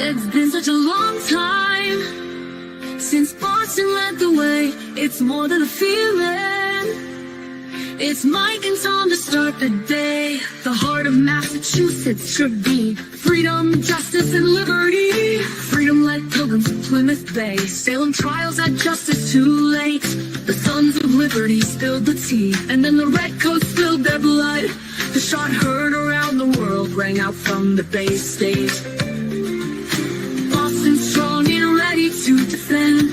It's been such a long time since Boston led the way. It's more than a feeling. It's Mike and Tom to start the day. The heart of Massachusetts should be freedom, justice, and liberty. Freedom led pilgrims to Plymouth Bay. Salem trials had justice too late. The sons of liberty spilled the tea, and then the redcoats spilled their blood. The shot heard around the world rang out from the Bay State. Boston strong and ready to defend.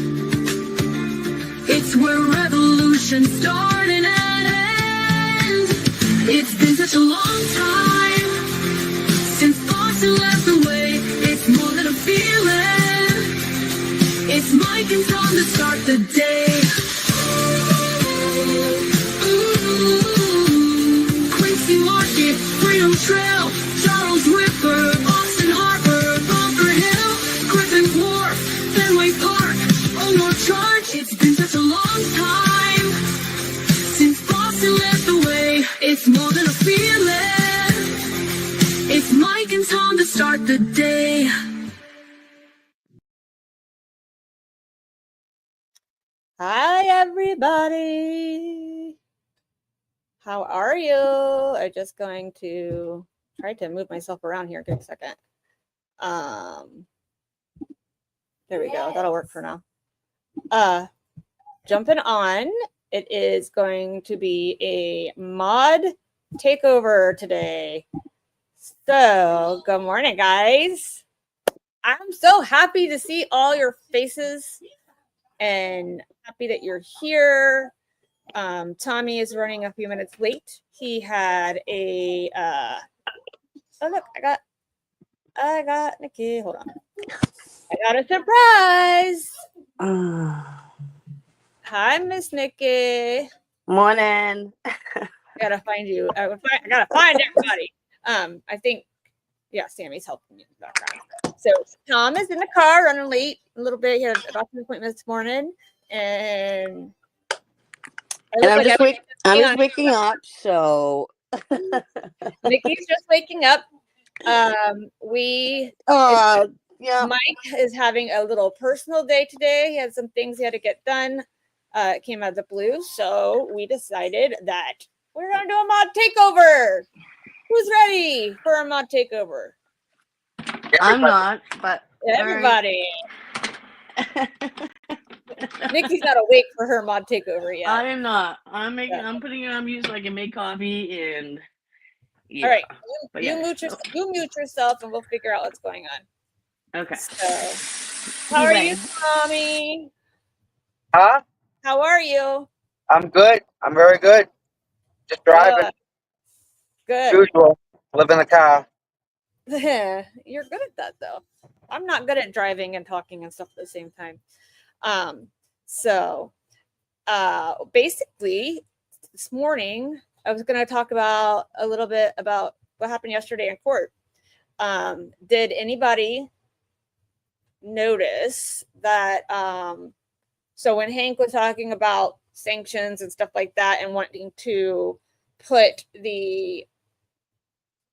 It's where revolution started and ends. It's been such a long time since Boston led the way. It's more than a feeling. It's Mike and Tom to start the day. Quincy Market, Freedom Trail, Charles River, Boston Harbor, Bunker Hill, Griffin Wharf, Fenway Park, North Charge. It's been such a long time since Boston led the way. It's more than a feeling. It's Mike and Tom to start the day. Hi, everybody. How are you? I'm just going to try to move myself around here. Give me a second. There we go. That'll work for now. Jumping on. It is going to be a mod takeover today. So, good morning, guys. I'm so happy to see all your faces and happy that you're here. Tommy is running a few minutes late. He had a oh look, I got Nikki. Hold on. I got a surprise. Hi, Miss Nikki. Morning. I gotta find you. I gotta find everybody. I think, yeah, Sammy's helping me in the background. So Tom is in the car running late a little bit. He had a doctor's appointment this morning, and I'm just waking up, so Nikki's just waking up. Mike is having a little personal day today. He had some things he had to get done. It came out of the blue, so we decided that we're gonna do a mod takeover. Who's ready for a mod takeover? I'm not, but everybody. Nikki's not awake for her mod takeover yet. I am not. I'm putting it on mute so I can make coffee and. Yeah. All right, you mute yourself, and we'll figure out what's going on. Okay. So, how are you, Tommy? Huh? How are you? I'm good. I'm very good. Just driving. Good. Usual. Live in the car. You're good at that, though. I'm not good at driving and talking and stuff at the same time. Basically, this morning, I was going to talk about a little bit about what happened yesterday in court. Did anybody notice that? So when Hank was talking about sanctions and stuff like that and wanting to put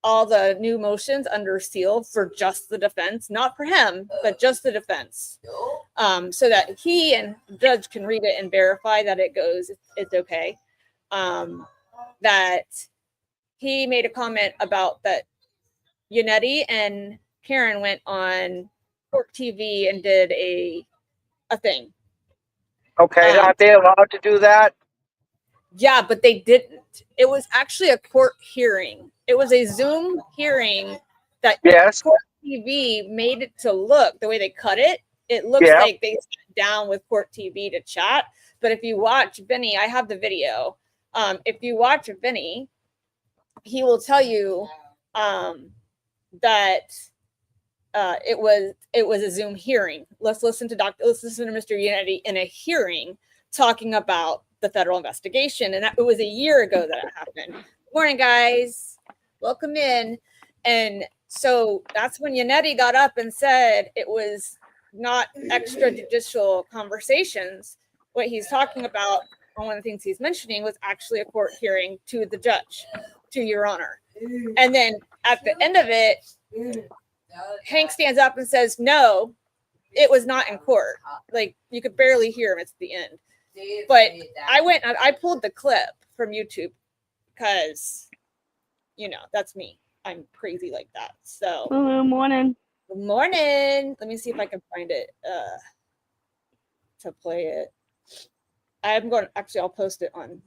all the new motions under seal for just the defense, not for him, but just the defense, so that he and the judge can read it and verify that it's okay. That he made a comment about that Yannetti and Karen went on Court TV and did a thing. Okay, are they allowed to do that? Yeah, but they didn't. It was actually a court hearing. It was a Zoom hearing that Court TV made it to look the way they cut it. It looks like they sat down with Court TV to chat. But if you watch Vinny, I have the video. If you watch Vinny, he will tell you that it was a Zoom hearing. Let's listen to Mr. Yannetti in a hearing talking about the federal investigation, and it was a year ago that it happened. Good morning, guys. Welcome in. And so that's when Yannetti got up and said it was not extrajudicial conversations. What he's talking about, and one of the things he's mentioning, was actually a court hearing to the judge, to Your Honor. And then at the end of it, Hank stands up and says, "No, it was not in court." Like you could barely hear him. It's the end. But I pulled the clip from YouTube because, that's me. I'm crazy like that. So Hello, morning. good morning. Let me see if I can find it to play it. I'll post it on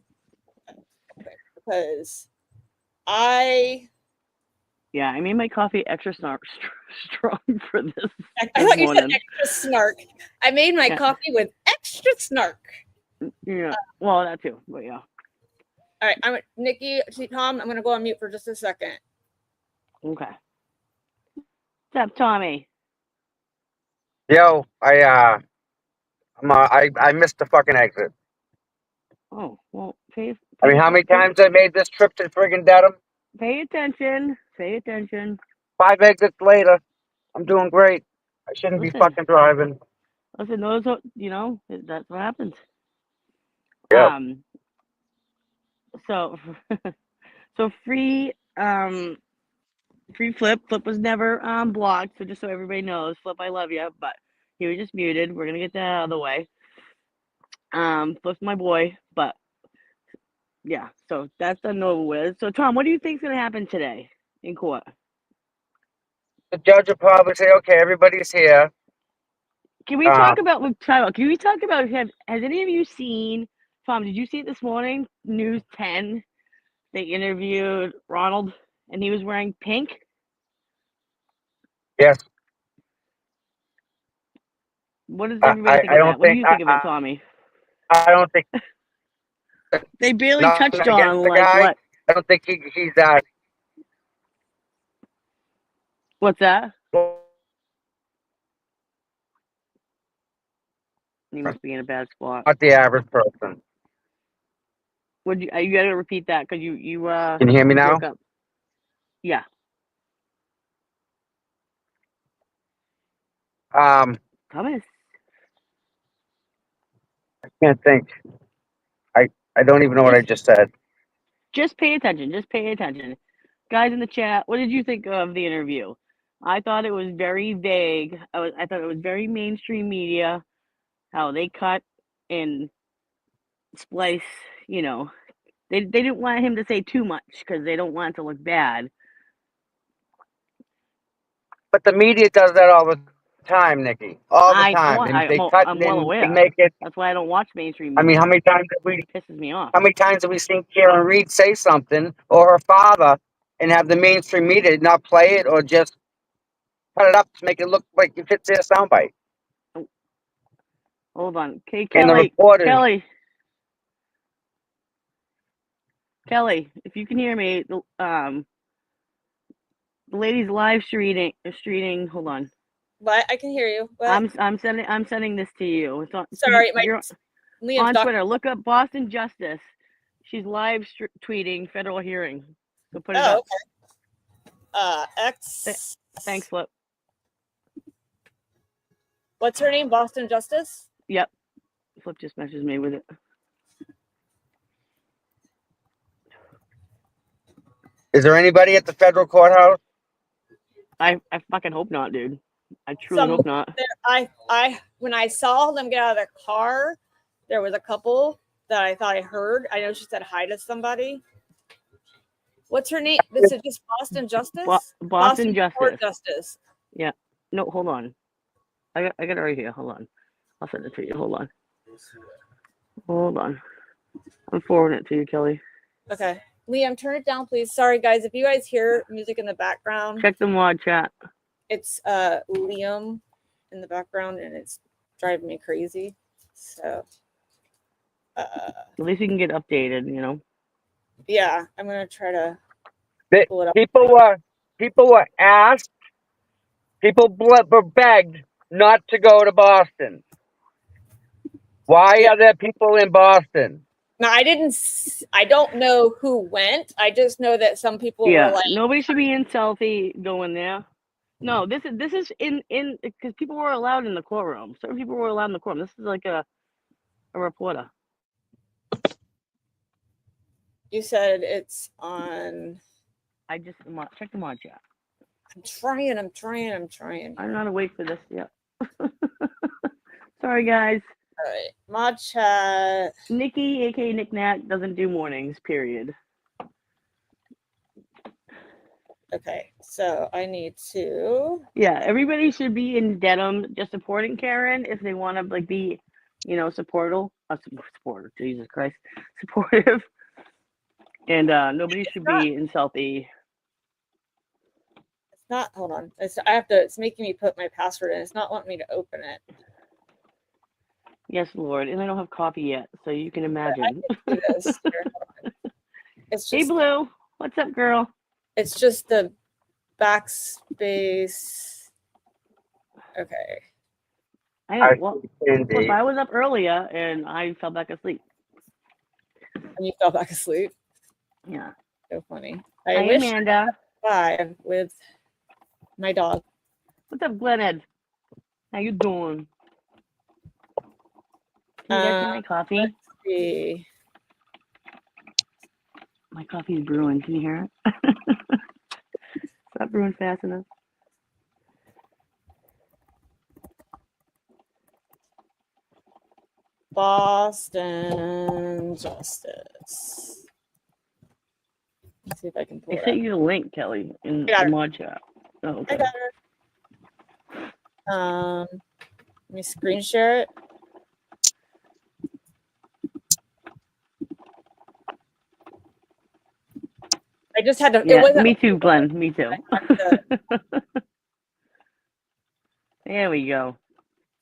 because I made my coffee extra strong for this. I thought you said extra snark. I made my coffee with extra snark. Yeah, well, that too, but yeah. All right, Nikki, Tom, I'm gonna go on mute for just a second. Okay. What's up, Tommy? Yo, I missed the fucking exit. Oh, well, I mean, how many times I made this trip to friggin' Dedham? Pay attention. Pay attention. 5 exits later, I'm doing great. I shouldn't be fucking driving. Listen, those, that's what happens. Yeah. So free Flip. Flip was never blocked, so just so everybody knows, Flip, I love you, but he was just muted. We're gonna get that out of the way. Flip's my boy, but yeah, so that's done over with. So Tom, what do you think's gonna happen today in court? The judge will probably say, "Okay, everybody's here." Can we talk about has any of you seen, Tom, did you see it this morning? News 10, they interviewed Ronald and he was wearing pink. Yes. What does everybody think of that? What do you think of it, Tommy? I don't think they barely touched on the guy. What? I don't think he's that. What's that? He must be in a bad spot. Not the average person. You got to repeat that because you Can you hear me now? Up. Yeah. Thomas. I can't think. I don't even know what I just said. Just pay attention. Guys in the chat, what did you think of the interview? I thought it was very vague. I thought it was very mainstream media, how they cut and splice, They didn't want him to say too much because they don't want it to look bad. But the media does that all the time, Nikki. All the time. They cut I'm and well aware. they make it. That's why I don't watch mainstream media. I mean, how many times it pisses me off? How many times have we seen Karen Reed say something or her father and have the mainstream media not play it or just cut it up to make it look like it fits their soundbite? Hold on. Okay, And the reporters. Kelly, if you can hear me, the lady's live streaming. Hold on. What? I can hear you. What? I'm sending this to you. It's on, sorry, on Twitter. Look up Boston Justice. She's live tweeting federal hearing. So put it up. Okay. X. Thanks, Flip. What's her name? Boston Justice? Yep. Flip just messaged me with it. Is there anybody at the federal courthouse? I fucking hope not, dude. I truly hope not. When I saw them get out of their car, there was a couple that I thought I heard. I know she said hi to somebody. What's her name? This is just Boston Justice? Boston Justice. Court Justice. Yeah. No, hold on. I got it right here. Hold on. I'll send it to you. Hold on. I'm forwarding it to you, Kelly. Okay. Liam, turn it down, please. Sorry, guys. If you guys hear music in the background. Check the mod chat. It's Liam in the background, and it's driving me crazy. So. At least you can get updated, Yeah, I'm gonna try to pull it up. People were asked. People were begged not to go to Boston. Why are there people in Boston? No, I don't know who went. I just know that some people were like, nobody should be in selfie going there. No, this is in because people were allowed in the courtroom. Certain people were allowed in the courtroom. This is like a reporter. You said it's on. I just check the mod chat. I'm trying. I'm not awake for this yet. Sorry, guys. All right. Mod chat. Nikki, aka Nick Nat, doesn't do mornings, period. Okay, so I need to. Yeah, everybody should be in denim just supporting Karen if they want to like be, supportive. Jesus Christ, supportive. And nobody should be in Southie. It's not. Hold on. It's making me put my password in. It's not wanting me to open it. Yes, Lord. And I don't have coffee yet, so you can imagine. Do this. Here, hold on. It's just, hey, Blue. What's up, girl? It's just the backspace. Okay. I know. Well, plus I was up earlier and I fell back asleep. And you fell back asleep? Yeah. So funny. Hi, Amanda. Hi, with my dog. What's up, Glenn? How you doing? Can you guys see my coffee? Let's see. My coffee is brewing. Can you hear it? It's not brewing fast enough. Boston Justice. Let's see if I can pull I it sent up. you the link, Kelly, in the mod chat. Oh, okay. I got it. Let me screen share it. I just had to. Yeah, it wasn't, me too, Glenn. Me too. There we go.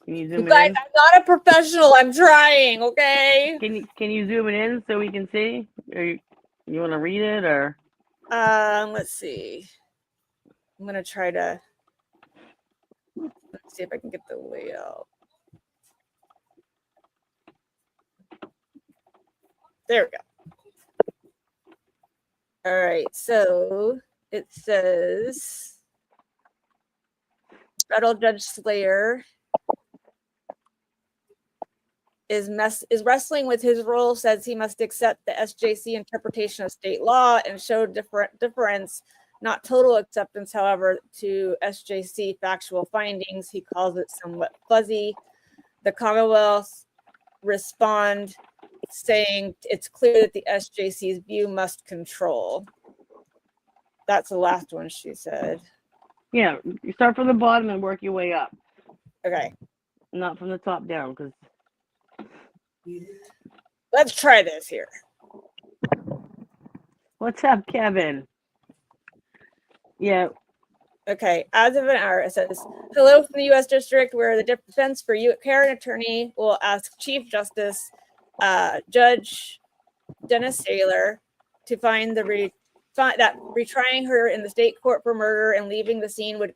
Can you zoom you guys, in? I'm not a professional. I'm trying. Okay. Can you zoom it in so we can see? Or you want to read it or? Let's see. I'm gonna try to. Let's see if I can get the layout. There we go. All right, so it says Federal Judge Slayer is wrestling with his role, says he must accept the SJC interpretation of state law and show difference, not total acceptance, however, to SJC factual findings. He calls it somewhat fuzzy. The Commonwealth respond saying it's clear that the SJC's view must control. That's the last one she said. Yeah, you start from the bottom and work your way up. Okay. Not from the top down, because. Let's try this here. What's up, Kevin? Yeah. Okay, as of an hour, it says, hello from the U.S. District, where the defense for you, Karen attorney, will ask Chief Justice Judge Dennis Saylor to find that retrying her in the state court for murder and leaving the scene would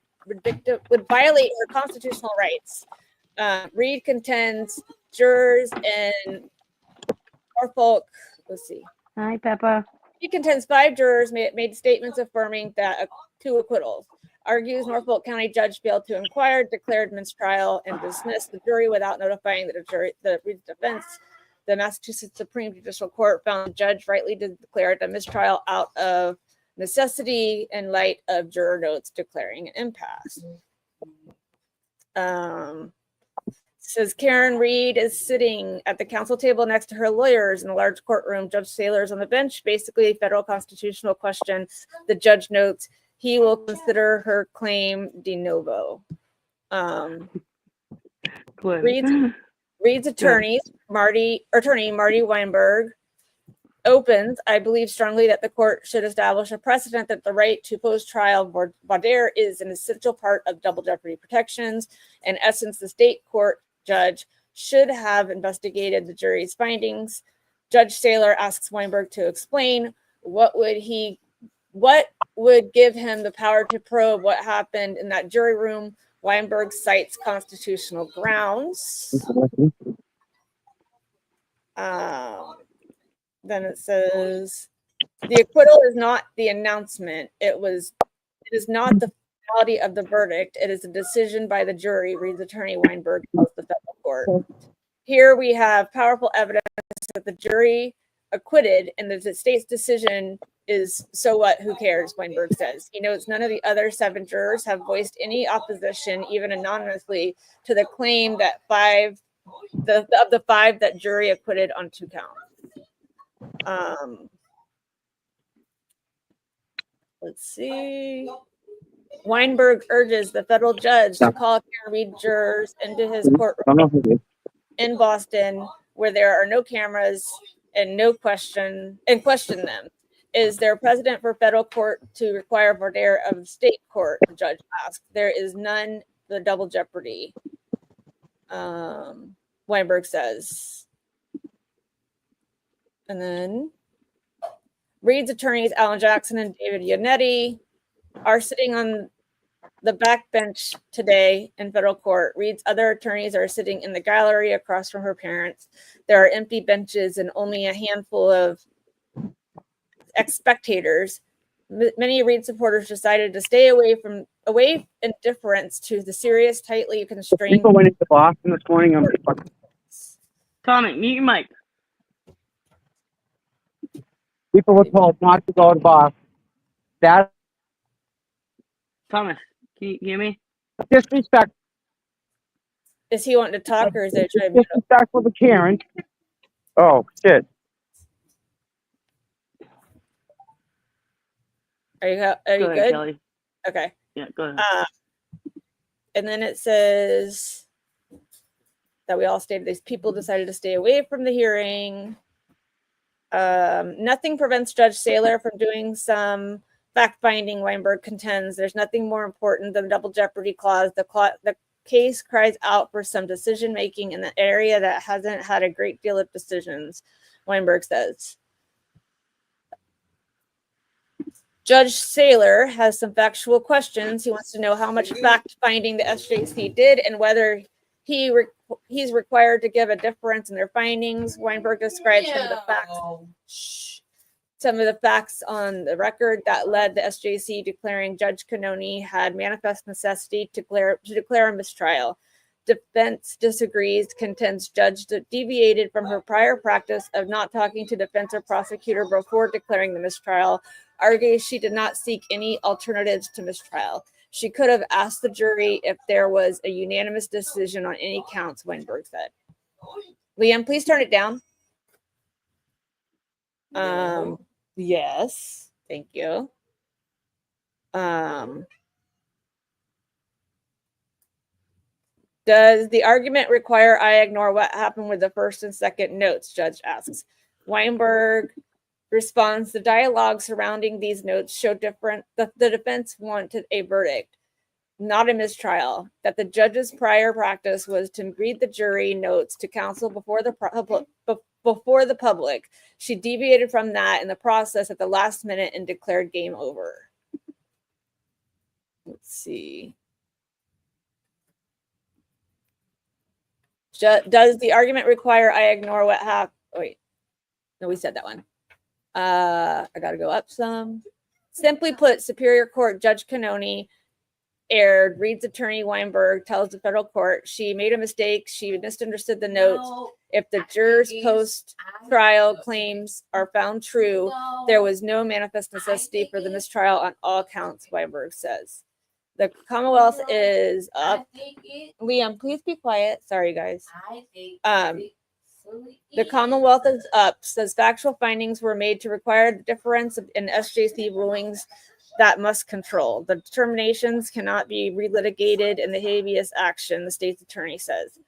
violate her constitutional rights. Reed contends jurors in Norfolk, let's see. Hi, Peppa. He contends 5 jurors made statements affirming that 2 acquittals. Argues Norfolk County judge failed to inquire, declared mistrial, and dismissed the jury without notifying the defense. The Massachusetts Supreme Judicial Court found the judge rightly declared a mistrial out of necessity in light of juror notes declaring an impasse. Says Karen Reed is sitting at the counsel table next to her lawyers in a large courtroom. Judge Saylor's on the bench. Basically, federal constitutional question. The judge notes he will consider her claim de novo. Reed's attorney, Marty Weinberg, opens, I believe strongly that the court should establish a precedent that the right to post-trial voir dire is an essential part of double jeopardy protections. In essence, the state court judge should have investigated the jury's findings. Judge Saylor asks Weinberg to explain what would give him the power to probe what happened in that jury room. Weinberg cites constitutional grounds. Then it says the acquittal is not the announcement. It is not the finality of the verdict. It is a decision by the jury, reads attorney Weinberg tells the federal court. Here we have powerful evidence that the jury acquitted, and the state's decision is so what, who cares, Weinberg says. He notes none of the other 7 jurors have voiced any opposition, even anonymously, to the claim that of the 5 that jury acquitted on 2 counts. Let's see. Weinberg urges the federal judge to call Kearney jurors into his courtroom in Boston, where there are no cameras and question them. Is there precedent for federal court to require voir dire of state court? The judge asked. There is none. The double jeopardy. Weinberg says. And then Reed's attorneys, Alan Jackson and David Yannetti, are sitting on the back bench today in federal court. Reed's other attorneys are sitting in the gallery across from her parents. There are empty benches and only a handful of spectators. Many Reed supporters decided to stay away in deference to the serious, tightly constrained. People went into Boston this morning. Tommy, mute your mic. People were told not to go to Boston. That Thomas, can you hear me? disrespect. Is he wanting to talk, or is it disrespectful to Karen? Oh shit! Are you Go ahead, good? Kelly. Okay. Yeah, go ahead. And then it says that we all stated these people decided to stay away from the hearing. Nothing prevents Judge Saylor from doing some fact-finding, Weinberg contends. There's nothing more important than the double jeopardy clause. The case cries out for some decision-making in the area that hasn't had a great deal of decisions, Weinberg says. Judge Saylor has some factual questions. He wants to know how much fact-finding the SJC did and whether he's required to give a difference in their findings. Weinberg describes some of the facts on the record that led the SJC declaring Judge Kearney had manifest necessity to declare a mistrial. Defense disagrees, contends judge deviated from her prior practice of not talking to defense or prosecutor before declaring the mistrial, argues she did not seek any alternatives to mistrial. She could have asked the jury if there was a unanimous decision on any counts, Weinberg said. Liam, please turn it down. Yes, thank you. Does the argument require I ignore what happened with the first and second notes? Judge asks. Weinberg responds, the dialogue surrounding these notes show different. The defense wanted a verdict, not a mistrial. That the judge's prior practice was to read the jury notes to counsel before the public. She deviated from that in the process at the last minute and declared game over. Let's see. Does the argument require I ignore what happened? Oh, wait. No, we said that one. I got to go up some. Simply put, Superior Court Judge Kearney erred. Reed's attorney Weinberg tells the federal court she made a mistake. She misunderstood the notes. If the jurors' post-trial claims are found true, there was no manifest necessity for the mistrial on all counts, Weinberg says. The Commonwealth is up. Liam, please be quiet. Sorry, guys. The Commonwealth is up, says factual findings were made to require the difference in SJC rulings that must control. The determinations cannot be relitigated in the habeas action, the state's attorney says.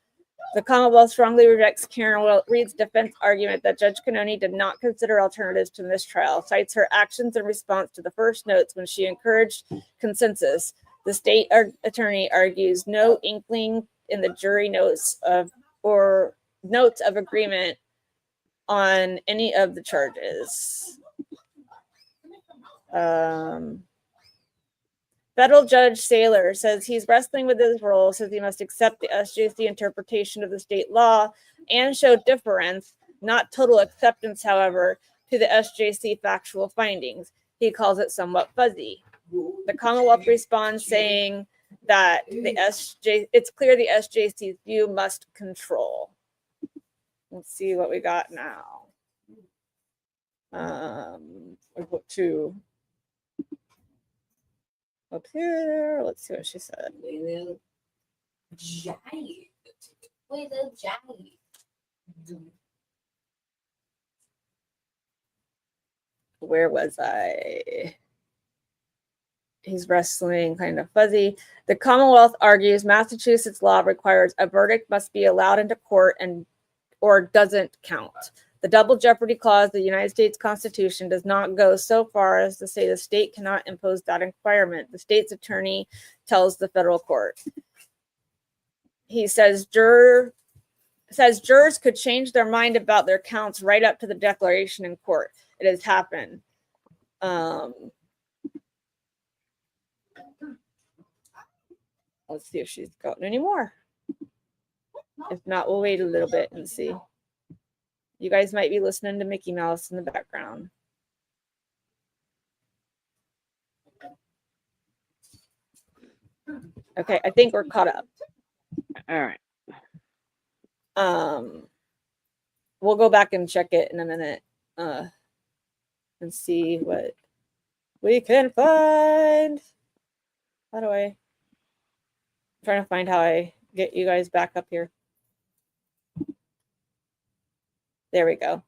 The Commonwealth strongly rejects Karen Reed's defense argument that Judge Kearney did not consider alternatives to mistrial, cites her actions in response to the first notes when she encouraged consensus. The state attorney argues no inkling in the jury notes of agreement on any of the charges. Federal Judge Saylor says he's wrestling with his role, says he must accept the SJC interpretation of the state law and show deference, not total acceptance, however, to the SJC factual findings. He calls it somewhat fuzzy. The Commonwealth responds saying that it's clear the SJC's view must control. Let's see what we got now. I put 2 up here. Let's see what she said. Where was I? He's wrestling kind of fuzzy. The Commonwealth argues Massachusetts law requires a verdict must be allowed into court and or doesn't count. The double jeopardy clause of the United States Constitution does not go so far as to say the state cannot impose that requirement. The state's attorney tells the federal court. He says jurors could change their mind about their counts right up to the declaration in court. It has happened. Let's see if she's gotten any more. If not, we'll wait a little bit and see. You guys might be listening to Mickey Mouse in the background. Okay, I think we're caught up. All right. We'll go back and check it in a minute and see what we can find. How do I'm trying to find how I get you guys back up here. There we go.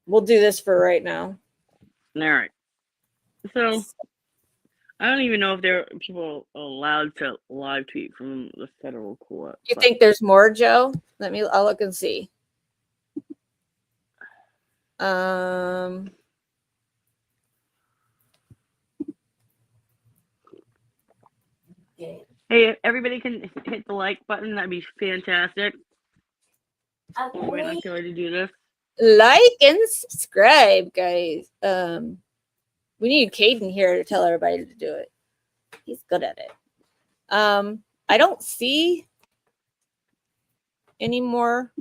We'll do this for right now. All right. So I don't even know if there are people allowed to live tweet from the federal court. You think there's more, Joe? I'll look and see. Hey, if everybody can hit the like button, that'd be fantastic. We're waiting on Kelly to do this. Like and subscribe, guys. We need Caden here to tell everybody to do it. He's good at it. I don't see any more.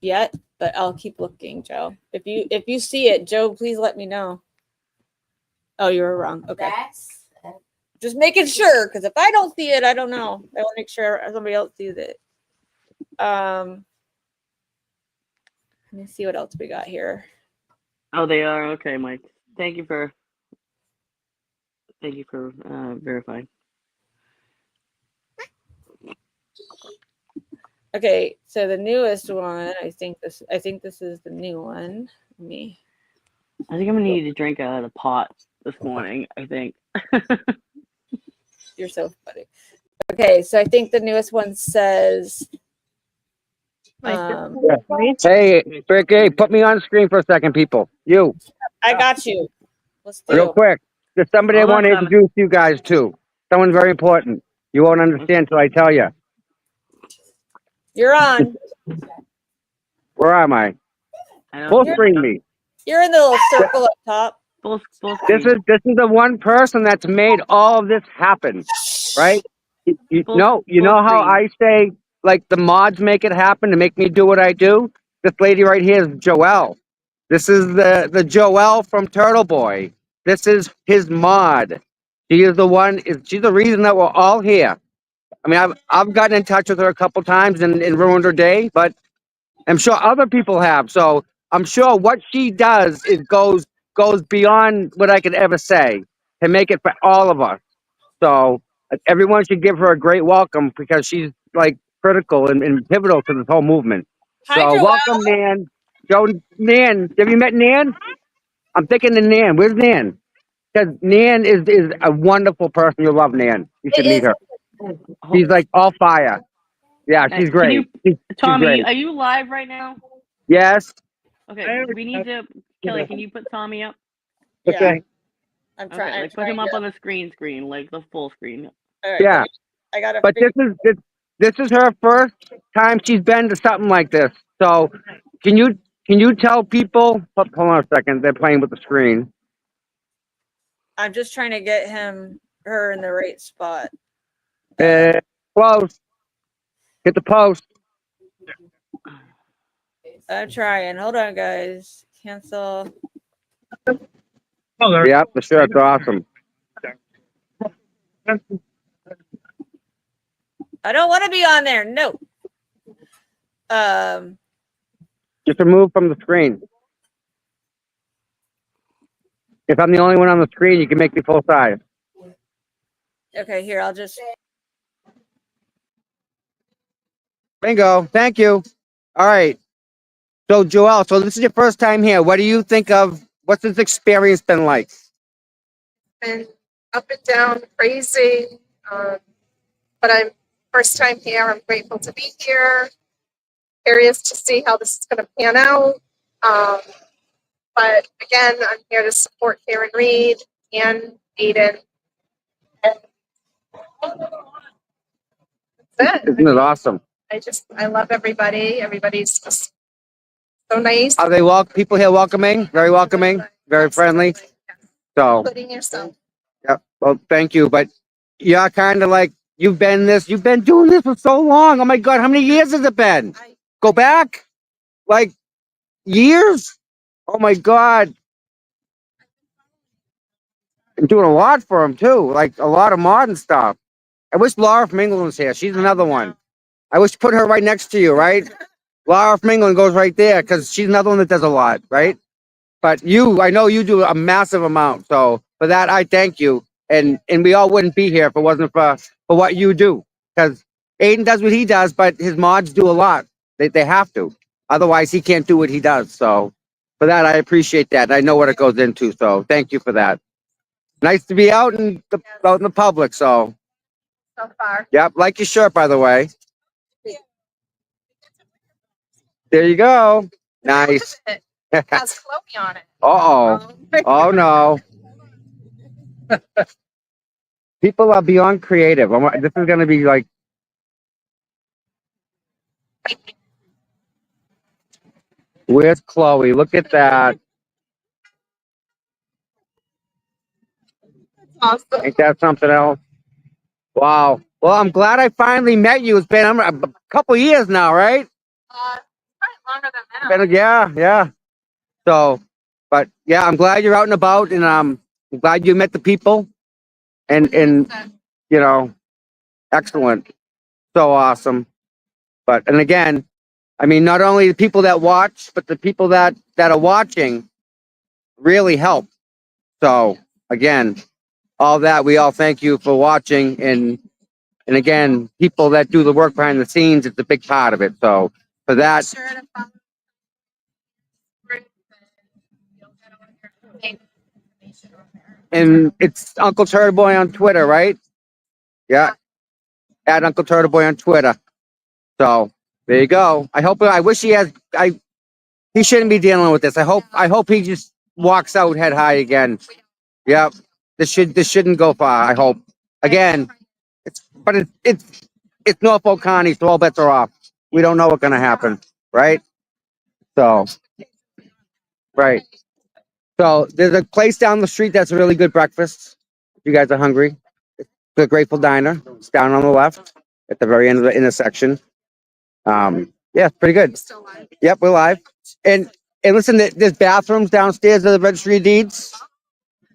Yet, but I'll keep looking, Joe. If you see it, Joe, please let me know. Oh, you were wrong. Okay. Just making sure, because if I don't see it, I don't know. I want to make sure somebody else sees it. Let me see what else we got here. Oh, they are? Okay, Mike. Thank you for verifying. Okay, so the newest one, I think this is the new one. I think I'm gonna need to drink out of the pot this morning, I think. You're so funny. Okay, so I think the newest one says Hey, Ricky, put me on screen for a second, people. You, I got you. Let's do real quick. There's somebody I Hold want on, to introduce you guys to. Someone very important. You won't understand till I tell you. You're on. Where am I? I don't Full see screen it. me. You're in the little circle up top. Full This screen. is the one person that's made all of this happen, right? You know how screen. I say like the mods make it happen to make me do what I do. This lady right here is Joelle. This is the Joelle from Turtle Boy. This is his mod. She is the one. She's the reason that we're all here. I mean, I've gotten in touch with her a couple times and ruined her day, but I'm sure other people have. So I'm sure what she does goes beyond what I could ever say to make it for all of us. So everyone should give her a great welcome because she's like critical and pivotal to this whole movement. Hi, So Joelle. welcome, Nan. Nan, have you met Nan? I'm thinking of Nan. Where's Nan? Because Nan is a wonderful person. You'll love Nan. You should meet her. She's like all fire. Yeah, she's great. She's Tommy, great. are you live right now? Yes. Okay, we need to. Kelly, can you put Tommy up? Okay. I'm trying. Okay, like put him up on the screen, like the full screen. All right, Yeah. I got to. But this is her first time she's been to something like this. So can you tell people? Hold on a second. They're playing with the screen. I'm just trying to get her in the right spot. Close. Hit the post. I'm trying. Hold on, guys. Cancel. Yep, the shirt's awesome. I don't want to be on there. No. Just remove from the screen. If I'm the only one on the screen, you can make me full size. Okay, here, I'll just. Bingo. Thank you. All right. So, Joelle, so this is your first time here. What do you think of, what's this experience been like? Been up and down, crazy. But I'm first time here. I'm grateful to be here. Curious to see how this is going to pan out. But again, I'm here to support Karen Reed and Aiden. That's it. Isn't it awesome? I love everybody. Everybody's just so nice. Are they people here welcoming? Very welcoming, very friendly. So, Including yourself. yeah. Well, thank you. But you're kind of like, you've been doing this for so long. Oh my God, how many years has it been? Go back? Like years? Oh my God. I'm doing a lot for him too. Like a lot of modern stuff. I wish Laura from England was here. She's another one. I wish to put her right next to you, right? Laura from England goes right there because she's another one that does a lot, right? But I know you do a massive amount. So for that, I thank you. And we all wouldn't be here if it wasn't for what you do. Because Aiden does what he does, but his mods do a lot. They have to. Otherwise, he can't do what he does. So for that, I appreciate that. And I know what it goes into. So thank you for that. Nice to be out in the public. So, far. yep. Like your shirt, by the way. There you go. Nice. It has Chloe on it. Uh-oh. Oh, no. People are beyond creative. This is going to be like... Where's Chloe? Look at that. Awesome. Ain't that something else? Wow. Well, I'm glad I finally met you. It's been a couple years now, right? Probably longer than that. Yeah. So, but yeah, I'm glad you're out and about, and I'm glad you met the people. And you know, excellent. So awesome. And again, I mean, not only the people that watch, but the people that are watching really help. So again, all that, we all thank you for watching, and again, people that do the work behind the scenes, it's a big part of it. So for that, Sure to follow group, and you'll get all your information on there. and it's Uncle Turtle Boy on Twitter, right? Yeah, at Uncle Turtle Boy on Twitter. So there you go. I wish he has. He shouldn't be dealing with this. I hope he just walks out head high again. Yep. This shouldn't go far. I hope. Again, it's Norfolk County, so all bets are off. We don't know what's gonna happen, right? So, right. So there's a place down the street that's a really good breakfast. If you guys are hungry, the Grateful Diner. It's down on the left at the very end of the intersection. Yeah, it's pretty good. Still live. Yep, we're live. And listen, there's bathrooms downstairs at the Registry of Deeds.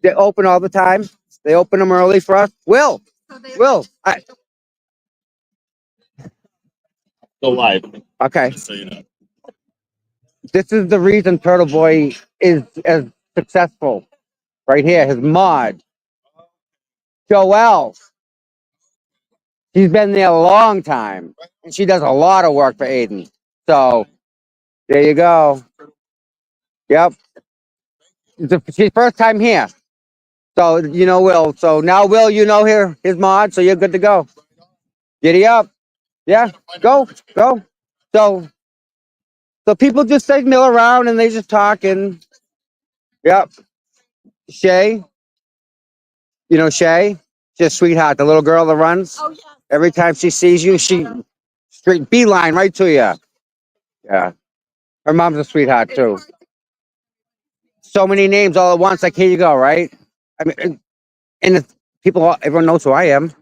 They're open all the time. They open them early for us. Will, Go live, okay. just so you know. This is the reason Turtle Boy is as successful. Right here, his mod. Joelle. She's been there a long time. And she does a lot of work for Aiden. So, there you go. Yep. She's first time here. So, you know Will. So now, Will, you know his mod, so you're good to go. Giddy up. Yeah, go. So people just say mill around and they just talk and, yep. Shay, you know Shay? She's a sweetheart, the little girl that runs. Oh, yeah. Every time she sees you, she straight beeline right to you. Yeah. Her mom's a sweetheart too. So many names all at once, like here you go, right? I mean, and everyone knows who I am.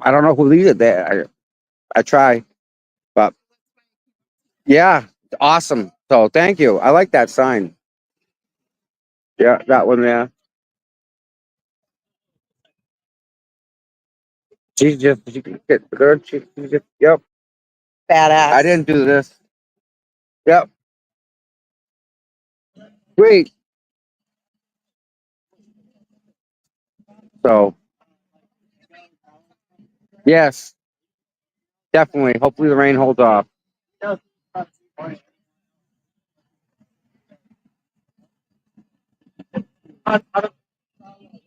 I don't know who leads it there. I try, but yeah, awesome. So thank you. I like that sign. Yeah, that one there. She just, yep. Badass. I didn't do this. Yep. Great. So, yes, definitely. Hopefully the rain holds off.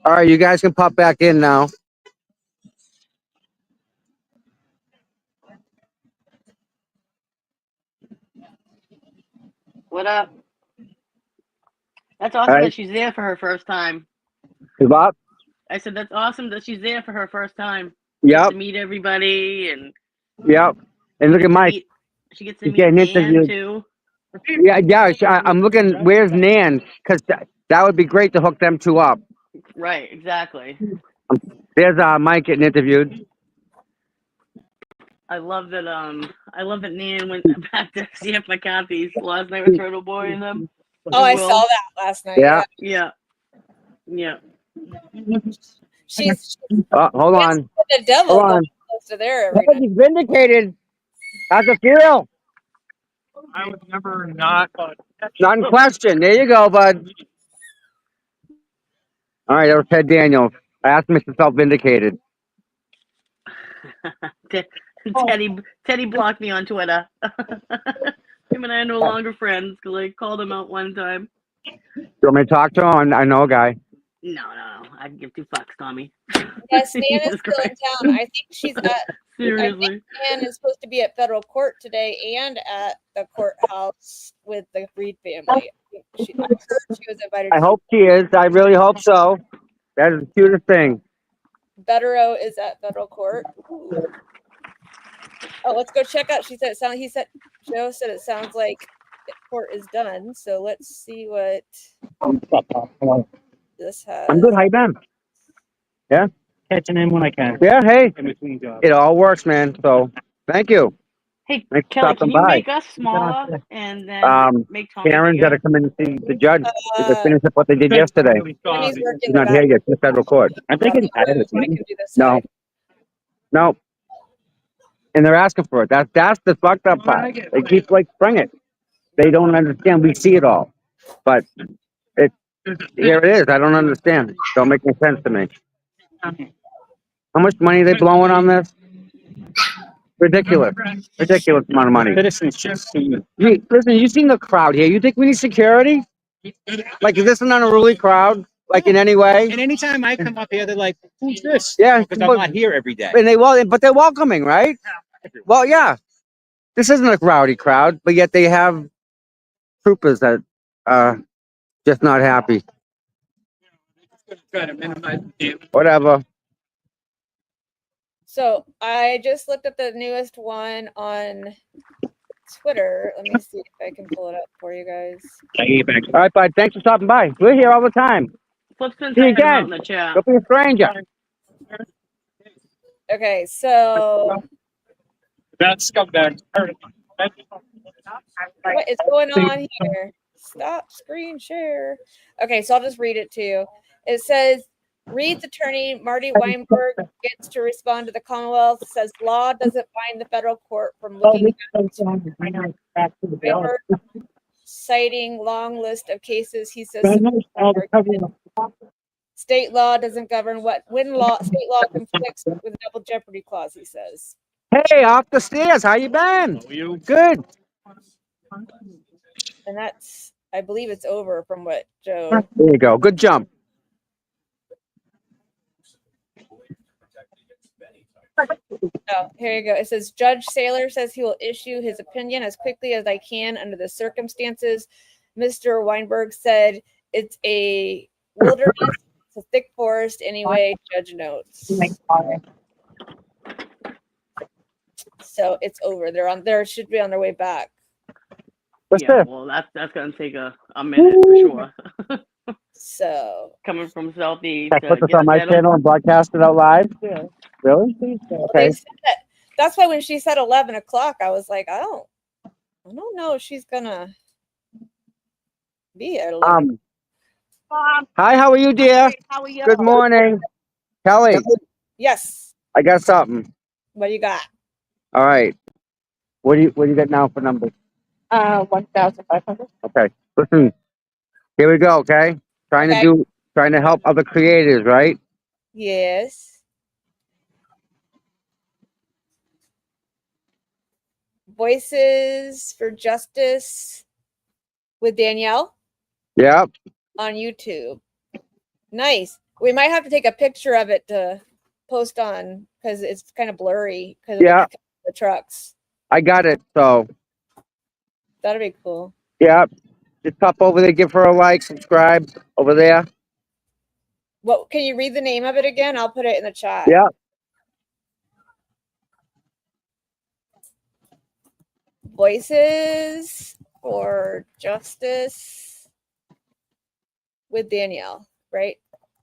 All right, you guys can pop back in now. What up? That's All awesome right. that she's there for her first time. Bob? I said that's awesome that she's there for her first time. She gets Yep. to meet everybody, and Yep. And look at Mike. she gets to He's meet getting Dan interviewed. too. Yeah, yeah. I'm looking. Where's Nan? Because that would be great to hook them two up. Right, exactly. There's Mike getting interviewed. I love that. I love that Nan went back to CF McCarthy's last night with Turtle Boy and them. Oh, I Will. saw that last night. Yeah. Yeah. Yeah. She's Hold on. the devil Hold on. going close to there every night. He's vindicated. How's it feel? I was never not. Not in question. There you go, bud. All right, that was Ted Daniels. I asked him if he felt vindicated. Teddy blocked me on Twitter. Him and I are no longer friends because I called him out one time. You want me to talk to him? I know a guy. No. I can give two fucks, Tommy. Yes, Nan is Jesus still in Christ. town. I think she's at. I Seriously. think Nan is supposed to be at federal court today and at the courthouse with the Reed family. I heard she was invited. I hope she is. I really hope so. That is the cutest thing. Bettero is at federal court. Ooh. Oh, let's go check out. She said Joe said it sounds like the court is done. So let's see what this has. I'm good. How you been? Yeah. Catching in when I can. Yeah. Hey, In between jobs. it all works, man. So thank you. Hey, Thanks for Kelly, stopping can you by. make us smaller and then make Tommy Karen's got bigger? to come in and see the judge to finish up what they did yesterday. Kenny's working He's the not here back. yet. It's federal court. I think it's I can do this No. side. No. And they're asking for it. That's the fucked up part. They keep like spring it. They don't understand. We see it all, but here it is. I don't understand. It don't make any sense to me. How much money are they blowing on this? Ridiculous. Ridiculous amount of money. Citizenship. Listen, you seen the crowd here. You think we need security? Like, is this an unruly crowd? Like in any way? And anytime I come up here, they're like, "Who's this?" Yeah, Because I'm not here every day. and but they're welcoming, right? Well, yeah. This isn't a rowdy crowd, but yet they have troopers that just not happy. Try to minimize the damage. Whatever. So I just looked at the newest one on Twitter. Let me see if I can pull it up for you guys. I get back. All right, bud. Thanks for stopping by. We're here all the time. Flip's been See you saying them out again. in the chat. Don't be a stranger. Okay, so That scumbag. what is going on here? Stop screen share. Okay, so I'll just read it to you. It says, Reed's attorney, Marty Weinberg, gets to respond to the Commonwealth, says law doesn't bind the federal court from looking at Weinberg, citing long list of cases. He says state law doesn't govern state law conflicts with double jeopardy clause, he says. Hey, off the stairs. How you been? Good. And that's, I believe it's over from what Joe. There you go. Good jump. Oh, here you go. It says Judge Saylor says he will issue his opinion as quickly as I can under the circumstances. Mr. Weinberg said it's a wilderness, it's a thick forest anyway, Judge notes. So it's over. They should be on their way back. What's Yeah, this? well, that's gonna take a minute for sure. So Coming from Southeast. I put this on my channel and broadcast it out live. Yeah. Really? they Okay. said that's why when she said 11 o'clock, I was like, I don't know if she's gonna be at 11. Hi, how are you, dear? How are you? Good morning. Kelly, Yes. I got something. What do you got? All right. What do you got now for numbers? 1,500. Okay. Listen. Here we go. Okay. Okay. Trying to help other creators, right? Yes. Voices for Justice with Danielle Yep. on YouTube. Nice. We might have to take a picture of it to post on because it's kind of blurry because of Yeah. the trucks. I got it. So, That'd be cool. yeah. Just pop over there, give her a like, subscribe over there. What can you read the name of it again? I'll put it in the chat. Yeah. Voices for Justice with Danielle, right?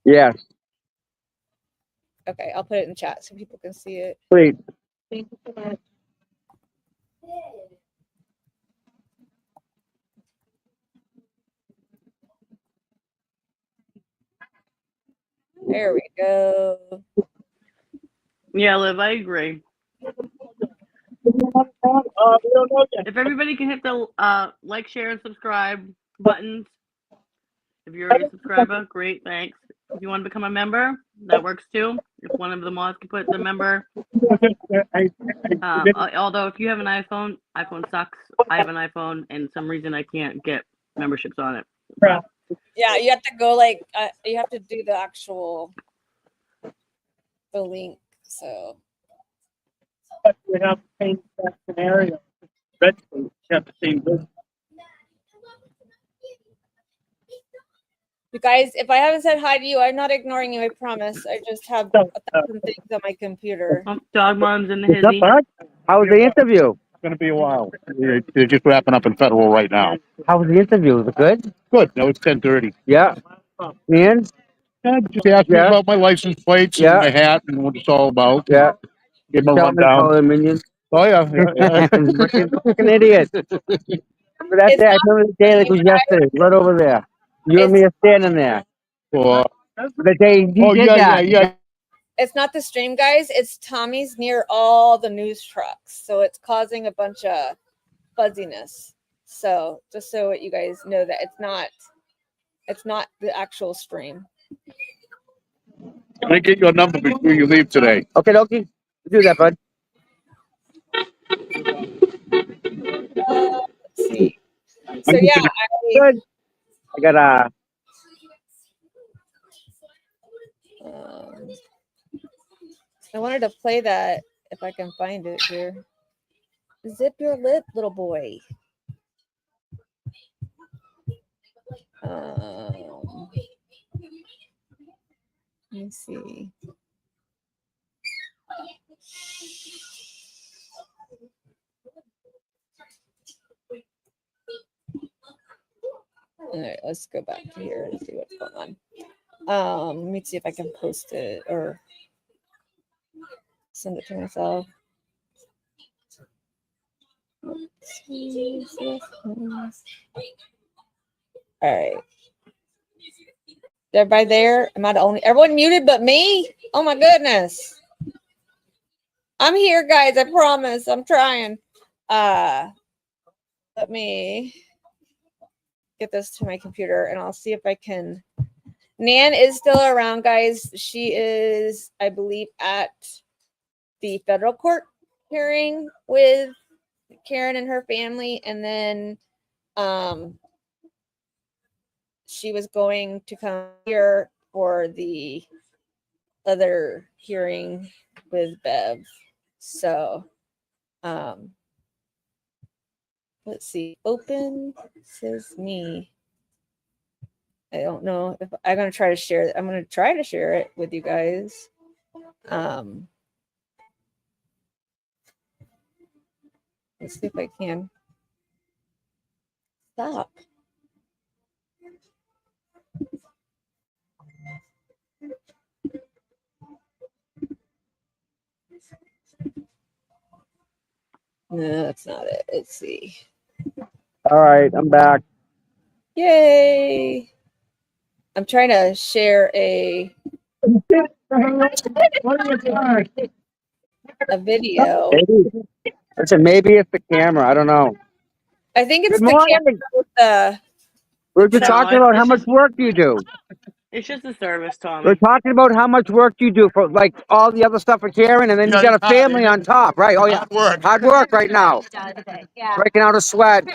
Yes. Okay, I'll put it in the chat so people can see it. Please. Thank you so much. There we go. Yeah, Liv, I agree. If everybody can hit the like, share, and subscribe buttons, if you're already a subscriber, great, thanks. If you want to become a member, that works too. If one of the mods can put the member. Although if you have an iPhone sucks. I have an iPhone, and some reason I can't get memberships on it. But Yeah, you have to go like you have to do the actual link. So We have the same scenario. Red states have the same business. you guys, if I haven't said hi to you, I'm not ignoring you. I promise. I just have 1,000 things on my computer. dog mom's in the What's up, hizzy. bud? How was the interview? It's going to be a while. They're just wrapping up in federal right now. How was the interview? Was it good? Good. No, it's 10:30. Yeah. And Just asked me Yeah. about my license plates Yeah. and my hat and what it's all about. yeah. Give them a Tell them to call rundown. them minions. Oh yeah, yeah. Freaking idiot. Remember that It's day? I not remember the day like it was you guys. yesterday. Right over there. You and me are standing there. Or- The day he oh did yeah, that. yeah. It's not the stream, guys. It's Tommy's near all the news trucks, so it's causing a bunch of fuzziness. So just so you guys know that it's not the actual stream. Can I get your number before you leave today? Okay, dokie. Do that, bud. Let's see. So yeah, Good. I got I wanted to play that if I can find it here. Zip your lip, little boy. Let me see. All right, let's go back to here and see what's going on. Let me see if I can post it or send it to myself. All right. Everybody there? Am I the only? Everyone muted but me? Oh my goodness. I'm here, guys. I promise. I'm trying. Let me get this to my computer and I'll see if I can. Nan is still around, guys. She is, I believe, at the federal court hearing with Karen and her family, and then she was going to come here for the other hearing with Bev. So let's see. Open says me. I don't know if I'm gonna try to share it. I'm gonna try to share it with you guys. Let's see if I can. Stop. No, that's not it. Let's see. All right, I'm back. Yay. I'm trying to share a. a video. Maybe. Listen, maybe it's the camera. I don't know. I think it's Good the camera morning. with the. We're just No, talking about how it's much just work you do. it's just a service, We're Tommy. talking about how much work you do for like all the other stuff for Karen, and then you got a family on top, right? Oh yeah, hard work right now. Breaking out a sweat.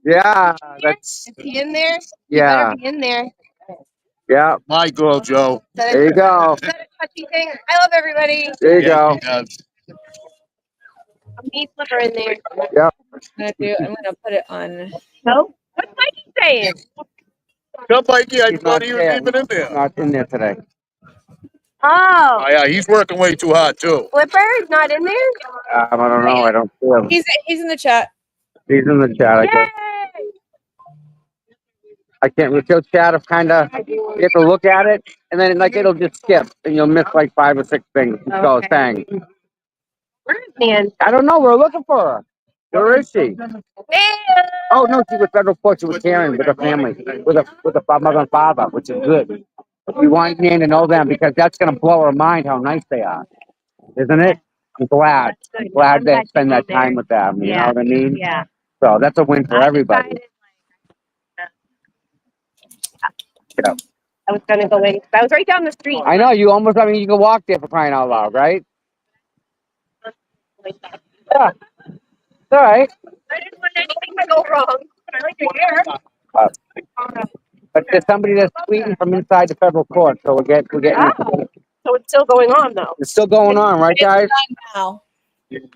Yeah, that's Is he in there? yeah, Better be in there. yeah. My girl, Joe. There you go. Is that a touchy thing? I love everybody. There you go. Me flipper in there. Yep. I'm gonna put it on. No? What's Mikey saying? Come, Mikey. I He's thought not he was there. even in He's there. not in there today. Oh, Oh, yeah, he's working way too hard, too. Flipper's not in there? I don't know. I don't see him. He's in the chat. He's in the chat. I guess. Yay! I can't. With your chat of kind of, you have to look at it, and then like it'll just skip, and you'll miss like 5 or 6 things. So Okay. thanks. Where's Nan? I don't know. We're looking for her. Where is she? Nan! Oh no, she's with federal court. She was Karen with her family, with a mother and father, which is good. We want Nan to know them because that's gonna blow her mind how nice they are, isn't it? I'm glad. That's good. I'm glad I'm they glad spend you that go time there. with them. You know Yeah. what I mean? Yeah. So that's a win for I everybody. decided, Yeah. I was gonna go in 'cause I was right down the street. I know you almost. I mean, you can walk there for crying out loud, right? Yeah. It's all right. I didn't want anything to go wrong. I like your hair. But there's somebody that's tweeting from inside the federal court, so we're getting. Oh, so it's still going on though. It's still going on, right, guys? Now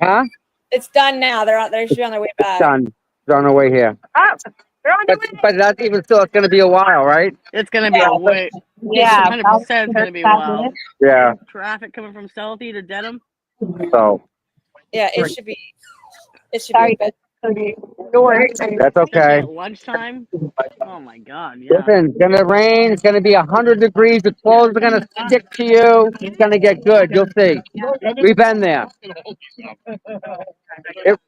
Huh? it's done. Now they're on. They should be on their way back. Done. They're on their way here. Oh, they're on their way. But that's even still. It's going to be a while, right? It's gonna be a wait. Yeah. 100% it's gonna be a while. Yeah. Traffic coming from Southie to Dedham. So Yeah, it should be. It should Sorry, be. Good. that's okay. At lunchtime. Oh my God, yeah. Listen, it's gonna rain. It's gonna be 100 degrees. The clothes are gonna stick to you. It's gonna get good. You'll see. We've been there.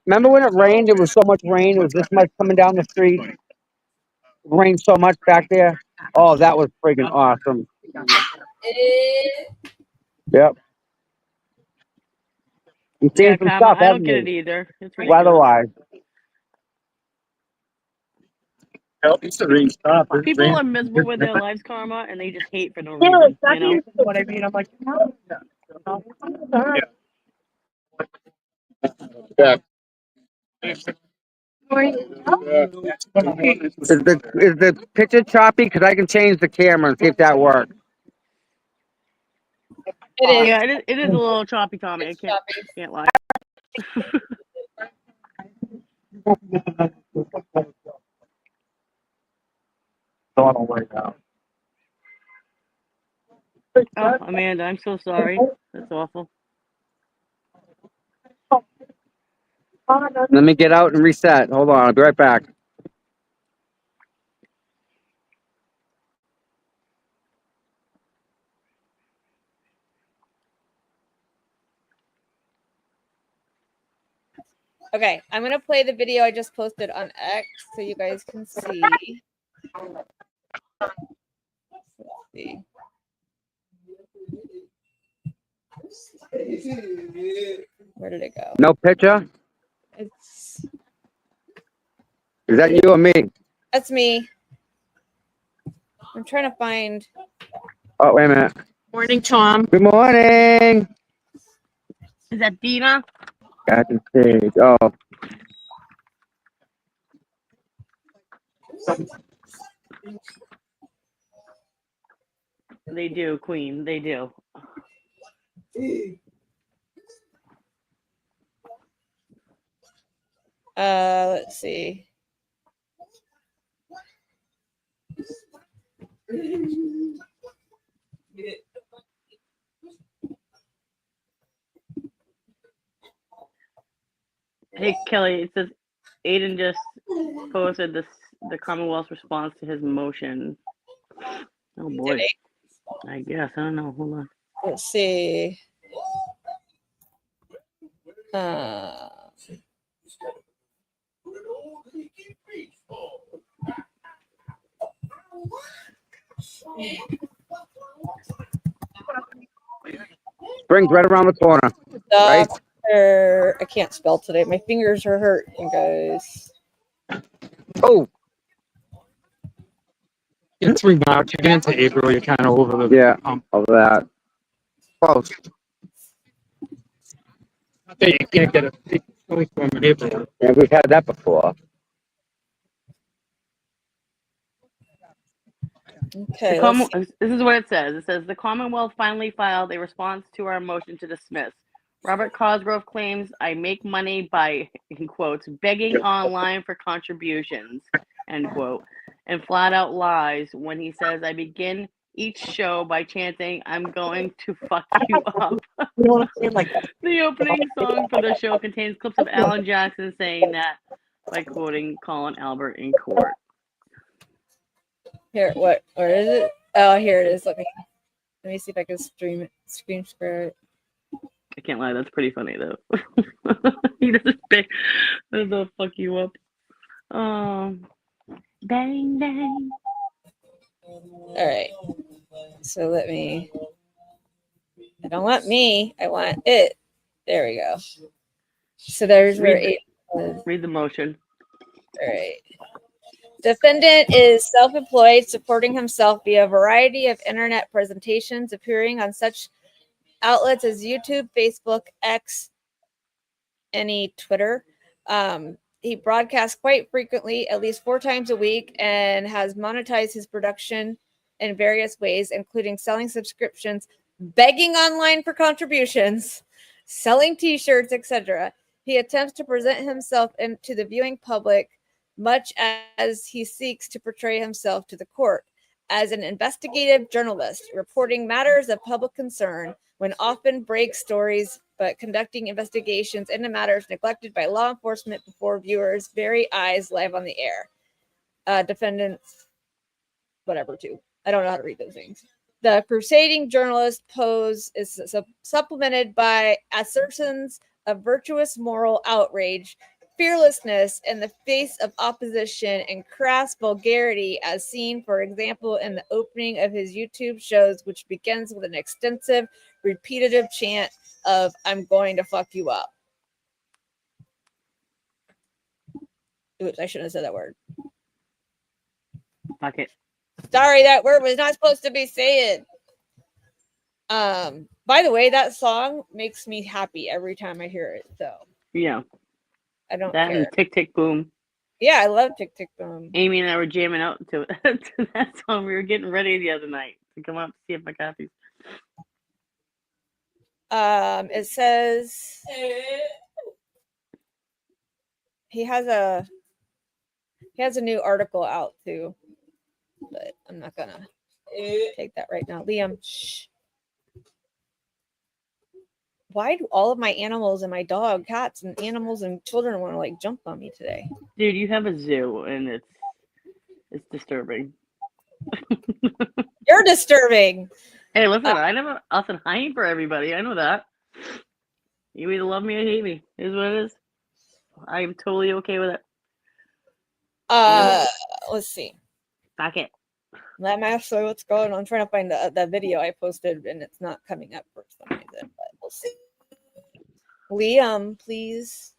Remember when it rained? It was so much rain. It was this much coming down the street. It rained so much back there. Oh, that was friggin' awesome. Yep. You've seen Yeah, some Kama, stuff, I don't haven't get you? it either. It's ridiculous. Weather-wise. It's a rain stop. People are miserable with their lives, Karma, and they just hate for no reason. You know? What I mean, I'm like, no. Yeah. Is the picture choppy? Because I can change the camera and see if that works. It is. Yeah, it is a little choppy, Tommy. I can't lie. Oh, Amanda, I'm so sorry. That's awful. Let me get out and reset. Hold on. I'll be right back. Okay, I'm gonna play the video I just posted on X so you guys can see. Let's see. Where did it go? No picture? It's Is that you or me? that's me. I'm trying to find. Oh, wait a minute. Morning, Tom. Good morning. Is that Dina? Got the stage. Oh. They do, Queen. They do. Let's see. Hey, Kelly, it says Aiden just posted the Commonwealth's response to his motion. Oh, boy. I guess. I don't know. Hold on. Let's see. Spring's right around the corner. Right? Dr. I can't spell today. My fingers are hurting, guys. Oh, It's March. You get into April, you're kind of over the yeah, of that. Close. You can't get a big snowstorm in April. Yeah, we've had that before. Okay, let's see. This is what it says. It says the Commonwealth finally filed a response to our motion to dismiss. Robert Cosgrove claims I make money by, in quotes, begging online for contributions, end quote, and flat out lies when he says I begin each show by chanting, I'm going to fuck you up. The opening song for the show contains clips of Alan Jackson saying that by quoting Colin Albert in court. Here, where is it? Oh, here it is. Let me see if I can screen share it. I can't lie, that's pretty funny though. He doesn't say, they'll fuck you up. Bang bang. All right. So I don't want me. I want it. There we go. So there's where Aiden was. Read the motion. All right. Defendant is self-employed, supporting himself via a variety of internet presentations, appearing on such outlets as YouTube, Facebook, X, any Twitter. He broadcasts quite frequently, at least 4 times a week, and has monetized his production in various ways, including selling subscriptions, begging online for contributions, selling t-shirts, etc. He attempts to present himself to the viewing public much as he seeks to portray himself to the court as an investigative journalist, reporting matters of public concern when often breaks stories, but conducting investigations into matters neglected by law enforcement before viewers' very eyes live on the air. Defendants, whatever, too. I don't know how to read those things. The crusading journalist pose is supplemented by assertions of virtuous moral outrage, fearlessness in the face of opposition, and crass vulgarity as seen, for example, in the opening of his YouTube shows, which begins with an extensive, repetitive chant of, I'm going to fuck you up. Oops, I shouldn't have said that word. Fuck it. Sorry, that word was not supposed to be said. By the way, that song makes me happy every time I hear it, so Yeah. I don't That care. and Tick Tick Boom. Yeah, I love Tick Tick Boom. Amy and I were jamming out to that song. We were getting ready the other night to come up to see if my copies. It says he has a new article out too, but I'm not gonna take that right now. Liam, shh. Why do all of my animals and my dog, cats, and animals and children want to like jump on me today? Dude, you have a zoo and it's disturbing. You're disturbing. Hey, listen, I never nothing hiding for everybody. I know that. You either love me or hate me. Is what it is. I am totally okay with it. Let's see. Fuck it. I'm actually what's going on. I'm trying to find the video I posted and it's not coming up for some reason, but we'll see. Liam, please.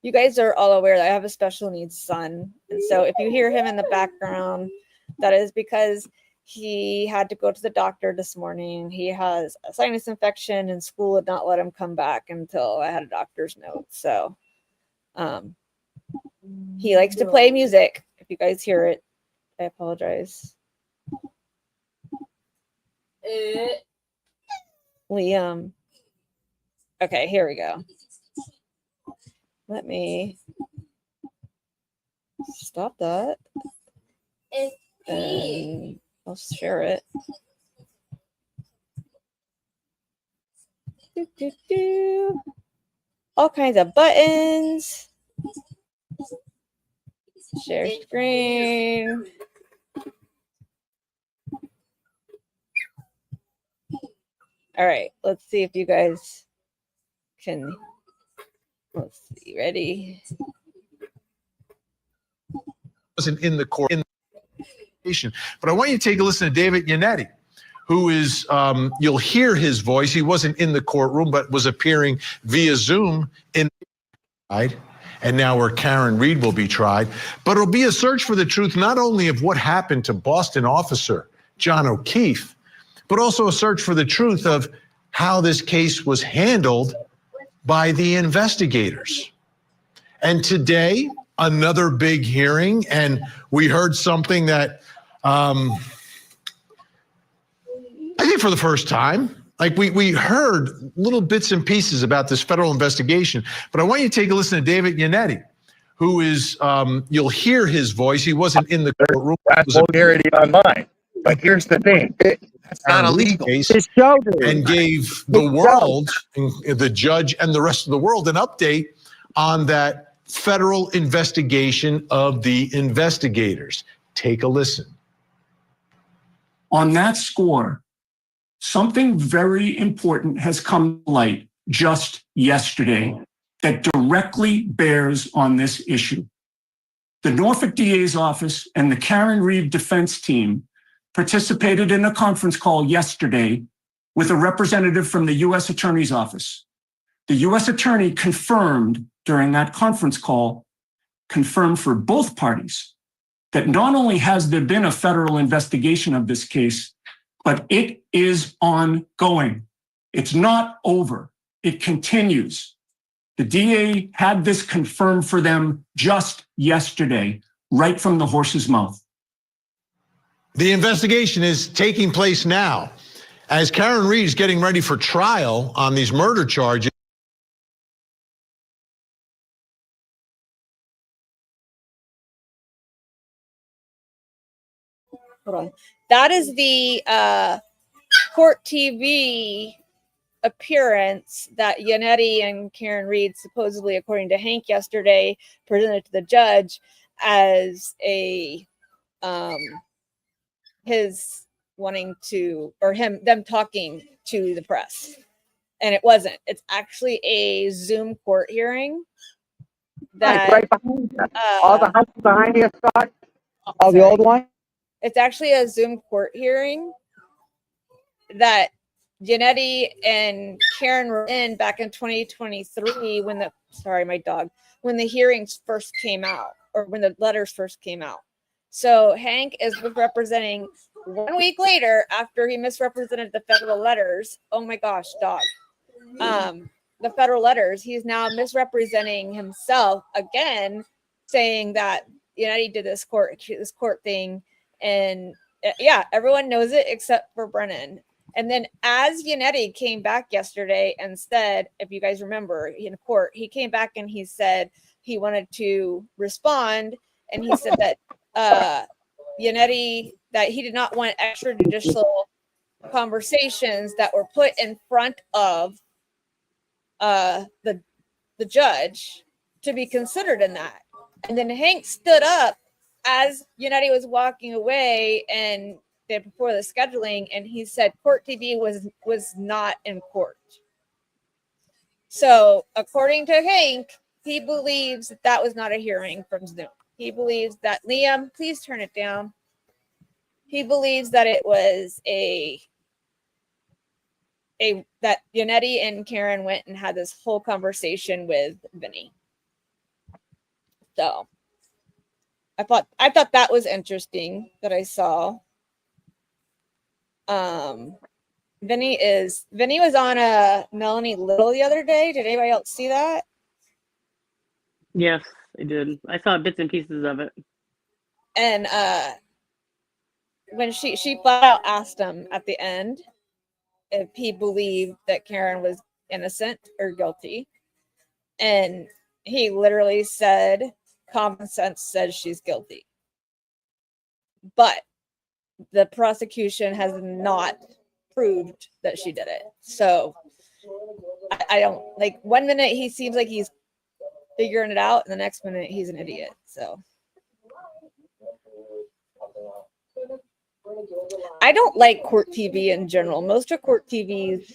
You guys are all aware that I have a special needs son. And so if you hear him in the background, that is because he had to go to the doctor this morning. He has a sinus infection and school would not let him come back until I had a doctor's note. So he likes to play music. If you guys hear it, I apologize. Liam. Okay, here we go. Let me stop that. And I'll share it. All kinds of buttons. Share screen. All right, let's see if you guys can. Let's see, ready? Wasn't in the court. But I want you to take a listen to David Yannetti, who is, you'll hear his voice. He wasn't in the courtroom, but was appearing via Zoom in tried, and now where Karen Reed will be tried. But it'll be a search for the truth, not only of what happened to Boston officer John O'Keefe, but also a search for the truth of how this case was handled by the investigators. And today, another big hearing, and we heard something that I think for the first time, like we heard little bits and pieces about this federal investigation, but I want you to take a listen to David Yannetti, who is, you'll hear his voice. He wasn't in the courtroom. That's vulgarity online. But here's the thing. That's not illegal. And gave the world, the judge and the rest of the world, an update on that federal investigation of the investigators. Take a listen. On that score, something very important has come to light just yesterday that directly bears on this issue. The Norfolk DA's office and the Karen Reed defense team participated in a conference call yesterday with a representative from the U.S. Attorney's Office. The U.S. Attorney confirmed during that conference call, confirmed for both parties, that not only has there been a federal investigation of this case, but it is ongoing. It's not over. It continues. The DA had this confirmed for them just yesterday, right from the horse's mouth. The investigation is taking place now. As Karen Reed is getting ready for trial on these murder charges. Hold on. That is the court TV appearance that Yannetti and Karen Reed, supposedly, according to Hank yesterday, presented to the judge as a his wanting to, or them talking to the press. And it wasn't. It's actually a Zoom court hearing. That, right behind you. All the houses behind you, Scott. All the old ones. It's actually a Zoom court hearing that Yannetti and Karen were in back in 2023 when when the hearings first came out, or when the letters first came out. So Hank is representing 1 week later after he misrepresented the federal letters. Oh my gosh, dog. The federal letters, he's now misrepresenting himself again, saying that Yannetti did this court thing. And yeah, everyone knows it except for Brennan. And then as Yannetti came back yesterday and said, if you guys remember in court, he came back and he said he wanted to respond. And he said that Yannetti, that he did not want extrajudicial conversations that were put in front of the judge to be considered in that. And then Hank stood up as Yannetti was walking away and before the scheduling, and he said court TV was not in court. So according to Hank, he believes that was not a hearing from Zoom. He believes that, Liam, please turn it down. He believes that it was that Yannetti and Karen went and had this whole conversation with Vinny. So I thought that was interesting that I saw. Vinny was on a Melanie Little the other day. Did anybody else see that? Yes, I did. I saw bits and pieces of it. And when she flat out asked him at the end if he believed that Karen was innocent or guilty, and he literally said, common sense says she's guilty. But the prosecution has not proved that she did it. So I don't, like, 1 minute he seems like he's figuring it out, and the next minute he's an idiot. So I don't like court TV in general. Most of court TV's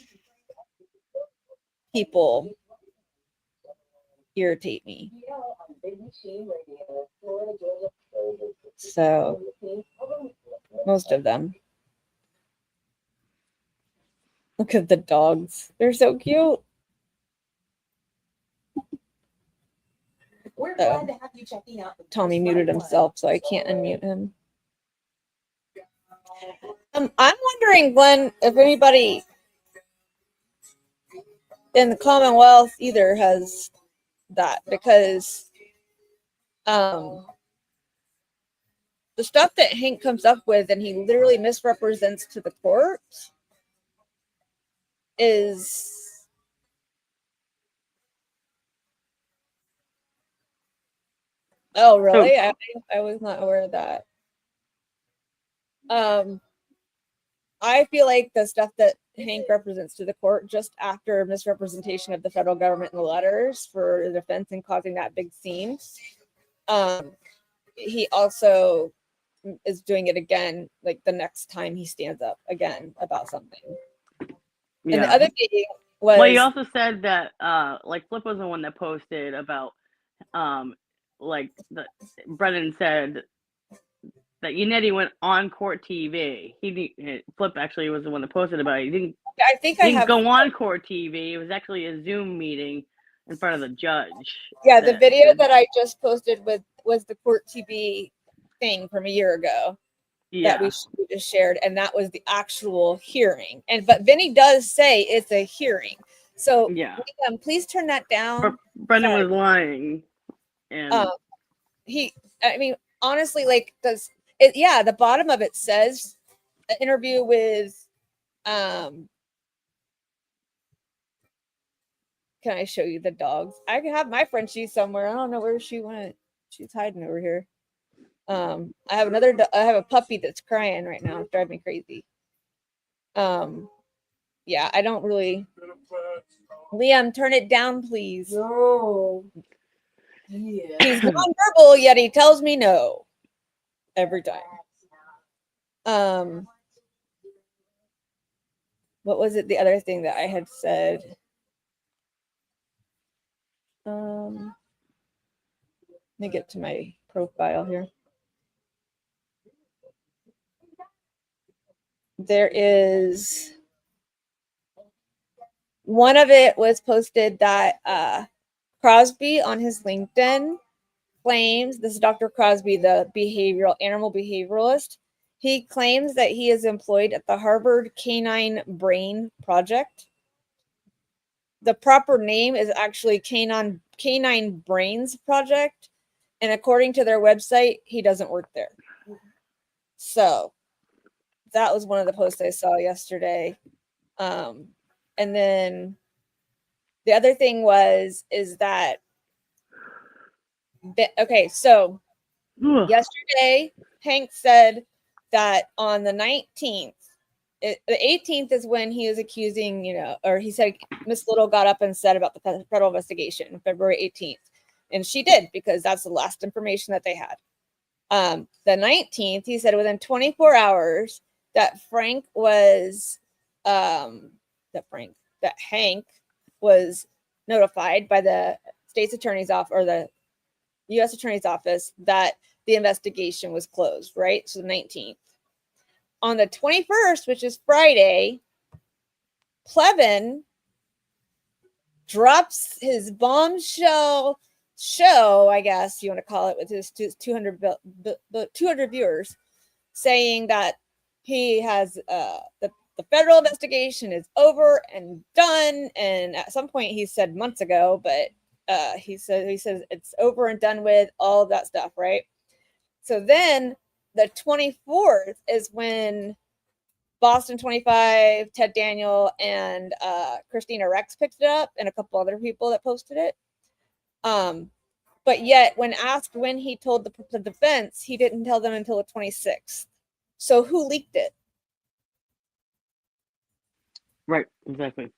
people irritate me. So most of them. Look at the dogs. They're so cute. We're glad to have you checking out. Tommy muted himself, so I can't unmute him. I'm wondering, Glenn, if anybody in the Commonwealth either has that, because the stuff that Hank comes up with and he literally misrepresents to the court is oh really? I was not aware of that. I feel like the stuff that Hank represents to the court just after misrepresentation of the federal government in the letters for the defense and causing that big scene. He also is doing it again, like the next time he stands up again about something. Yeah. And the other thing was, well, he also said that like Flip was the one that posted about like Brennan said that Yannetti went on court TV. Flip actually was the one that posted about it. He didn't go on court TV. It was actually a Zoom meeting in front of the judge. Yeah, the video that I just posted was the court TV thing from a year ago that we just shared, and that was the actual hearing. But Vinny does say it's a hearing. So yeah, please turn that down. Brendan was lying, and I mean, honestly, like the bottom of it says an interview with can I show you the dogs? I can have my Frenchie somewhere. I don't know where she went. She's hiding over here. I have a puppy that's crying right now. It's driving me crazy. Yeah, I don't really. Liam, turn it down, please. No. Yeah. He's nonverbal, yet he tells me no every time. What was it? The other thing that I had said. Let me get to my profile here. There is one of it was posted that Crosby on his LinkedIn claims, this is Dr. Crosby, the animal behavioralist. He claims that he is employed at the Harvard Canine Brain Project. The proper name is actually Canine Brains Project. And according to their website, he doesn't work there. So that was one of the posts I saw yesterday. And then the other thing is that, okay, so yesterday, Hank said that on the 19th, the 18th is when he was accusing, or he said Miss Little got up and said about the federal investigation, February 18th. And she did, because that's the last information that they had. The 19th, he said within 24 hours that Hank was notified by the state's attorney's office or the U.S. attorney's office that the investigation was closed, right? So the 19th. On the 21st, which is Friday, Plevin drops his bombshell show, I guess you want to call it, with his 200 viewers, saying that he has the federal investigation is over and done. And at some point he said months ago, but he says it's over and done with, all of that stuff, right? So then the 24th is when Boston 25, Ted Daniel, and Christina Rex picked it up, and a couple other people that posted it. But yet, when asked when he told the defense, he didn't tell them until the 26th. So who leaked it? Right, exactly.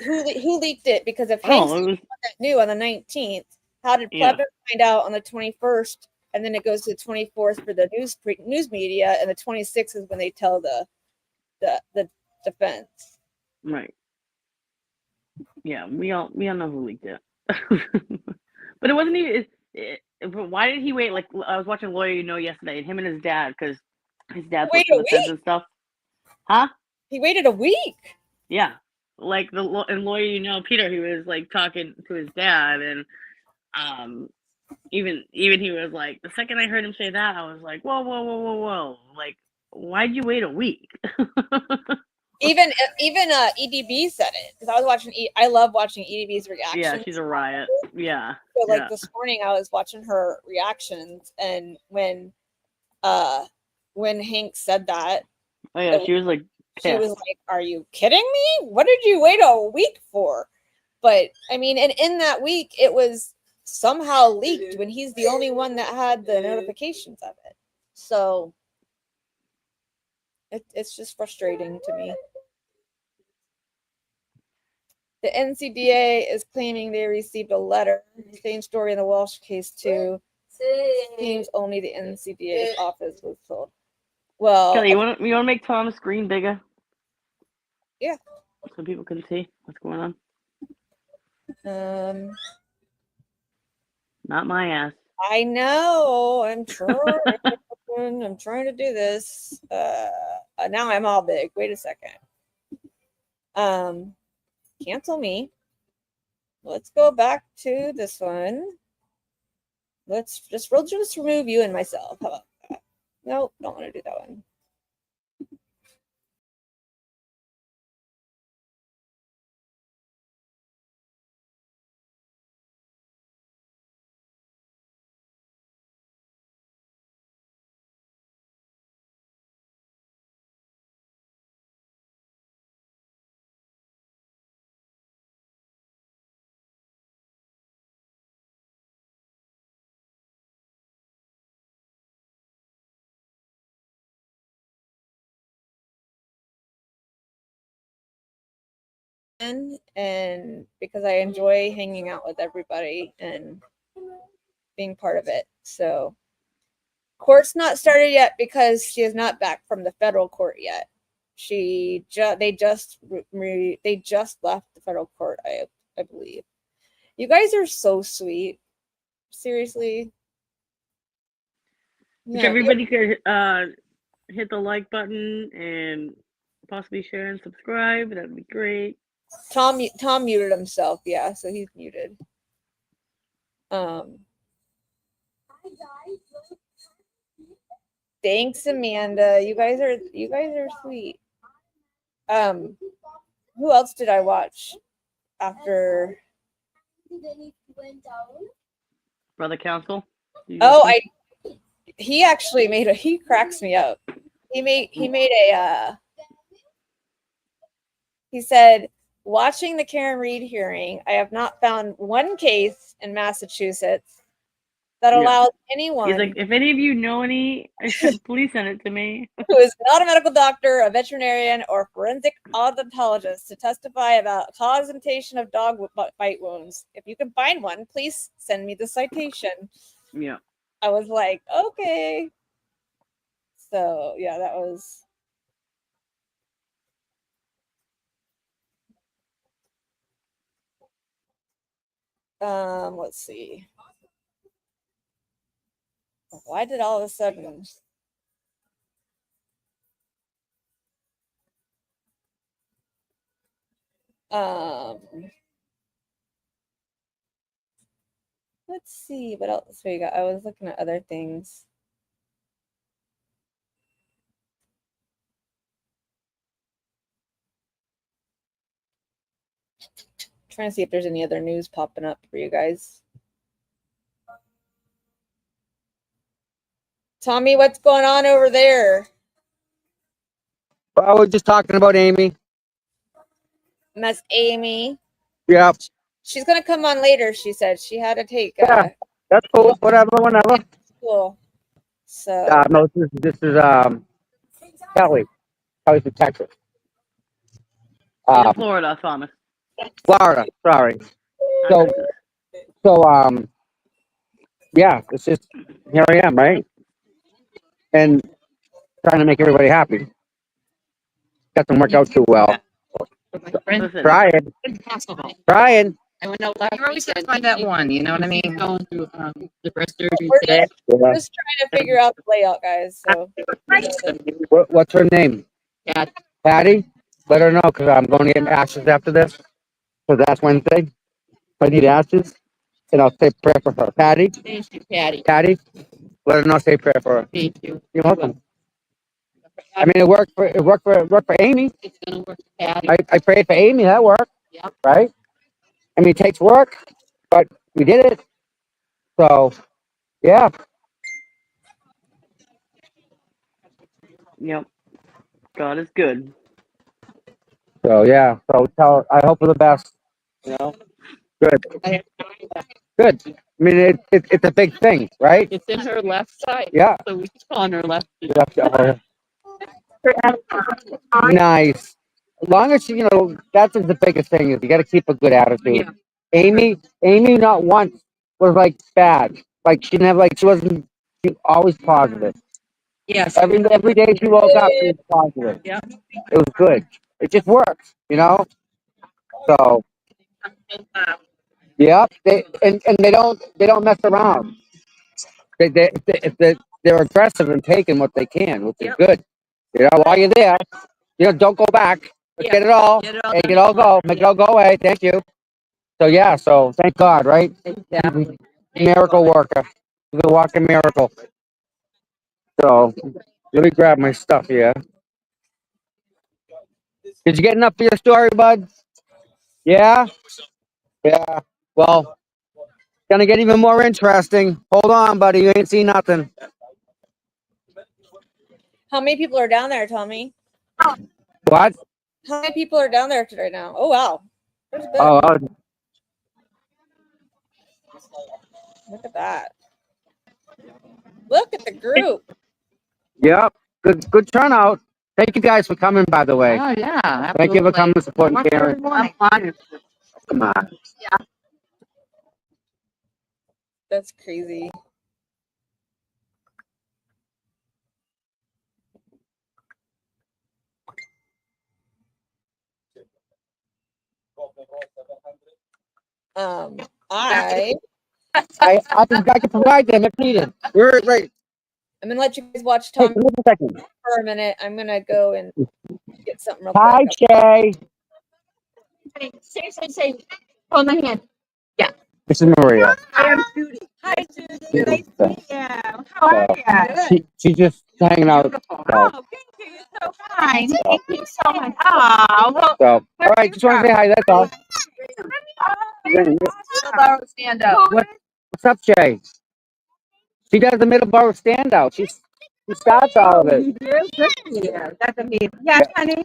Who leaked it? Because if Hank knew on the 19th, how did Plevin find out on the 21st? And then it goes to the 24th for the news media, and the 26th is when they tell the defense. Right. Yeah, we all know who leaked it. But it wasn't even. Why did he wait? Like, I was watching Lawyer yesterday, and him and his dad, because his dad waited a week and stuff. Huh? He waited a week. Yeah, like and lawyer, you know, Peter, he was like talking to his dad, and even he was like, the second I heard him say that, I was like, whoa, whoa, whoa, whoa, whoa, like, why'd you wait a week? Even EDB said it, because I was watching. I love watching EDB's reactions. Yeah, she's a riot. Yeah. So like yeah. this morning, I was watching her reactions, and when Hank said that, Oh yeah, she was like, she pissed. was like, "Are you kidding me? What did you wait a week for?" But I mean, and in that week, it was somehow leaked when he's the only one that had the notifications of it. So it's just frustrating to me. The NCDA is claiming they received a letter. Same story in the Walsh case too. Seems only the NCDA office was told. Well, Kelly, you want to make Tom's screen bigger? Yeah. So people can see what's going on. Not my ass. I know. I'm trying. I'm trying to do this. Now I'm all big. Wait a second. Cancel me. Let's go back to this one. We'll just remove you and myself. How about that? Nope, don't want to do that one. And because I enjoy hanging out with everybody and being part of it. So court's not started yet because she is not back from the federal court yet. They just left the federal court, I believe. You guys are so sweet. Seriously. If everybody could hit the like button and possibly share and subscribe, that'd be great. Tom muted himself, yeah, so he's muted. Thanks, Amanda. You guys are sweet. Who else did I watch after Brother Counsel? He actually he cracks me up. He said, watching the Karen Reed hearing, I have not found one case in Massachusetts that allows anyone. He's like, if any of you know any, please send it to me. Who is not a medical doctor, a veterinarian, or forensic odontologist to testify about causation of dog bite wounds. If you can find one, please send me the citation. Yeah. I was like, okay. So yeah, that was. Let's see. Why did all of a sudden? Let's see what else we got. I was looking at other things. Trying to see if there's any other news popping up for you guys. Tommy, what's going on over there? Well, we're just talking about Amy. Miss Amy. Yep. She's gonna come on later. She said she had to take. Yeah, that's cool. Whatever, whenever. Cool. So. No, this is Kelly. Kelly's in Texas. In Florida, Thomas. Florida. Sorry. So yeah, it's just here I am, right? And trying to make everybody happy. Doesn't work out too well. Trying. I went out last. You're always gonna find that one. You know what I mean? Going through the breast surgery We're today. just trying to figure out the layout, guys. So. What's her name? Yeah. Patty. Let her know because I'm going to get ashes after this. So that's Wednesday. I need ashes, and I'll say prayer for her. Patty, Thank you, Patty. Patty, let her know. Say prayer for her. Thank you. You're welcome. I mean, it worked for Amy. It's gonna work for Patty. I prayed for Amy. That worked. Yep. Right? I mean, it takes work, but we did it. So, yeah. Yep. God is good. So, yeah. So, I hope for the best. You know? Good. Good. I mean, it's a big thing, right? It's in her left side. Yeah. So we keep calling her left. Nice. As long as you know, that's the biggest thing is you got to keep a good attitude. Yeah. Amy, not once was like bad. Like she didn't have like she wasn't. She was always positive. Yes. Every day she woke up, she was positive. Yeah. It was good. It just works, you know. So yeah, and they don't mess around. They're aggressive and taking what they can, which is good. You know, while you're there, you know, don't go back. Let's get it all. Make it all go. Make it all go away. Thank you. So yeah, so thank God, right? Exactly. Miracle worker. He's a walking miracle. So let me grab my stuff here. Did you get enough for your story, bud? Yeah? Yeah. Well, gonna get even more interesting. Hold on, buddy. You ain't seen nothing. How many people are down there, Tommy? What? How many people are down there right now? Oh wow. There's a bit. Oh, Look at that. Look at the group. yeah. Good turnout. Thank you guys for coming, by the way. Oh yeah. Thank you for coming and supporting Karen. I'm honored. Come on. That's crazy. I can provide them if needed. We're right. I'm gonna let you guys watch Hey, Tom give me a second. for a minute. I'm gonna go and get something real Hi, quick. Shay. Say, hold my hand. This is Maria. I am Judy. Hi, Judy. Nice to meet you. How are you? She's just hanging out. Oh, thank you. You're so kind. Thank you so much. Oh, well, So, all right, just want to say hi. That's all. Middleborough stand up. What's up, Shay? She does the Middleborough standout. She starts all of it. You do? Good for you. That's amazing. Yeah, honey.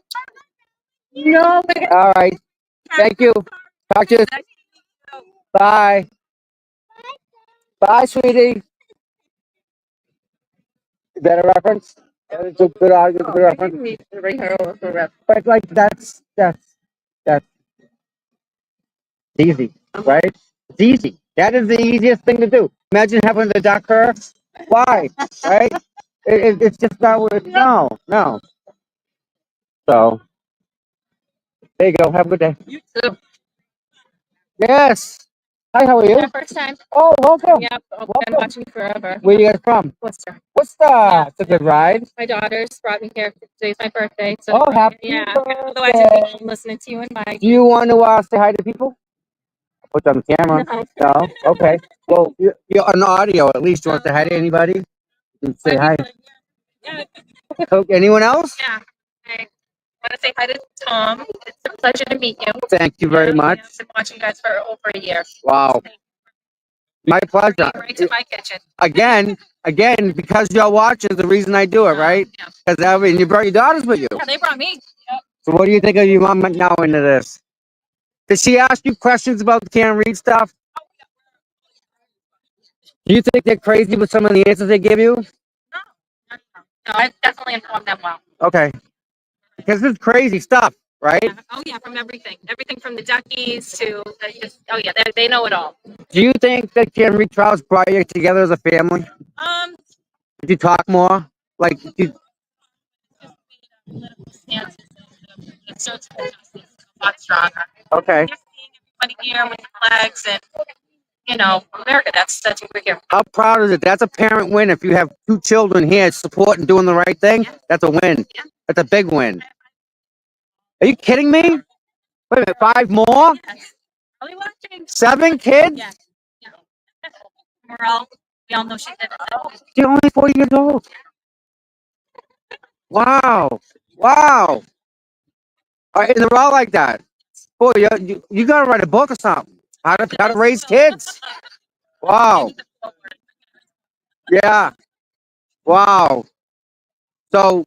No. All right. Thank you. Talk to you. Bye. Bye, sweetie. Is that a reference? It's a good reference. But like that's easy, right? It's easy. That is the easiest thing to do. Imagine having to duck her. Why? Right? It's just not what. No. So there you go. Have a good day. You too. Yes. Hi. How are you? My first time. Oh, welcome. Yep. I've been watching forever. Where you guys from? Worcester. It's a good ride. My daughters brought me here. Today's my birthday. So Oh, happy yeah. birthday. Otherwise, I'd be home listening to you and Mike. Do you want to say hi to people? Put on the camera. No. Okay. Well, you're on audio. At least you want to say hi to anybody. You can say hi. Yeah. Anyone else? Yeah. I want to say hi to Tom. It's a pleasure to meet you. Thank you very much. I've been watching you guys for over a year. Wow. My pleasure. Right to my kitchen. Again, because y'all watch is the reason I do it, right? Yeah. Because I mean, you brought your daughters with you. Yeah, they brought me. Yep. So what do you think of your mom now into this? Did she ask you questions about the Karen Reed stuff? Do you think they're crazy with some of the answers they give you? No, I definitely informed them well. Okay. Because it's crazy stuff, right? Yeah. Oh yeah, from everything from the duckies to they know it all. Do you think that Karen Reed trials brought you together as a family? Did you talk more? Like, It's so a lot stronger. okay. Just seeing everybody here with the flags and America. That's what we're here. How proud is it? That's a parent win. If you have two children here supporting doing the right thing, that's a win. Yeah. That's a big win. Are you kidding me? Wait a minute, 5 more? Yes. Are we watching? 7 kids? Yeah. We all know she did it. You're only 40 years old. Wow. Wow. And they're all like that. Boy, you gotta write a book or something. How to raise kids. Wow. Yeah. Wow. So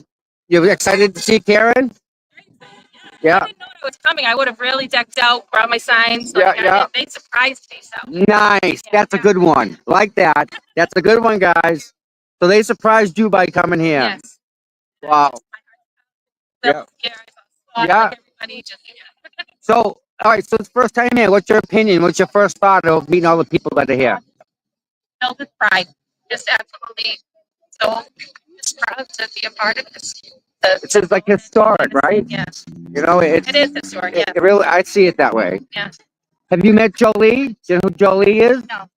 you're excited to see Karen? Yeah. I didn't know it was coming. I would have really decked out, brought my signs. Yeah, Like, yeah. They surprised me. So Nice. That's a good one. Like that. That's a good one, guys. So they surprised you by coming here. yes. Wow. Yeah. Yeah. Like everybody just So, all right. So it's first time here. What's your opinion? What's your first thought of meeting all the people that are here? felt with pride. Just absolutely so just proud to be a part of this. It's just like historic, right? Yeah. You know, It is historic. Yeah. it really. I see it that way. Yeah. Have you met Jolie? Do you know who Jolie is? No.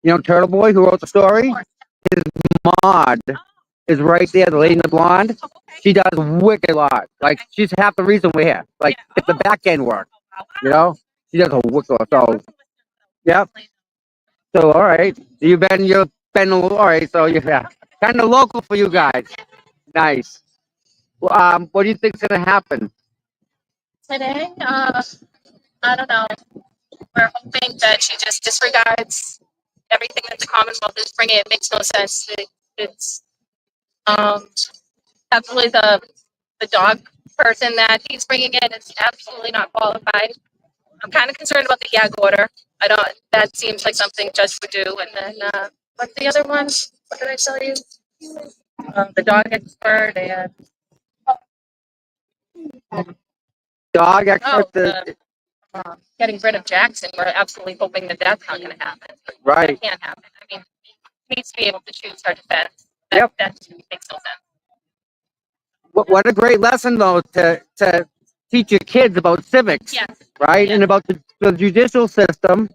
You know Turtle Boy who wrote the story? His mod is right there, the lady in the blonde. Oh, okay. She does wicked lot. Like she's half the reason we're here. Like it's the back end work. You know? She does a wicked lot. So yep. So all right. You've been all right, so yeah. Kinda local for you guys. Nice. Well, what do you think's gonna happen? Today, I don't know. We're hoping that she just disregards everything that the Commonwealth is bringing. It makes no sense. It's absolutely the dog person that he's bringing in is absolutely not qualified. I'm kind of concerned about the gag order. I don't. That seems like something judge would do. And then what's the other one? What did I tell you? The dog expert and Dog expert. getting rid of Jackson. We're absolutely hoping that that's not going to happen. Right. That can't happen. I mean, he needs to be able to choose her defense. Yep. That makes no sense. What a great lesson though to teach your kids about civics. Yes. Right? Yeah. And about the judicial system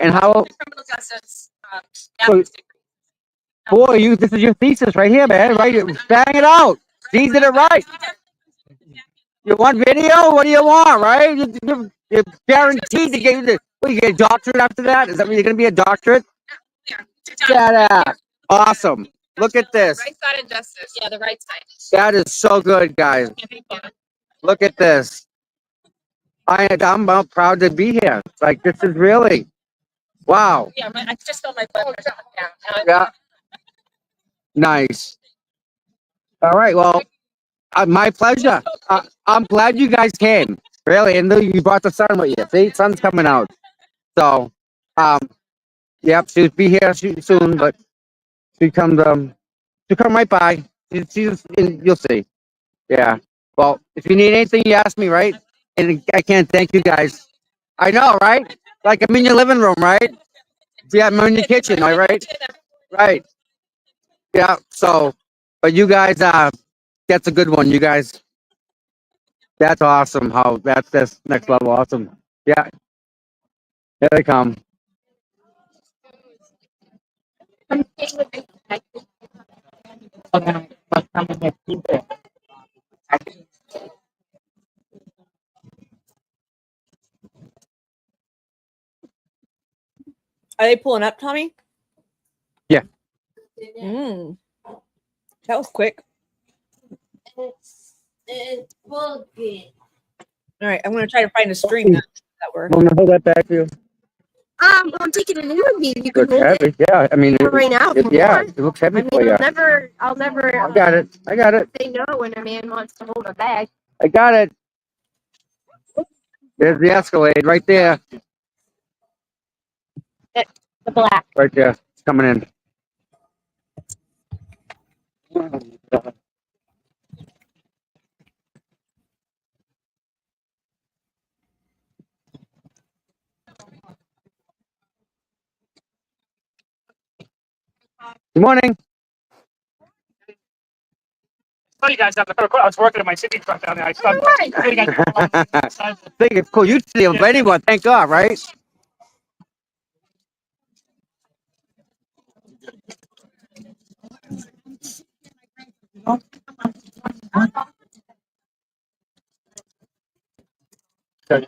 and how The criminal justice. So- boy, this is your thesis right here, man. Right? Bang it out. She did it right. You want video? What do you want, right? You're guaranteed to get this. What, you get a doctorate after that? Is that what you're going to be a doctorate? Yeah. Awesome. Look at this. Right side of justice. Yeah, the right side. That is so good, guys. Look at this. I'm proud to be here. Like, this is really, wow. Yeah, I just felt my blood pressure down. Yeah. Nice. All right. Well, my pleasure. I'm glad you guys came. Really, and you brought the sun with you. See, sun's coming out. So, yep, she'll be here soon, but she'll come right by. You'll see. Yeah. Well, if you need anything, you ask me, right? And I can't thank you guys. I know, right? Like I'm in your living room, right? Yeah, I'm in your kitchen, all right? Right. Yeah. So, but you guys, that's a good one. You guys, that's awesome. That's this next level awesome. Yeah. Here they come. Are they pulling up, Tommy? Yeah. Mm. That was quick. All right, I'm gonna try to find a stream that works. I'm gonna hold that back for you. I'm taking an interview. You can Looks hold it heavy. Yeah. I mean, right now. yeah, it looks heavy for you. I'll never I got it. I got it. say no when a man wants to hold a bag. I got it. There's the Escalade right there. The black. Right there. It's coming in. Good morning. Oh, you guys have the I was working at my city truck down there. I saw. I think it's cool. You'd see him anyone. Thank God, right? Good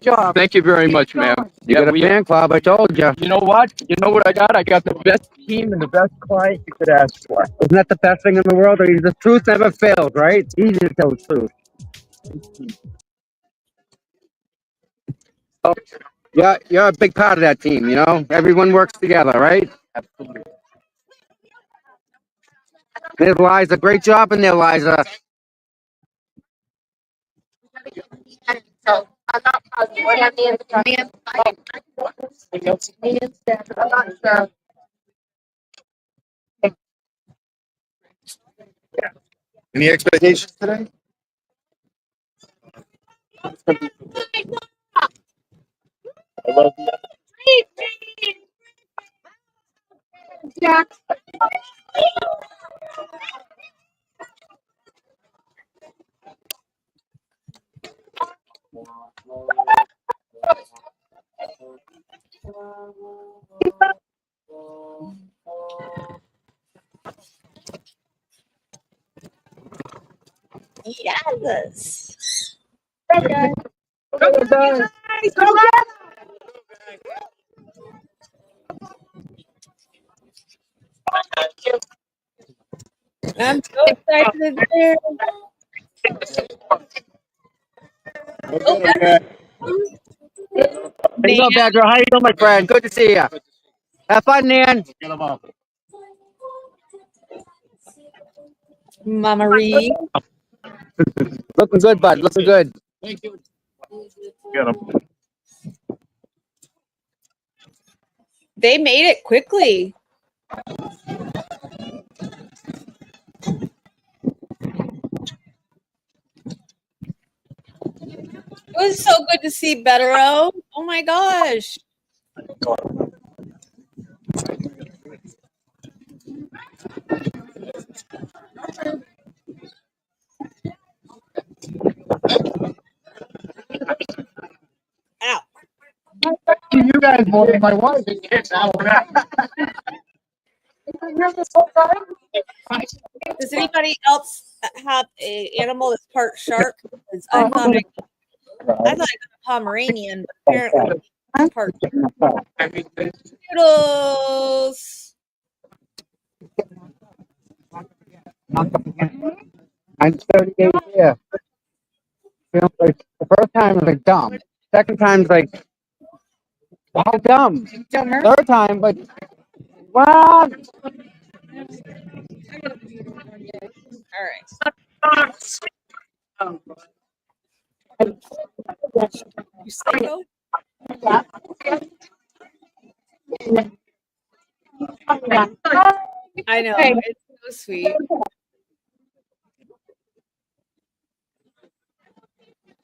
job. Thank you very much, ma'am. You got a fan club, I told you. You know what? You know what I got? I got the best team and the best client you could ask for. Isn't that the best thing in the world? The truth never fails, right? It's easy to tell the truth. Oh, yeah, you're a big part of that team, you know? Everyone works together, right? Absolutely. There's Liza. Great job in there, Liza. So I'm not positive. What have me I'm not sure. Any expectations today? I love you. Yeah. Yes. I'm so excited there. How you doing, Pedro? How you doing, my friend? Good to see you. Have fun, Nan. Mama Ree. Looking good, bud. Looking good. They made it quickly. It was so good to see Bettero. Oh my gosh. Ow. You guys more than my wife. Does anybody else have a animal that's part shark? 'Cause I thought I got a Pomeranian, but apparently it's part Toodles. I'm 38 here. Feels like the first time was like dumb. Second time's like, how dumb? Third time, like, what? All right. You psycho? I know. It's so sweet.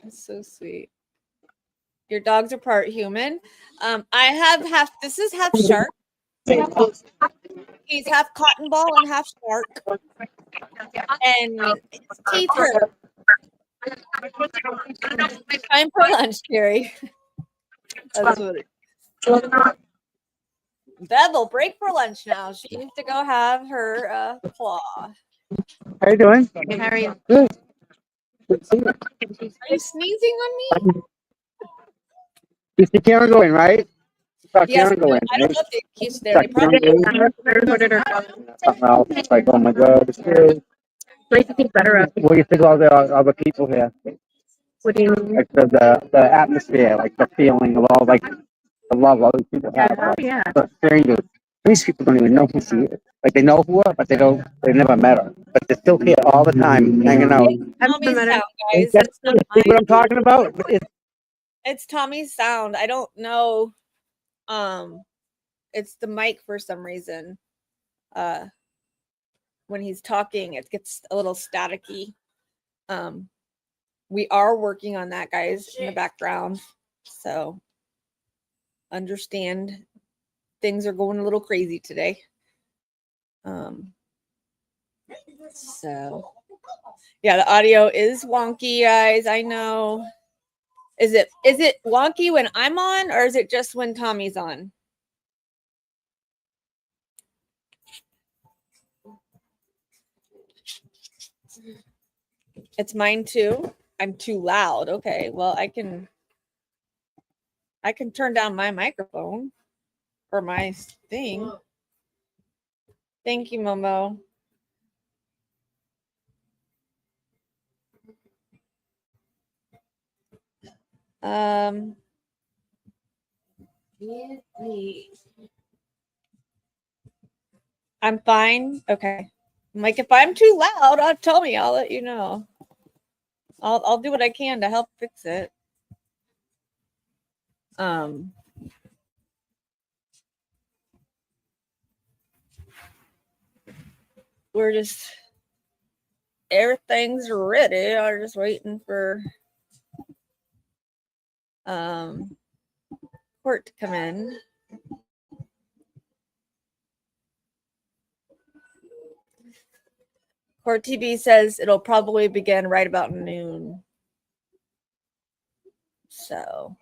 It's so sweet. Your dogs are part human. I have half. This is half shark. He's half cotton ball and half shark. And his teeth hurt. Time for lunch, Carrie. That's what it is. Bev will break for lunch now. She needs to go have her claw. How you doing? How are you? Good. Good to see you. Are you sneezing on me? You see Karen going, right? You saw Yes, Karen going, I don't right? know if they accused there. They Karen probably going. Something else. It's like, oh my God, it's good. What do you think better of? What do you think of all the other people here? What do you mean? Like the atmosphere, like the feeling of all, like the love all these people have. Oh, yeah. But strangers, these people don't even know who she is. Like they know who her, but they never met her. But they're still here all the time, hanging out. Tommy's sound, guys. See It's not what mine. I'm talking about? It's Tommy's sound. I don't know. It's the mic for some reason. When he's talking, it gets a little staticky. We are working on that, guys, in the background. So understand things are going a little crazy today. So yeah, the audio is wonky, guys. I know. Is it wonky when I'm on, or is it just when Tommy's on? It's mine too. I'm too loud. Okay, well I can turn down my microphone or my thing. Thank you, Momo. I'm fine. Okay. I'm like, if I'm too loud, tell me. I'll let you know. I'll do what I can to help fix it. We're just everything's ready. I'm just waiting for court to come in. Court TV says it'll probably begin right about noon. So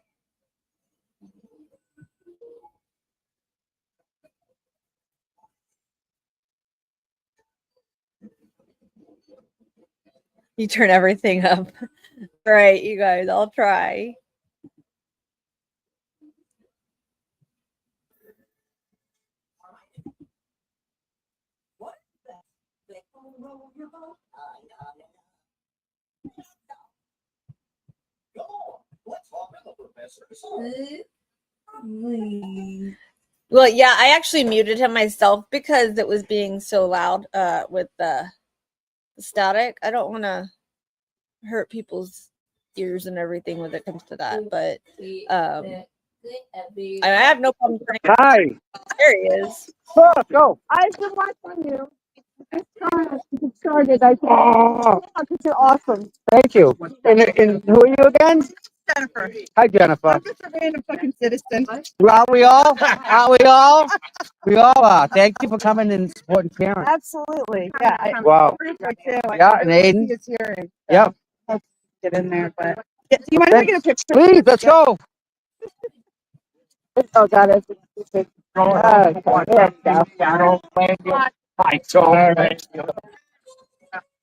you turn everything up. All right, you guys, I'll try. Well, yeah, I actually muted him myself because it was being so loud with the static. I don't want to hurt people's ears and everything when it comes to that, but I have no problem turning. Hi. There he is. Oh, let's go. I've been watching you. It started. I think you're awesome. Thank you. And who are you again? Jennifer. Hi, Jennifer. I'm just a random fucking citizen. Are we all? Are we all? We all are. Thank you for coming and supporting parents. Absolutely. Yeah. Wow. Yeah, and Aiden. Is here. And, Yep. let's get in there. But do you mind if I get a picture? Please, let's go. Oh God, it's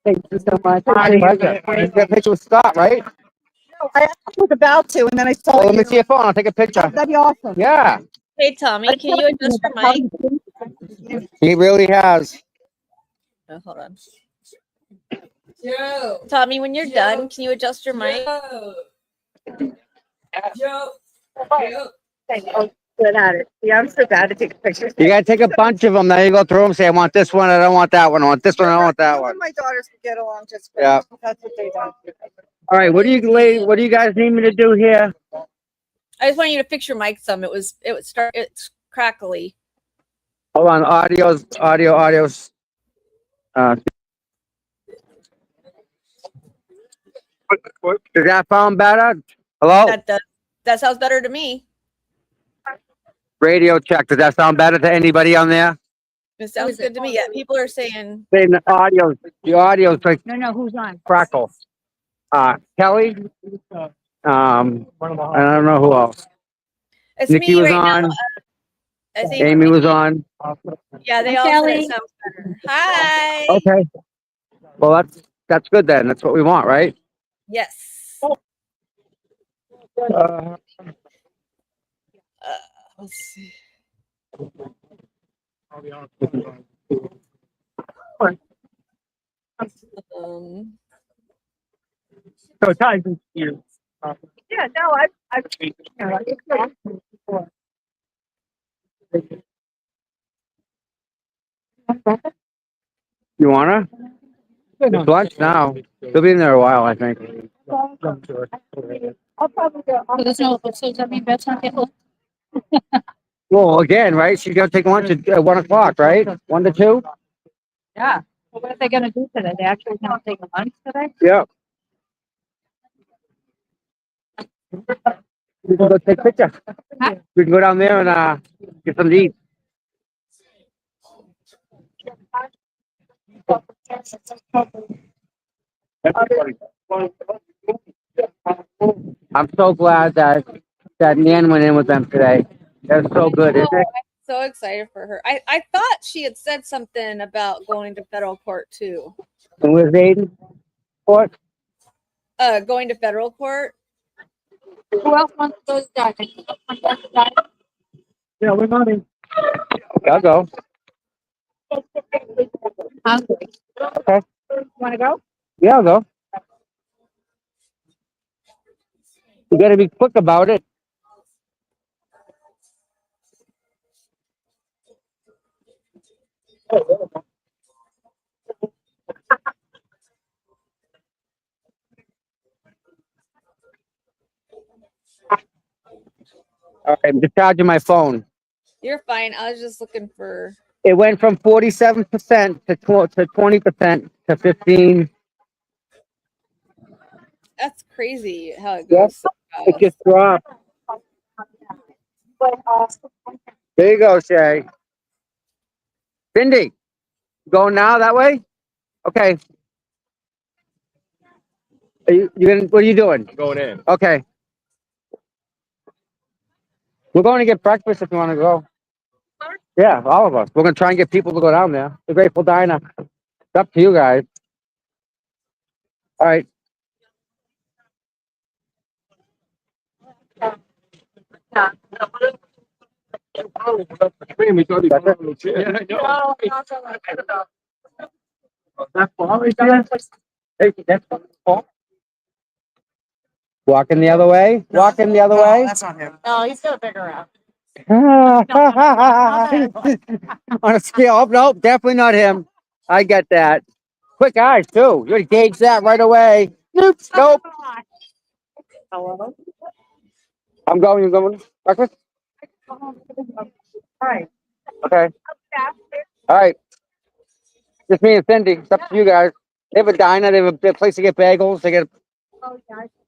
Thank you so much. You got a picture with Scott, right? I was about to, and then I saw Well, let you. me see your phone. I'll take a picture. That'd be awesome. Yeah. Hey, Tommy, can you adjust your mic? He really has. Oh, hold on. Joe. Tommy, when you're done, can you adjust your mic? Joe. Good at it. Yeah, I'm so bad at taking pictures. You gotta take a bunch of them. Then you go through them. Say, I want this one. I don't want that one. I want this one. I don't want that one. My daughters would get along just fine. Yeah. That's what they do. All right. What do you guys need me to do here? I just want you to fix your mic some. It's crackly. Hold on. Audio's. Does that sound better? Hello? That sounds better to me. Radio check. Does that sound better to anybody on there? It sounds good to me. Yeah, people are saying Saying the audio's like No, who's on? crackle. Kelly. I don't know who else. it's Nikki me was right on. now. I think Amy was on. Yeah, they all said it sounds better. Hi. Okay. Well, that's good then. That's what we want, right? Yes. Let's see. So Ty's you. Yeah, no, I've You wanna? It's lunch now. They'll be in there a while, I think. I'll probably go. So there's no, so that means that's not getting. Well, again, right? She's gonna take lunch at 1 o'clock, right? 1 to 2? Yeah. Well, what are they gonna do today? They actually not taking lunch today? Yeah. We can go take a picture. We can go down there and get some to eat. I'm so glad that Nan went in with them today. That's so good, isn't it? I'm so excited for her. I thought she had said something about going to federal court too. And where's Aiden? What? Going to federal court. Who else wants those done? Yeah, we're not in. I'll go. Hungry. Okay. Want to go? Yeah, I'll go. You got to be quick about it. All right, I'm just charging my phone. You're fine. I was just looking for. It went from 47% to 20% to 15. That's crazy how it Yep. goes so It fast. just dropped. There you go, Shay. Cindy, going now that way? Okay. What are you doing? Going in. Okay. We're going to get breakfast if you want to go. Yeah, all of us. We're going to try and get people to go down there. The Grateful Diner. It's up to you guys. All right. Walking the other way? Walking the other way? That's not him. No, he's got a bigger app. On a scale up, nope, definitely not him. I get that. Quick eyes too. You already gauge that right away. Nope. Nope. I'm going. You going? Breakfast? Hi. Okay. All right. Just me and Cindy. It's up to you guys. They have a diner. They have a place to get bagels.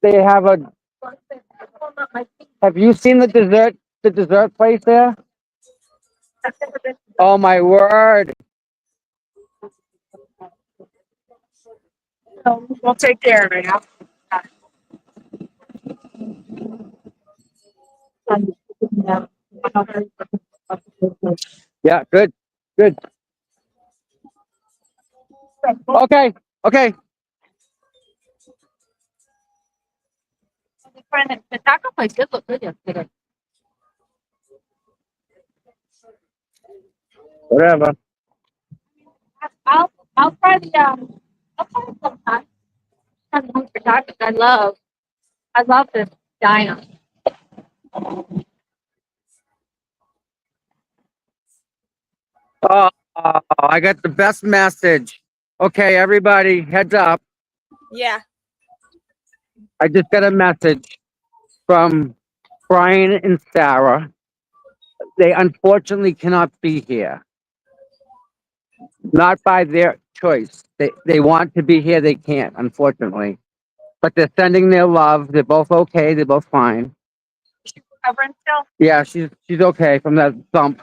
They have a. Have you seen the dessert? The dessert place there? Oh my word! We'll take care of it. Yeah, good, good. Okay, okay. The taco place did look good yesterday. Whatever. I'll try the I'll try it sometime. I'm hungry for tacos. I love this diner. Oh, I got the best message. Okay, everybody, heads up. Yeah. I just got a message from Brian and Sarah. They unfortunately cannot be here. Not by their choice. They want to be here. They can't, unfortunately. But they're sending their love. They're both okay. They're both fine. Covering still? Yeah, she's okay from that thump.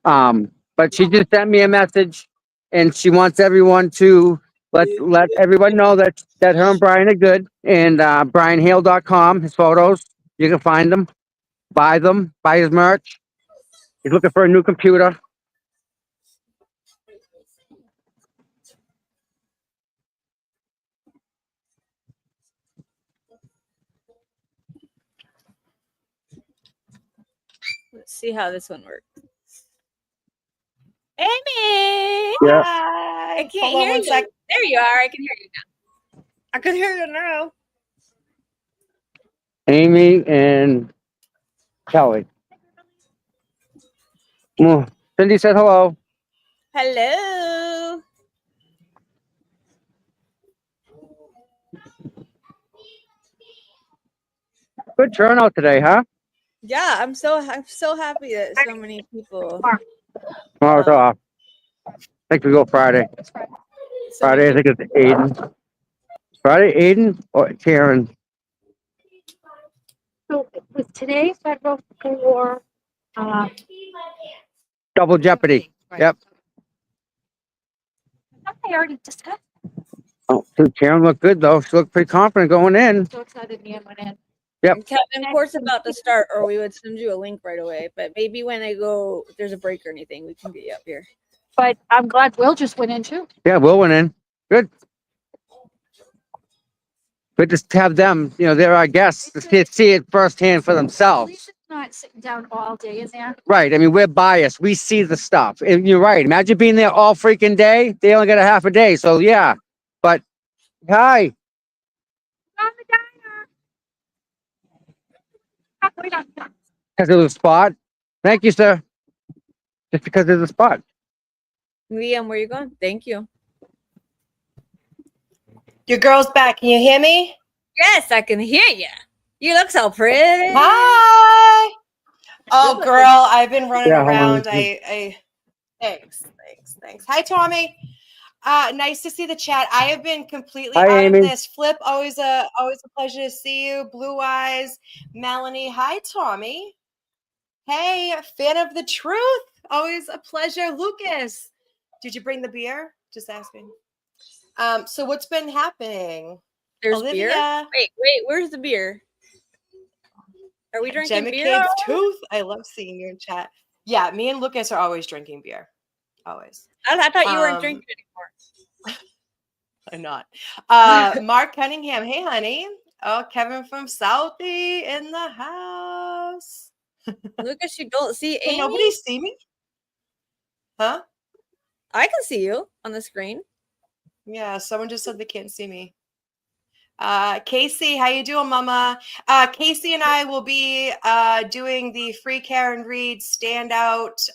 But she just sent me a message, and she wants everyone to let everyone know that her and Brian are good. And BrianHale.com, his photos, you can find them, buy his merch. He's looking for a new computer. Let's see how this one works. Amy! Yeah. Hi. I can't hear you. There you are. I can hear you now. I can hear you now. Amy and Kelly. Oh, Cindy said hello. Hello. Good turnout today, huh? Yeah, I'm so happy that so many people. Tomorrow's off. I think we go Friday. Friday, I think it's Aiden. Friday, Aiden or Karen. So was today federal for Double Jeopardy. Right. Yep. I thought they already discussed. Oh, Karen looked good though. She looked pretty confident going in. So excited me and went in. Yep. Kevin, court's about to start, or we would send you a link right away. But maybe when I go, if there's a break or anything, we can get you up here. But I'm glad Will just went in too. Yeah, Will went in. Good. But just have them, they're our guests, to see it firsthand for At themselves. least it's not sitting down all day in there. Right. I mean, we're biased. We see the stuff. And you're right. Imagine being there all freaking day. They only got a half a day. So, yeah. But, hi. Because there's a spot. Thank you, sir. Just because there's a spot. Liam, where you going? Thank you. Your girl's back. Can you hear me? Yes, I can hear you. You look so pretty. Hi. Oh, girl, I've been running Yeah, around. I Thanks. Hi, Tommy. Nice to see the chat. I have been completely Hi, out Amy. of this. Flip, always a pleasure to see you. Blue Eyes, Melanie. Hi, Tommy. Hey, fan of the truth. Always a pleasure. Lucas, did you bring the beer? Just asking. So what's been happening? There's Olivia. beer. Wait, where's the beer? Are we drinking Gemma beer? Kid's Tooth. I love seeing you in chat. Yeah, me and Lucas are always drinking beer. Always. I thought you weren't drinking anymore. I'm not. Mark Cunningham. Hey, honey. Oh, Kevin from Southie in the house. Lucas, you don't see Can Amy? nobody see me? Huh? I can see you on the screen. Yeah, someone just said they can't see me. Casey, how you doing, mama? Casey and I will be doing the Free Karen Read standout,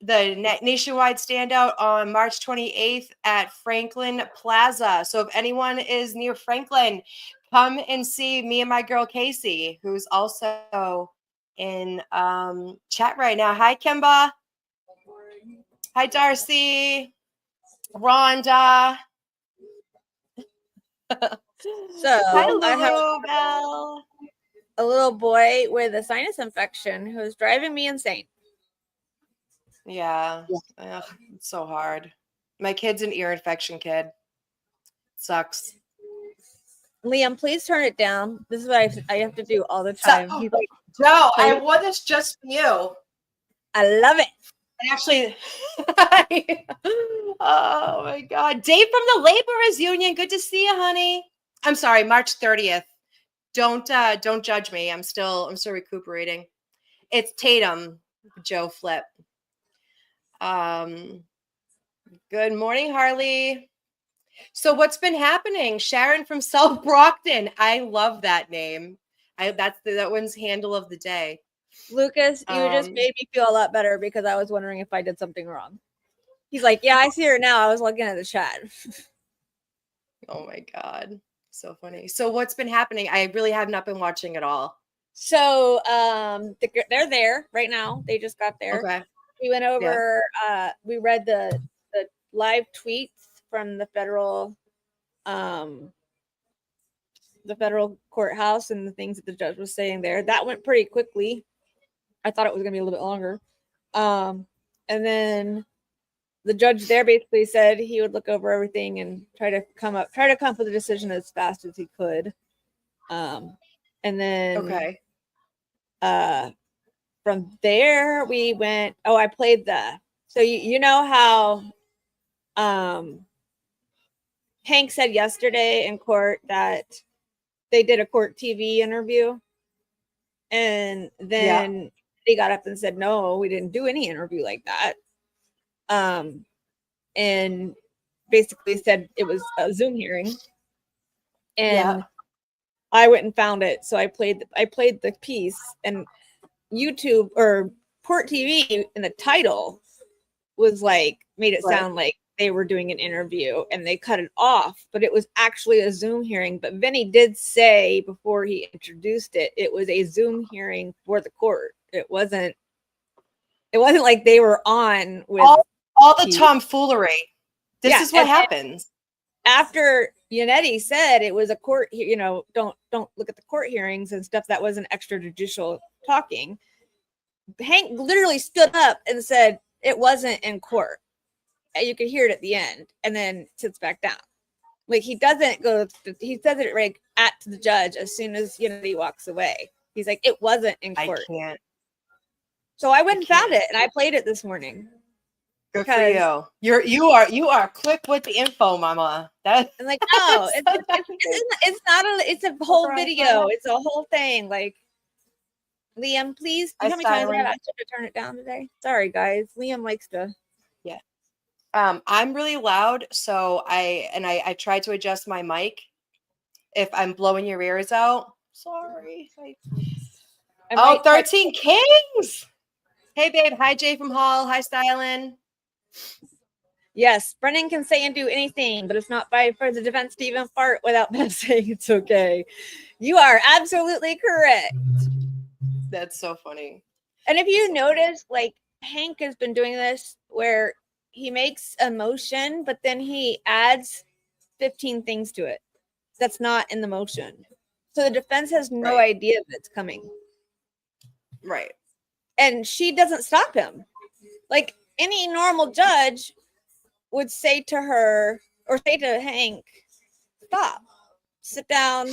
the nationwide standout on March 28th at Franklin Plaza. So if anyone is near Franklin, come and see me and my girl Casey, who's also in chat right now. Hi, Kimba. Hi, Darcy. Rhonda. So hi, I have Lulu. a little boy with a sinus infection who's driving me insane. Yeah. Ugh, it's so hard. My kid's an ear infection kid. Sucks. Liam, please turn it down. This is what I have to do all the time. He's like, Joe, I wore this just for you. I love it. And actually, oh my God. Dave from the Laborers Union. Good to see you, honey. I'm sorry, March 30th. Don't judge me. I'm still recuperating. It's Tatum, Joe Flip. Good morning, Harley. So what's been happening? Sharon from South Brockton. I love that name. That's that one's handle of the day. Lucas, you just made me feel a lot better because I was wondering if I did something wrong. He's like, yeah, I see her now. I was looking at the chat. Oh my God. So funny. So what's been happening? I really have not been watching at all. So they're there right now. They just got there. Okay. We went over, we read the live tweets from the federal courthouse and the things that the judge was saying there. That went pretty quickly. I thought it was gonna be a little bit longer. And then the judge there basically said he would look over everything and try to come up with a decision as fast as he could. And then from there we went. Oh, I played so you know how Hank said yesterday in court that they did a court TV interview, and then he got up and said, no, we didn't do any interview like that. And basically said it was a Zoom hearing. And I went and found it. So I played the piece, and YouTube or Court TV in the title was like, made it sound like they were doing an interview, and they cut it off, but it was actually a Zoom hearing. But Vinny did say before he introduced it, it was a Zoom hearing for the court. It wasn't like they were on with all the tomfoolery. This is what happens. After Yannetti said it was a court, don't look at the court hearings and stuff, that wasn't extrajudicial talking. Hank literally stood up and said it wasn't in court. You could hear it at the end, and then sits back down. Like, he doesn't go. He says it right at the judge as soon as Yannetti walks away. He's like, it wasn't in court. I can't. So I went and found it, and I played it this morning. Good for you. You are quick with the info, Mama. That I'm like, no, it's not it's a whole video. It's a whole thing. Like, Liam, please, do you know how many times I asked you to turn it down today? Sorry, guys. Liam likes to. Yeah. I'm really loud, so I tried to adjust my mic. If I'm blowing your ears out, sorry. 13 Kings. Hey, babe. Hi, Jay from Hall. Hi, Stylin'. Yes, Brennan can say and do anything, but it's not for the defense to even fart without them saying it's okay. You are absolutely correct. That's so funny. And if you notice, like, Hank has been doing this where he makes a motion, but then he adds 15 things to it that's not in the motion. So the defense has no idea that it's coming. Right. And she doesn't stop him. Like, any normal judge would say to her or say to Hank, stop, sit down.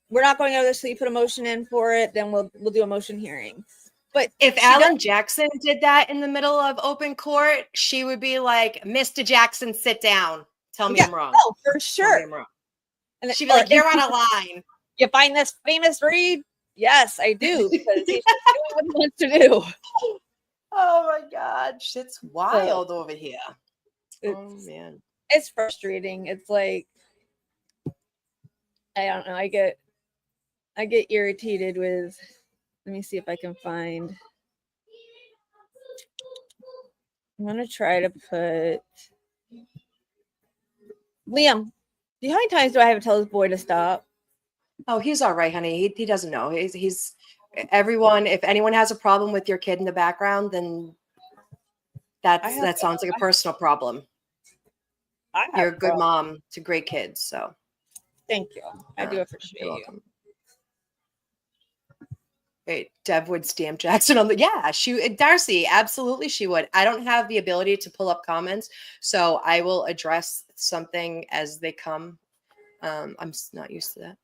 We're not going over this till you put a motion in for it. Then we'll do a motion hearing. But if Alan Jackson did that in the middle of open court, she would be like, Mr. Jackson, sit down. Tell me I'm wrong. Oh, for sure. I'm wrong. And she'd be like, you're on a line. You find this famous read? Yes, I do, because he's just doing what he wants to do. Oh my God. Shit's wild over here. Oh man. It's frustrating. It's like, I don't know. I get irritated with, let me see if I can find. I'm gonna try to put Liam. How many times do I have to tell this boy to stop? Oh, he's all right, honey. He doesn't know. He's everyone. If anyone has a problem with your kid in the background, then that sounds like a personal problem. You're a good mom to great kids. So thank you. I do appreciate you. Wait, Dev would stamp Jackson on the Darcy, absolutely she would. I don't have the ability to pull up comments, so I will address something as they come. I'm not used to that.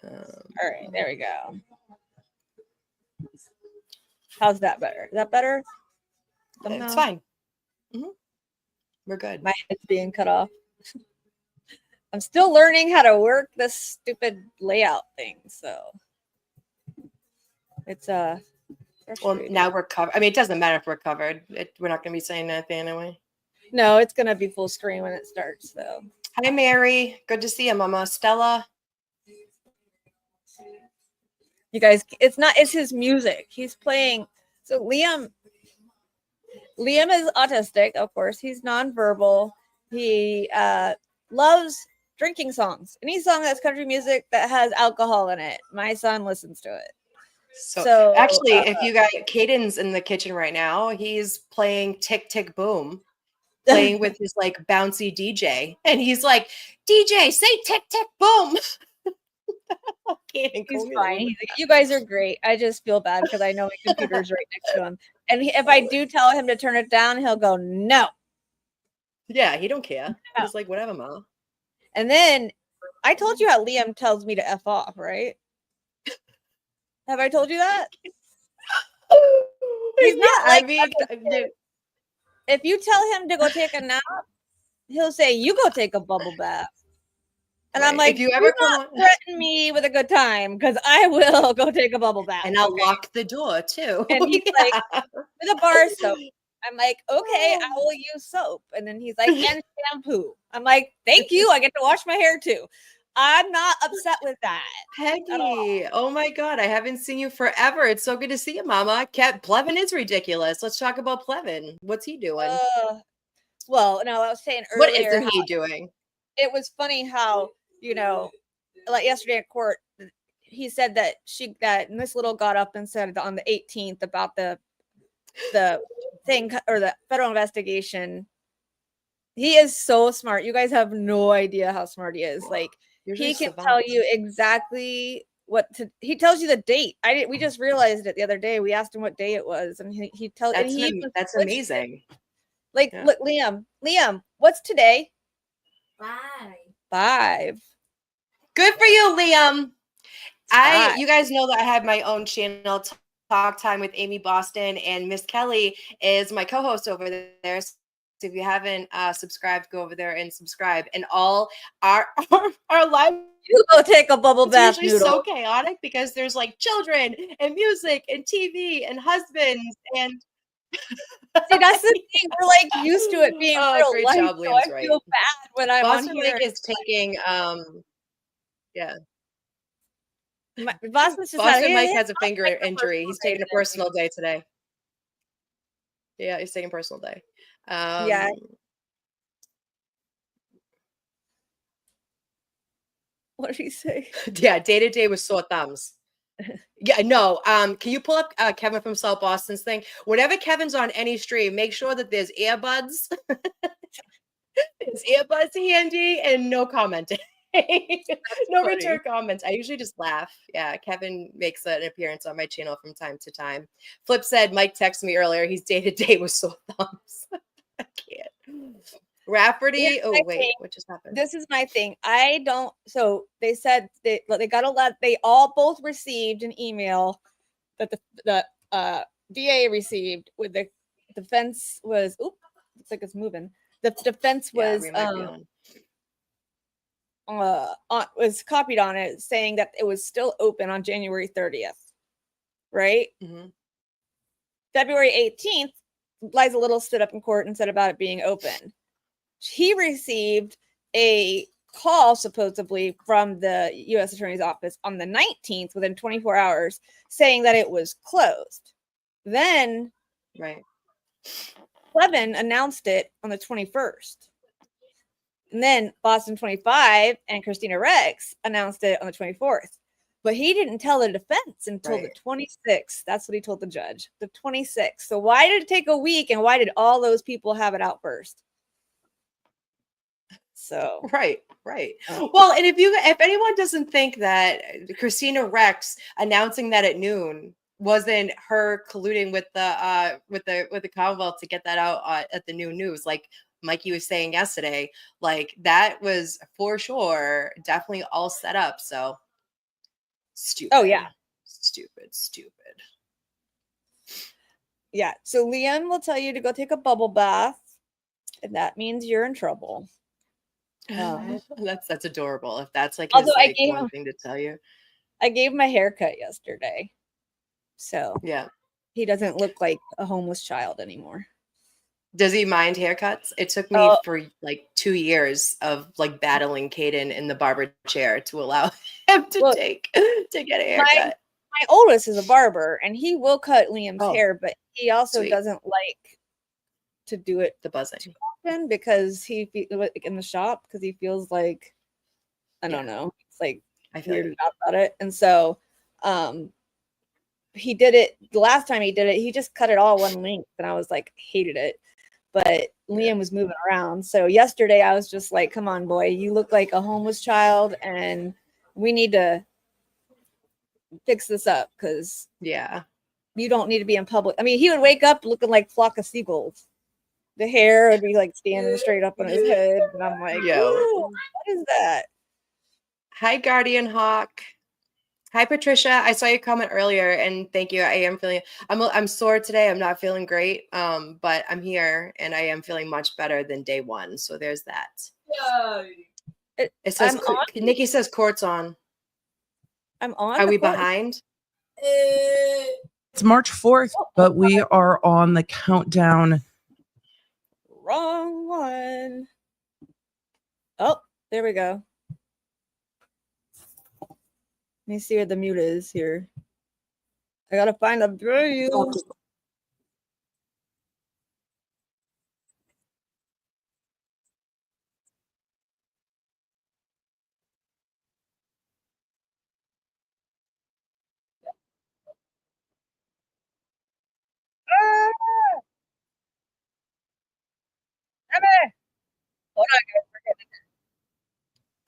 All right, there we go. How's that better? Is that better? It's fine. We're good. My head's being cut off. I'm still learning how to work this stupid layout thing, so it's well, now we're covered. I mean, it doesn't matter if we're covered. We're not going to be saying anything anyway. No, it's going to be full screen when it starts. So, hi, Mary. Good to see you, Mama. Stella. You guys, it's his music. He's playing. So Liam is autistic, of course. He's nonverbal. He loves drinking songs. Any song that's country music that has alcohol in it, my son listens to it. So actually, if you got Caden's in the kitchen right now, he's playing Tick Tick Boom, playing with his like bouncy DJ, and he's like, DJ, say Tick Tick Boom. He's fine. He's like, you guys are great. I just feel bad because I know my computer's right next to him, and if I do tell him to turn it down, he'll go no. Yeah, he don't care. He's like, whatever, Ma. And then I told you how Liam tells me to F off, right? Have I told you that? He's not like, if you tell him to go take a nap, he'll say, you go take a bubble bath. And I'm like, if you ever threaten me with a good time, because I will go take a bubble bath. And I'll lock the door too. And he's like, with a bar soap. I'm like, okay, I will use soap. And then he's like, and shampoo. I'm like, thank you. I get to wash my hair too. I'm not upset with that. Peggy, oh my God, I haven't seen you forever. It's so good to see you, Mama. Plevin is ridiculous. Let's talk about Plevin. What's he doing? Well, no, I was saying earlier. What isn't he doing? It was funny how, like yesterday at court, he said that Miss Little got up and said on the 18th about the thing or the federal investigation. He is so smart. You guys have no idea how smart he is. Like, he can tell you exactly he tells you the date. We just realized it the other day. We asked him what day it was, and he tells. That's amazing. Like, look, Liam, what's today? 5. Good for you, Liam. You guys know that I have my own channel, Talk Time with Amy Boston, and Miss Kelly is my co-host over there. So if you haven't subscribed, go over there and subscribe. And all our live, You go take a bubble bath, usually Noodle. so chaotic because there's like children and music and TV and husbands and See, that's the thing. We're like used to it being real great life, job, so Liam's I right. feel bad when I'm Boston on here. Mike is taking yeah. Boston's just Boston out Mike here. has a finger injury. He's taking a personal day today. Yeah, he's taking a personal day. Yeah. What did he say? Yeah, day to day with sore thumbs. Yeah, no. Can you pull up Kevin from South Boston's thing? Whenever Kevin's on any stream, make sure that there's earbuds. There's earbuds handy and no commenting. No funny. return comments. I usually just laugh. Yeah, Kevin makes an appearance on my channel from time to time. Flip said Mike texted me earlier. He's day to day with sore thumbs. I can't. Rafferty. Oh wait, what just happened? This is my thing. I don't. So they said they got a lot. They all both received an email that the DA received with the defense was. Oop, looks like it's moving. The defense was was copied on it, saying that it was still open on January 30th. Right. Mm-hmm. February 18th, Liza Little stood up in court and said about it being open. He received a call supposedly from the U.S. Attorney's Office on the 19th, within 24 hours, saying that it was closed. Then, Clevin announced it on the 21st. And then Boston 25 and Christina Rex announced it on the 24th. But he didn't tell the defense until the 26th. That's what he told the judge, the 26th. So why did it take a week, and why did all those people have it out first? So right. Well, and if anyone doesn't think that Christina Rex announcing that at noon wasn't her colluding with the Commonwealth to get that out at the noon news, like Mikey was saying yesterday, like that was for sure definitely all set up. So stupid. Oh yeah, stupid. Yeah. So Liam will tell you to go take a bubble bath, and that means you're in trouble. That's adorable. If that's like although his one thing to tell you. I gave him a haircut yesterday, so yeah, he doesn't look like a homeless child anymore. Does he mind haircuts? It took me for like 2 years of like battling Caden in the barber chair to allow him to get a haircut. My oldest is a barber, and he will cut Liam's hair, but he also doesn't like to do it the buzzing often because he in the shop because he feels like I don't know, it's like I feel weirded out about it, and so he did it the last time he did it. He just cut it all one length, and I was like hated it. But Liam was moving around. So yesterday I was just like, come on, boy, you look like a homeless child and we need to fix this up because you don't need to be in public. I mean, he would wake up looking like flock of seagulls. The hair would be like standing straight up on his head. And I'm like, ooh, what is that? Hi, Guardian Hawk. Hi, Patricia. I saw your comment earlier, and thank you. I am feeling. I'm sore today. I'm not feeling great, but I'm here, and I am feeling much better than day one. So there's that. It says Nikki says court's on. I'm on. Are we behind? It's March 4th, but we are on the countdown. Wrong one. Oh, there we go. Let me see where the mute is here. I gotta find a video.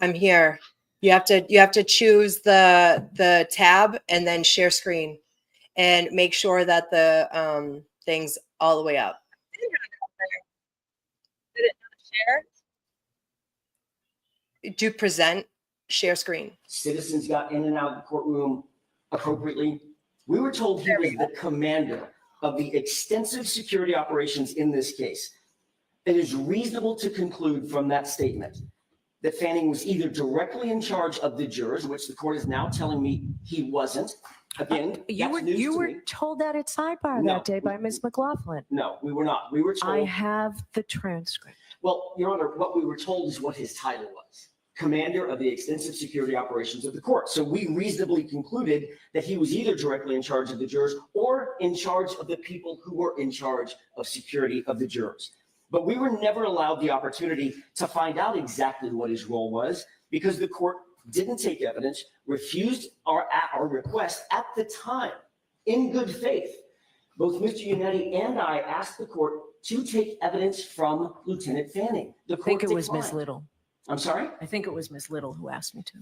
I'm here. You have to choose the tab and then share screen, and make sure that the thing's all the way up. Did it not share? Do present, share screen. Citizens got in and out of the courtroom appropriately. We were told he was the commander of the extensive security operations in this case. It is reasonable to conclude from that statement that Fanning was either directly in charge of the jurors, which the court is now telling me he wasn't. Again, you were told that at sidebar that day by Ms. McLaughlin. No, we were not. We were told. I have the transcript. Well, Your Honor, what we were told is what his title was. Commander of the extensive security operations of the court. So we reasonably concluded that he was either directly in charge of the jurors or in charge of the people who were in charge of security of the jurors. But we were never allowed the opportunity to find out exactly what his role was because the court didn't take evidence, refused our request at the time in good faith. Both Mr. Unetti and I asked the court to take evidence from Lieutenant Fanning. The court I think it was declined. Ms. Little. I'm sorry? I think it was Ms. Little who asked me to.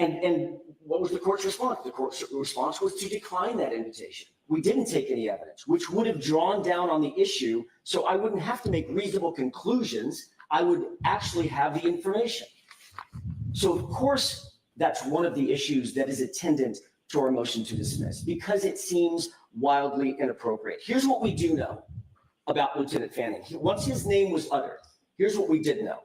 And what was the court's response? The court's response was to decline that invitation. We didn't take any evidence, which would have drawn down on the issue, so I wouldn't have to make reasonable conclusions. I would actually have the information. So, of course, that's one of the issues that is attendant to our motion to dismiss, because it seems wildly inappropriate. Here's what we do know about Lieutenant Fanning. Once his name was uttered, here's what we did know.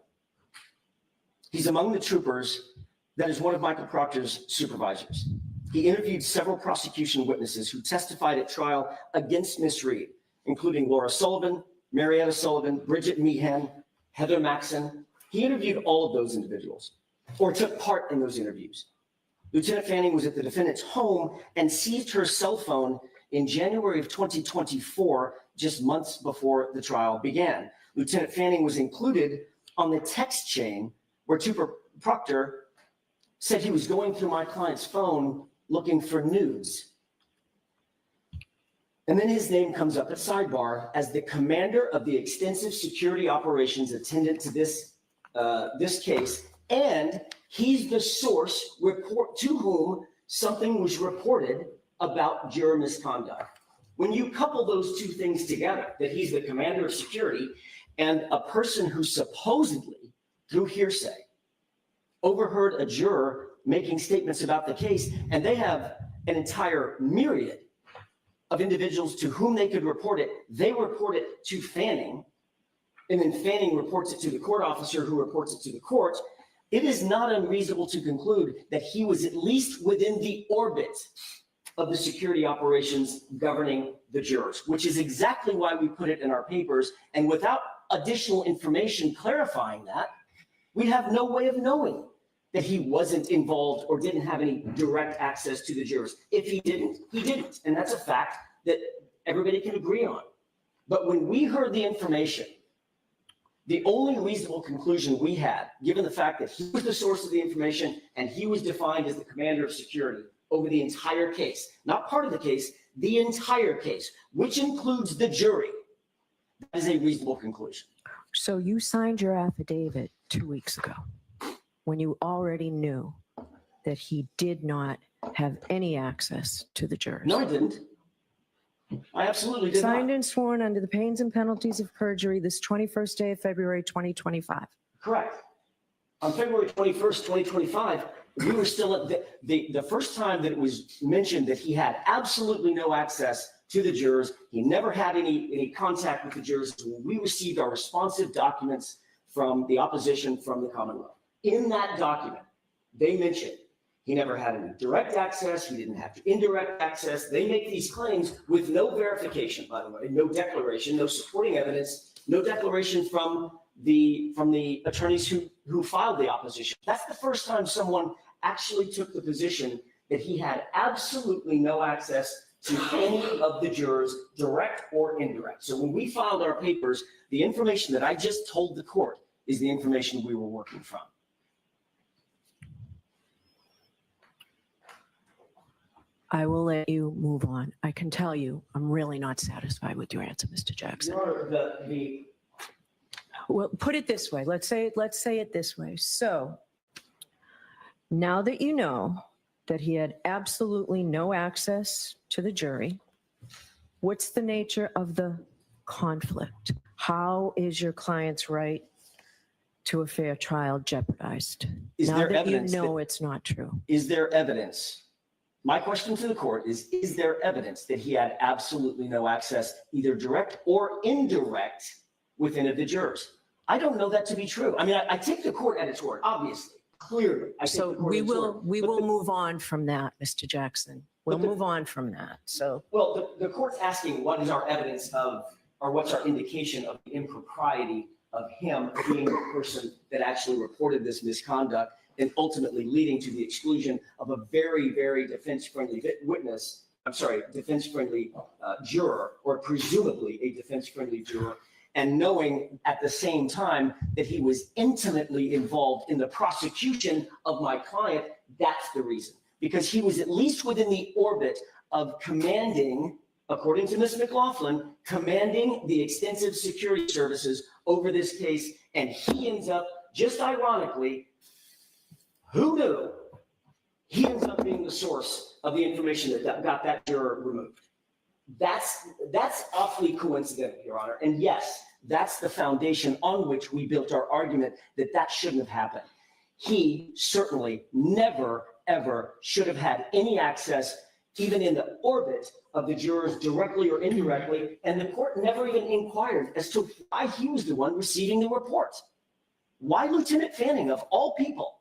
He's among the troopers that is one of Michael Proctor's supervisors. He interviewed several prosecution witnesses who testified at trial against Miss Reed, including Laura Sullivan, Marietta Sullivan, Bridget Meehan, Heather Maxson. He interviewed all of those individuals, or took part in those interviews. Lieutenant Fanning was at the defendant's home and seized her cell phone in January of 2024, just months before the trial began. Lieutenant Fanning was included on the text chain where Trooper Proctor said he was going through my client's phone looking for nudes. And then his name comes up at sidebar as the commander of the extensive security operations attendant to this case, and he's the source to whom something was reported about juror misconduct. When you couple those two things together, that he's the commander of security and a person who supposedly, through hearsay, overheard a juror making statements about the case, and they have an entire myriad of individuals to whom they could report it. They report it to Fanning, and then Fanning reports it to the court officer who reports it to the court. It is not unreasonable to conclude that he was at least within the orbit of the security operations governing the jurors, which is exactly why we put it in our papers. And without additional information clarifying that, we have no way of knowing that he wasn't involved or didn't have any direct access to the jurors. If he didn't, he didn't. And that's a fact that everybody can agree on. But when we heard the information, the only reasonable conclusion we had, given the fact that he was the source of the information and he was defined as the commander of security over the entire case, not part of the case, the entire case, which includes the jury, that is a reasonable conclusion. So you signed your affidavit 2 weeks ago when you already knew that he did not have any access to the jurors. No, I didn't. I absolutely did Signed not. and sworn under the pains and penalties of perjury this 21st day of February 2025. Correct. On February 21st, 2025, we were still at the first time that it was mentioned that he had absolutely no access to the jurors. He never had any contact with the jurors. We received our responsive documents from the opposition from the Commonwealth. In that document, they mentioned he never had any direct access. He didn't have indirect access. They make these claims with no verification, by the way, no declaration, no supporting evidence, no declaration from the attorneys who filed the opposition. That's the first time someone actually took the position that he had absolutely no access to any of the jurors, direct or indirect. So when we filed our papers, the information that I just told the court is the information we were working from. I will let you move on. I can tell you, I'm really not satisfied with your answer, Mr. Jackson. Well, put it this way. Let's say it this way. So now that you know that he had absolutely no access to the jury, what's the nature of the conflict? How is your client's right to a fair trial jeopardized? Is now there that you evidence know it's not true. Is there evidence My question to the court is there evidence that he had absolutely no access, either direct or indirect, with any of the jurors? I don't know that to be true. I mean, I take the court at its word, obviously, clearly. I take So the court we at its will word. we But will the- move on from that, Mr. Jackson. We'll move on from that. So Well, the court's asking what is our evidence of, or what's our indication of the impropriety of him being the person that actually reported this misconduct and ultimately leading to the exclusion of a very, very defense-friendly witness, I'm sorry, defense-friendly juror, or presumably a defense-friendly juror, and knowing at the same time that he was intimately involved in the prosecution of my client. That's the reason, because he was at least within the orbit of commanding, according to Ms. McLaughlin, commanding the extensive security services over this case, and he ends up, just ironically, who knew? He ends up being the source of the information that got that juror removed. That's awfully coincidental, Your Honor. And yes, that's the foundation on which we built our argument that that shouldn't have happened. He certainly never, ever should have had any access, even in the orbit of the jurors, directly or indirectly, and the court never even inquired as to why he was the one receiving the report. Why Lieutenant Fanning, of all people,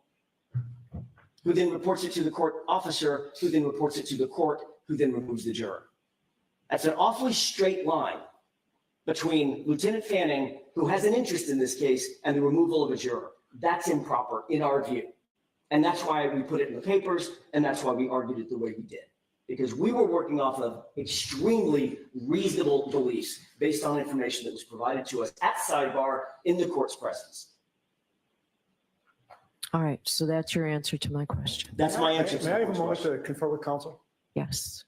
who then reports it to the court officer, who then reports it to the court, who then removes the juror? That's an awfully straight line between Lieutenant Fanning, who has an interest in this case, and the removal of a juror. That's improper in our view. And that's why we put it in the papers, and that's why we argued it the way we did. Because we were working off of extremely reasonable beliefs based on information that was provided to us at sidebar in the court's presence. all right. So that's your answer to my question. That's my answer. May I have a moment to confer with counsel? Yes.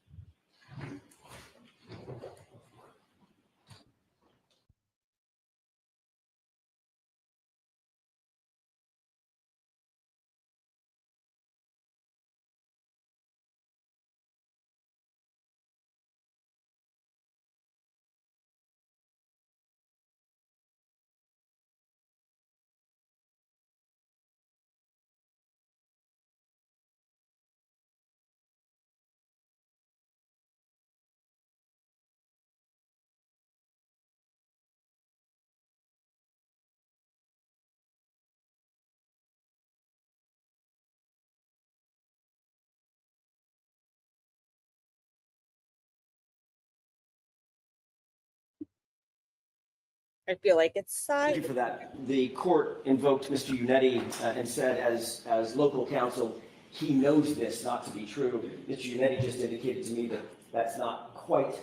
I feel like it's Thank you for that. The court invoked Mr. Unetti and said, as local counsel, he knows this not to be true. Mr. Unetti just indicated to me that that's not quite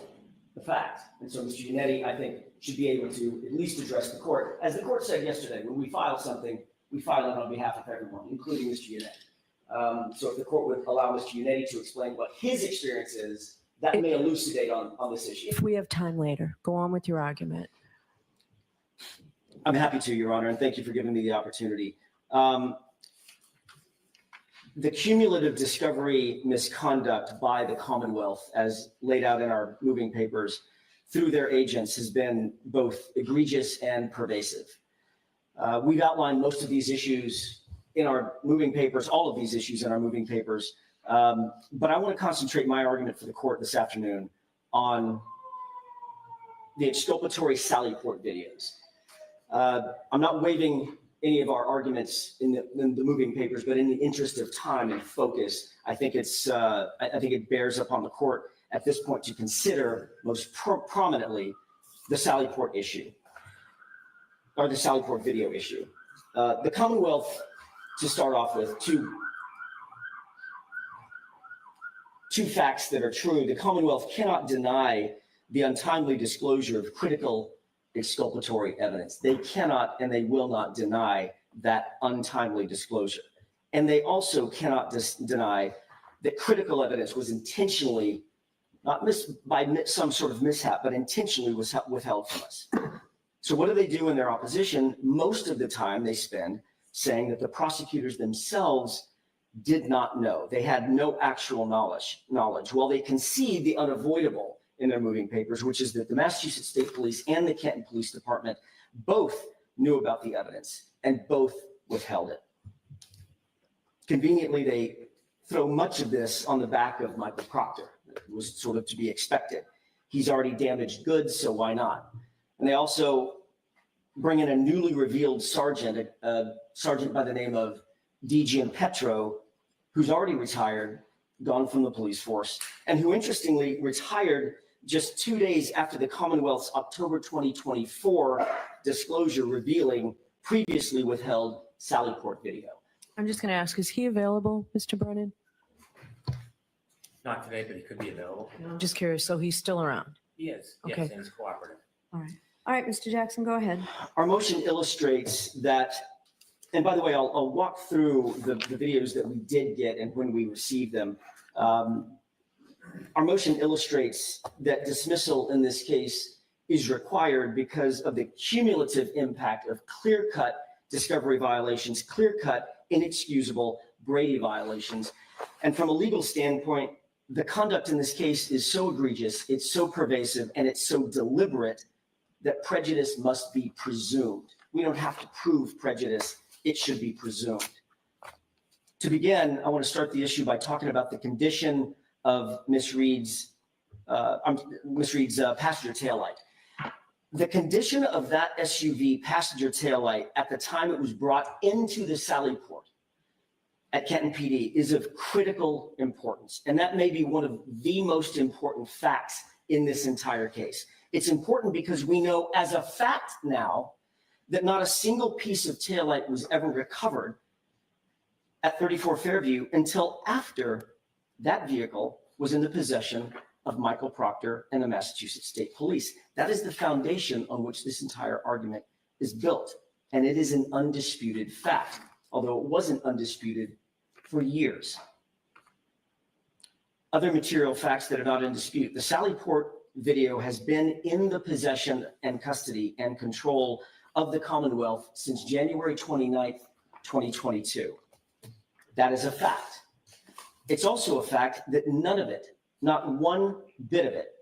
the fact. And so Mr. Unetti, I think, should be able to at least address the court. As the court said yesterday, when we file something, we file it on behalf of everyone, including Mr. Unetti. So if the court would allow Mr. Unetti to explain what his experience is, that may elucidate on this issue. If we have time later, go on with your argument. I'm happy to, Your Honor, and thank you for giving me the opportunity. The cumulative discovery misconduct by the Commonwealth, as laid out in our moving papers through their agents, has been both egregious and pervasive. We've outlined most of these issues in our moving papers, all of these issues in our moving papers, but I want to concentrate my argument for the court this afternoon on the exculpatory Sallyport videos. I'm not waiving any of our arguments in the moving papers, but in the interest of time and focus, I think it bears upon the court at this point to consider most prominently the Sallyport issue, or the Sallyport video issue. The Commonwealth, to start off with, two facts that are true. The Commonwealth cannot deny the untimely disclosure of critical exculpatory evidence. They cannot and they will not deny that untimely disclosure. And they also cannot deny that critical evidence was intentionally, not by some sort of mishap, but intentionally was withheld from us. So what do they do in their opposition? Most of the time they spend saying that the prosecutors themselves did not know. They had no actual knowledge. While they concede the unavoidable in their moving papers, which is that the Massachusetts State Police and the Canton Police Department both knew about the evidence and both withheld it. Conveniently, they throw much of this on the back of Michael Proctor. It was sort of to be expected. He's already damaged goods, so why not? And they also bring in a newly revealed sergeant, a sergeant by the name of DG Petro, who's already retired, gone from the police force, and who interestingly retired just 2 days after the Commonwealth's October 2024 disclosure revealing previously withheld Sallyport video. I'm just going to ask, is he available, Mr. Brennan? Not today, but he could be available. I'm just curious. So he's still around? He is, yes, Okay. and he's cooperative. All right. All right, Mr. Jackson, go ahead. Our motion illustrates that, and by the way, I'll walk through the videos that we did get and when we received them. Our motion illustrates that dismissal in this case is required because of the cumulative impact of clear-cut discovery violations, clear-cut, inexcusable Brady violations. And from a legal standpoint, the conduct in this case is so egregious, it's so pervasive, and it's so deliberate that prejudice must be presumed. We don't have to prove prejudice, it should be presumed. To begin, I want to start the issue by talking about the condition of Miss Reed's passenger taillight. The condition of that SUV passenger taillight at the time it was brought into the Sallyport at Kenton PD is of critical importance. And that may be one of the most important facts in this entire case. It's important because we know as a fact now that not a single piece of taillight was ever recovered at 34 Fairview until after that vehicle was in the possession of Michael Proctor and the Massachusetts State Police. That is the foundation on which this entire argument is built. And it is an undisputed fact, although it wasn't undisputed for years. Other material facts that are not in dispute. The Sallyport video has been in the possession and custody and control of the Commonwealth since January 29th, 2022. That is a fact. It's also a fact that none of it, not one bit of it,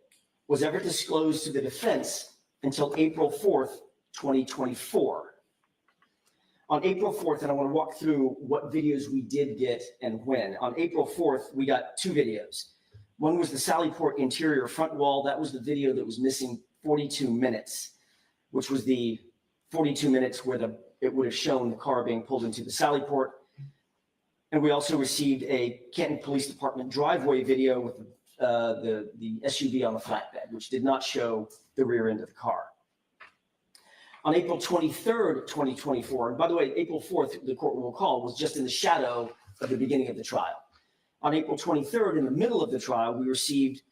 was ever disclosed to the defense until April 4th, 2024. On April 4th, and I want to walk through what videos we did get and when. On April 4th, we got two videos. One was the Sallyport interior front wall. That was the video that was missing 42 minutes, which was the 42 minutes where it would have shown the car being pulled into the Sallyport. And we also received a Canton Police Department driveway video with the SUV on the flatbed, which did not show the rear end of the car. On April 23rd, 2024, and by the way, April 4th, the court will recall, was just in the shadow of the beginning of the trial. On April 23rd, in the middle of the trial, we received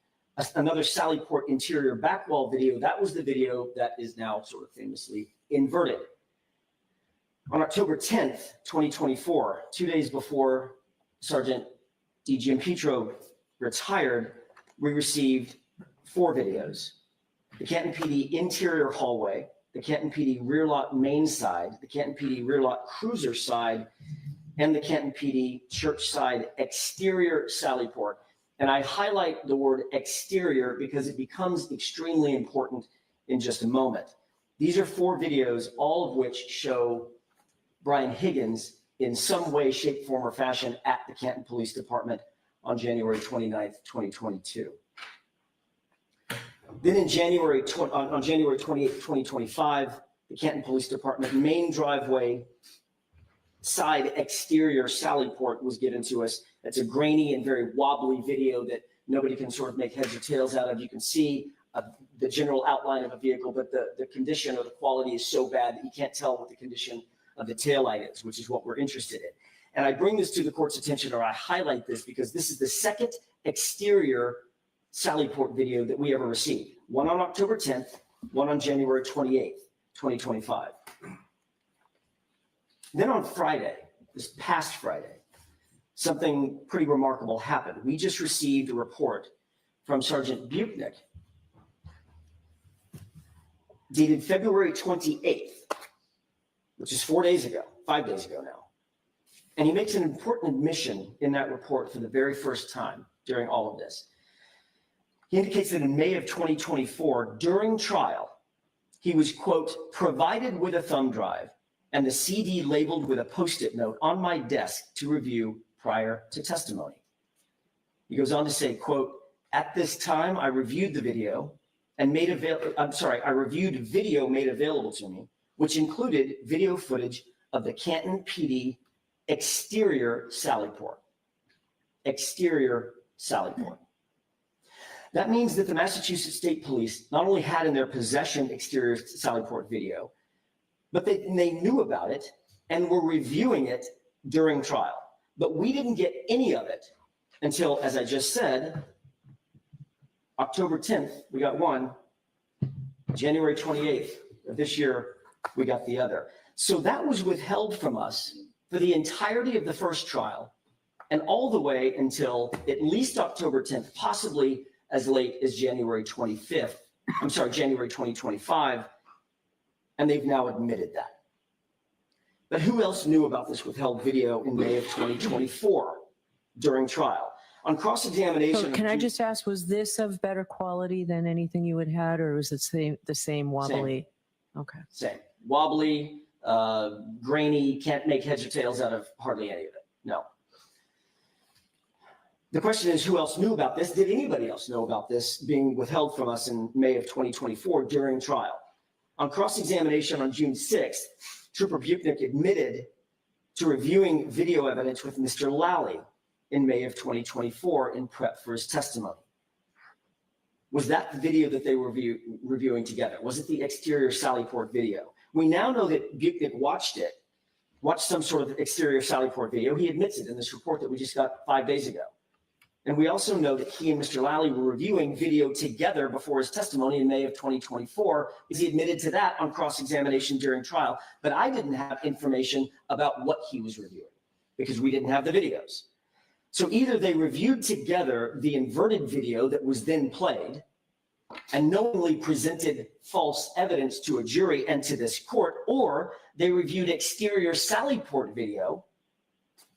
another Sallyport interior back wall video. That was the video that is now sort of famously inverted. On October 10th, 2024, 2 days before Sergeant DG Petro retired, we received four videos. The Canton PD interior hallway, the Canton PD rear lot main side, the Canton PD rear lot cruiser side, and the Canton PD church side exterior Sallyport. And I highlight the word exterior because it becomes extremely important in just a moment. These are four videos, all of which show Brian Higgins in some way, shape, form, or fashion at the Canton Police Department on January 29th, 2022. Then in January 28th, 2025, the Canton Police Department main driveway side exterior Sallyport was given to us. That's a grainy and very wobbly video that nobody can sort of make heads or tails out of. You can see the general outline of a vehicle, but the condition or the quality is so bad that you can't tell what the condition of the taillight is, which is what we're interested in. And I bring this to the court's attention, or I highlight this, because this is the second exterior Sallyport video that we ever received. One on October 10th, one on January 28th, 2025. Then on Friday, this past Friday, something pretty remarkable happened. We just received a report from Sergeant Buchnick dated February 28th, which is 5 days ago now. And he makes an important admission in that report for the very first time during all of this. He indicates that in May of 2024, during trial, he was, quote, provided with a thumb drive and the CD labeled with a Post-it note on my desk to review prior to testimony. He goes on to say, quote, "At this time, I reviewed the video and made I reviewed video made available to me, which included video footage of the Canton PD exterior Sallyport." Exterior Sallyport. That means that the Massachusetts State Police not only had in their possession exterior Sallyport video, but they knew about it and were reviewing it during trial. But we didn't get any of it until, as I just said, October 10th, we got one. January 28th of this year, we got the other. So that was withheld from us for the entirety of the first trial and all the way until at least October 10th, possibly as late as January 25th. I'm sorry, January 2025. And they've now admitted that. But who else knew about this withheld video in May of 2024 during trial? On cross-examination. So can I just ask, was this of better quality than anything you had had, or was it the same wobbly? Okay. Same. Wobbly, grainy, can't make heads or tails out of hardly any of it. No. The question is, who else knew about this? Did anybody else know about this being withheld from us in May of 2024 during trial? On cross-examination on June 6th, Trooper Buchnick admitted to reviewing video evidence with Mr. Lally in May of 2024 in prep for his testimony. Was that the video that they were reviewing together? Was it the exterior Sallyport video? We now know that Buchnick watched some sort of exterior Sallyport video. He admits it in this report that we just got 5 days ago. And we also know that he and Mr. Lally were reviewing video together before his testimony in May of 2024, because he admitted to that on cross-examination during trial. But I didn't have information about what he was reviewing because we didn't have the videos. So either they reviewed together the inverted video that was then played and knowingly presented false evidence to a jury and to this court, or they reviewed exterior Sallyport video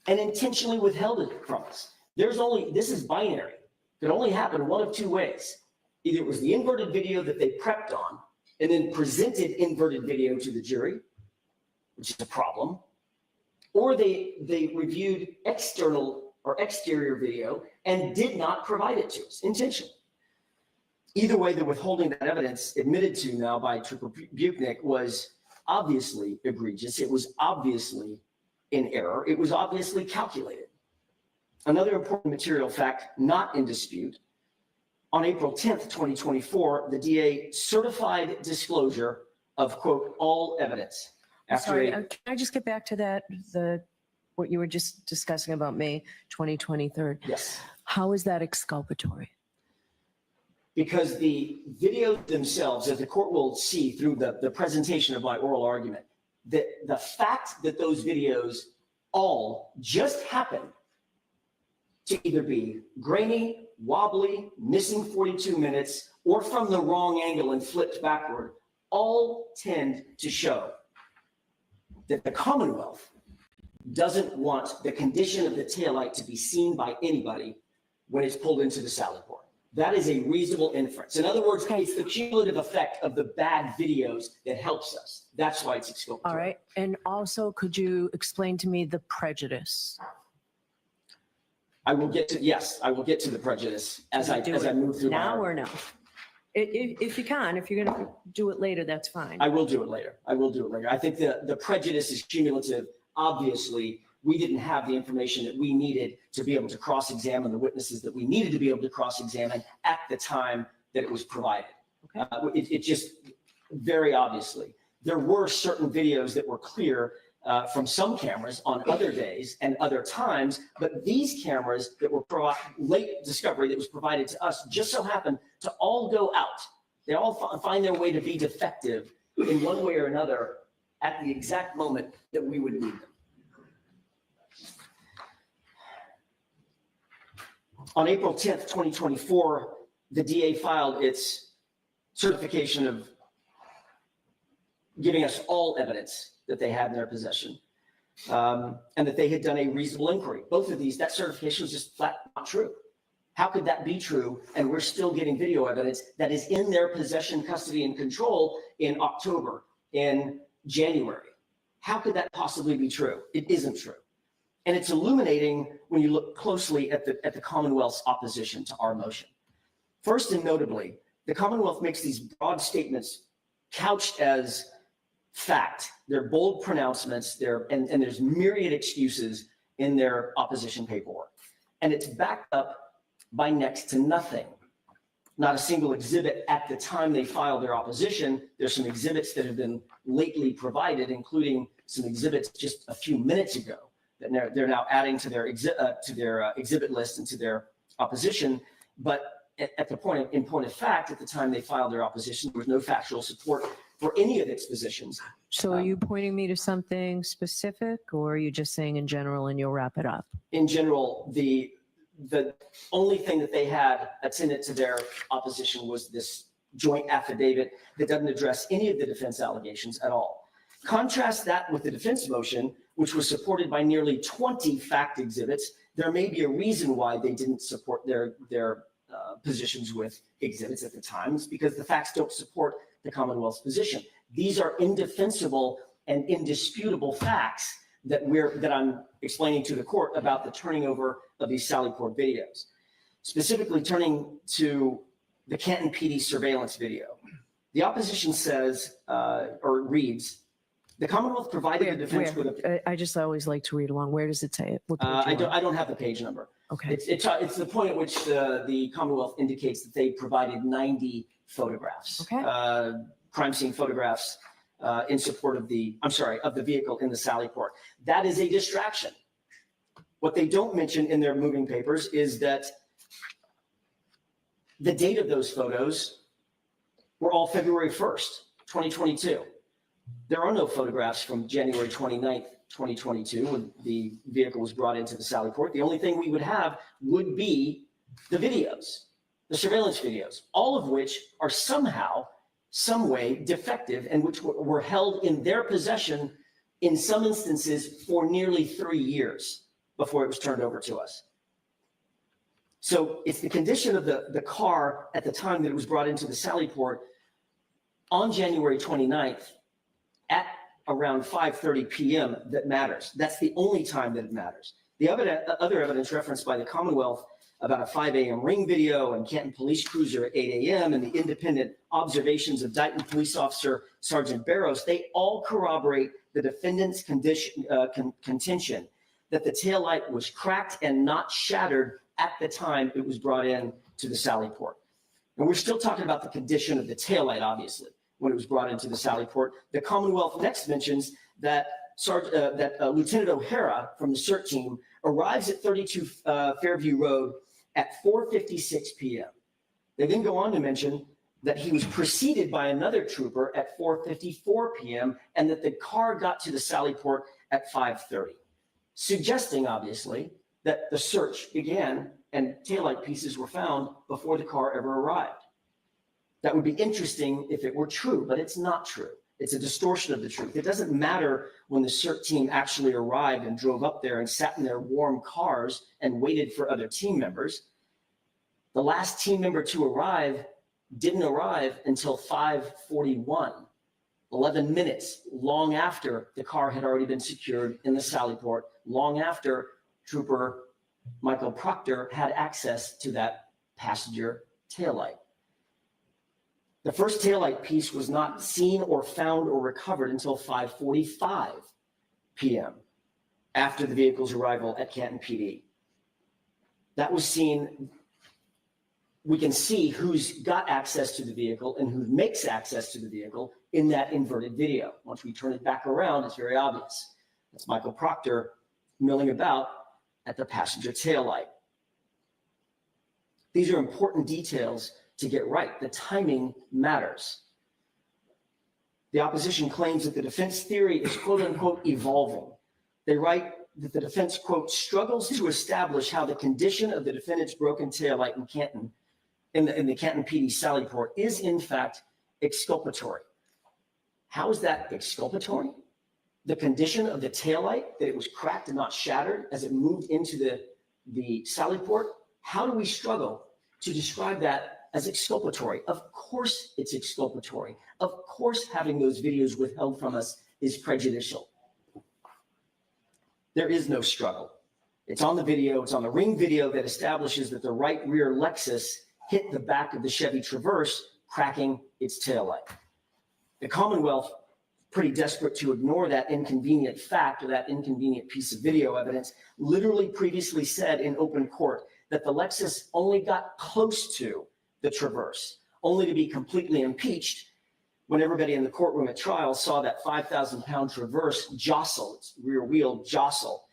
and intentionally withheld it from us. This is binary. It could only happen one of two ways. Either it was the inverted video that they prepped on and then presented inverted video to the jury, which is a problem, or they reviewed external or exterior video and did not provide it to us intentionally. Either way, the withholding that evidence admitted to now by Trooper Buchnick was obviously egregious. It was obviously in error. It was obviously calculated. Another important material fact not in dispute, on April 10th, 2024, the DA certified disclosure of, quote, all evidence. Can I just get back to that, what you were just discussing about May 2023? Yes. How is that exculpatory? Because the videos themselves, as the court will see through the presentation of my oral argument, that the fact that those videos all just happened to either be grainy, wobbly, missing 42 minutes, or from the wrong angle and flipped backward, all tend to show that the Commonwealth doesn't want the condition of the taillight to be seen by anybody when it's pulled into the Sallyport. That is a reasonable inference. In other words, it's the cumulative effect of the bad videos that helps us. That's why it's exculpatory. All right. And also, could you explain to me the prejudice? I will get to the prejudice as I move through now or no? If you can, if you're going to do it later, that's fine. I will do it later. I think the prejudice is cumulative. Obviously, we didn't have the information that we needed to be able to cross-examine the witnesses that we needed to be able to cross-examine at the time that it was provided. Okay. It just very obviously, there were certain videos that were clear from some cameras on other days and other times, but these cameras that were late discovery that was provided to us just so happened to all go out. They all find their way to be defective in one way or another at the exact moment that we would need them. On April 10th, 2024, the DA filed its certification of giving us all evidence that they had in their possession, and that they had done a reasonable inquiry. Both of these, that certification was just flat not true. How could that be true? And we're still getting video evidence that is in their possession, custody, and control in October, in January. How could that possibly be true? It isn't true. And it's illuminating when you look closely at the Commonwealth's opposition to our motion. First and notably, the Commonwealth makes these broad statements couched as fact. They're bold pronouncements, and there's myriad excuses in their opposition paperwork. And it's backed up by next to nothing. Not a single exhibit at the time they filed their opposition. There's some exhibits that have been lately provided, including some exhibits just a few minutes ago that they're now adding to their exhibit list and to their opposition. But at the point of fact, at the time they filed their opposition, there was no factual support for any of its positions. So are you pointing me to something specific, or are you just saying in general and you'll wrap it up? In general, the only thing that they had attendant to their opposition was this joint affidavit that doesn't address any of the defense allegations at all. Contrast that with the defense motion, which was supported by nearly 20 fact exhibits. There may be a reason why they didn't support their positions with exhibits at the time. It's because the facts don't support the Commonwealth's position. These are indefensible and indisputable facts that I'm explaining to the court about the turning over of these Sallyport videos. Specifically turning to the Canton PD surveillance video. The opposition says, or reads, the Commonwealth provided the defense with a... I just always like to read along. Where does it say it? I don't have the page number. Okay. It's the point at which the Commonwealth indicates that they provided 90 photographs. Okay. Crime scene photographs in support of the vehicle in the Sallyport. That is a distraction. What they don't mention in their moving papers is that the date of those photos were all February 1st, 2022. There are no photographs from January 29th, 2022, when the vehicle was brought into the Sallyport. The only thing we would have would be the videos, the surveillance videos, all of which are somehow, some way defective and which were held in their possession in some instances for nearly 3 years before it was turned over to us. So it's the condition of the car at the time that it was brought into the Sallyport on January 29th at around 5:30 p.m. that matters. That's the only time that it matters. The other evidence referenced by the Commonwealth about a 5 a.m. ring video and Canton police cruiser at 8 a.m. and the independent observations of Dighton police officer Sergeant Barrows, they all corroborate the defendant's contention that the taillight was cracked and not shattered at the time it was brought in to the Sallyport. And we're still talking about the condition of the taillight, obviously, when it was brought into the Sallyport. The Commonwealth next mentions that Lieutenant O'Hara from the CERT team arrives at 32 Fairview Road at 4:56 p.m. They then go on to mention that he was preceded by another trooper at 4:54 p.m. and that the car got to the Sallyport at 5:30, suggesting, obviously, that the search began and taillight pieces were found before the car ever arrived. That would be interesting if it were true, but it's not true. It's a distortion of the truth. It doesn't matter when the CERT team actually arrived and drove up there and sat in their warm cars and waited for other team members. The last team member to arrive didn't arrive until 5:41, 11 minutes, long after the car had already been secured in the Sallyport, long after Trooper Michael Proctor had access to that passenger taillight. The first taillight piece was not seen or found or recovered until 5:45 p.m. after the vehicle's arrival at Canton PD. That was seen. We can see who's got access to the vehicle and who makes access to the vehicle in that inverted video. Once we turn it back around, it's very obvious. It's Michael Proctor milling about at the passenger taillight. These are important details to get right. The timing matters. The opposition claims that the defense theory is quote unquote evolving. They write that the defense quote struggles to establish how the condition of the defendant's broken taillight in Canton, in the Canton PD Sallyport, is in fact exculpatory. How is that exculpatory? The condition of the taillight, that it was cracked and not shattered as it moved into the Sallyport. How do we struggle to describe that as exculpatory? Of course it's exculpatory. Of course having those videos withheld from us is prejudicial. There is no struggle. It's on the video. It's on the ring video that establishes that the right rear Lexus hit the back of the Chevy Traverse, cracking its taillight. The Commonwealth, pretty desperate to ignore that inconvenient fact or that inconvenient piece of video evidence, literally previously said in open court that the Lexus only got close to the Traverse, only to be completely impeached when everybody in the courtroom at trial saw that 5,000-pound Traverse jostle, its rear wheel jostle,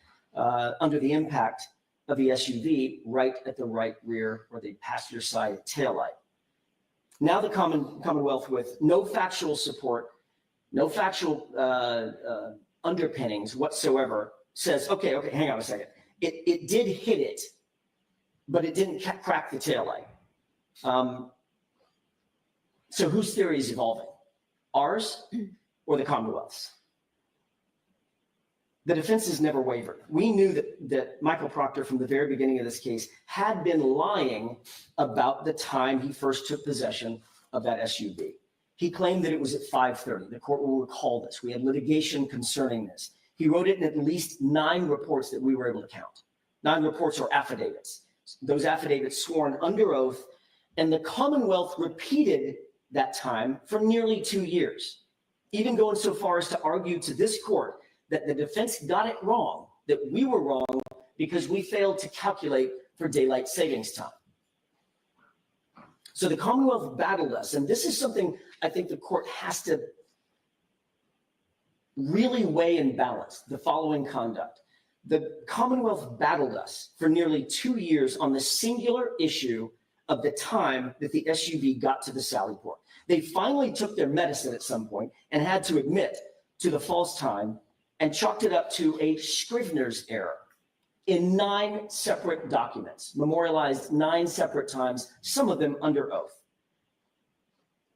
under the impact of the SUV right at the right rear or the passenger side taillight. Now the Commonwealth, with no factual support, no factual underpinnings whatsoever, says, okay, hang on a second. It did hit it, but it didn't crack the taillight. So whose theory is evolving? Ours or the Commonwealth's? The defense has never wavered. We knew that Michael Proctor, from the very beginning of this case, had been lying about the time he first took possession of that SUV. He claimed that it was at 5:30. The court will recall this. We had litigation concerning this. He wrote it in at least 9 reports that we were able to count. 9 reports or affidavits. Those affidavits sworn under oath, and the Commonwealth repeated that time for nearly 2 years, even going so far as to argue to this court that the defense got it wrong, that we were wrong because we failed to calculate for daylight savings time. So the Commonwealth battled us, and this is something I think the court has to really weigh and balance, the following conduct. The Commonwealth battled us for nearly 2 years on the singular issue of the time that the SUV got to the Sallyport. They finally took their medicine at some point and had to admit to the false time and chalked it up to a Scrivener's error in 9 separate documents, memorialized 9 separate times, some of them under oath.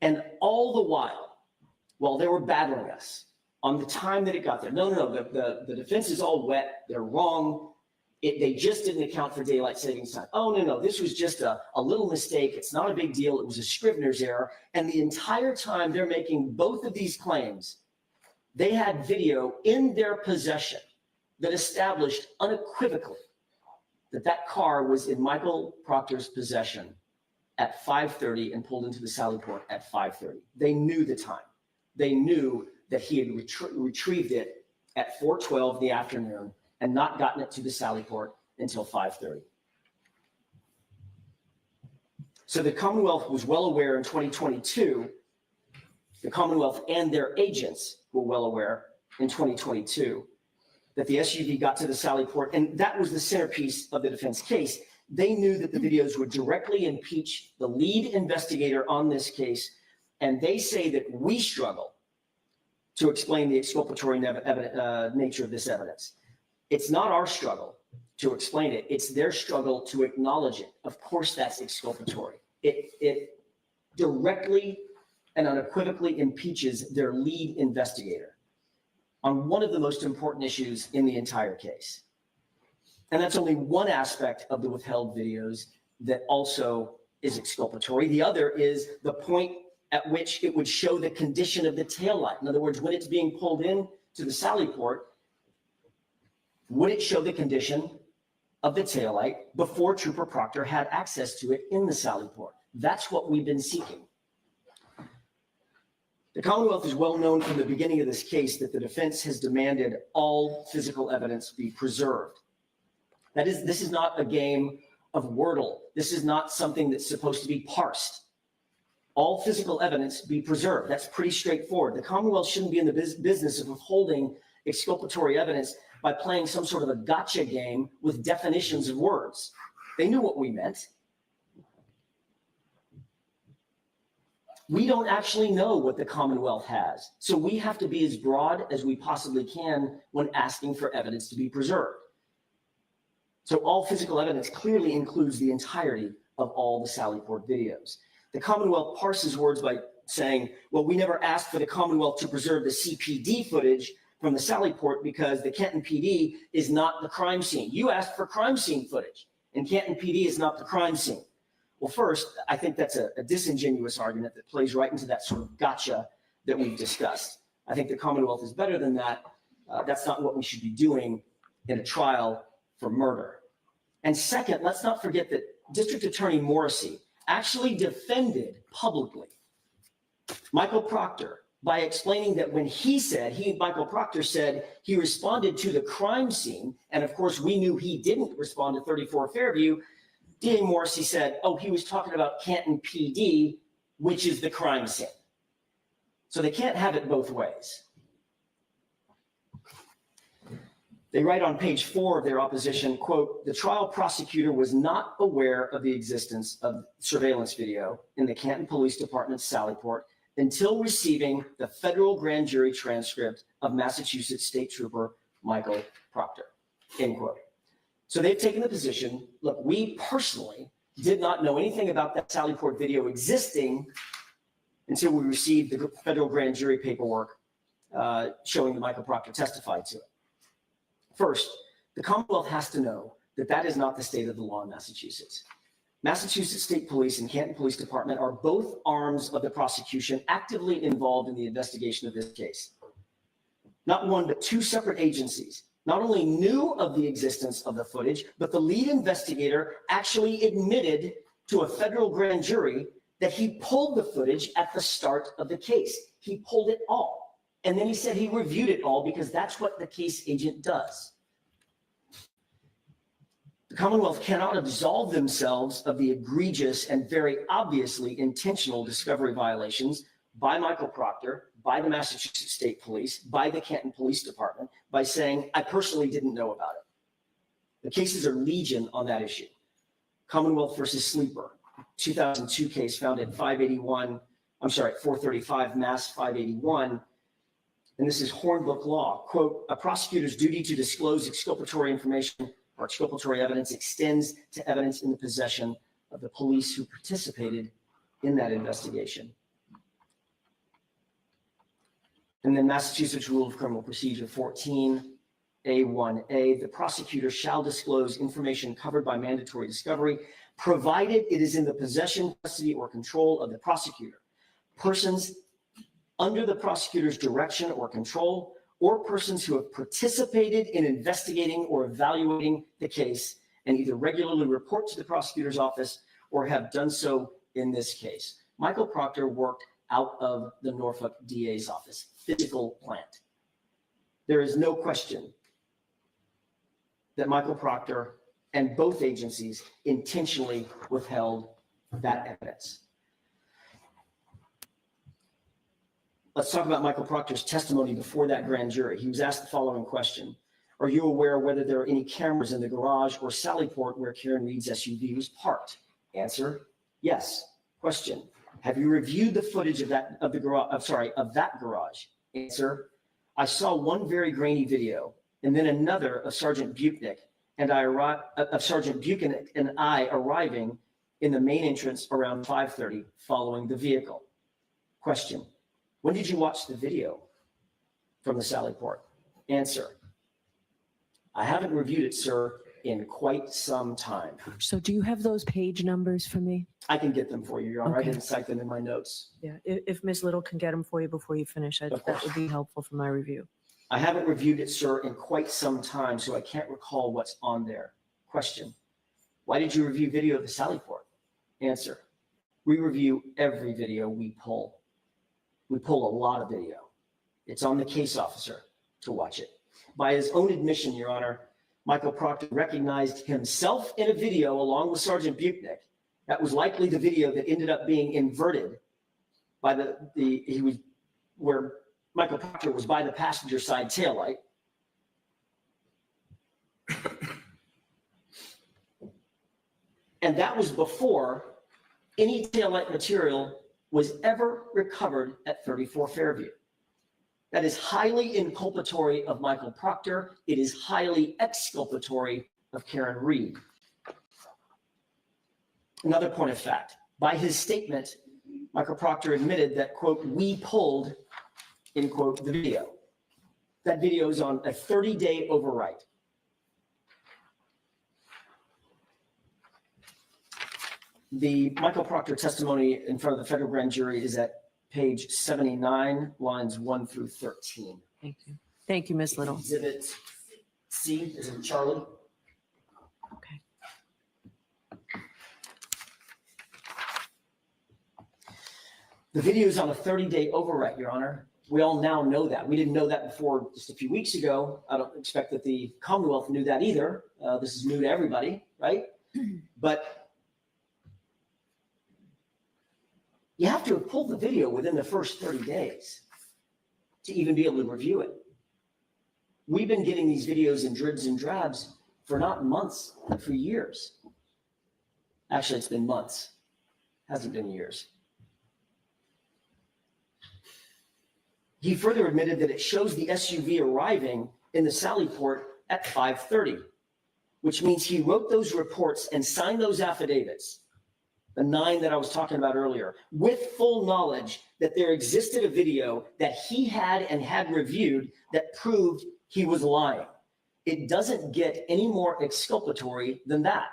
And all the while they were battling us on the time that it got there, no, the defense is all wet, they're wrong, they just didn't account for daylight savings time. Oh, no, this was just a little mistake, it's not a big deal, it was a Scrivener's error. And the entire time they're making both of these claims, they had video in their possession that established unequivocally that that car was in Michael Proctor's possession at 5:30 and pulled into the Sallyport at 5:30. They knew the time. They knew that he had retrieved it at 4:12 in the afternoon and not gotten it to the Sallyport until 5:30. So the Commonwealth was well aware in 2022, the Commonwealth and their agents were well aware in 2022 that the SUV got to the Sallyport, and that was the centerpiece of the defense case. They knew that the videos would directly impeach the lead investigator on this case, and they say that we struggle to explain the exculpatory nature of this evidence. It's not our struggle to explain it, it's their struggle to acknowledge it. Of course that's exculpatory. It directly and unequivocally impeaches their lead investigator on one of the most important issues in the entire case. And that's only one aspect of the withheld videos that also is exculpatory. The other is the point at which it would show the condition of the taillight. In other words, when it's being pulled in to the Sallyport, would it show the condition of the taillight before Trooper Proctor had access to it in the Sallyport? That's what we've been seeking. The Commonwealth is well known from the beginning of this case that the defense has demanded all physical evidence be preserved. That is, this is not a game of Wordle. This is not something that's supposed to be parsed. All physical evidence be preserved. That's pretty straightforward. The Commonwealth shouldn't be in the business of withholding exculpatory evidence by playing some sort of a gotcha game with definitions of words. They knew what we meant. We don't actually know what the Commonwealth has, so we have to be as broad as we possibly can when asking for evidence to be preserved. So all physical evidence clearly includes the entirety of all the Sallyport videos. The Commonwealth parses words by saying, well, we never asked for the Commonwealth to preserve the CPD footage from the Sallyport because the Canton PD is not the crime scene. You asked for crime scene footage, and Canton PD is not the crime scene. Well, first, I think that's a disingenuous argument that plays right into that sort of gotcha that we've discussed. I think the Commonwealth is better than that. That's not what we should be doing in a trial for murder. And second, let's not forget that District Attorney Morrissey actually defended publicly Michael Proctor by explaining that when Michael Proctor said he responded to the crime scene, and of course we knew he didn't respond to 34 Fairview, DA Morrissey said, oh, he was talking about Canton PD, which is the crime scene. So they can't have it both ways. They write on page 4 of their opposition, quote, the trial prosecutor was not aware of the existence of surveillance video in the Canton Police Department's Sallyport until receiving the federal grand jury transcript of Massachusetts State Trooper Michael Proctor, end quote. So they've taken the position, look, we personally did not know anything about that Sallyport video existing until we received the federal grand jury paperwork showing that Michael Proctor testified to it. First, the Commonwealth has to know that that is not the state of the law in Massachusetts. Massachusetts State Police and Canton Police Department are both arms of the prosecution actively involved in the investigation of this case. Not one, but two separate agencies not only knew of the existence of the footage, but the lead investigator actually admitted to a federal grand jury that he pulled the footage at the start of the case. He pulled it all. And then he said he reviewed it all because that's what the case agent does. The Commonwealth cannot absolve themselves of the egregious and very obviously intentional discovery violations by Michael Proctor, by the Massachusetts State Police, by the Canton Police Department, by saying, I personally didn't know about it. The cases are legion on that issue. Commonwealth versus Sleeper, 2002 case found at 435 Mass 581. And this is Hornbook law. Quote, a prosecutor's duty to disclose exculpatory information or exculpatory evidence extends to evidence in the possession of the police who participated in that investigation. And then Massachusetts Rule of Criminal Procedure 14A1A, the prosecutor shall disclose information covered by mandatory discovery, provided it is in the possession, custody, or control of the prosecutor, persons under the prosecutor's direction or control, or persons who have participated in investigating or evaluating the case and either regularly report to the prosecutor's office or have done so in this case. Michael Proctor worked out of the Norfolk DA's office, physical plant. There is no question that Michael Proctor and both agencies intentionally withheld that evidence. Let's talk about Michael Proctor's testimony before that grand jury. He was asked the following question. Are you aware whether there are any cameras in the garage or Sallyport where Karen Reed's SUV was parked? Answer, yes. Question, have you reviewed the footage of that garage? Answer, I saw one very grainy video and then another of Sergeant Buchnick and I arriving in the main entrance around 5:30 following the vehicle. Question, when did you watch the video from the Sallyport? Answer, I haven't reviewed it, sir, in quite some time. So do you have those page numbers for me? I can get them for you, Your Honor. Okay. I didn't cite them in my notes. Yeah, if Ms. Little can get them for you before you finish, that would be helpful for my review. I haven't reviewed it, sir, in quite some time, so I can't recall what's on there. Question, why did you review video of the Sallyport? Answer, we review every video we pull. We pull a lot of video. It's on the case officer to watch it. By his own admission, Your Honor, Michael Proctor recognized himself in a video along with Sergeant Buchnick. That was likely the video that ended up being inverted by where Michael Proctor was by the passenger side taillight. And that was before any taillight material was ever recovered at 34 Fairview. That is highly inculpatory of Michael Proctor. It is highly exculpatory of Karen Reed. Another point of fact, by his statement, Michael Proctor admitted that, quote, we pulled, end quote, the video. That video is on a 30-day overwrite. The Michael Proctor testimony in front of the federal grand jury is at page 79, lines 1 through 13. Thank you. Thank you, Ms. Little. Exhibit C, is it Charlie? The video is on a 30-day overwrite, Your Honor. We all now know that. We didn't know that before just a few weeks ago. I don't expect that the Commonwealth knew that either. This is new to everybody, right? But you have to have pulled the video within the first 30 days to even be able to review it. We've been getting these videos in dribs and drabs for not months, but for years. Actually, it's been months. Hasn't been years. He further admitted that it shows the SUV arriving in the Sallyport at 5:30, which means he wrote those reports and signed those affidavits, the 9 that I was talking about earlier, with full knowledge that there existed a video that he had and had reviewed that proved he was lying. It doesn't get any more exculpatory than that.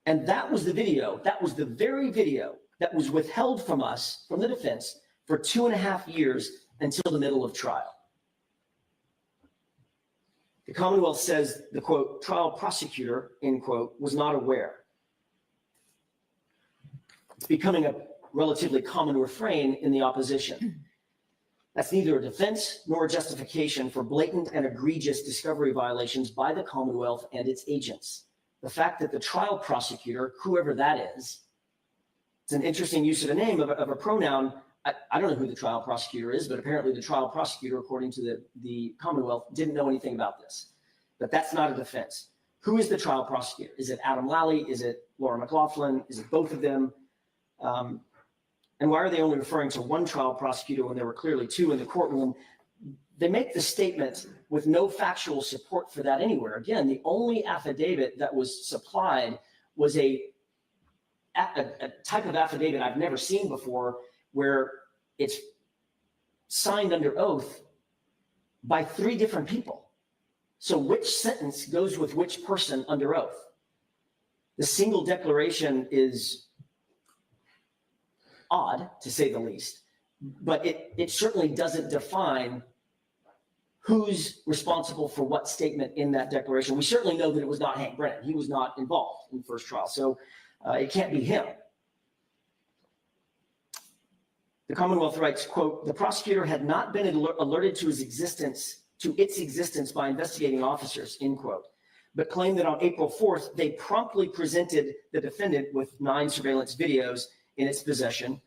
And that was the video, that was the very video that was withheld from us, from the defense, for 2.5 years until the middle of trial. The Commonwealth says the, quote, trial prosecutor, end quote, was not aware. It's becoming a relatively common refrain in the opposition. That's neither a defense nor a justification for blatant and egregious discovery violations by the Commonwealth and its agents. The fact that the trial prosecutor, whoever that is, it's an interesting use of a name, of a pronoun. I don't know who the trial prosecutor is, but apparently the trial prosecutor, according to the Commonwealth, didn't know anything about this. But that's not a defense. Who is the trial prosecutor? Is it Adam Lally? Is it Laura McLaughlin? Is it both of them? And why are they only referring to one trial prosecutor when there were clearly 2 in the courtroom? They make the statement with no factual support for that anywhere. Again, the only affidavit that was supplied was a type of affidavit I've never seen before, where it's signed under oath by 3 different people. So which sentence goes with which person under oath? The single declaration is odd, to say the least, but it certainly doesn't define who's responsible for what statement in that declaration. We certainly know that it was not Hank Brennan. He was not involved in the first trial, so it can't be him. The Commonwealth writes, quote, the prosecutor had not been alerted to its existence by investigating officers, end quote, but claimed that on April 4th, they promptly presented the defendant with 9 surveillance videos in its possession.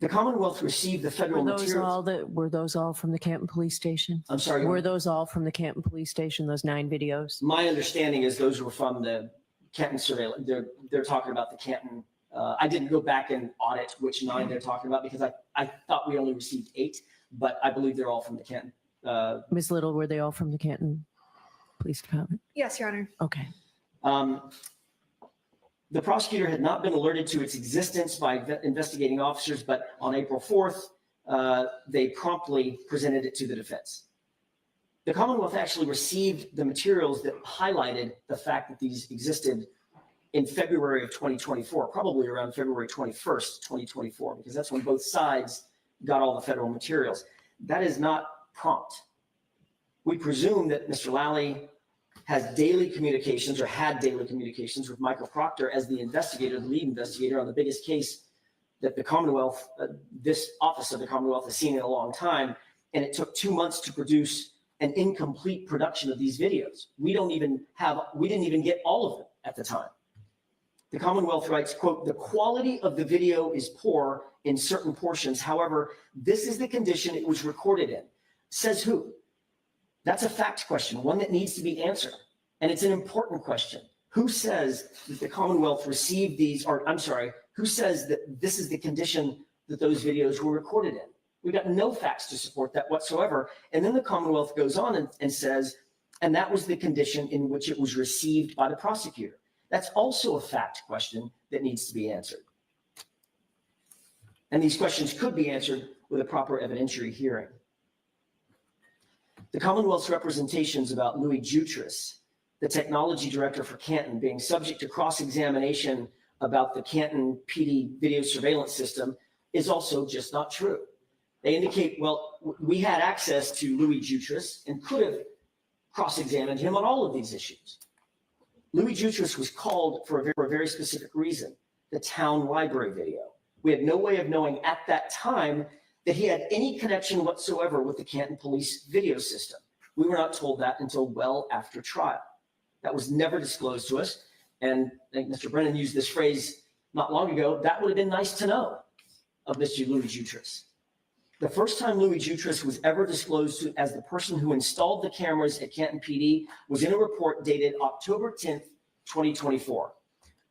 The Commonwealth received the federal materials. Were those all from the Canton Police Station? I'm sorry. Were those all from the Canton Police Station, those 9 videos? My understanding is those were from the Canton surveillance. They're talking about the Canton. I didn't go back and audit which 9 they're talking about because I thought we only received 8, but I believe they're all from the Canton. Ms. Little, were they all from the Canton Police Department? Yes, Your Honor. Okay. The prosecutor had not been alerted to its existence by investigating officers, but on April 4th, they promptly presented it to the defense. The Commonwealth actually received the materials that highlighted the fact that these existed in February of 2024, probably around February 21st, 2024, because that's when both sides got all the federal materials. That is not prompt. We presume that Mr. Lally has daily communications or had daily communications with Michael Proctor as the investigator, the lead investigator on the biggest case that the Commonwealth, this office of the Commonwealth has seen in a long time. And it took 2 months to produce an incomplete production of these videos. We didn't even get all of them at the time. The Commonwealth writes, quote, the quality of the video is poor in certain portions. However, this is the condition it was recorded in. Says who? That's a fact question, one that needs to be answered. And it's an important question. Who says that the Commonwealth received these, or I'm sorry, who says that this is the condition that those videos were recorded in? We've got no facts to support that whatsoever. And then the Commonwealth goes on and says, and that was the condition in which it was received by the prosecutor. That's also a fact question that needs to be answered. And these questions could be answered with a proper evidentiary hearing. The Commonwealth's representations about Louis Juctice, the technology director for Canton, being subject to cross-examination about the Canton PD video surveillance system is also just not true. They indicate, well, we had access to Louis Juctice and could have cross-examined him on all of these issues. Louis Juctice was called for a very specific reason, the town library video. We had no way of knowing at that time that he had any connection whatsoever with the Canton Police video system. We were not told that until well after trial. That was never disclosed to us. And I think Mr. Brennan used this phrase not long ago, that would have been nice to know of Mr. Louis Juctice. The first time Louis Juctice was ever disclosed to as the person who installed the cameras at Canton PD was in a report dated October 10th, 2024.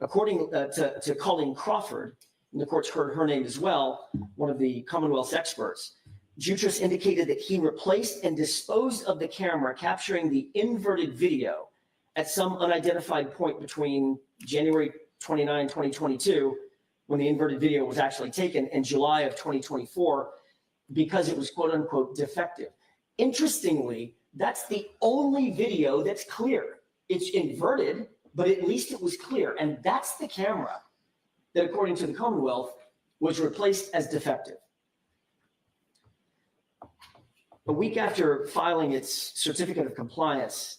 According to Colleen Crawford, and the court's heard her name as well, one of the Commonwealth's experts, Juctice indicated that he replaced and disposed of the camera capturing the inverted video at some unidentified point between January 29, 2022, when the inverted video was actually taken, and July of 2024, because it was quote unquote defective. Interestingly, that's the only video that's clear. It's inverted, but at least it was clear. And that's the camera that, according to the Commonwealth, was replaced as defective. A week after filing its certificate of compliance,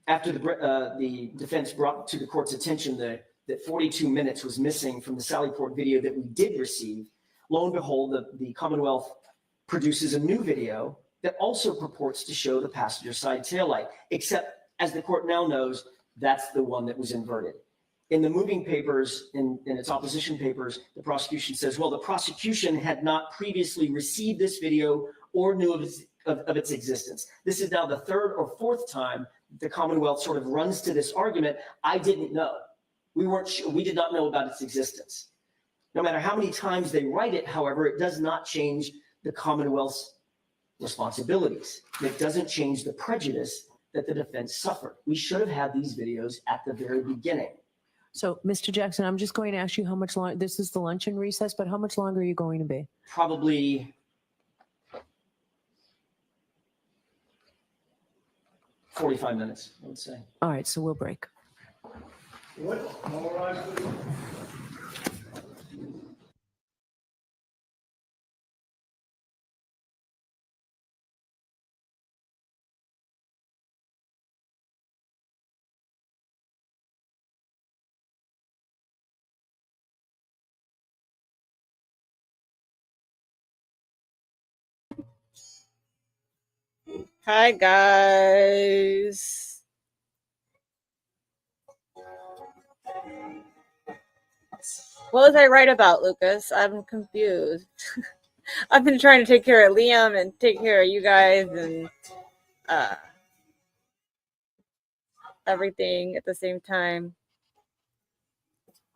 after the defense brought to the court's attention that 42 minutes was missing from the Sallyport video that we did receive, lo and behold, the Commonwealth produces a new video that also purports to show the passenger side taillight, except, as the court now knows, that's the one that was inverted. In the moving papers, in its opposition papers, the prosecution says, well, the prosecution had not previously received this video or knew of its existence. This is now the third or fourth time the Commonwealth sort of runs to this argument. I didn't know. We weren't sure. We did not know about its existence. No matter how many times they write it, however, it does not change the Commonwealth's responsibilities. It doesn't change the prejudice that the defense suffered. We should have had these videos at the very beginning. So, Mr. Jackson, I'm just going to ask you how much longer, this is the luncheon recess, but how much longer are you going to be? Probably 45 minutes, I would say. All right, so we'll break. Hi, guys. What was I right about, Lucas? I'm confused. I've been trying to take care of Liam and take care of you guys and everything at the same time.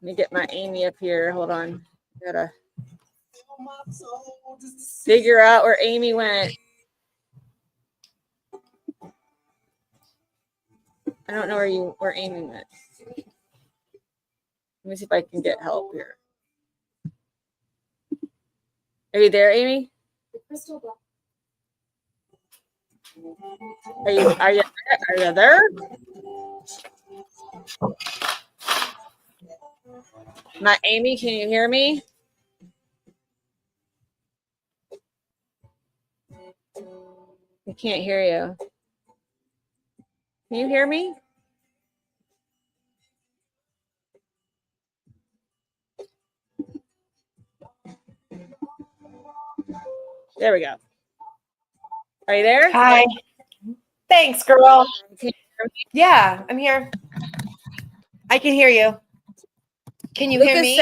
Let me get my Amy up here. Hold on. Gotta figure out where Amy went. I don't know where Amy went. Let me see if I can get help here. Are you there, Amy? Are you there? My Amy, can you hear me? I can't hear you. Can you hear me? There we go. Are you there? Hi. Thanks, girl. Yeah, I'm here. I can hear you. Can you hear me?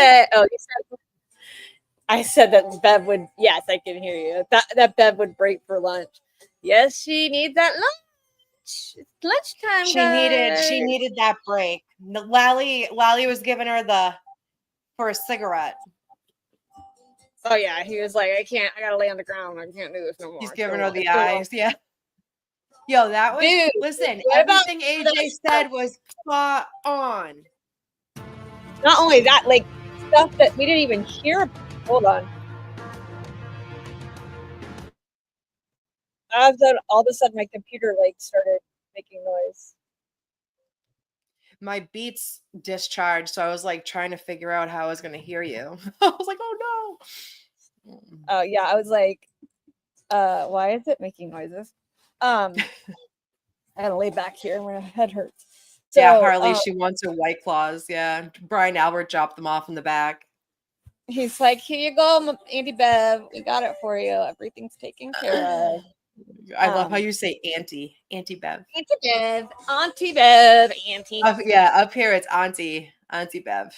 I said that Bev would. Yes, I can hear you. That Bev would break for lunch. Yes, she needs that lunch. It's lunchtime. She needed that break. Lally was giving her for a cigarette. Oh yeah, he was like, I gotta lay on the ground. I can't do this no more. He's giving her the eyes. Yeah. Yo, that was. Dude, listen, everything AJ said was spot on. Not only that, like stuff that we didn't even hear. Hold on. All of a sudden, my computer like started making noise. My Beats discharged, so I was like trying to figure out how I was going to hear you. I was like, oh no. Yeah, I was like, why is it making noises? I gotta lay back here. My head hurts. So, Yeah, Harley, she wants her White Claws. Yeah. Brian Albert dropped them off in the back. he's like, here you go, Auntie Bev. We got it for you. Everything's taken care of. I love how you say Auntie Bev. Auntie Bev. Auntie Bev. Auntie. Up here it's Auntie Bev.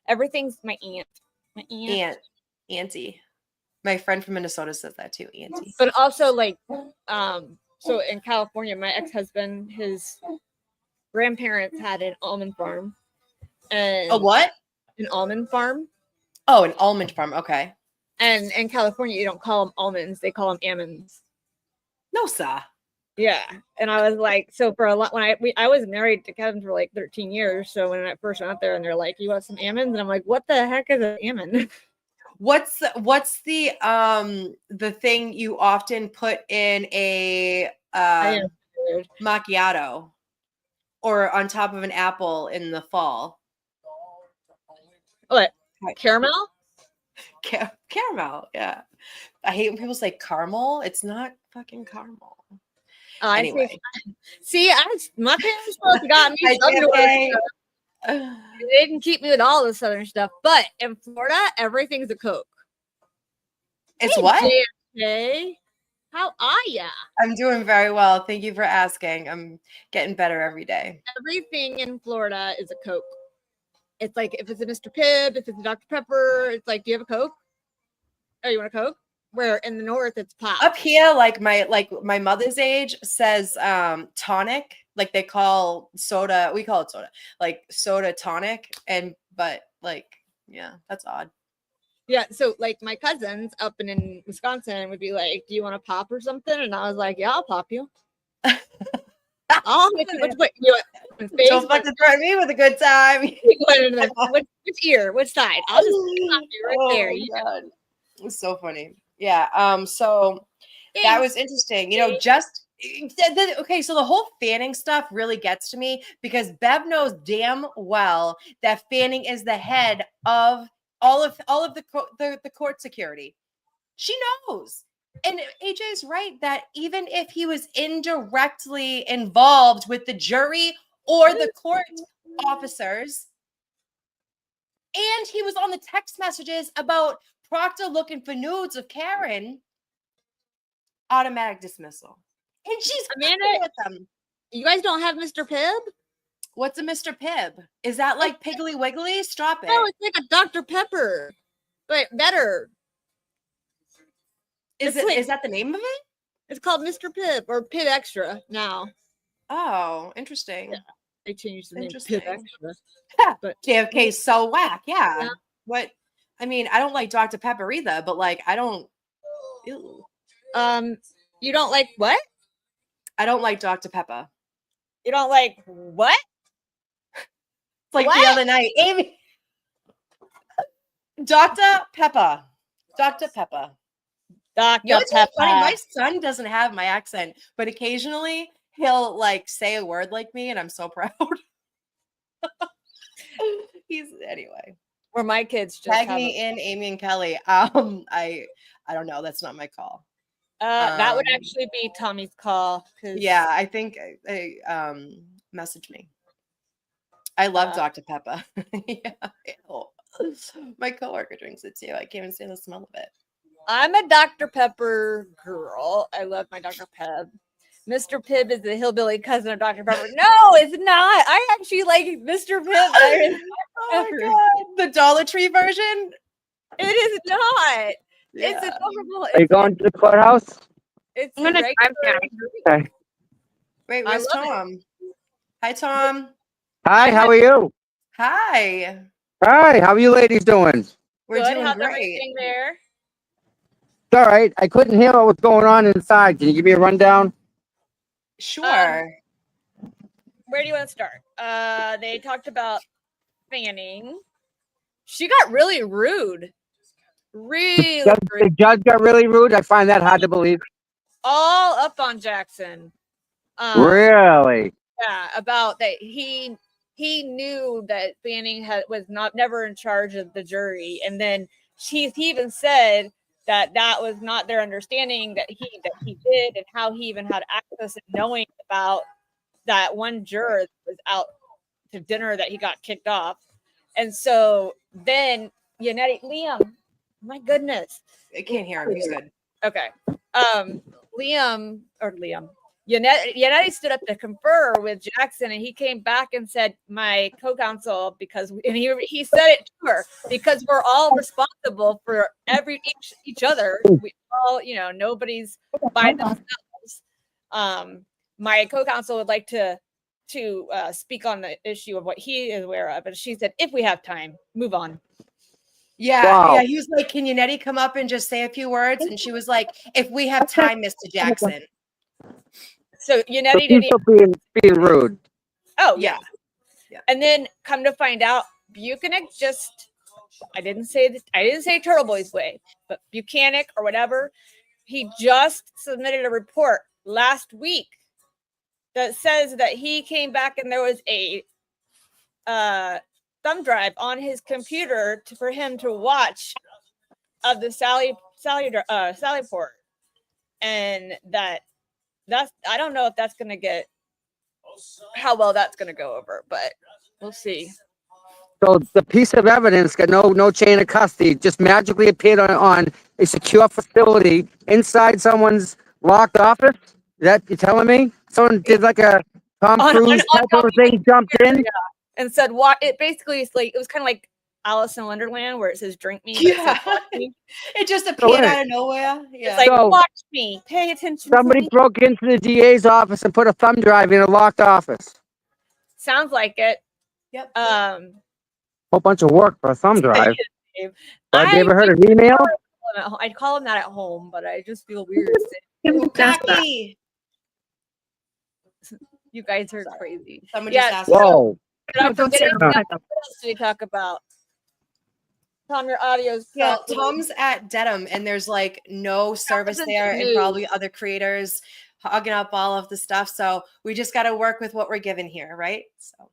Everything's my aunt. My aunt. Auntie. My friend from Minnesota says that too, Auntie. But also, like, so in California, my ex-husband, his grandparents had an almond farm. And A what? An almond farm. Oh, an almond farm. Okay. And in California, you don't call them almonds; they call them almonds. No, sir. Yeah, and I was like, so for a lot when I was married to Kevin for like 13 years. So when I first went out there, and they're like, "You want some almonds?" and I'm like, "What the heck is an almond?" What's the thing you often put in a macchiato or on top of an apple in the fall? What? Caramel? Caramel, yeah. I hate when people say caramel. It's not fucking caramel. Anyway. See, my parents both got me some Northern stuff. They didn't keep me with all the Southern stuff, but in Florida, everything's a Coke. It's what? JFK, how are ya? I'm doing very well. Thank you for asking. I'm getting better every day. Everything in Florida is a Coke. It's like if it's a Mr. Pibb, if it's a Dr. Pepper, it's like, do you have a Coke? Oh, you want a Coke? Where in the north it's pop. Up here, like my mother's age says tonic. Like they call soda, we call it soda, like soda tonic. But yeah, that's odd. Yeah, so like my cousins up in Wisconsin would be like, "Do you want a pop or something?" And I was like, "Yeah, I'll pop you." Don't fucking threaten me with a good time. Which ear? Which side? I'll just pop you right there. God. It was so funny. Yeah. So that was interesting. You know, okay, so the whole Fanning stuff really gets to me because Bev knows damn well that Fanning is the head of all of the court security. She knows. And AJ's right that even if he was indirectly involved with the jury or the court officers, and he was on the text messages about Proctor looking for nudes of Karen, automatic dismissal. And she's Amanda with them. You guys don't have Mr. Pibb? What's a Mr. Pibb? Is that like Piggly Wiggly? Stop it. No, it's like a Dr. Pepper, but better. Is that the name of it? It's called Mr. Pibb or Pibb Extra now. Oh, interesting. Yeah, they changed the name to Interesting. Pibb Extra. But JFK's so whack. Yeah. What? I mean, I don't like Dr. Pepper either, but like I don't. Ew. You don't like what? I don't like Dr. Pepper. You don't like what? It's like the other night, Amy. Dr. Pepper. Dr. Pepper. Dr. You know what's Pepper. funny? My son doesn't have my accent, but occasionally he'll like say a word like me, and I'm so proud. Anyway. Or my kids just tag me in, Amy and Kelly. I don't know. That's not my call. That would actually be Tommy's call. Yeah, I think message me. I love Dr. Pepper. Yeah. Ew. My coworker drinks it too. I can't even stand the smell of it. I'm a Dr. Pepper girl. I love my Dr. Pibb. Mr. Pibb is the hillbilly cousin of Dr. Pepper. No, it's not. I actually like Mr. Pibb. Oh my God. The Dollar Tree version? It is not. Yeah. It's adorable. Are you going to the courthouse? It's I'm gonna drive down. Okay. Wait, where's Tom? Hi, Tom. Hi, how are you? Hi. Hi, how are you ladies doing? We're Good. doing How's great. everything there? It's all right. I couldn't hear what was going on inside. Can you give me a rundown? Sure. Where do you want to start? They talked about Fanning. She got really rude. Really The rude. judge got really rude. I find that hard to believe. All up on Jackson. Really? Yeah, about that he knew that Fanning was never in charge of the jury, and then he even said that was not their understanding that he did, and how he even had access and knowing about that one juror that was out to dinner that he got kicked off. And so then Liam, my goodness, I can't hear him. He's good. Okay. Liam Yannetti stood up to confer with Jackson, and he came back and said, my co-counsel, and he said it to her, because we're all responsible for each other. We all, nobody's by themselves. My co-counsel would like to speak on the issue of what he is aware of, and she said, if we have time, move on. Yeah, Wow. yeah. He was like, "Can Yannetti come up and just say a few words?" And she was like, "If we have time, Mr. Jackson." So Yannetti He's still being rude. Oh yeah. And then come to find out, Buchanan I didn't say Turtle Boy's way, but Buchanan or whatever, he just submitted a report last week that says that he came back and there was a thumb drive on his computer for him to watch of the Sallyport, and that's I don't know if that's gonna get how well that's gonna go over, but we'll see. So the piece of evidence got no chain of custody, just magically appeared on a secure facility inside someone's locked office. Is that you telling me? Someone did like a Tom Cruise type of thing, jumped in? And said, "What?" It basically is like, it was kind of like Alice in Wonderland, where it says "drink me." Yeah, it just appeared out of nowhere. Yeah, it's like, watch me, pay attention. Somebody broke into the DA's office and put a thumb drive in a locked office. Sounds like it. Yep. Whole bunch of work for a thumb drive. Have you ever heard of email? I'd call him that at home, but I just feel weird. Bukkake. You guys are crazy. Someone just asked. Whoa. What else do we talk about? Tom, your audio's Well, Tom's at Dedham, and there's like no service there, and probably other creators hogging up all of the stuff. So we just got to work with what we're given here, right? So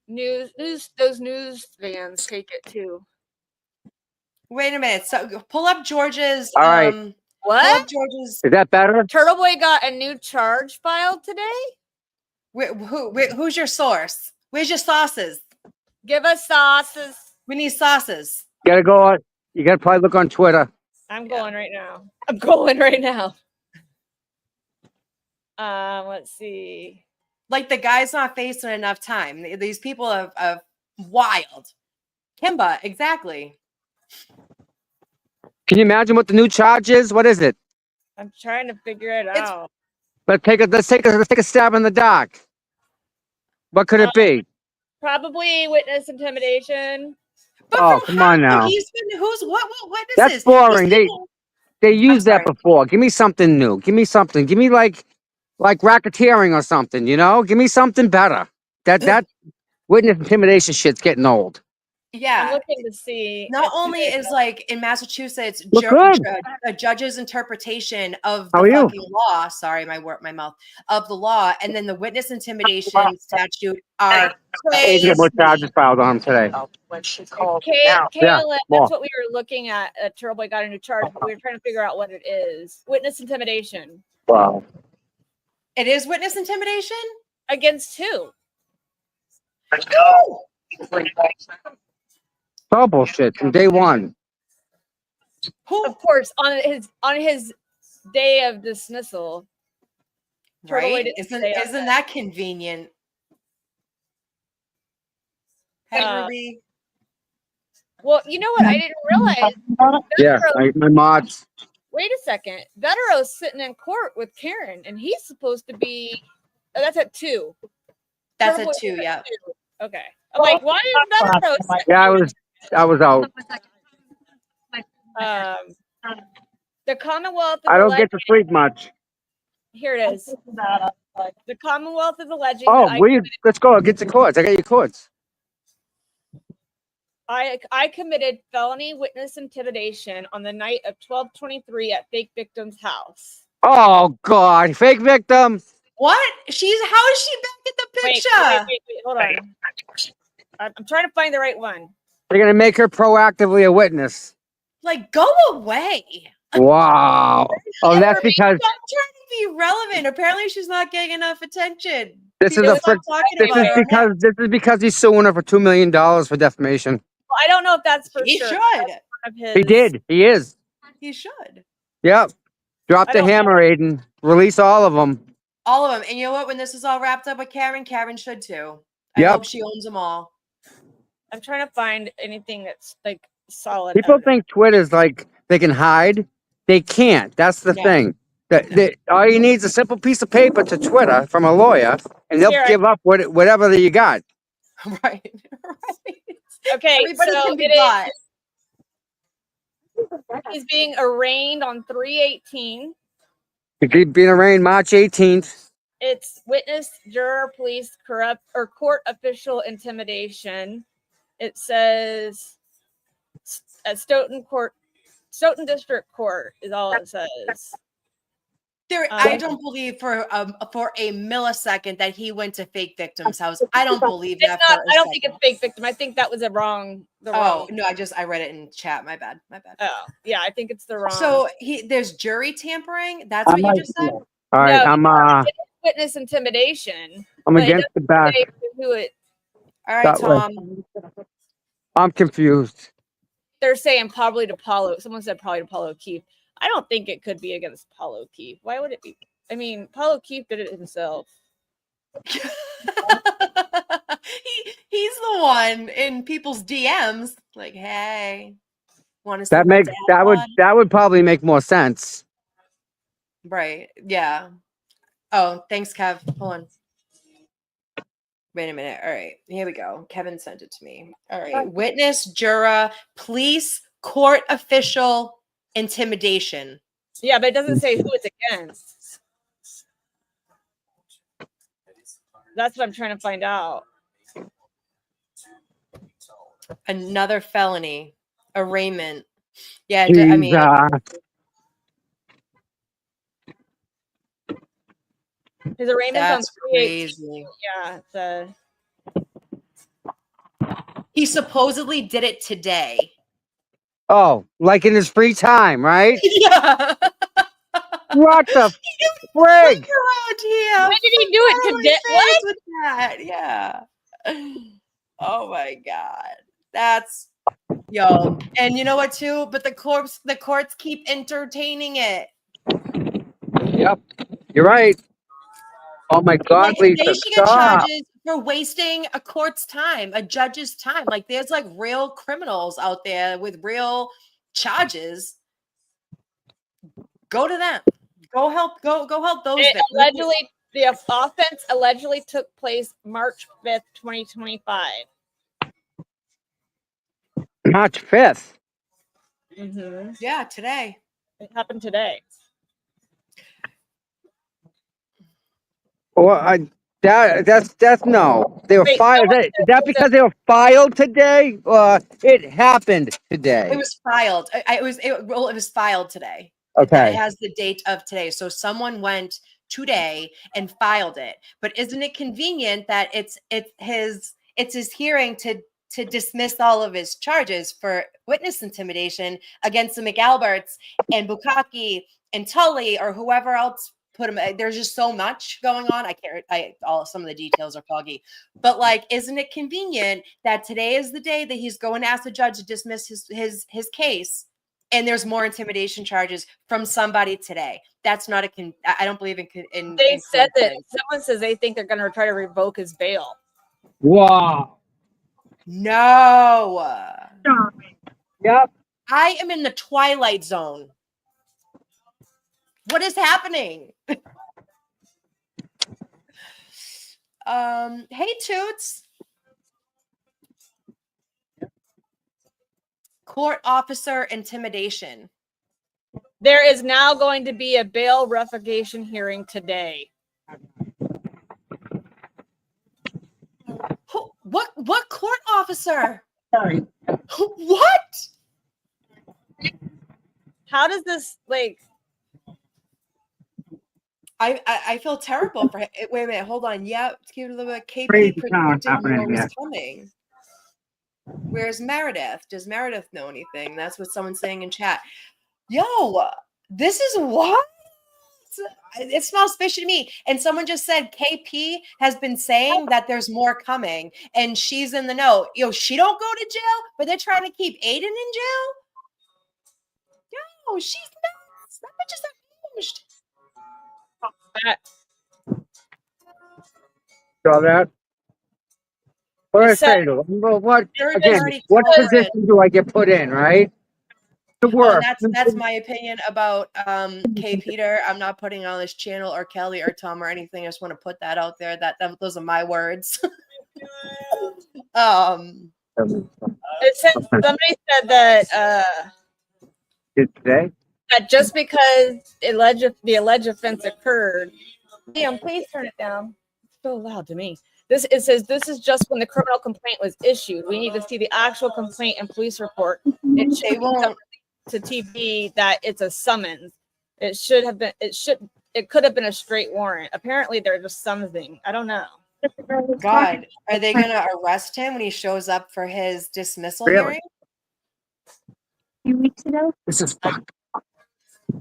those news vans take it too. Wait a minute. So pull up George's. All right. What? Pull up George's. Is that better? Turtle Boy got a new charge filed today. Who's your source? Where's your sauces? Give us sauces. We need sauces. You gotta go on. You gotta probably look on Twitter. I'm going right now. Let's see. Like the guy's not facing enough time. These people are wild. Kimba, exactly. Can you imagine what the new charge is? What is it? I'm trying to figure it out. Let's take a stab in the dark. What could it be? Probably witness intimidation. But come on now. Who's what witnesses? That's boring. They used that before. Give me something new. Give me something. Give me like racketeering or something. Give me something better. That witness intimidation shit's getting old. Yeah. I'm looking to see. Not only is like in Massachusetts, a judge's interpretation of the fucking law. Sorry, my mouth of the law, and then the witness intimidation statute are crazy. Get more charges filed on him today. When she called Kaylin, that's what we were looking at. Turtle Boy got a new charge, but we were trying to figure out what it is. Witness intimidation. Wow. It is witness intimidation? Against who? It's all bullshit from day one. Who? Of course, on his day of dismissal. Right? Isn't that convenient? Hey, Ruby. Well, you know what? I didn't realize. Yeah, my mods. Wait a second. Vettero's sitting in court with Karen, and he's supposed to be. Oh, that's at 2. That's at 2. Yeah. Okay. I'm like, why is Vettero? Yeah, I was out. The Commonwealth. I don't get to sleep much. Here it is. The Commonwealth is alleging. Oh, let's go. Get the cords. I got your cords. I committed felony witness intimidation on the night of 12/23 at fake victim's house. Oh God, fake victim. What? How is she back in the picture? Wait, hold on. I'm trying to find the right one. They're gonna make her proactively a witness. Like, go away. Wow. Oh, that's because I'm trying to be relevant. Apparently, she's not getting enough attention. this is People a stop frick. talking This about is her. because he's suing her for $2 million for defamation. Well, I don't know if that's for He sure. should. That's one of his, He did. He is. He should. Yep. Drop I the don't hammer, Aiden. Release all of them. All of them. And you know what? When this is all wrapped up with Karen, Karen should too. I Yep. hope she owns them all. I'm trying to find anything that's like solid. People evidence. think Twitter's like they can hide. They can't. That's the No. thing. That all you need is a simple piece of paper to Twitter from a lawyer, and they'll Here, give up whatever that you got. Right. Right. Okay, Everybody so can be it is- bought. He's being arraigned on 3/18. He's being arraigned March 18th. It's witness, juror, police, corrupt, or court official intimidation. It says at Stoughton District Court is all it says. I don't believe for a millisecond that he went to fake victim's house. I don't believe that. It's not. I don't think it's fake victim. I think that was the wrong. No, I read it in chat. My bad. Oh, yeah, I think it's the wrong. So there's jury tampering. That's what you just said. All right, No, it's witness intimidation. I'm but it against the doesn't back. say who it. All right, That way. Tom. I'm confused. They're saying probably to Paulo. Someone said probably to Paulo Keefe. I don't think it could be against Paulo Keefe. Why would it be? I mean, Paulo Keefe did it himself. He's the one in people's DMs. Like, hey, want to? That would probably make more sense. Right. Yeah. Oh, thanks, Kev. Hold on. Wait a minute. All right. Here we go. Kevin sent it to me. All right. Witness, juror, police, court official, intimidation. Yeah, but it doesn't say who it's against. That's what I'm trying to find out. Another felony. Arraignment. Yeah, I mean, his arraignment's on that's 3/18. crazy. Yeah, he supposedly did it today. Oh, like in his free time, right? Yeah. What the frig? Around here. When did he do it today? What? With that? Yeah. Oh my god. That's and you know what too? But the courts keep entertaining it. Yep. You're right. Oh my God, Like, Lisa, they should get stop. charges for wasting a court's time, a judge's time. Like there's like real criminals out there with real charges. Go to them. Go help those victims. The offense allegedly took place March 5th, 2025. March 5th. Mm-hmm. Yeah, today. It happened today. Well, that's no. They were Wait, filed. Is that because they were filed today? It happened today. It was filed. It was filed today. Okay. It has the date of today. So someone went today and filed it. But isn't it convenient that it's his hearing to dismiss all of his charges for witness intimidation against the McAlberts and Bukaki and Tully or whoever else put him. There's just so much going on. Some of the details are foggy, but like, isn't it convenient that today is the day that he's going to ask the judge to dismiss his case, and there's more intimidation charges from somebody today? That's not I don't believe in. They said that someone says they think they're going to try to revoke his bail. Wow. No. Yep. I am in the twilight zone. What is happening? Hey, Toots. Court officer intimidation. There is now going to be a bail revocation hearing today. What court officer? What? How does this like? I feel terrible for him. Wait a minute, hold on. Yeah, KP Crazy predicted times more happening was here. coming. Where's Meredith? Does Meredith know anything? That's what someone's saying in chat. Yo, this is what? It smells fishy to me. And someone just said KP has been saying that there's more coming, and she's in the know. Yo, she don't go to jail, but they're trying to keep Aiden in jail. Yo, she's nuts. That bitch is unhinged. Saw that? What I It said- say to them? Well, what Third again? party What court. position do I get put in? Right? To Oh, work. and that's my opinion about K Peter. I'm not putting on this channel or Kelly or Tom or anything. I just want to put that out there. That those are my words. It said somebody said that Did today? that just because the alleged offense occurred. Liam, please turn it down. It's so loud to me. It says this is just when the criminal complaint was issued. We need to see the actual complaint and police report. It should be to TV that it's a summons. It should have been. It could have been a straight warrant. Apparently, they're just something. I don't know. God, are they going to arrest him when he shows up for his dismissal hearing? Few weeks ago. This is fucked.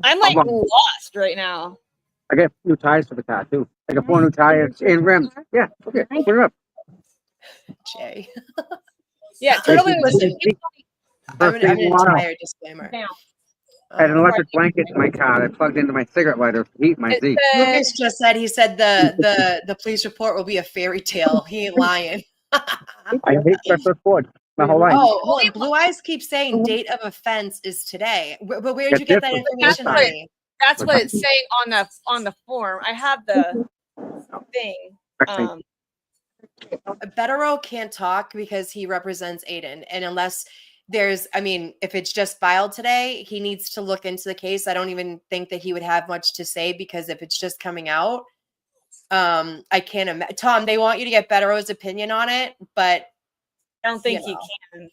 I'm like lost right now. I got new tires for the car too. I got 4 new tires and rims. Yeah, okay, put it up. Jay. Yeah, totally. Listen, I'm an entire disclaimer. I had an electric blanket in my car. I plugged into my cigarette lighter to heat my seat. Lucas just said the police report will be a fairy tale. He ain't lying. I hate special Ford my whole life. Oh, hold on. Blue Eyes keeps saying date of offense is today. But where did you get that information, honey? That's what it's saying on the form. I have the thing. Bettero can't talk because he represents Aiden, and unless if it's just filed today, he needs to look into the case. I don't even think that he would have much to say, because if it's just coming out, I can't imagine. Tom, they want you to get Bettero's opinion on it, but I don't think he can.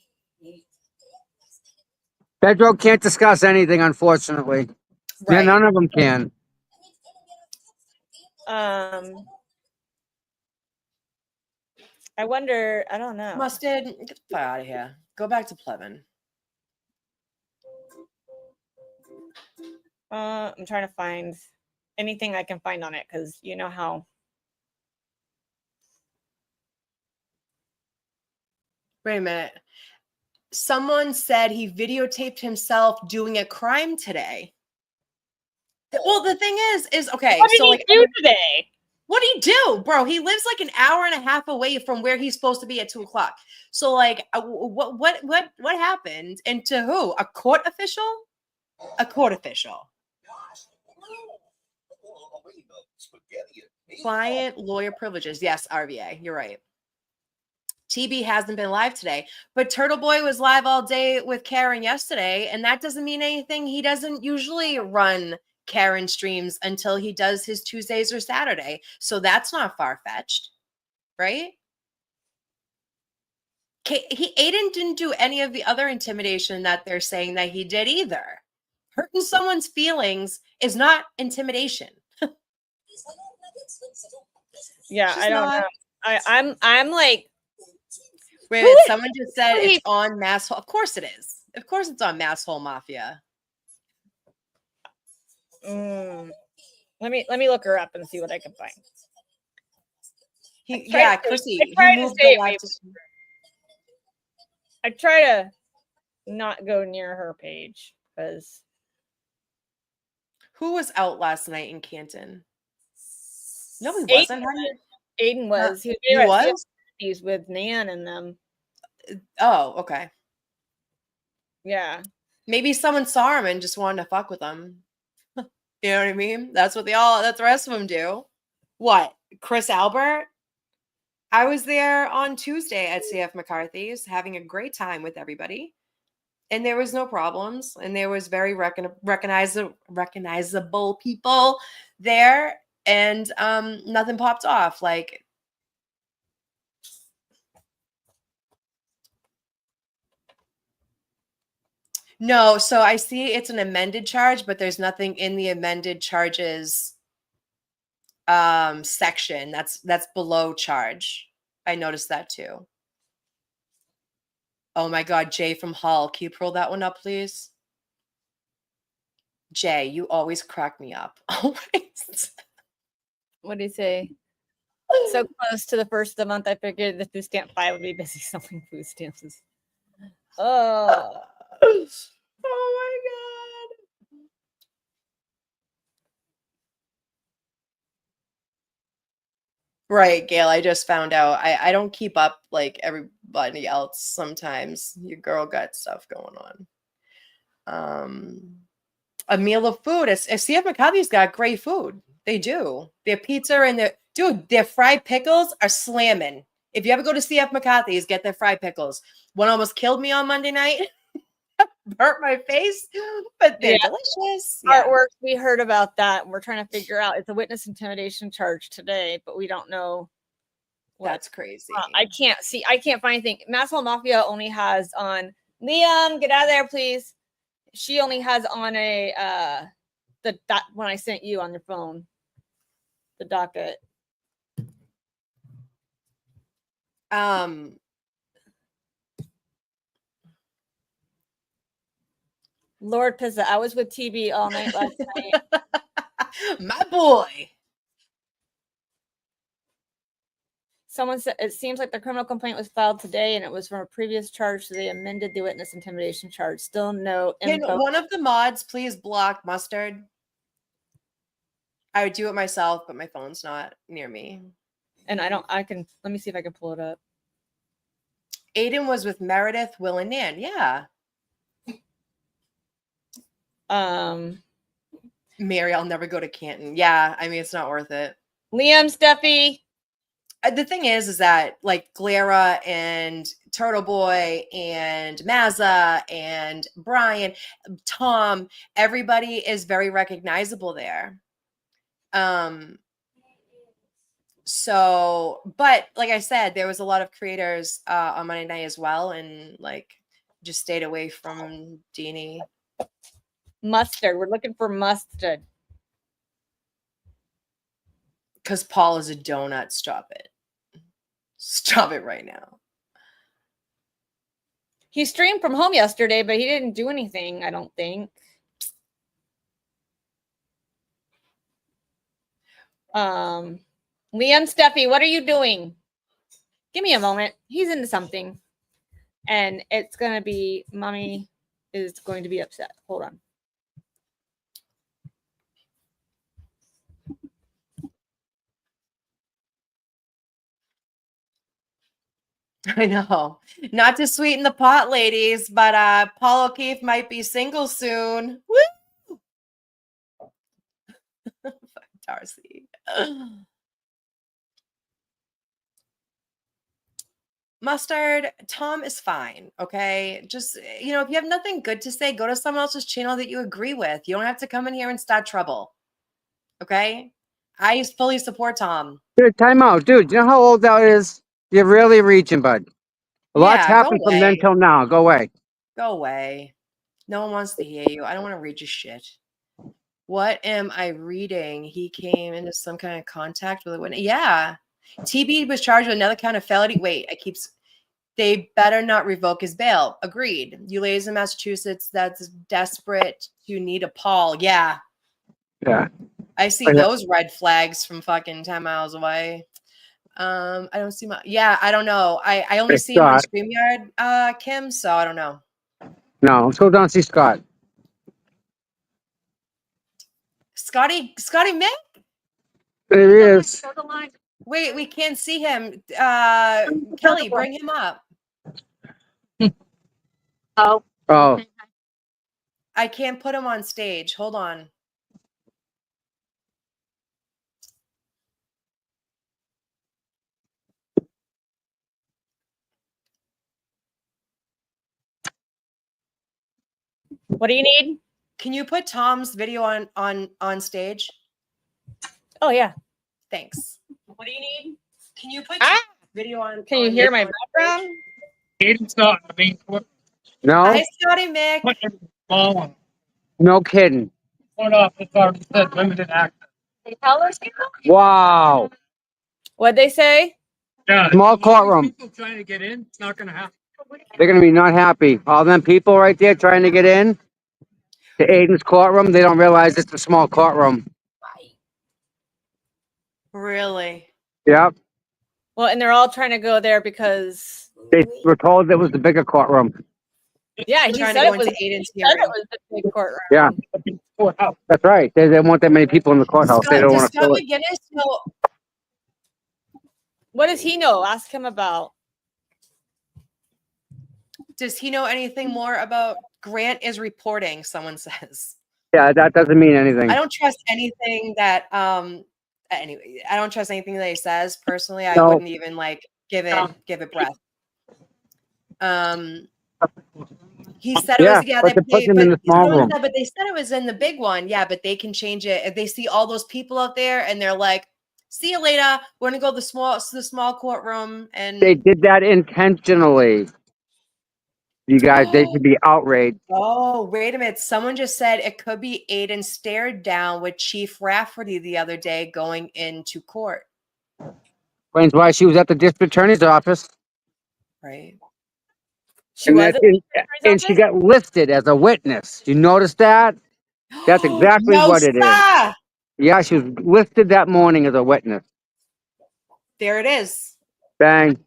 Pedro can't discuss anything, unfortunately. Yeah, Right. none of them can. I wonder. I don't know. Mustard, get the fuck out of here. Go back to Plevin. I'm trying to find anything I can find on it, because you know how. Wait a minute. Someone said he videotaped himself doing a crime today. Well, the thing is okay. What did he do today? What did he do, bro? He lives like an hour and a half away from where he's supposed to be at 2:00. So, like, what happened? And to who? A court official? A court official. Client lawyer privileges. Yes, RVA. You're right. TB hasn't been live today, but Turtle Boy was live all day with Karen yesterday, and that doesn't mean anything. He doesn't usually run Karen streams until he does his Tuesdays or Saturday, so that's not far-fetched, right? Aiden didn't do any of the other intimidation that they're saying that he did either. Hurting someone's feelings is not intimidation. Yeah, She's I don't not. know. I'm like, wait a minute, someone just said it's on Mass Hole. Of course it is. Of course it's on Mass Hole Mafia. Let me look her up and see what I can find. Chrissy, he moved the live to... I try to not go near her page, because who was out last night in Canton? No, he wasn't. Aiden was. He was? He's with Nan and them. Oh, okay. Yeah. Maybe someone saw him and just wanted to fuck with him. You know what I mean? That's what the rest of them do. What? Chris Albert? I was there on Tuesday at CF McCarthy's having a great time with everybody. And there was no problems. And there was very recognizable people there. And nothing popped off. Like, no, so I see it's an amended charge, but there's nothing in the amended charges section that's below charge. I noticed that too. Oh my God, Jay from Hull. Can you pull that one up, please? Jay, you always crack me up. Always. What do you say? So close to the first of the month, I figured the food stamp 5 would be busy selling food stamps. Oh. Oh my God. Right, Gail. I just found out. I don't keep up like everybody else sometimes. Your girl got stuff going on. A meal of food. CF McCarthy's got great food. They do. Their pizza and their fried pickles are slamming. If you ever go to CF McCarthy's, get their fried pickles. One almost killed me on Monday night. Hurt my face, but they're delicious. Yeah. Artwork, we heard about that. We're trying to figure out. It's a witness intimidation charge today, but we don't know. That's crazy. I can't find anything. Massimo Mafia only has on Liam. Get out of there, please. She only has on a that when I sent you on your phone, the docket. Lord Pizza, I was with TB all night last night. My boy. Someone said it seems like the criminal complaint was filed today and it was from a previous charge, so they amended the witness intimidation charge. Still no info. Can one of the mods please block Mustard? I would do it myself, but my phone's not near me. And let me see if I can pull it up. Aiden was with Meredith, Will, and Nan. Yeah. Mary, I'll never go to Canton. Yeah, I mean, it's not worth it. Liam, Steffi. The thing is that like Clara and Turtle Boy and Mazza and Brian, Tom, everybody is very recognizable there. So, but like I said, there was a lot of creators on Monday night as well, and like just stayed away from Deanie. Mustard. We're looking for mustard. Because Paul is a donut. Stop it. Stop it right now. He streamed from home yesterday, but he didn't do anything, I don't think. Liam, Steffi, what are you doing? Give me a moment. He's into something. And it's going to be, mommy is going to be upset. Hold on. I know. Not to sweeten the pot, ladies, but Paul O'Keefe might be single soon. Woo! Darcy. Mustard, Tom is fine, okay? Just, if you have nothing good to say, go to someone else's channel that you agree with. You don't have to come in here and start trouble, okay? I fully support Tom. Dude, time out. Dude, you know how old that is? You're really reaching, bud. A lot's happened from then till now. Go away. Go away. No one wants to hear you. I don't want to read your shit. What am I reading? He came into some kind of contact with a witness. Yeah. TB was charged with another kind of felony. Wait, they better not revoke his bail. Agreed. You ladies in Massachusetts that's desperate to need a Paul. Yeah. Yeah. I see those red flags from fucking 10 miles away. I don't see my. Yeah, I don't know. I only see him on StreamYard, Kim. So I don't know. No, let's go down and see Scott. Scotty Mick. There he is. Wait, we can't see him. Kelly, bring him up. Oh. I can't put him on stage. Hold on. What do you need? Can you put Tom's video on stage? Oh yeah. Thanks. What do you need? Can you put video on? Can you hear my background? Aiden's not. I mean, No? Hi, Scotty Mick. No kidding. Hold up. It's already said limited access. Wow. What'd they say? Yeah. Small courtroom. People trying to get in. It's not going to happen. They're gonna be not happy. All them people right there trying to get in to Aiden's courtroom, they don't realize it's a small courtroom. Really? Yep. Well, and they're all trying to go there because They were told it was the bigger courtroom. yeah, he Trying said to go it was. into Aiden's He said it hearing. was the big courtroom. Yeah. That's right. They didn't want that many people in the courthouse. They Scott, don't does want to Scott fill it. McGinnis know? What does he know? Ask him about. Does he know anything more about Grant is reporting? Someone says. Yeah, that doesn't mean anything. I don't trust anything that anyway, I don't trust anything that he says personally. I No. wouldn't even like give it breath. He said it Yeah, was but they're putting him in the small room. but they said it was in the big one. Yeah, but they can change it if they see all those people out there and they're like, "See you later. We're gonna go to the small courtroom." And They did that intentionally. You guys, they should be outraged. oh, wait a minute. Someone just said it could be Aiden stared down with Chief Rafferty the other day going into court. Explains why she was at the district attorney's office. Right. She was at the and she got listed as a witness. You notice that? That's exactly No, what it is. sir. Yeah, she was listed that morning as a witness. There it is. Bang.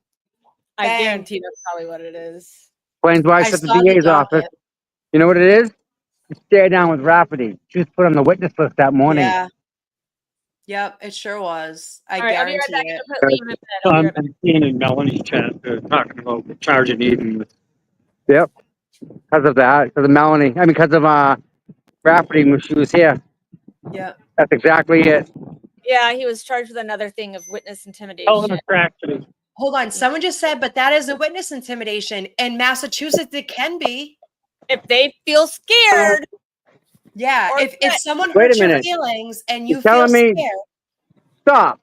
I Bang. guarantee that's probably what it is. Explains why I she's at the saw the DA's office. docket. You know what it is? Stare down with Rafferty. She was put on the witness list that morning. Yeah. Yep, it sure was. I All right, I'll be right guarantee back. it. I'm gonna put Liam in bed. I'll be right back. I'm seeing in Melanie's chat, they're talking about charging Aiden with. Yep. Because of that. Because of Melanie. I mean, because of Rafferty when she was here. Yep. That's exactly it. Yeah, he was charged with another thing of witness intimidation. Oh, the fraction. Hold on. Someone just said, but that is a witness intimidation. In Massachusetts, it can be. If they feel scared. Yeah. Or If someone Wait a hurts your minute. feelings and You're you feel telling me- scared. Stop.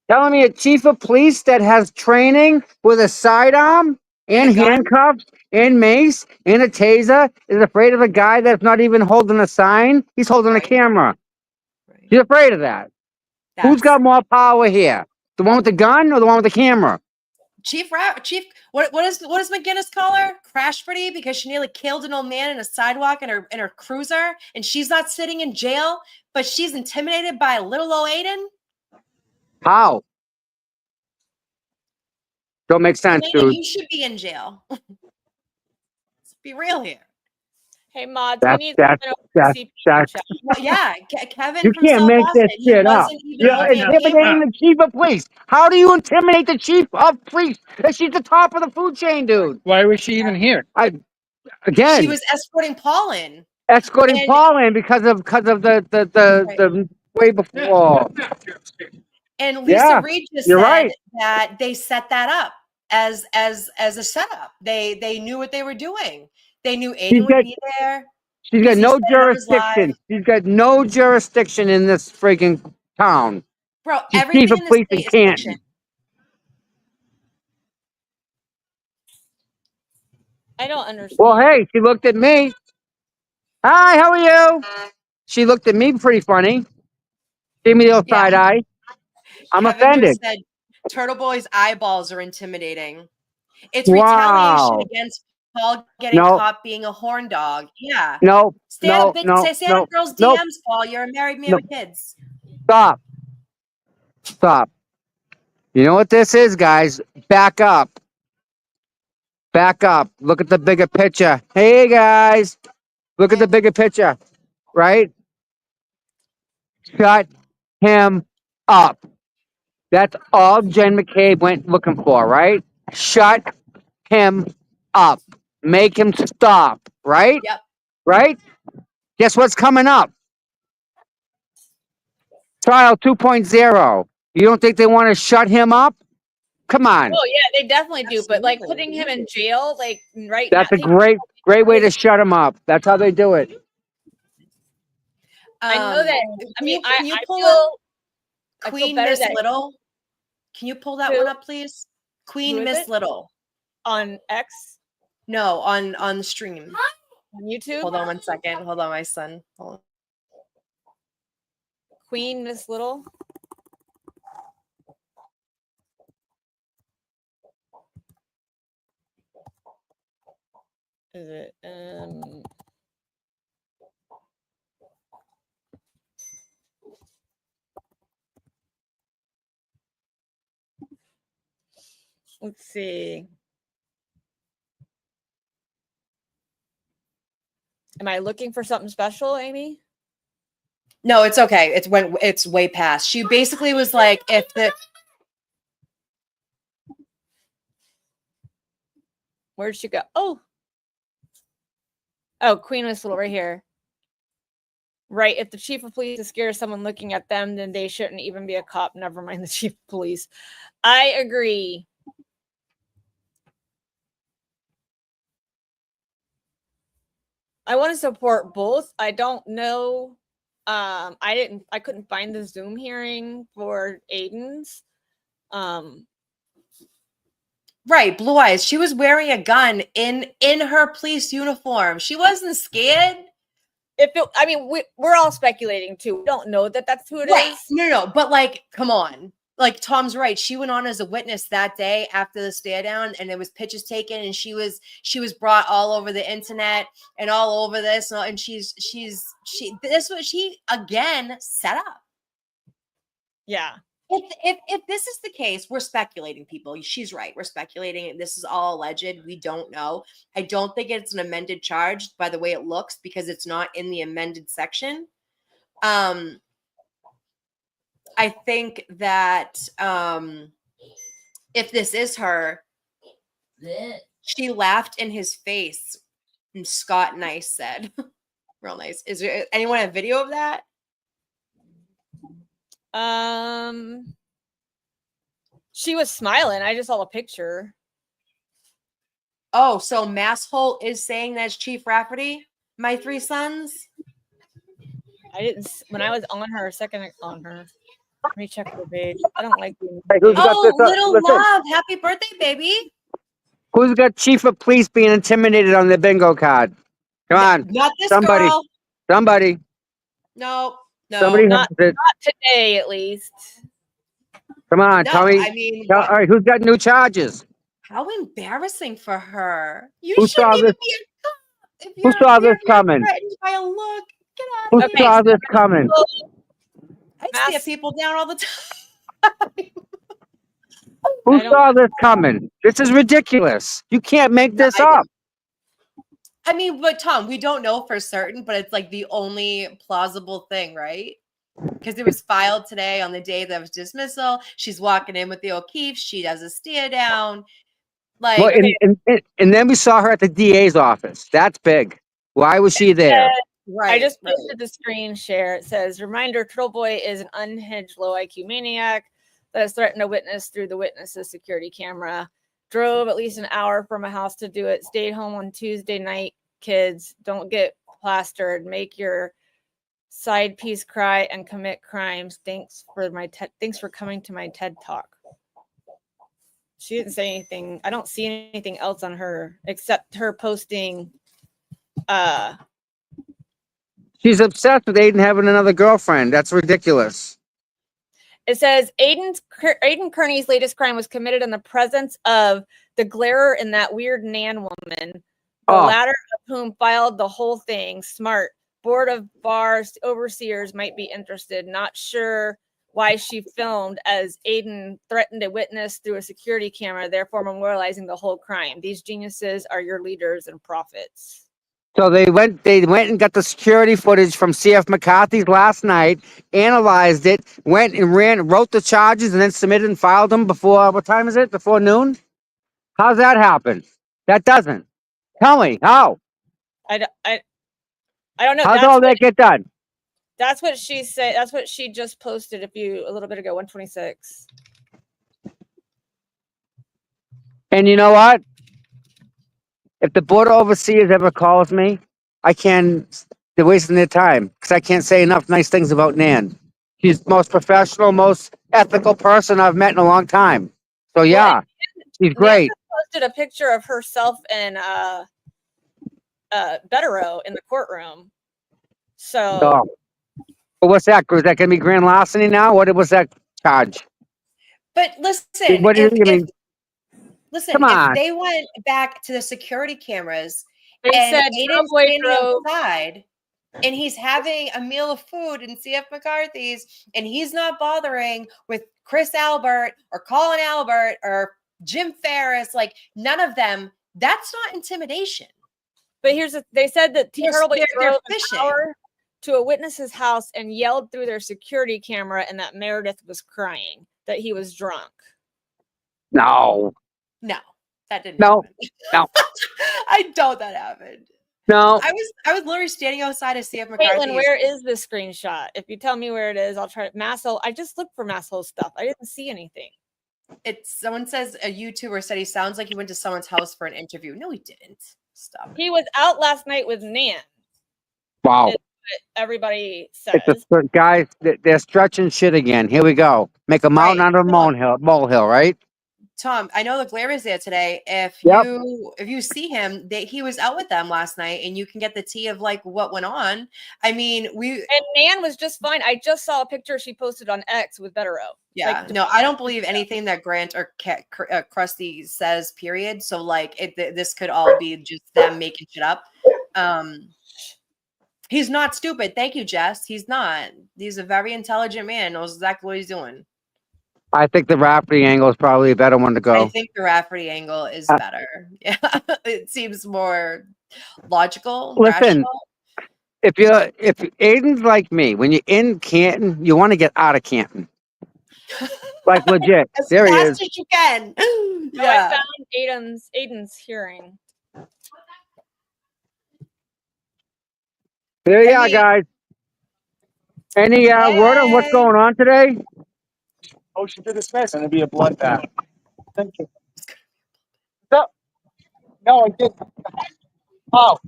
Telling me a chief of police that has training with a sidearm and And a gun? handcuffs and mace and a taser is afraid of a guy that's not even holding a sign? He's holding a camera. Right. He's afraid of that. Who's got more power here? The one with the gun or the one with the camera? Chief, what does McGinnis call her? Crash Pretty, because she nearly killed an old man in a sidewalk in her cruiser, and she's not sitting in jail, but she's intimidated by little old Aiden. How? Don't make sense, Elena, dude. you should be in jail. Let's be real here. Hey, mods, That's we need that's someone over that's. CP. Well, yeah, Kevin You from can't South make Boston. this He shit up. wasn't even You're holding a intimidating camera. the chief of police. How do you intimidate the chief of police? She's the top of the food chain, dude. Why was she even here? Again, She was escorting Paul in. escorting and- Paul in because of the way before. And Lisa Yeah, Reed just you're said right. that they set that up as a setup. They knew what they were doing. They knew Aiden would be there. She's got He no said it on his jurisdiction. live. She's got no jurisdiction in this freaking town. Bro, She's everything chief of in the police in state is fiction. Canton. I don't understand. Well, hey, she looked at me. Hi, how are you? She looked at me pretty funny. Gave me the old side eye. I'm Kevin offended. just said Turtle Boy's eyeballs are intimidating. It's Wow. retaliation against Paul getting No. caught being a horn dog. Yeah. No, Stay out no, no, stay out no, of girls' no. DMs, Paul. You're a married man No. with kids. Stop. Stop. You know what this is, guys? Back up. Back up. Look at the bigger picture. Hey, guys. Look at the bigger picture, right? Shut him up. That's all Jen McCabe went looking for, right? Shut him up. Make him stop, right? Yep. Right? Guess what's coming up? Trial 2.0. You don't think they want to shut him up? Come on. Oh yeah, they definitely do. But like putting him in jail, like right That's now. a great way to shut him up. That's how they do it. I know that. I mean, Can you I pull feel up I feel Queen better Miss that Little? Can you pull that Who? one up, please? Who Queen is Miss it? Little. On X, No, on the stream. on YouTube. Hold on one second. Hold on, my son. Hold on. Queen Miss Little. Is it? Let's see. Am I looking for something special, Amy? No, it's okay. It's way past. She basically was like, if the Where'd she go? Oh, Queen Whistle right here. Right. If the chief of police is scared of someone looking at them, then they shouldn't even be a cop. Never mind the chief of police. I agree. I want to support both. I don't know. I couldn't find the Zoom hearing for Aiden's. Right, Blue Eyes. She was wearing a gun in her police uniform. She wasn't scared. We're all speculating too. We don't know that that's who it is. No. But like, come on. Like Tom's right. She went on as a witness that day after the stare down, and there was pictures taken, and she was brought all over the internet and all over this, and this was she again set up. Yeah. If this is the case, we're speculating, people. She's right. We're speculating. This is all alleged. We don't know. I don't think it's an amended charge by the way it looks, because it's not in the amended section. I think that if this is her, she laughed in his face, and Scott Nice said, real nice. Is there anyone have video of that? She was smiling. I just saw a picture. Oh, so Massholt is saying that's Chief Rafferty, my three sons? I didn't, when I was on her, let me check her page. I don't like being. Hey, who's got this? Little Listen, love. Happy birthday, baby. who's got chief of police being intimidated on the bingo card? Come on. Not this somebody. girl. Somebody. No. Somebody not has it. today, at least. Come on, No, tell me. I mean, all right, who's got new charges? How embarrassing for her. You Who shouldn't saw even this? be a cop. If Who saw this coming? threatened by a look, get out Who of saw this coming? I stare people down all the time. Who saw this coming? This is ridiculous. You can't make this up. I mean, but Tom, we don't know for certain, but it's like the only plausible thing, right? Because it was filed today on the day that was dismissal. She's walking in with the O'Keefe. She does a stare down. Like, Well, and then we saw her at the DA's office. That's big. Why was she there? I just posted the screen share. It says, reminder, Turtle Boy is an unhinged low IQ maniac that has threatened a witness through the witness's security camera. Drove at least an hour from a house to do it. Stayed home on Tuesday night. Kids, don't get plastered. Make your side piece cry and commit crimes. Thanks for coming to my TED Talk. She didn't say anything. I don't see anything else on her except her posting. She's obsessed with Aiden having another girlfriend. That's ridiculous. It says Aiden Kearney's latest crime was committed in the presence of the glarer and that weird Nan woman, the latter of whom filed the whole thing. Smart. Board of Bars overseers might be interested. Not sure why she filmed as Aiden threatened a witness through a security camera, therefore memorializing the whole crime. These geniuses are your leaders and prophets. So they went and got the security footage from CF McCarthy's last night, analyzed it, went and wrote the charges, and then submitted and filed them before, what time is it? Before noon? How's that happen? That doesn't. Tell me, how? I don't know. How's all that get done? That's what she said. That's what she just posted a little bit ago, 126. And you know what? If the board of overseers ever calls me, they're wasting their time because I can't say enough nice things about Nan. She's the most professional, most ethical person I've met in a long time. So yeah, she's great. Nan posted a picture of herself and Bettero in the courtroom. So what's that? Is that gonna be grand larceny now? What was that charge? But listen, What do you mean? Listen, Come on. if they went back to the security cameras They and said Aiden's Trailboy standing drove. outside, and he's having a meal of food in CF McCarthy's, and he's not bothering with Chris Albert or Colin Albert or Jim Ferris. Like, none of them. That's not intimidation. But they said that Trailboy they're drove an fishing. hour to a witness's house and yelled through their security camera, and that Meredith was crying, that he was drunk. No. No, that didn't No. happen. No. I doubt that happened. No. I was literally standing outside of CF McCarthy's. Caitlin, where is the screenshot? If you tell me where it is, I'll try it. Masshole. I just looked for Masshole stuff. I didn't see anything. Someone says a YouTuber said he sounds like he went to someone's house for an interview. No, he didn't. Stop. He was out last night with Nan. Wow. Everybody says. Guys, they're stretching shit again. Here we go. Make a mountain out of a molehill, right? Tom, I know the Glare is there today. If you see him, he was out with them last night, and you can get the tea of like what went on. I mean, and Nan was just fine. I just saw a picture she posted on X with Bettero. Yeah, no, I don't believe anything that Grant or Krusty says. Period. So like, this could all be just them making shit up. He's not stupid. Thank you, Jess. He's not. He's a very intelligent man. Knows exactly what he's doing. I think the Rafferty angle is probably a better one to go. I think the Rafferty angle is better. Yeah, it seems more logical. Listen, rational. if Aiden's like me, when you're in Canton, you want to get out of Canton. Like legit. As there he fast is. as you can. No, I found Aiden's hearing. There you are, guys. Any word on what's going on today? Motion to dismiss, and it'll be a bloodbath. Thank you. No, I didn't. Oh.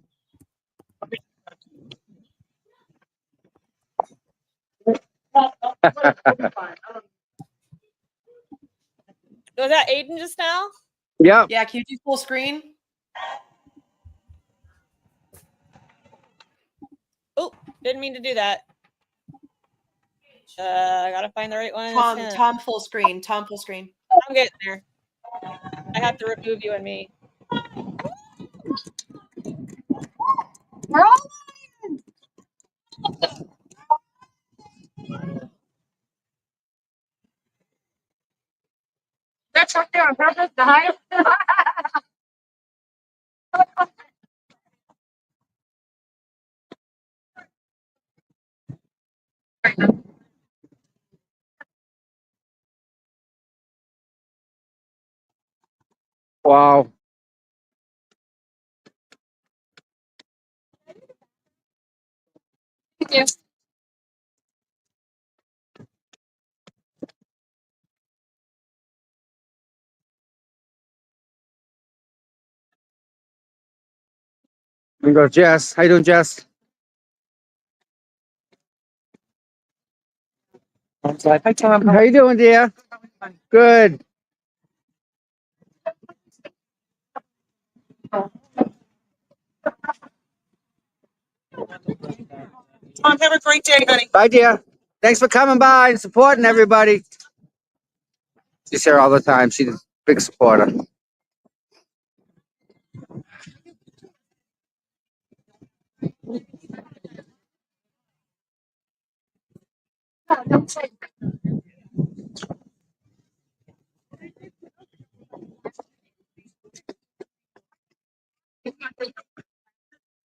Was that Aiden just now? Yeah. Yeah, can you do full screen? Oh, didn't mean to do that. I gotta find the right one. Tom full screen. Tom full screen. I'm getting there. I have to remove you and me. We're all That's right there on purpose to hide. Wow. Thank you. We go, Jess. How you doing, Jess? Hi, Tom. How you doing, dear? Good. Tom, have a great day, honey. Bye, dear. Thanks for coming by and supporting everybody. She's here all the time. She's a big supporter.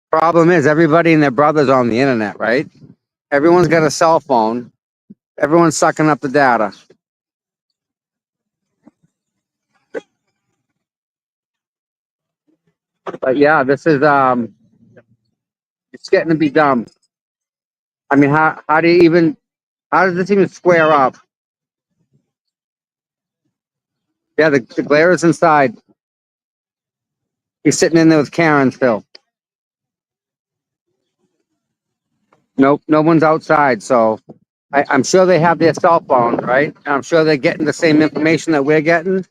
Problem is, everybody and their brother's on the internet, right? Everyone's got a cell phone. Everyone's sucking up the data. But yeah, this is it's getting to be dumb. I mean, how does this even square up? Yeah, the glare is inside. He's sitting in there with Karen still. Nope, no one's outside, so I'm sure they have their cell phone, right? And I'm sure they're getting the same information that we're getting.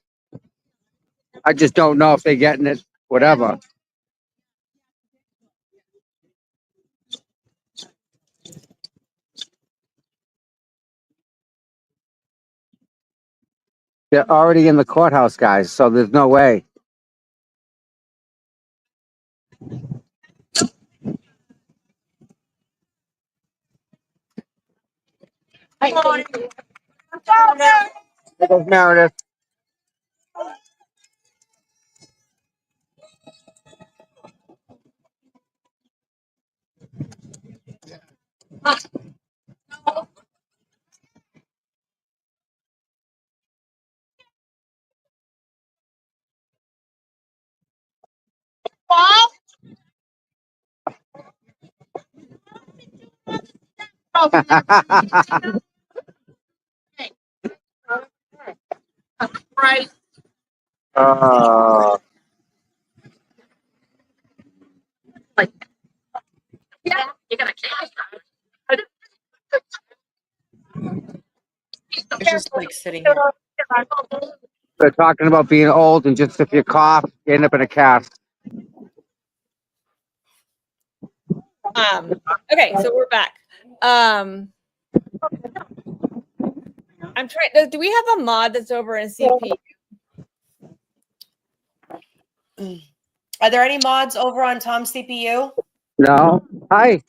I just don't know if they're getting it, whatever. They're already in the courthouse, guys, so there's no way. There goes Meredith. Right. Yeah, you're gonna It's just like sitting here. They're talking about being old and just if you cough, you end up in a cast. Okay, so we're back. I'm trying. Do we have a mod that's over in CP? Are there any mods over on Tom's CPU? No. Hi.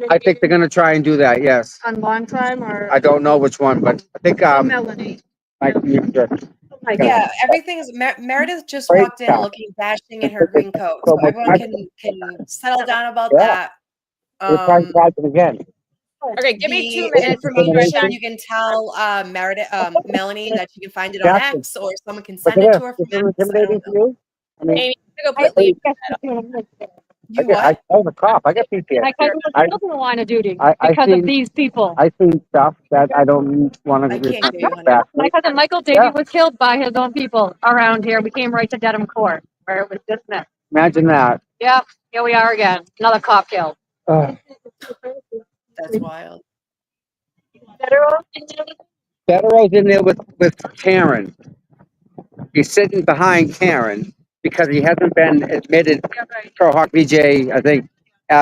I think they're gonna try and do that. Yes. on Lunchtime or I don't know which one, but I think Melanie. Yeah, everything's Meredith just Great walked in stuff. looking dashing in her green coat. So So my everyone can settle down about Yeah. that. We're trying to try it again. Okay, give me 2 The minutes. information you can tell Meredith, Melanie that you can find it on Jackson, X, or someone can look send at it this. to her This from is X. I intimidating don't for know. you? I mean, Amy, to go put leave. You what? I'm a cop. I got PTSD. My cousin was killed in the line of duty I because seen, of these people. I seen stuff that I don't want to I can't repeat hear you, honey. back. My cousin Michael Davey was killed by his own people around here. We came right to Dedham Court where it was dismissed. Imagine that. Yep, here we are again. Another cop killed. Ugh. That's wild. Federer's in there with Karen. He's sitting behind Karen because he hasn't been admitted for Hawk VJ, I think,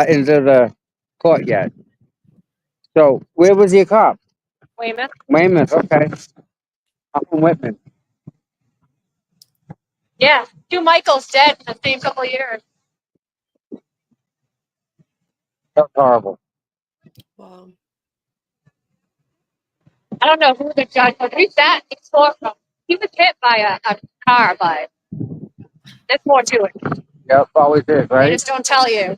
into the court yet. So where was he a cop? Weymouth. Weymouth, okay. I'm from Whitman. Yeah, 2 Michaels dead in the same couple of years. That's horrible. Wow. I don't know who the judge was. Who's that? He was hit by a car, but there's more to it. Yep, always is, They right? just don't tell you.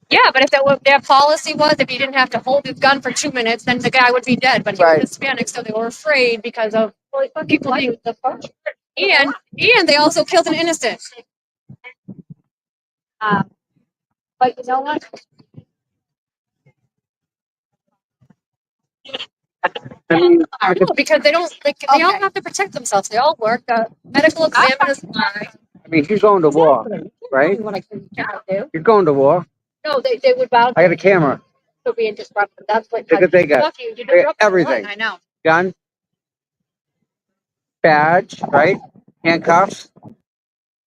Yeah, but if their policy was if he didn't have to hold his gun for 2 minutes, then the guy would be dead. But he was Hispanic, so they were afraid because of people being and they also killed an innocent. But you know what? I mean, No, because they don't. They all have to protect themselves. They all work. The medical examiners lie. I mean, she's going to war, right? What I can do. You're going to war. No, they would vouch I got a camera. for being disruptive. That's what. Look what they got. Fuck you. You disrupt Everything. I know. Gun, badge, right? Handcuffs.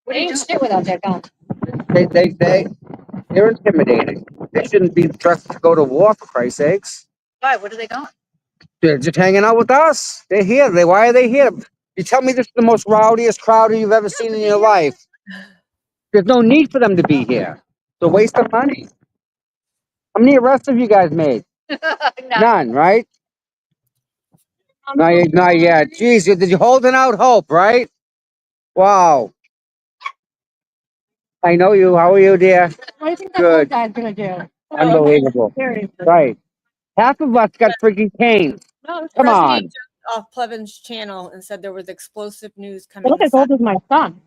They ain't shit without their gun. They're intimidating. They shouldn't be dressed to go to war, for Christ's sakes. Why? What are they going? They're just hanging out with us. They're here. Why are they here? You tell me this is the most rowdiest crowd you've ever seen in your life. There's no need for them to be here. It's a waste of money. How many arrests have you guys made? None, right? Not yet. Jeez, you're holding out hope, right? Wow. I know you. How are you, dear? What do you think that Good. guy's gonna do? Unbelievable. Seriously. Right. Half of us got freaking canes. No, Come on. jumped off Plevin's channel and said there was explosive news coming. Look as old as my son.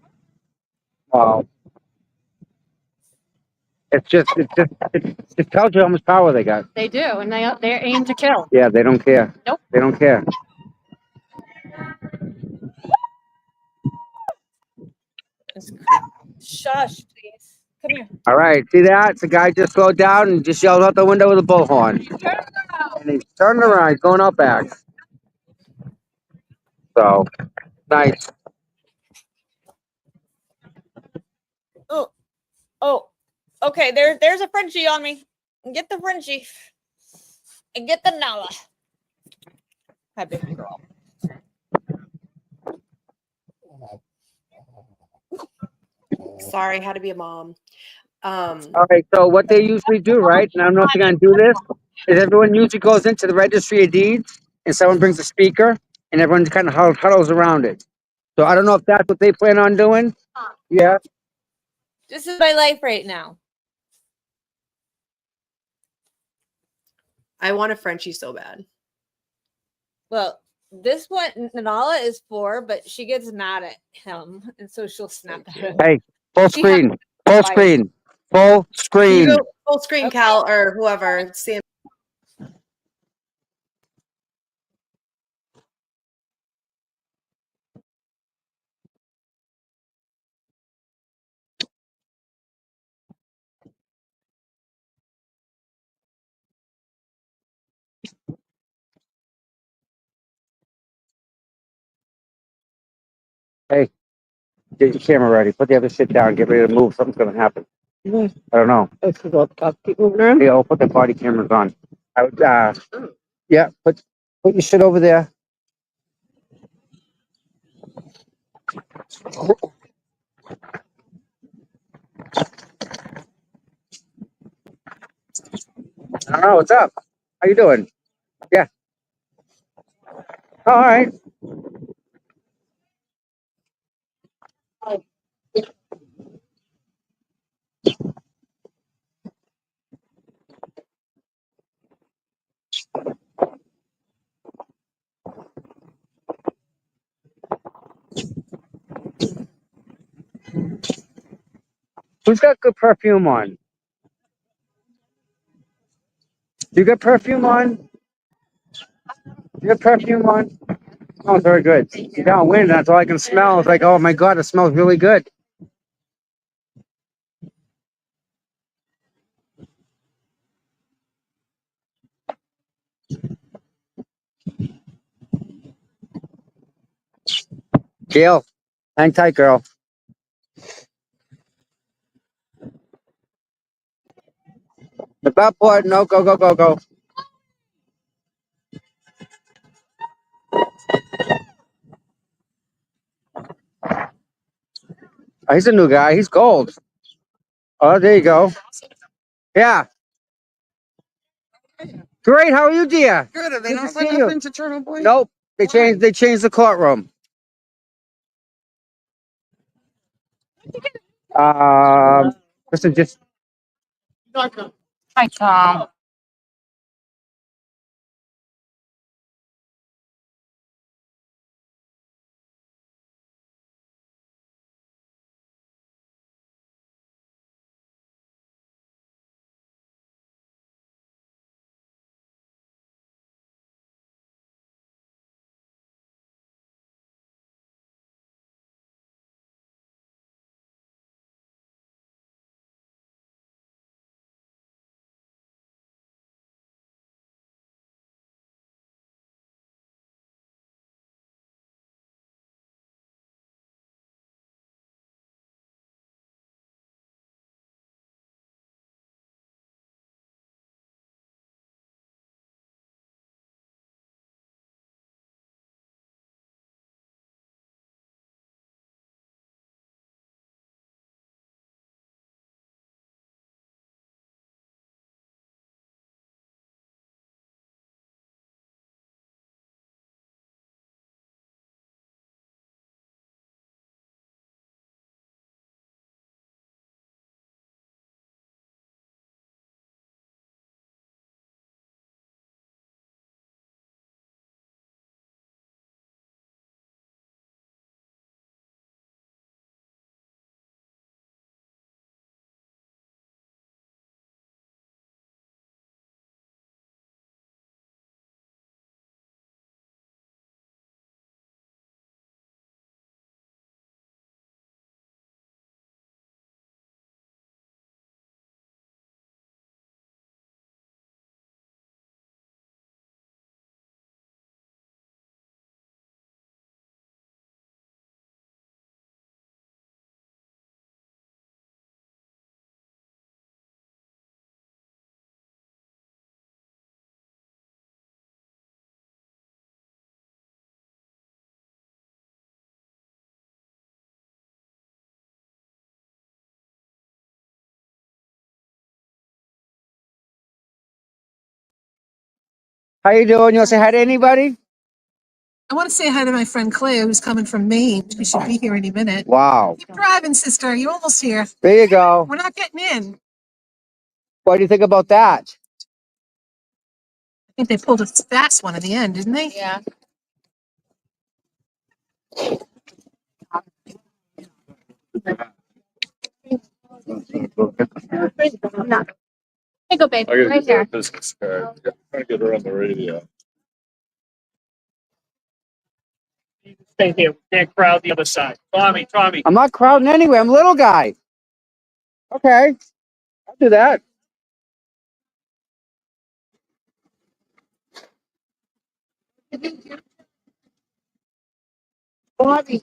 Wow. It tells you how much power they got. They do, and they aim to kill. Yeah, they don't care. Nope. They don't care. Shush, please. Come here. All right, see that? The guy just slowed down and just yelled out the window with a bullhorn. And he's turning around, he's going out back. So, nice. Oh, okay. There's a Frenchie on me. Get the Frenchie and get the Nala. Hi, big girl. Sorry, had to be a mom. All right, so what they usually do, right? And I don't know if they're gonna do this, is everyone usually goes into the registry of deeds and someone brings a speaker and everyone kind of huddles around it. So I don't know if that's what they plan on doing. Yeah. This is my life right now. I want a Frenchie so bad. Well, this one Nala is for, but she gets mad at him, and so she'll snap at him. Hey, full She has screen, full fight. screen, full Can you screen. go full screen, Cal, or whoever? Sam. Hey, get your camera ready. Put the other shit down. Get ready to move. Something's gonna happen. I don't know. Keep moving around. Yeah, I'll put the body cameras on. I would. Yeah. Put your shit over there. I don't know. What's up? How you doing? Yeah. All right. Who's got good perfume on? You got perfume on? You got perfume on? Oh, very good. You got wind. That's all I can smell. It's like, oh my god, it smells really good. Gail, hang tight, girl. The bat board, no, go, go, go, go. Oh, he's a new guy. He's gold. Oh, there you go. Yeah. Great. How are you, dear? Good. Are they Good not to see letting you. us into Turtle Boy? Nope. They changed. They changed the courtroom. Listen, just Hi, Tom. How you doing? You want to say hi to anybody? I want to say hi to my friend Claire, who's coming from Maine. She should be here any minute. Wow. Keep driving, sister. You're almost here. There you go. We're not getting in. What do you think about that? I think they pulled a fast one in the end, didn't they? Yeah. No. Hey, go, babe. Right here. Business card. Yeah, trying to get her on the radio. Stay here. Can't crowd the other side. Tommy. I'm not crowding anyway. I'm a little guy. Okay. I'll do that. Bobby.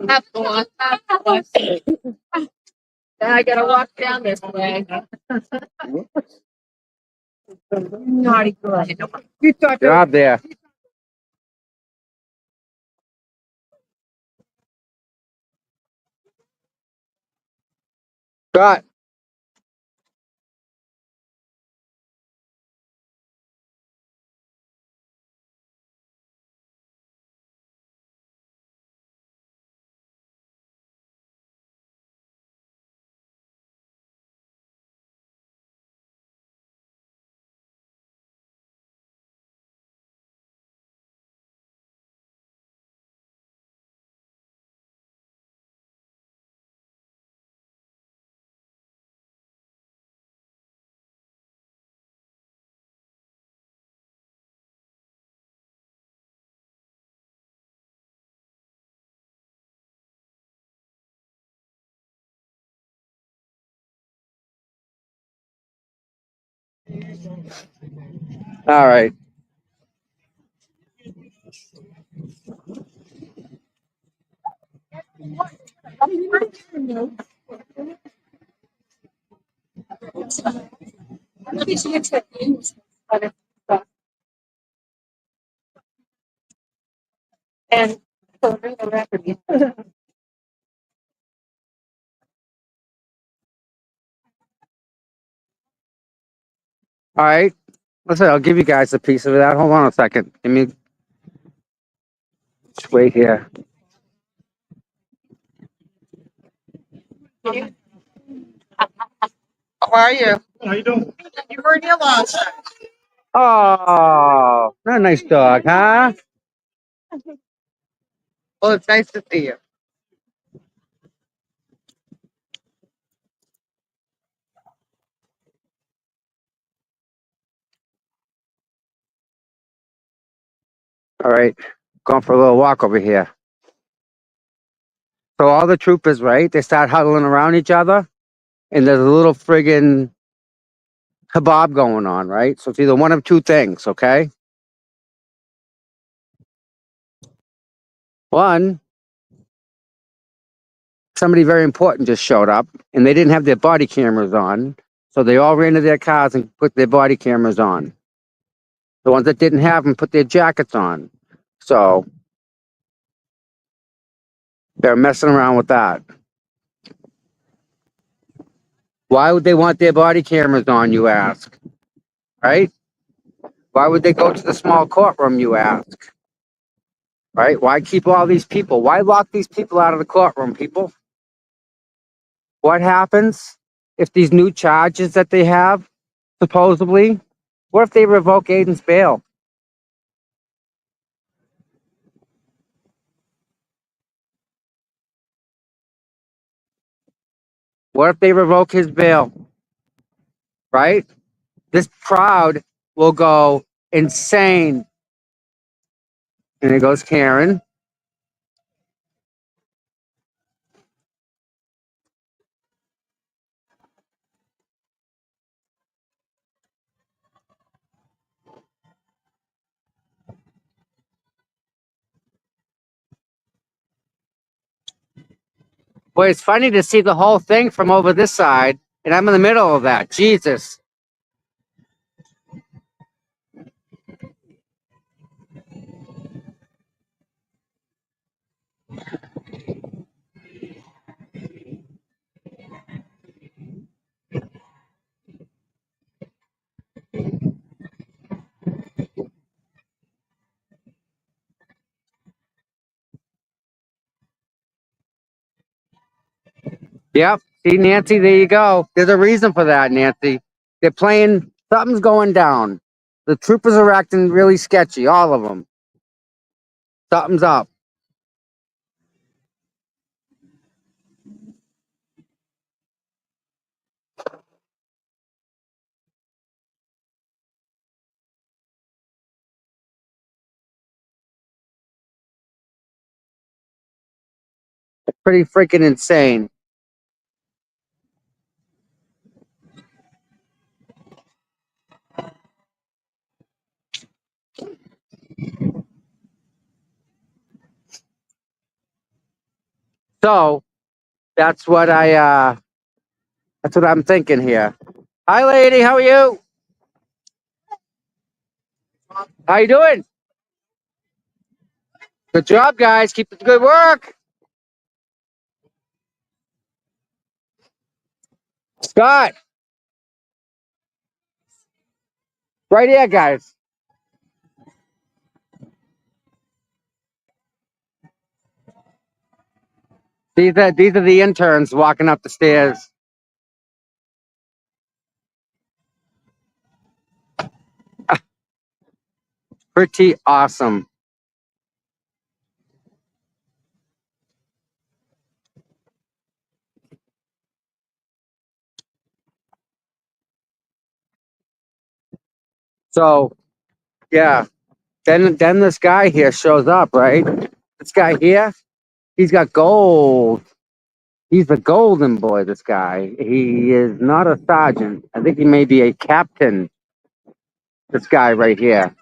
Have fun. Then I gotta walk down this way. Naughty girl. You thought Get out there. Scott. All right. And so bring the record. All right. Listen, I'll give you guys a piece of that. Hold on a second. Give me. Just wait here. How are you? How you doing? You were in your last. Oh, not a nice dog, huh? Well, it's nice to see you. All right. Going for a little walk over here. So all the troopers, right? They start huddling around each other, and there's a little friggin' kebab going on, right? So it's either one of two things, okay? One, somebody very important just showed up, and they didn't have their body cameras on, so they all ran to their cars and put their body cameras on. The ones that didn't have them put their jackets on. So they're messing around with that. Why would they want their body cameras on, you ask? Right? Why would they go to the small courtroom, you ask? Right? Why keep all these people? Why lock these people out of the courtroom, people? What happens if these new charges that they have, supposedly, what if they revoke Aiden's bail? What if they revoke his bail? Right? This crowd will go insane. And there goes Karen. Boy, it's funny to see the whole thing from over this side, and I'm in the middle of that. Jesus. Yep. See, Nancy, there you go. There's a reason for that, Nancy. They're playing, something's going down. The troopers are acting really sketchy, all of them. Something's up. It's pretty freaking insane. So that's what that's what I'm thinking here. Hi, lady. How are you? How you doing? Good job, guys. Keep up the good work. Scott. Right here, guys. These are the interns walking up the stairs. Pretty awesome. So, yeah. Then this guy here shows up, right? This guy here, he's got gold. He's a golden boy, this guy. He is not a sergeant. I think he may be a captain. This guy right here.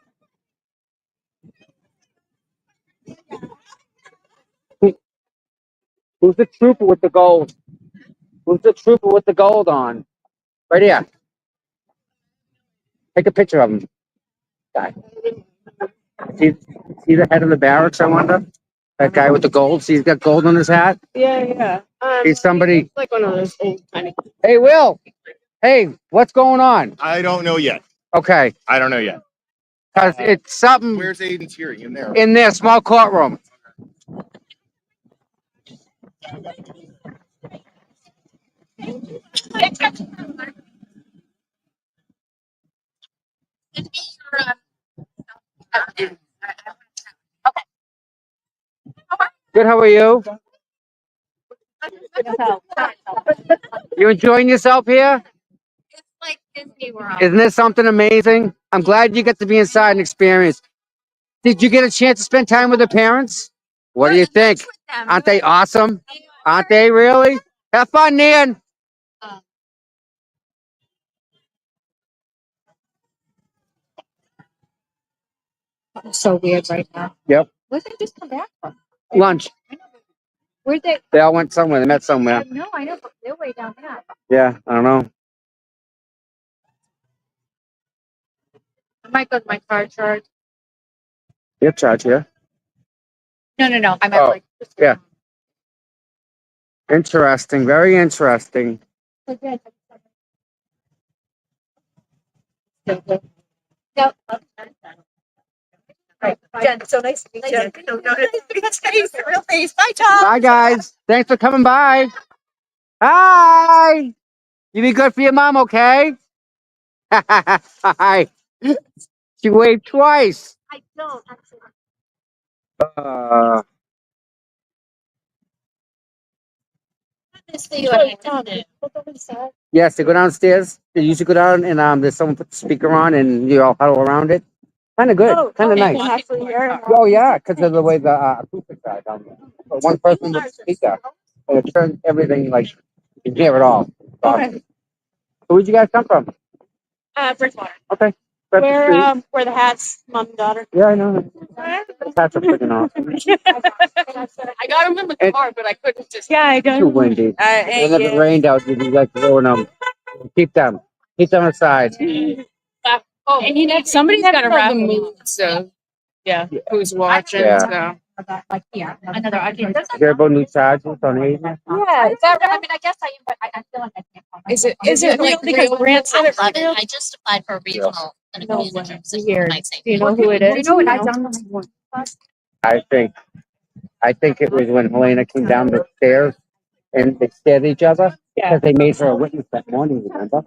Who's the trooper with the gold? Who's the trooper with the gold on? Right here. Take a picture of him. Guy. See the head of the barracks, I wonder? That guy with the gold. See, he's got gold on his hat. Yeah. He's somebody. Like one of those old kind of. Hey, Will. Hey, what's going on? I don't know yet. Okay. I don't know yet. Because it's something Where's Aiden's hearing? In there. in there, small courtroom. Good, how are you? You enjoying yourself here? It's like Disney World. Isn't this something amazing? I'm glad you get to be inside and experience. Did you get a chance to spend time with the parents? What do you think? Aren't they awesome? Aren't they really? Have fun, Nan. So weird right now. Yep. Where'd they just come back from? Lunch. Where'd they? They all went somewhere. They met somewhere. No, I know, but they're way down there. Yeah, I don't know. I might go to my car charge. Your charge here. No. I meant like. Yeah. Interesting. Very interesting. No. Jen, so nice to meet you. No, real face. Bye, Tom. Bye, guys. Thanks for coming by. Hi. You be good for your mom, okay? Hi. She waved twice. I don't actually. Yes, they go downstairs. They usually go down and there's someone put the speaker on and you all huddle around it. Kind of good. Kind of nice. Oh yeah, because of the way the acoustics are down there. So one person with the speaker, and it turns everything like you can hear it all. It's awesome. So where'd you guys come from? Bridgewater. Okay. Where the hats, mom and daughter. Yeah, I know. Those hats are freaking awesome. I got them in the car, but I couldn't just. Yeah, I got Too windy. And if it rained out, you'd be like throwing them. Keep them. Keep them aside. Oh, and you know, somebody's got to wrap the mood. So, yeah, who's watching? Yeah. So. Like, yeah, another idea. You hear about new charges on Aiden? Yeah, is that right? I mean, I guess I am, but I feel like I can't. Is it real? Because Grant said it. I just applied for a regional. No, weird. Do you know who it is? You know what I done? I think it was when Helena came down the stairs and they stared at each other because they made her a witness that morning, remember?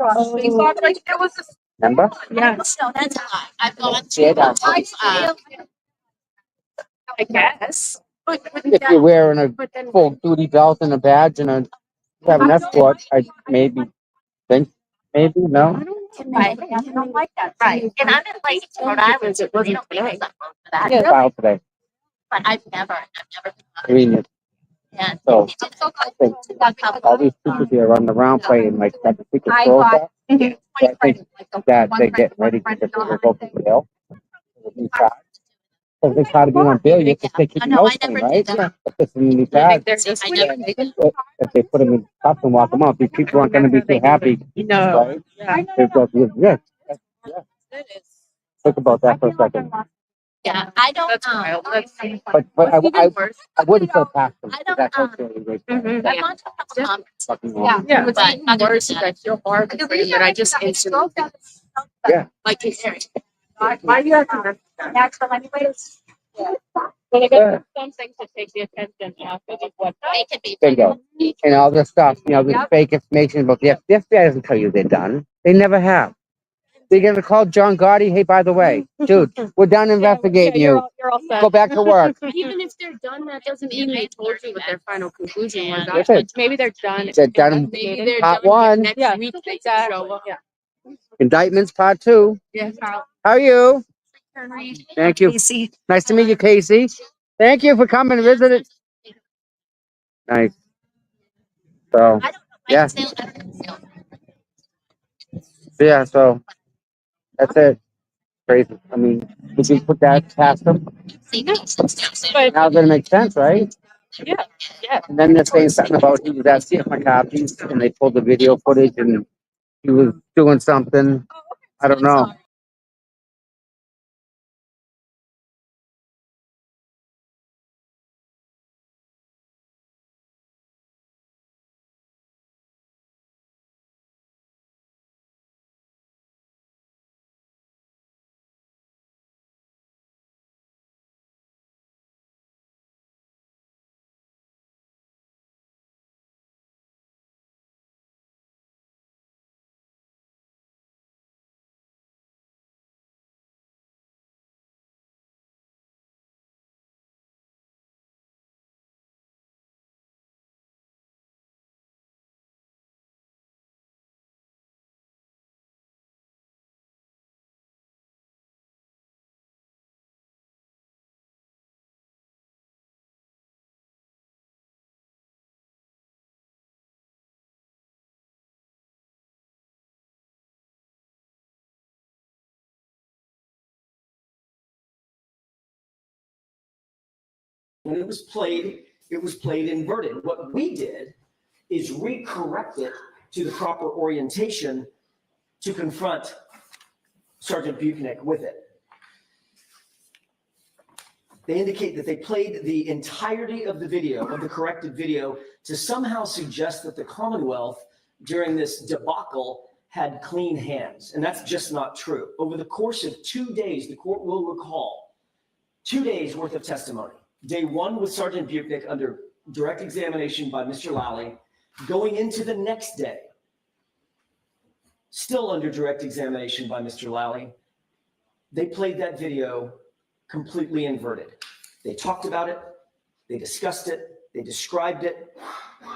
Remember? Yes. No, that's a lie. I've gone Yeah, to, I guess. if you're wearing a full duty belt and a badge and you have an escort, I maybe think, maybe, no? right, I don't like that. Right, and I'm in like Rhode Island, so they don't make us up for that. Yeah. Filed today. But I've never. Convenient. Yeah. So I think all these people here running around playing like that secret I Pro got stuff. So I think that they get ready to get the vote for bail. Because they try to be on bail, you have to take your nose clean, right? Yeah. If it's in the bag, if they put them in cuffs and walk them out, these people aren't going to be too happy. No. Right? They've got to yeah. Think about that for a second. Yeah, I don't. That's wild. But I wouldn't feel past them. That's really great. I've gone to a couple conferences. Fucking Yeah. Yeah, what's But even worse is I feel horrible for him, but I just instantly Yeah. like he's Why do you have to ask them anyways? But I guess some things to take the attention off of what They could be. Bingo. And all this stuff, this fake information about the FBI doesn't tell you they're done. They never have. They're going to call John Gotti. Hey, by the way, dude, we're done investigating you. You're all set. Go back to work. Even if they're done, that doesn't mean they told you what their final conclusion was. That's it. Maybe they're done. They're done. Maybe they're Part done one. next Yeah, week. They exactly. show up. Yeah. Indictments part 2. Yeah. How are you? Thank you. Casey. Nice to meet you, Casey. Thank you for coming to visit it. Nice. So, yeah. Yeah, so that's it. Crazy. I mean, if you put that past them, But now it's going to make sense, right? yeah, yeah. And then they're saying something about he was asking for copies and they pulled the video footage and he was doing something. I don't know. When it was played inverted. What we did is recorrect it to the proper orientation to confront Sergeant Buchnick with it. They indicate that they played the entirety of the video, of the corrected video, to somehow suggest that the Commonwealth during this debacle had clean hands. And that's just not true. Over the course of 2 days, the court will recall 2 days worth of testimony. Day 1 with Sergeant Buchnick under direct examination by Mr. Lally. Going into the next day, still under direct examination by Mr. Lally, they played that video completely inverted. They talked about it, they discussed it, they described it.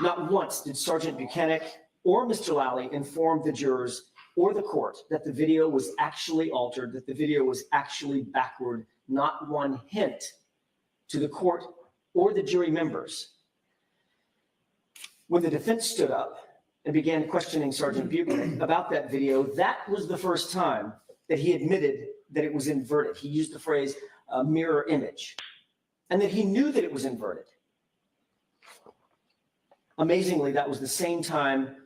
Not once did Sergeant Buchanan or Mr. Lally inform the jurors or the court that the video was actually altered, that the video was actually backward. Not one hint to the court or the jury members. When the defense stood up and began questioning Sergeant Buchanan about that video, that was the first time that he admitted that it was inverted. He used the phrase mirror image, and that he knew that it was inverted. Amazingly, that was the same time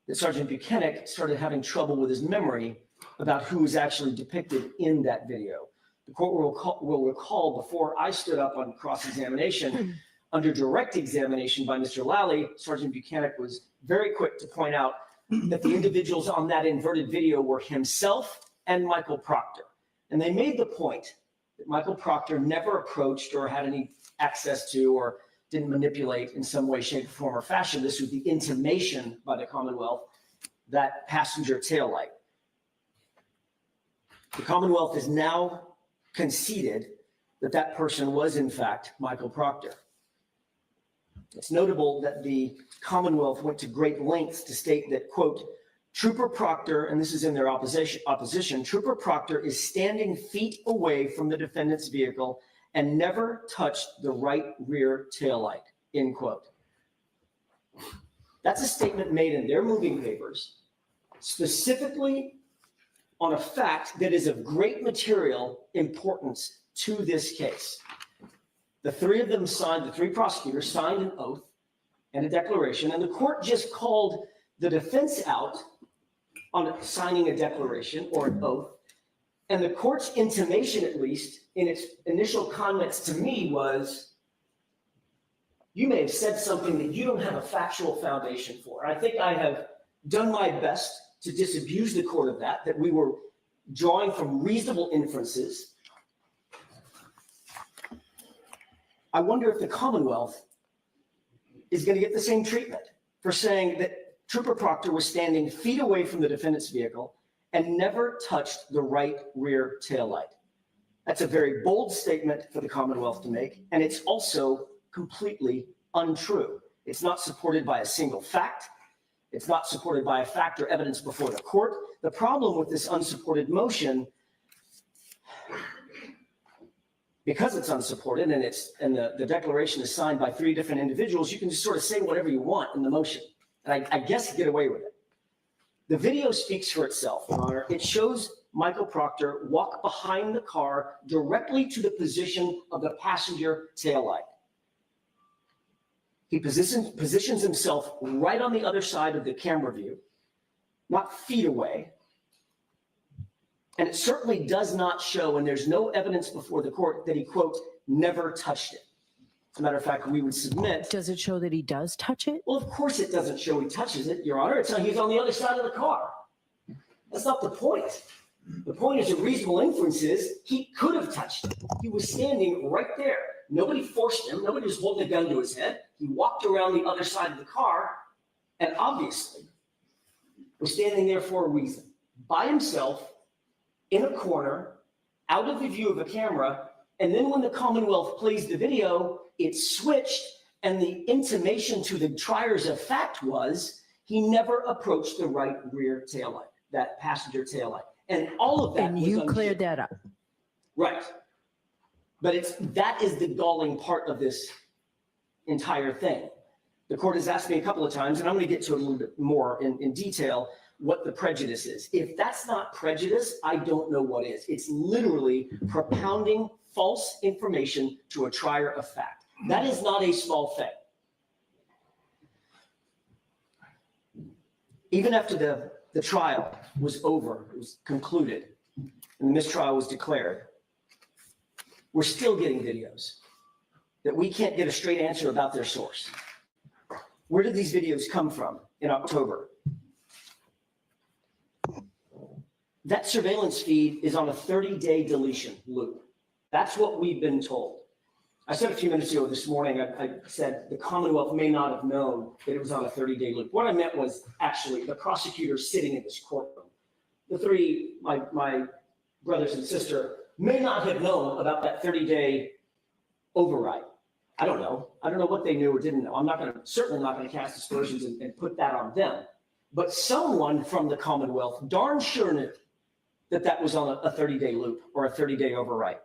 that Sergeant Buchanan started having trouble with his memory about who was actually depicted in that video. The court will recall before I stood up on cross-examination, under direct examination by Mr. Lally, Sergeant Buchanan was very quick to point out that the individuals on that inverted video were himself and Michael Proctor. And they made the point that Michael Proctor never approached or had any access to or didn't manipulate in some way, shape, form, or fashion. This was the intimation by the Commonwealth, that passenger taillight. The Commonwealth has now conceded that that person was, in fact, Michael Proctor. It's notable that the Commonwealth went to great lengths to state that, quote, Trooper Proctor, and this is in their opposition, Trooper Proctor is standing feet away from the defendant's vehicle and never touched the right rear taillight, end quote. That's a statement made in their moving papers, specifically on a fact that is of great material importance to this case. The three of them signed, the three prosecutors signed an oath and a declaration, and the court just called the defense out on signing a declaration or an oath. And the court's intimation, at least in its initial comments to me, was, you may have said something that you don't have a factual foundation for. And I think I have done my best to disabuse the court of that we were drawing from reasonable inferences. I wonder if the Commonwealth is going to get the same treatment for saying that Trooper Proctor was standing feet away from the defendant's vehicle and never touched the right rear taillight. That's a very bold statement for the Commonwealth to make, and it's also completely untrue. It's not supported by a single fact. It's not supported by a fact or evidence before the court. The problem with this unsupported motion, because it's unsupported and the declaration is signed by three different individuals, you can just sort of say whatever you want in the motion. And I guess get away with it. The video speaks for itself, Your Honor. It shows Michael Proctor walk behind the car directly to the position of the passenger taillight. He positions himself right on the other side of the camera view, not feet away. And it certainly does not show, and there's no evidence before the court that he, quote, never touched it. As a matter of fact, we would submit. Does it show that he does touch it? Well, of course it doesn't show he touches it, Your Honor. It's he's on the other side of the car. That's not the point. The point is a reasonable inference is he could have touched it. He was standing right there. Nobody forced him. Nobody was holding a gun to his head. He walked around the other side of the car and obviously was standing there for a reason. By himself, in a corner, out of the view of a camera, and then when the Commonwealth plays the video, it switched, and the intimation to the triers of fact was he never approached the right rear taillight, that passenger taillight. And all of that and you cleared that up. Right. But that is the galling part of this entire thing. The court has asked me a couple of times, and I'm going to get to it a little bit more in detail, what the prejudice is. If that's not prejudice, I don't know what is. It's literally propounding false information to a trier of fact. That is not a small thing. Even after the trial was over, it was concluded, and the mistrial was declared, we're still getting videos that we can't get a straight answer about their source. Where did these videos come from in October? That surveillance feed is on a 30-day deletion loop. That's what we've been told. I said a few minutes ago this morning, I said the Commonwealth may not have known that it was on a 30-day loop. What I meant was actually the prosecutors sitting in this courtroom. The three, my brothers and sister, may not have known about that 30-day override. I don't know. I don't know what they knew or didn't know. I'm certainly not going to cast aspersions and put that on them. But someone from the Commonwealth darn sure knew that was on a 30-day loop or a 30-day override.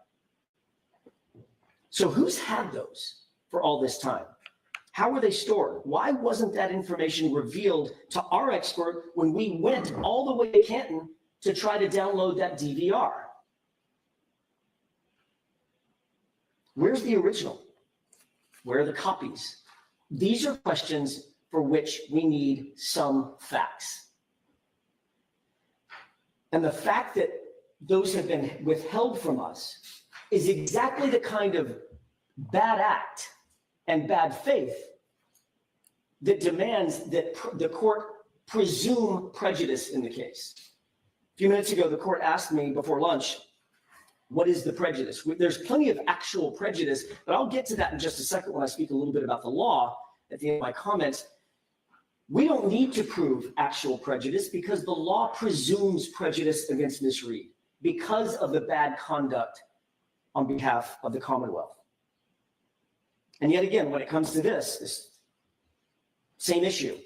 So who's had those for all this time? How were they stored? Why wasn't that information revealed to our expert when we went all the way to Canton to try to download that DVR? Where's the original? Where are the copies? These are questions for which we need some facts. And the fact that those have been withheld from us is exactly the kind of bad act and bad faith that demands that the court presume prejudice in the case. A few minutes ago, the court asked me before lunch, what is the prejudice? There's plenty of actual prejudice, but I'll get to that in just a second when I speak a little bit about the law at the end of my comments. We don't need to prove actual prejudice because the law presumes prejudice against Ms. Reed because of the bad conduct on behalf of the Commonwealth. And yet again, when it comes to this same issue,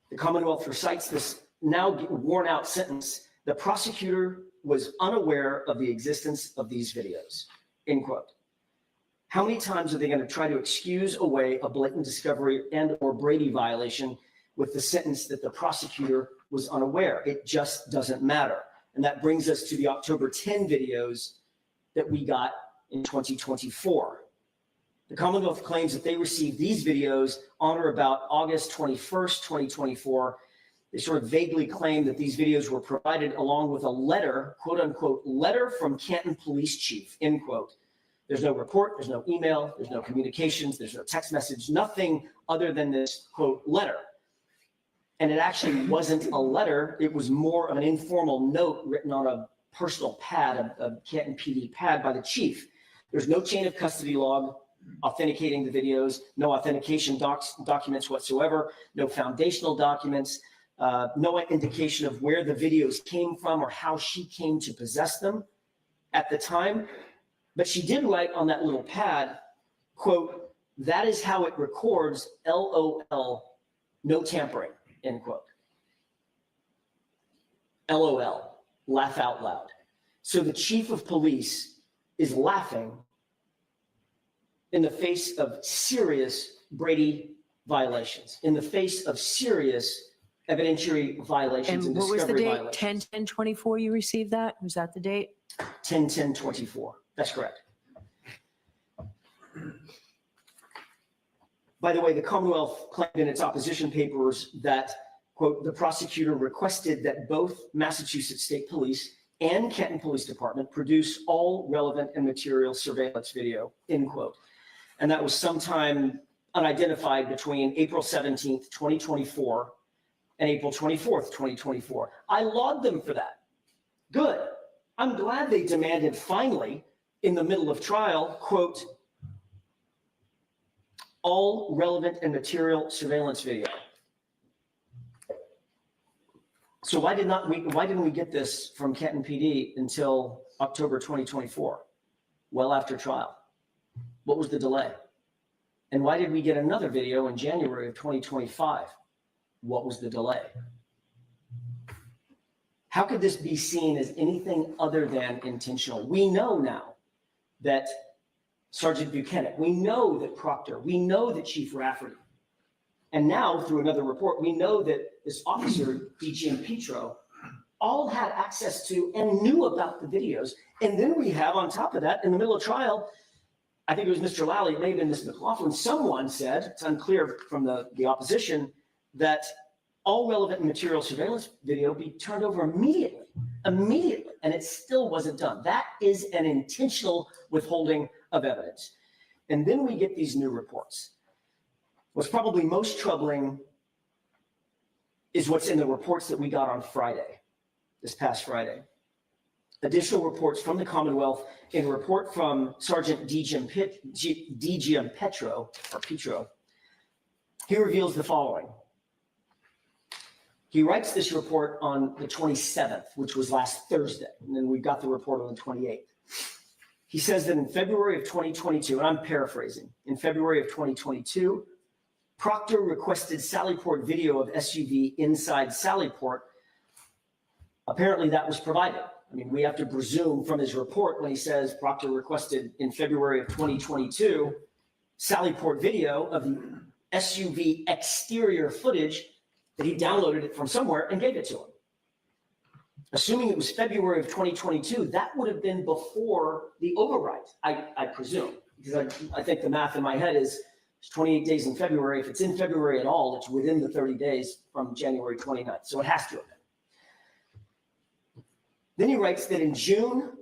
the Commonwealth recites this now worn out sentence: the prosecutor was unaware of the existence of these videos, end quote. How many times are they going to try to excuse away a blatant discovery and or Brady violation with the sentence that the prosecutor was unaware? It just doesn't matter. And that brings us to the October 10 videos that we got in 2024. The Commonwealth claims that they received these videos on or about August 21st, 2024. They sort of vaguely claim that these videos were provided along with a letter, quote unquote, letter from Canton Police Chief, end quote. There's no report, there's no email, there's no communications, there's no text message, nothing other than this, quote, letter. And it actually wasn't a letter, it was more of an informal note written on a personal pad, a Canton PD pad by the chief. There's no chain of custody log authenticating the videos, no authentication documents whatsoever, no foundational documents, no indication of where the videos came from or how she came to possess them at the time. But she did write on that little pad, quote, that is how it records, LOL, no tampering, end quote. LOL, laugh out loud. So the chief of police is laughing in the face of serious Brady violations, in the face of serious evidentiary violations and what was the discovery date? violations. 10/10/24 you received that? Was that the date? 10/10/24. That's correct. By the way, the Commonwealth claimed in its opposition papers that, quote, the prosecutor requested that both Massachusetts State Police and Canton Police Department produce all relevant and material surveillance video, end quote. And that was sometime unidentified between April 17th, 2024 and April 24th, 2024. I laud them for that. Good. I'm glad they demanded finally, in the middle of trial, quote, all relevant and material surveillance video. So why didn't we get this from Canton PD until October 2024, well after trial? What was the delay? And why did we get another video in January of 2025? What was the delay? How could this be seen as anything other than intentional? We know now that Sergeant Buchanan, we know that Proctor, we know that Chief Rafferty, and now through another report, we know that this officer, DGM Petro, all had access to and knew about the videos. And then we have on top of that, in the middle of trial, I think it was Mr. Lally, it may have been Ms. McLaughlin, someone said, it's unclear from the opposition, that all relevant material surveillance video be turned over immediately, and it still wasn't done. That is an intentional withholding of evidence. And then we get these new reports. What's probably most troubling is what's in the reports that we got on Friday, this past Friday. Additional reports from the Commonwealth in a report from Sergeant DGM Petro. He reveals the following. He writes this report on the 27th, which was last Thursday, and then we got the report on the 28th. He says that in February of 2022, and I'm paraphrasing, in February of 2022, Proctor requested Sallyport video of SUV inside Sallyport. Apparently that was provided. I mean, we have to presume from his report when he says Proctor requested in February of 2022 Sallyport video of the SUV exterior footage that he downloaded it from somewhere and gave it to him. assuming it was February of 2022, that would have been before the override, I presume, because I think the math in my head is it's 28 days in February. If it's in February at all, it's within the 30 days from January 29th. So it has to have been. Then he writes that in June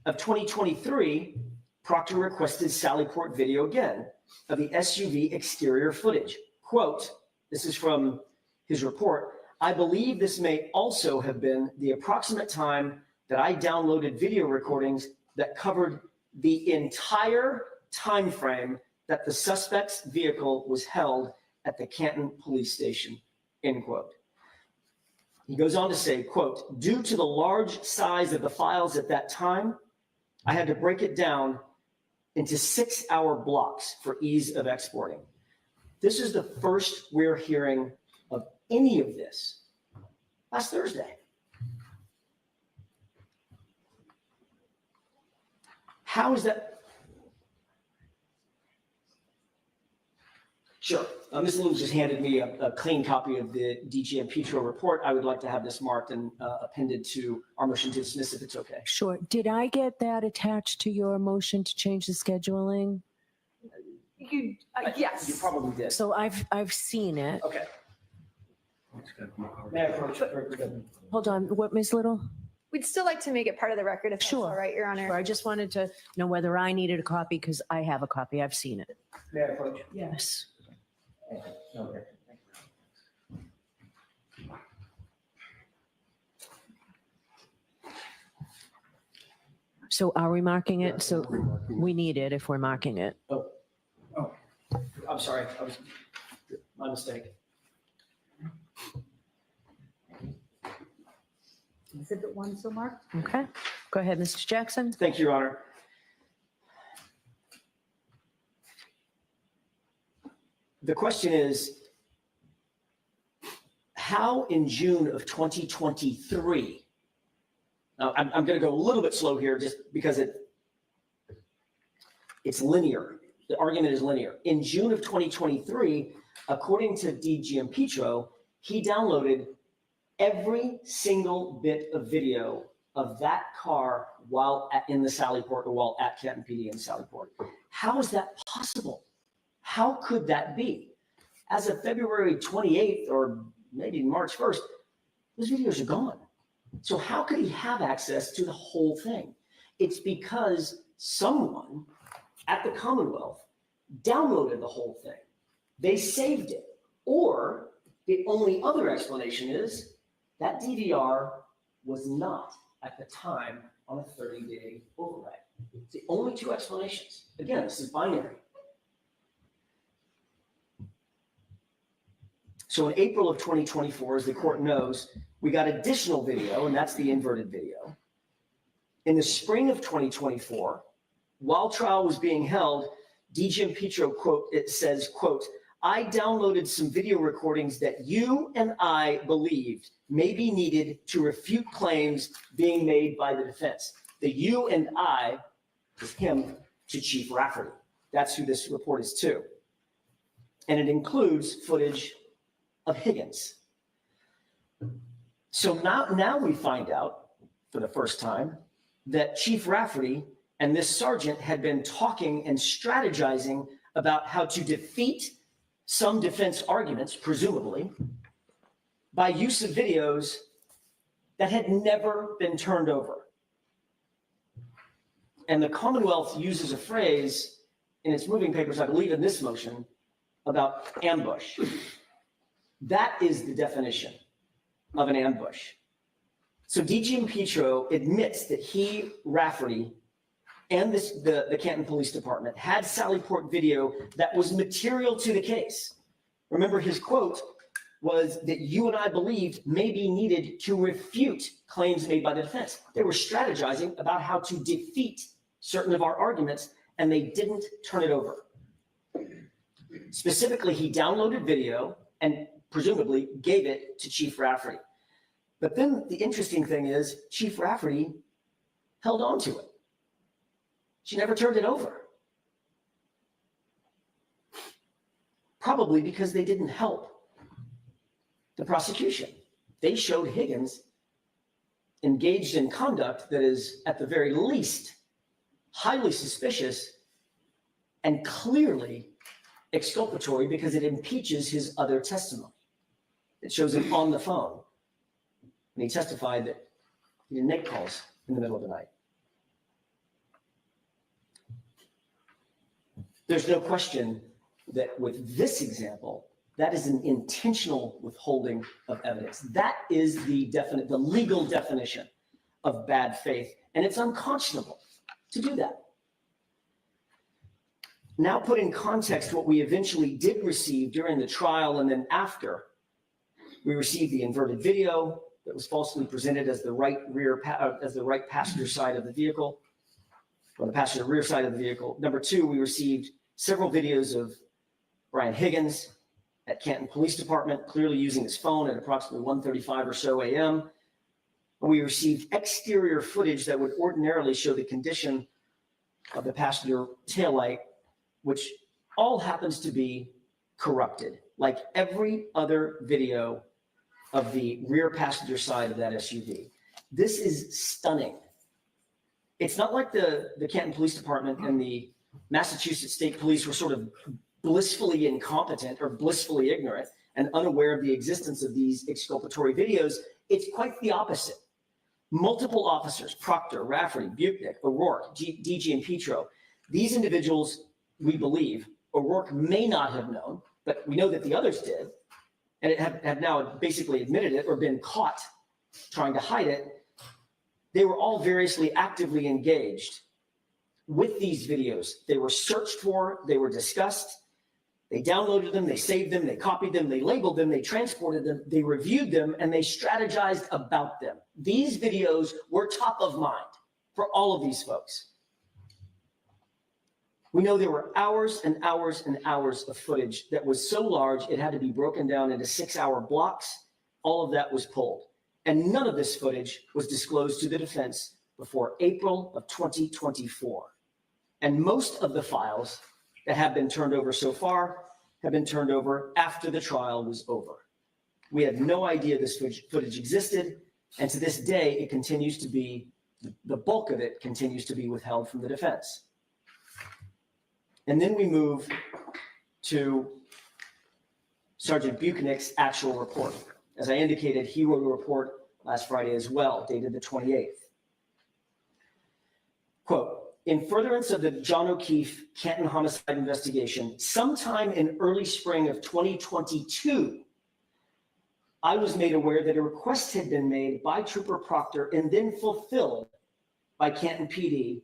of 2023, Proctor requested Sallyport video again of the SUV exterior footage. Quote, this is from his report, I believe this may also have been the approximate time that I downloaded video recordings that covered the entire time frame that the suspect's vehicle was held at the Canton police station, end quote. He goes on to say, quote, due to the large size of the files at that time, I had to break it down into 6-hour blocks for ease of exporting. This is the first we're hearing of any of this last Thursday. How is that? Sure. Ms. Lewis just handed me a clean copy of the DG and Petro report. I would like to have this marked and appended to our motion to dismiss if it's okay. Sure. Did I get that attached to your motion to change the scheduling? Yes. You probably did. So I've seen it. Okay. May I approach? Hold on. What, Ms. Little? We'd still like to make it part of the record if that's Sure. all right, Your Honor. Sure. I just wanted to know whether I needed a copy because I have a copy. I've seen it. May I approach? Yes. Okay. So are we marking it? So we need it if we're marking it. Oh, I'm sorry. My mistake. Exhibit 1 so marked. Okay. Go ahead, Mr. Jackson. Thank you, Your Honor. The question is, how in June of 2023, now I'm going to go a little bit slow here just because it's linear. The argument is linear. In June of 2023, according to DG and Petro, he downloaded every single bit of video of that car while in the Sallyport or while at Canton PD in Sallyport. How is that possible? How could that be? As of February 28th or maybe March 1st, those videos are gone. So how could he have access to the whole thing? It's because someone at the Commonwealth downloaded the whole thing. They saved it. Or the only other explanation is that DVR was not at the time on a 30-day override. It's the only two explanations. Again, this is binary. So in April of 2024, as the court knows, we got additional video, and that's the inverted video. In the spring of 2024, while trial was being held, DG and Petro, quote, it says, quote, I downloaded some video recordings that you and I believed may be needed to refute claims being made by the defense. The you and I is him to Chief Rafferty. That's who this report is to. And it includes footage of Higgins. So now we find out for the first time that Chief Rafferty and this sergeant had been talking and strategizing about how to defeat some defense arguments, presumably, by use of videos that had never been turned over. And the Commonwealth uses a phrase in its moving papers, I believe in this motion, about ambush. That is the definition of an ambush. So DG and Petro admits that he, Rafferty, and the Canton Police Department had Sallyport video that was material to the case. Remember, his quote was that you and I believed may be needed to refute claims made by the defense. They were strategizing about how to defeat certain of our arguments, and they didn't turn it over. Specifically, he downloaded video and presumably gave it to Chief Rafferty. But then the interesting thing is Chief Rafferty held on to it. She never turned it over. Probably because they didn't help the prosecution. They showed Higgins engaged in conduct that is, at the very least, highly suspicious and clearly exculpatory because it impeaches his other testimony. It shows him on the phone. And he testified that he didn't make calls in the middle of the night. There's no question that with this example, that is an intentional withholding of evidence. That is the legal definition of bad faith, and it's unconscionable to do that. Now put in context what we eventually did receive during the trial and then after. We received the inverted video that was falsely presented as the right passenger side of the vehicle, or the passenger rear side of the vehicle. Number two, we received several videos of Brian Higgins at Canton Police Department, clearly using his phone at approximately 1:35 or so a.m. We received exterior footage that would ordinarily show the condition of the passenger taillight, which all happens to be corrupted, like every other video of the rear passenger side of that SUV. This is stunning. It's not like the Canton Police Department and the Massachusetts State Police were sort of blissfully incompetent or blissfully ignorant and unaware of the existence of these exculpatory videos. It's quite the opposite. Multiple officers, Proctor, Rafferty, Buchnick, O'Rourke, DG and Petro, these individuals, we believe, O'Rourke may not have known, but we know that the others did, and have now basically admitted it or been caught trying to hide it. They were all variously actively engaged with these videos. They were searched for, they were discussed, they downloaded them, they saved them, they copied them, they labeled them, they transported them, they reviewed them, and they strategized about them. These videos were top of mind for all of these folks. We know there were hours and hours and hours of footage that was so large it had to be broken down into 6-hour blocks. All of that was pulled. And none of this footage was disclosed to the defense before April of 2024. And most of the files that have been turned over so far have been turned over after the trial was over. We had no idea this footage existed, and to this day, it continues to be, the bulk of it continues to be withheld from the defense. And then we move to Sergeant Buchnick's actual report. As I indicated, he wrote a report last Friday as well, dated the 28th. Quote, in furtherance of the John O'Keefe Canton homicide investigation, sometime in early spring of 2022, I was made aware that a request had been made by Trooper Proctor and then fulfilled by Canton PD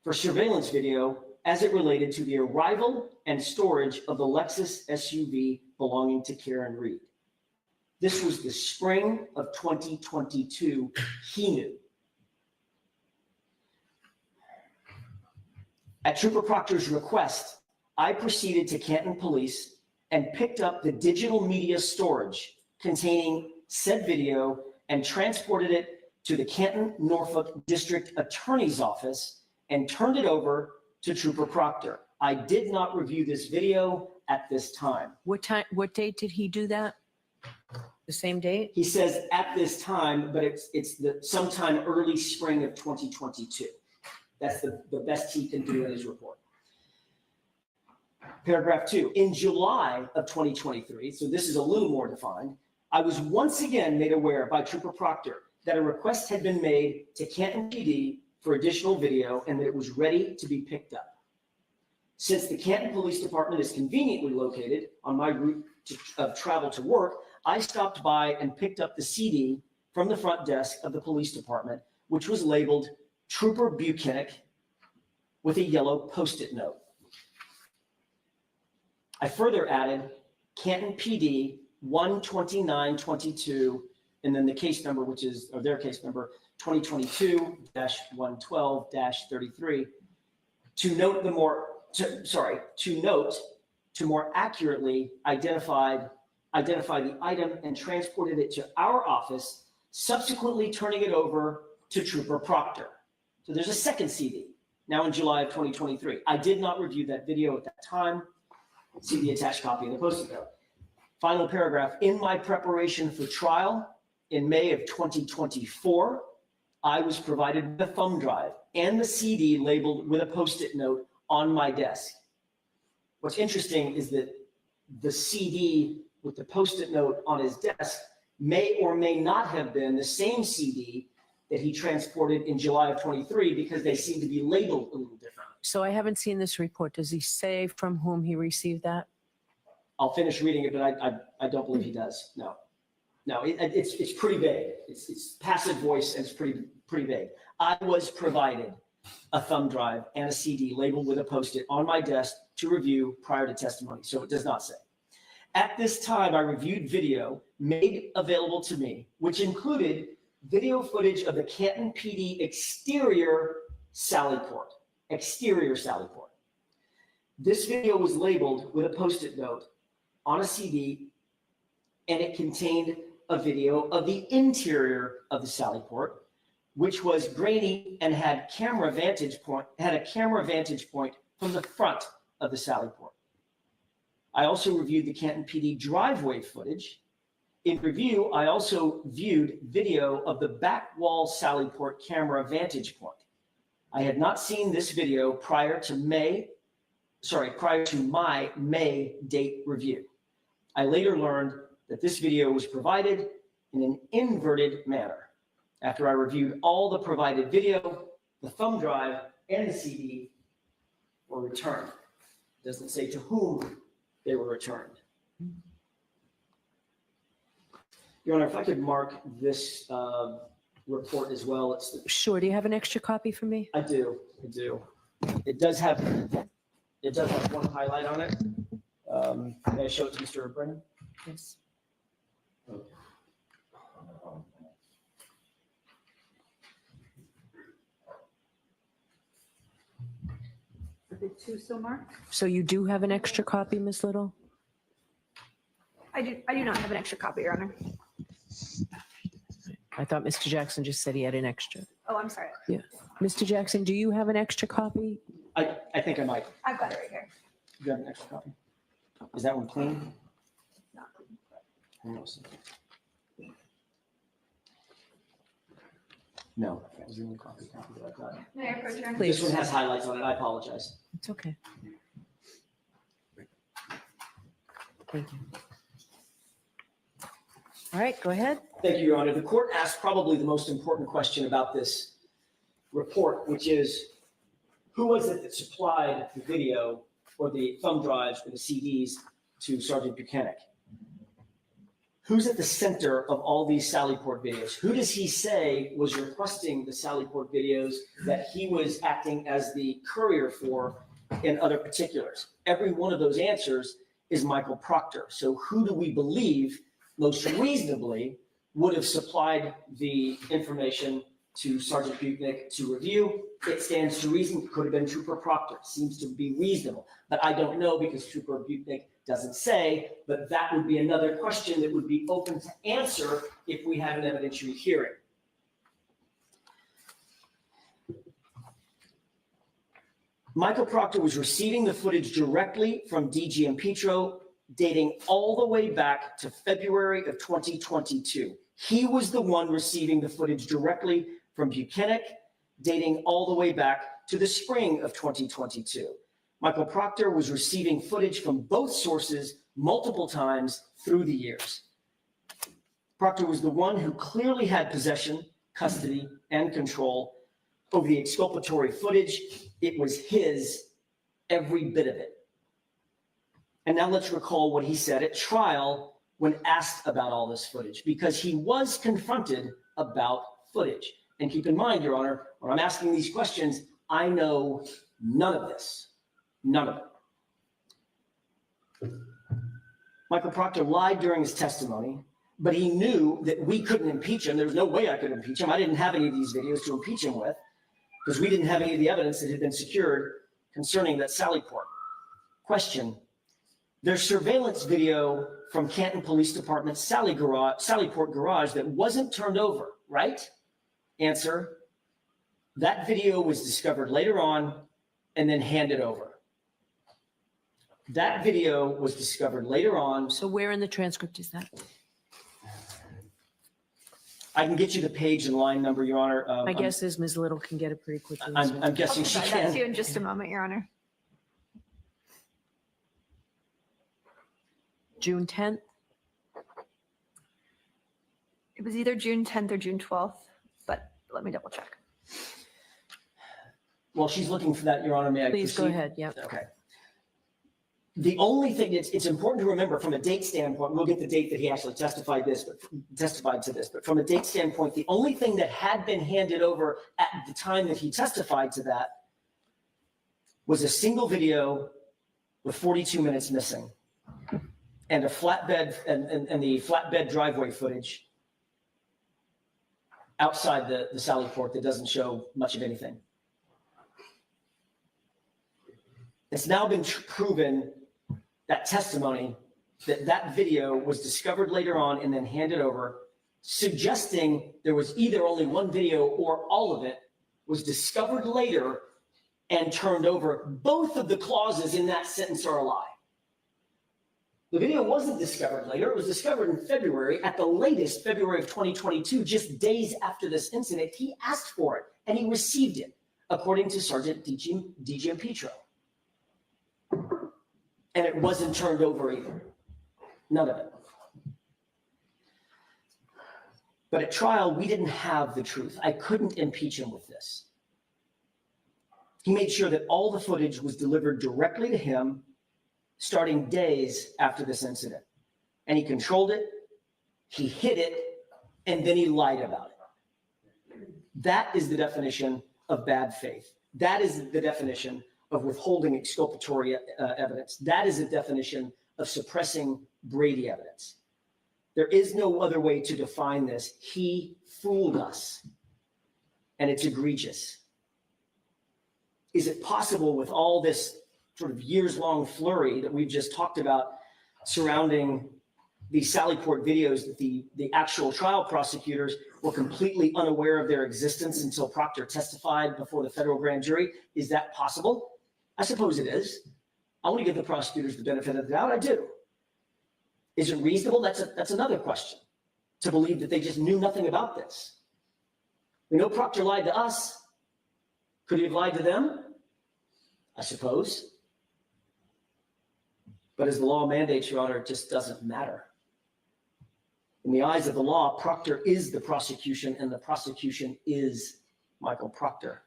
for surveillance video as it related to the arrival and storage of the Lexus SUV belonging to Karen Reed. This was the spring of 2022, he knew. At Trooper Proctor's request, I proceeded to Canton Police and picked up the digital media storage containing said video and transported it to the Canton, Norfolk District Attorney's Office and turned it over to Trooper Proctor. I did not review this video at this time. What date did he do that? The same date? He says at this time, but it's the sometime early spring of 2022. That's the best he can do in his report. Paragraph 2, in July of 2023, so this is a little more defined, I was once again made aware by Trooper Proctor that a request had been made to Canton PD for additional video and that it was ready to be picked up. Since the Canton Police Department is conveniently located on my route of travel to work, I stopped by and picked up the CD from the front desk of the police department, which was labeled Trooper Buchanan with a yellow Post-it note. I further added Canton PD 12922, and then the case number, which is, or their case number, 2022-112-33, to note to more accurately identify the item and transported it to our office, subsequently turning it over to Trooper Proctor. So there's a second CD, now in July of 2023. I did not review that video at that time. See the attached copy of the Post-it note. Final paragraph, in my preparation for trial in May of 2024, I was provided with a thumb drive and the CD labeled with a Post-it note on my desk. What's interesting is that the CD with the Post-it note on his desk may or may not have been the same CD that he transported in July of 23 because they seem to be labeled a little different. So I haven't seen this report. Does he say from whom he received that? I'll finish reading it, but I don't believe he does. No, it's pretty vague. It's passive voice and it's pretty vague. I was provided a thumb drive and a CD labeled with a Post-it on my desk to review prior to testimony. So it does not say. At this time, I reviewed video made available to me, which included video footage of the Canton PD exterior Sallyport. This video was labeled with a Post-it note on a CD, and it contained a video of the interior of the Sallyport, which was grainy and had a camera vantage point from the front of the Sallyport. I also reviewed the Canton PD driveway footage. In review, I also viewed video of the back wall Sallyport camera vantage point. I had not seen this video prior to my May date review. I later learned that this video was provided in an inverted manner. After I reviewed all the provided video, the thumb drive and the CD were returned. It doesn't say to whom they were returned. Your Honor, if I could mark this report as well. Sure. Do you have an extra copy for me? I do. It does have one highlight on it. May I show it to Mr. Brennan? Yes. Okay. Are the two still marked? So you do have an extra copy, Ms. Little? I do not have an extra copy, Your Honor. I thought Mr. Jackson just said he had an extra. Oh, I'm sorry. Yeah. Mr. Jackson, do you have an extra copy? I think I might. I've got it right here. You have an extra copy? Is that one clean? No, that was the only copy that I've got. May I approach, Your Honor? This one has highlights on it. I apologize. It's okay. Thank you. All right, go ahead. Thank you, Your Honor. The court asked probably the most important question about this report, which is who was it that supplied the video or the thumb drives or the CDs to Sergeant Buchanan? Who's at the center of all these Sallyport videos? Who does he say was requesting the Sallyport videos that he was acting as the courier for in other particulars? Every one of those answers is Michael Proctor. So who do we believe most reasonably would have supplied the information to Sergeant Buchanan to review? It stands to reason it could have been Trooper Proctor. Seems to be reasonable, but I don't know because Trooper Buchanan doesn't say, but that would be another question that would be open to answer if we had an evidentiary hearing. Michael Proctor was receiving the footage directly from DG Impetro, dating all the way back to February of 2022. He was the one receiving the footage directly from Buchanan, dating all the way back to the spring of 2022. Michael Proctor was receiving footage from both sources multiple times through the years. Proctor was the one who clearly had possession, custody, and control over the exculpatory footage. It was his, every bit of it. And now let's recall what he said at trial when asked about all this footage, because he was confronted about footage. And keep in mind, Your Honor, when I'm asking these questions, I know none of this. None of it. Michael Proctor lied during his testimony, but he knew that we couldn't impeach him. There was no way I could impeach him. I didn't have any of these videos to impeach him with because we didn't have any of the evidence that had been secured concerning that Sallyport. Question. There's surveillance video from Canton Police Department Sallyport garage that wasn't turned over, right? Answer. That video was discovered later on and then handed over. That video was discovered later on. So where in the transcript is that? I can get you the page and line number, Your Honor. My guess is Ms. Little can get it pretty quickly. I'm guessing she I'll provide that to you can. in just a moment, Your Honor. June 10th. It was either June 10th or June 12th, but let me double check. Well, she's looking for that, Your Honor. May I Please go proceed? ahead. Yep. Okay. The only thing it's important to remember from a date standpoint, we'll get the date that he actually testified to this, but from a date standpoint, the only thing that had been handed over at the time that he testified to that was a single video with 42 minutes missing and a flatbed and the flatbed driveway footage outside the Sallyport that doesn't show much of anything. It's now been proven, that testimony, that video was discovered later on and then handed over, suggesting there was either only one video or all of it was discovered later and turned over. Both of the clauses in that sentence are a lie. The video wasn't discovered later. It was discovered in February, at the latest, February of 2022, just days after this incident. He asked for it and he received it, according to Sergeant DGM Petro. And it wasn't turned over either. None of it. But at trial, we didn't have the truth. I couldn't impeach him with this. He made sure that all the footage was delivered directly to him, starting days after this incident. And he controlled it, he hid it, and then he lied about it. That is the definition of bad faith. That is the definition of withholding exculpatory evidence. That is a definition of suppressing Brady evidence. There is no other way to define this. He fooled us, and it's egregious. Is it possible with all this sort of years-long flurry that we've just talked about surrounding these Sallyport videos that the actual trial prosecutors were completely unaware of their existence until Proctor testified before the federal grand jury? Is that possible? I suppose it is. I want to give the prosecutors the benefit of the doubt. I do. Is it reasonable? That's another question. To believe that they just knew nothing about this. We know Proctor lied to us. Could he have lied to them? I suppose. But as the law mandates, Your Honor, it just doesn't matter. In the eyes of the law, Proctor is the prosecution, and the prosecution is Michael Proctor.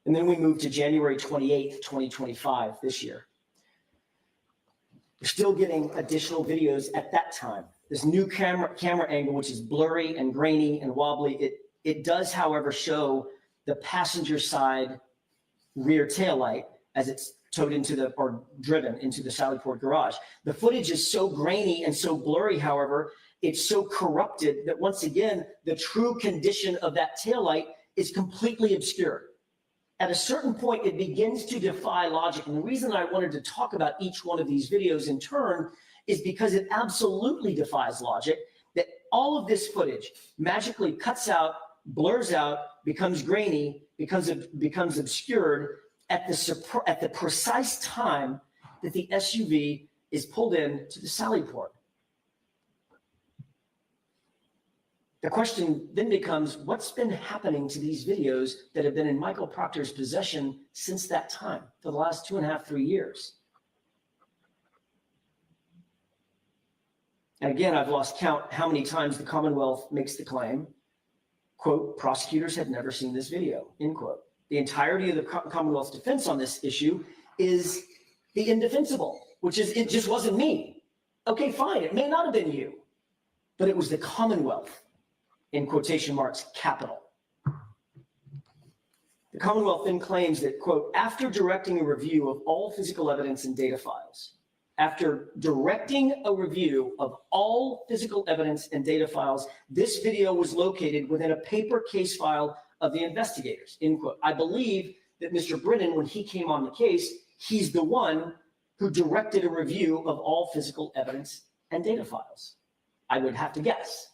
And then we move to January 28th, 2025, this year. We're still getting additional videos at that time. This new camera angle, which is blurry and grainy and wobbly, it does, however, show the passenger side rear taillight as it's towed into or driven into the Sallyport garage. The footage is so grainy and so blurry, however, it's so corrupted that once again, the true condition of that taillight is completely obscured. At a certain point, it begins to defy logic. And the reason I wanted to talk about each one of these videos in turn is because it absolutely defies logic that all of this footage magically cuts out, blurs out, becomes grainy, becomes obscured at the precise time that the SUV is pulled in to the Sallyport. The question then becomes, what's been happening to these videos that have been in Michael Proctor's possession since that time, for the last 2.5, 3 years? And again, I've lost count how many times the Commonwealth makes the claim, quote, prosecutors had never seen this video, end quote. The entirety of the Commonwealth's defense on this issue is the indefensible, which is, it just wasn't me. Okay, fine, it may not have been you, but it was the Commonwealth, in quotation marks, capital. The Commonwealth then claims that, quote, after directing a review of all physical evidence and data files, after directing a review of all physical evidence and data files, this video was located within a paper case file of the investigators, end quote. I believe that Mr. Brennan, when he came on the case, he's the one who directed a review of all physical evidence and data files. I would have to guess.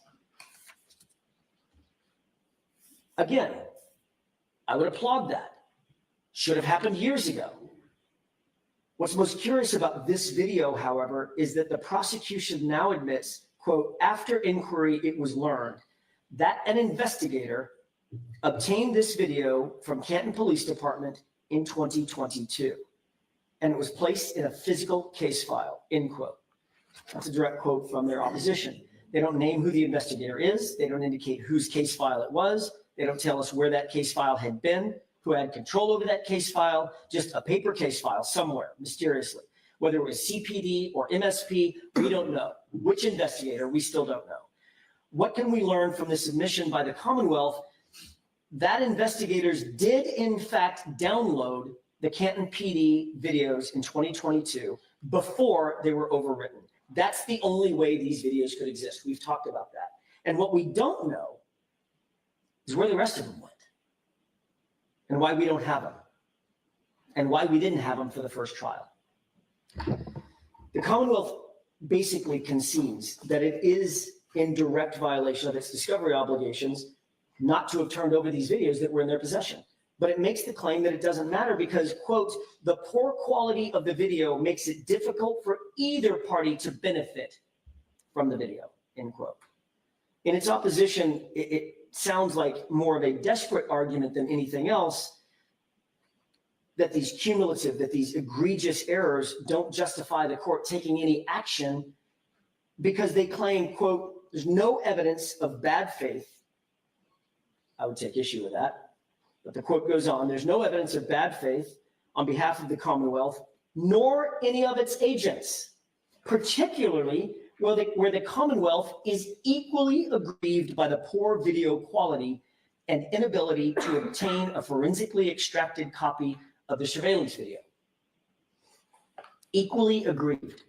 Again, I would applaud that. Should have happened years ago. What's most curious about this video, however, is that the prosecution now admits, quote, after inquiry, it was learned that an investigator obtained this video from Canton Police Department in 2022, and it was placed in a physical case file, end quote. That's a direct quote from their opposition. They don't name who the investigator is. They don't indicate whose case file it was. They don't tell us where that case file had been, who had control over that case file, just a paper case file somewhere, mysteriously. Whether it was CPD or MSP, we don't know. Which investigator, we still don't know. What can we learn from this admission by the Commonwealth? That investigators did, in fact, download the Canton PD videos in 2022 before they were overwritten. That's the only way these videos could exist. We've talked about that. And what we don't know is where the rest of them went and why we don't have them and why we didn't have them for the first trial. The Commonwealth basically concedes that it is in direct violation of its discovery obligations not to have turned over these videos that were in their possession. But it makes the claim that it doesn't matter because, quote, the poor quality of the video makes it difficult for either party to benefit from the video, end quote. In its opposition, it sounds like more of a desperate argument than anything else that these cumulative, that these egregious errors don't justify the court taking any action because they claim, quote, there's no evidence of bad faith. I would take issue with that. But the quote goes on, there's no evidence of bad faith on behalf of the Commonwealth, nor any of its agents, particularly where the Commonwealth is equally aggrieved by the poor video quality and inability to obtain a forensically extracted copy of the surveillance video. Equally aggrieved.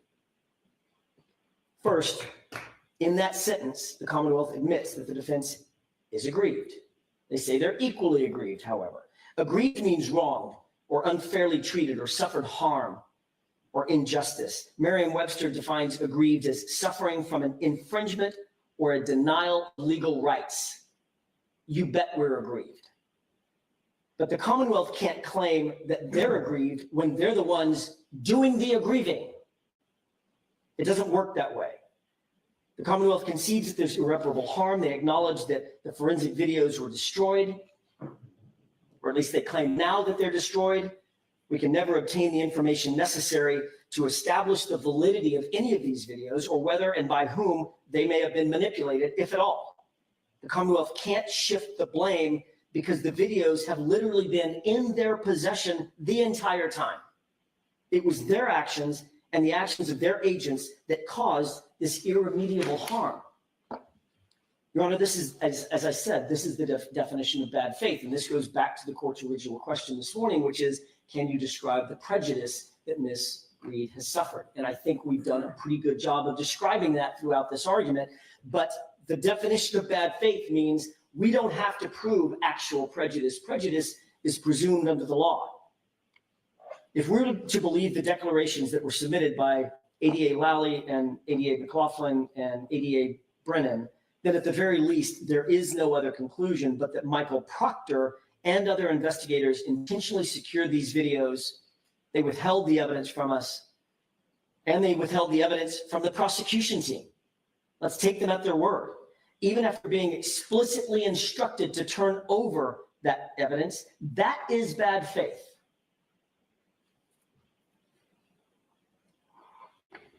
First, in that sentence, the Commonwealth admits that the defense is aggrieved. They say they're equally aggrieved, however. Aggrieved means wronged or unfairly treated or suffered harm or injustice. Merriam-Webster defines aggrieved as suffering from an infringement or a denial of legal rights. You bet we're aggrieved. But the Commonwealth can't claim that they're aggrieved when they're the ones doing the aggrieving. It doesn't work that way. The Commonwealth concedes that there's irreparable harm. They acknowledge that the forensic videos were destroyed, or at least they claim now that they're destroyed. We can never obtain the information necessary to establish the validity of any of these videos or whether and by whom they may have been manipulated, if at all. The Commonwealth can't shift the blame because the videos have literally been in their possession the entire time. It was their actions and the actions of their agents that caused this irremediable harm. Your Honor, this is, as I said, this is the definition of bad faith. And this goes back to the court's original question this morning, which is, can you describe the prejudice that Ms. Reed has suffered? And I think we've done a pretty good job of describing that throughout this argument. But the definition of bad faith means we don't have to prove actual prejudice. Prejudice is presumed under the law. If we're to believe the declarations that were submitted by ADA Lally and ADA McLaughlin and ADA Brennan, then at the very least, there is no other conclusion but that Michael Proctor and other investigators intentionally secured these videos. They withheld the evidence from us, and they withheld the evidence from the prosecution team. Let's take them at their word. Even after being explicitly instructed to turn over that evidence, that is bad faith.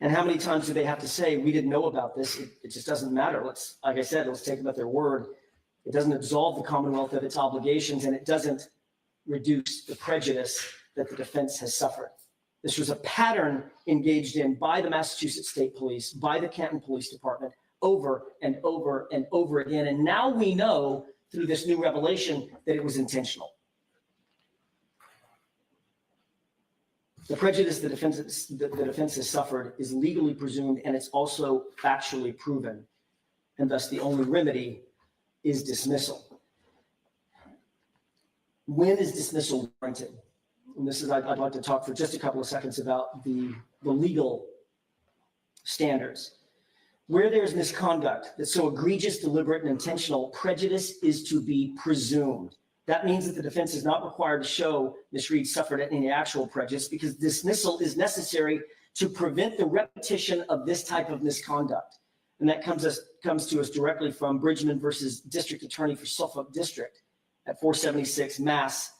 And how many times do they have to say, we didn't know about this? It just doesn't matter. Like I said, let's take them at their word. It doesn't absolve the Commonwealth of its obligations, and it doesn't reduce the prejudice that the defense has suffered. This was a pattern engaged in by the Massachusetts State Police, by the Canton Police Department, over and over and over again. And now we know through this new revelation that it was intentional. The prejudice the defense has suffered is legally presumed, and it's also factually proven. And thus the only remedy is dismissal. When is dismissal warranted? And this is, I'd like to talk for just a couple of seconds about the legal standards. Where there's misconduct that's so egregious, deliberate, and intentional, prejudice is to be presumed. That means that the defense is not required to show Ms. Reed suffered any actual prejudice because dismissal is necessary to prevent the repetition of this type of misconduct. And that comes to us directly from Bridgman versus District Attorney for Suffolk District at 476 Mass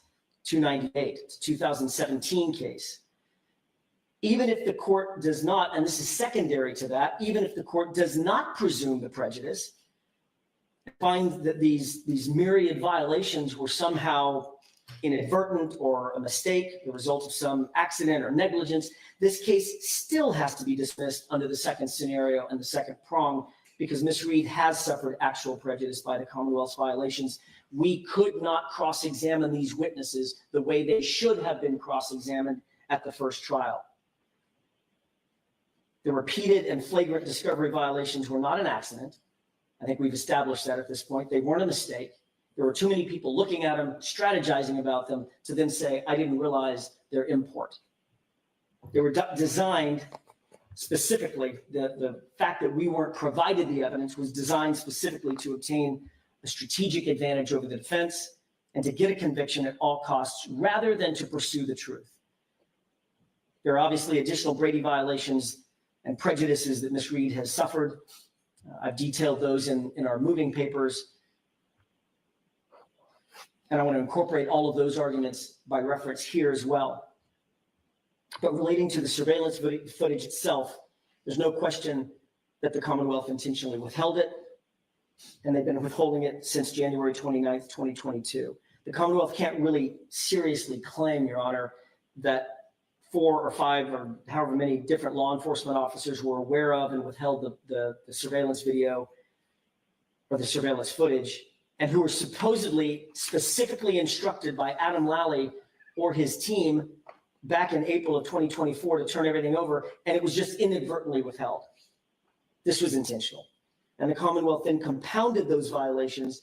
298. It's a 2017 case. Even if the court does not, and this is secondary to that, even if the court does not presume the prejudice, find that these myriad violations were somehow inadvertent or a mistake, the result of some accident or negligence, this case still has to be dismissed under the second scenario and the second prong, because Ms. Reed has suffered actual prejudice by the Commonwealth's violations. We could not cross-examine these witnesses the way they should have been cross-examined at the first trial. The repeated and flagrant discovery violations were not an accident. I think we've established that at this point. They weren't a mistake. There were too many people looking at them, strategizing about them, to then say, I didn't realize their import. They were designed specifically, the fact that we weren't provided the evidence was designed specifically to obtain a strategic advantage over the defense and to get a conviction at all costs rather than to pursue the truth. There are obviously additional Brady violations and prejudices that Ms. Reed has suffered. I've detailed those in our moving papers. And I want to incorporate all of those arguments by reference here as well. But relating to the surveillance footage itself, there's no question that the Commonwealth intentionally withheld it, and they've been withholding it since January 29th, 2022. The Commonwealth can't really seriously claim, Your Honor, that 4 or 5 or however many different law enforcement officers were aware of and withheld the surveillance video or the surveillance footage, and who were supposedly specifically instructed by Adam Lally or his team back in April of 2024 to turn everything over, and it was just inadvertently withheld. This was intentional. And the Commonwealth then compounded those violations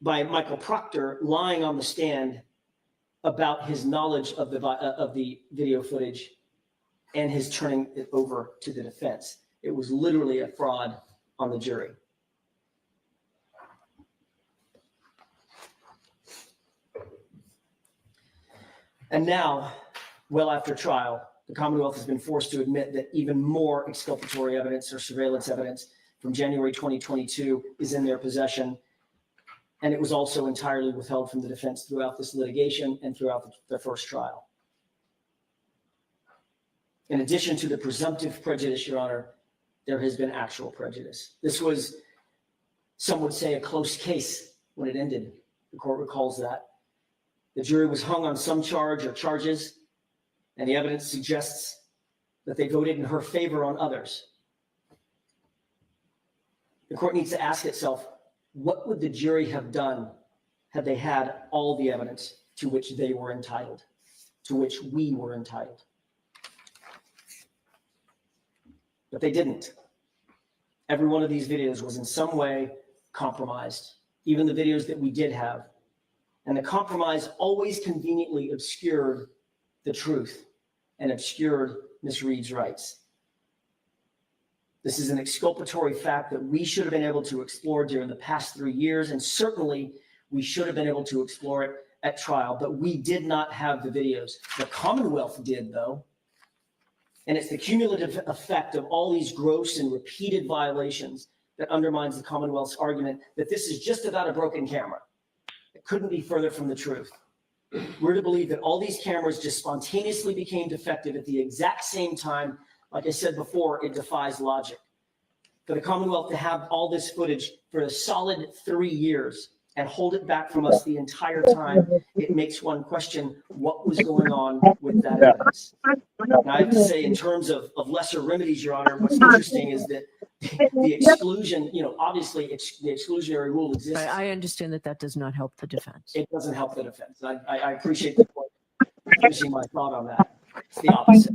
by Michael Proctor lying on the stand about his knowledge of the video footage and his turning it over to the defense. It was literally a fraud on the jury. And now, well after trial, the Commonwealth has been forced to admit that even more exculpatory evidence or surveillance evidence from January 2022 is in their possession. And it was also entirely withheld from the defense throughout this litigation and throughout the first trial. In addition to the presumptive prejudice, Your Honor, there has been actual prejudice. This was, some would say, a close case when it ended. The court recalls that. The jury was hung on some charge or charges, and the evidence suggests that they voted in her favor on others. The court needs to ask itself, what would the jury have done had they had all the evidence to which they were entitled, to which we were entitled? But they didn't. Every one of these videos was in some way compromised, even the videos that we did have. And the compromise always conveniently obscured the truth and obscured Ms. Reed's rights. This is an exculpatory fact that we should have been able to explore during the past 3 years, and certainly we should have been able to explore it at trial, but we did not have the videos. The Commonwealth did, though. And it's the cumulative effect of all these gross and repeated violations that undermines the Commonwealth's argument that this is just about a broken camera. It couldn't be further from the truth. We're to believe that all these cameras just spontaneously became defective at the exact same time. Like I said before, it defies logic. For the Commonwealth to have all this footage for a solid 3 years and hold it back from us the entire time, it makes one question what was going on with that evidence. Now, I have to say, in terms of lesser remedies, Your Honor, what's interesting is that the exclusion, obviously the exclusionary rule exists. I understand that does not help the defense. It doesn't help the defense. I appreciate the point. Finishing my thought on that. It's the opposite.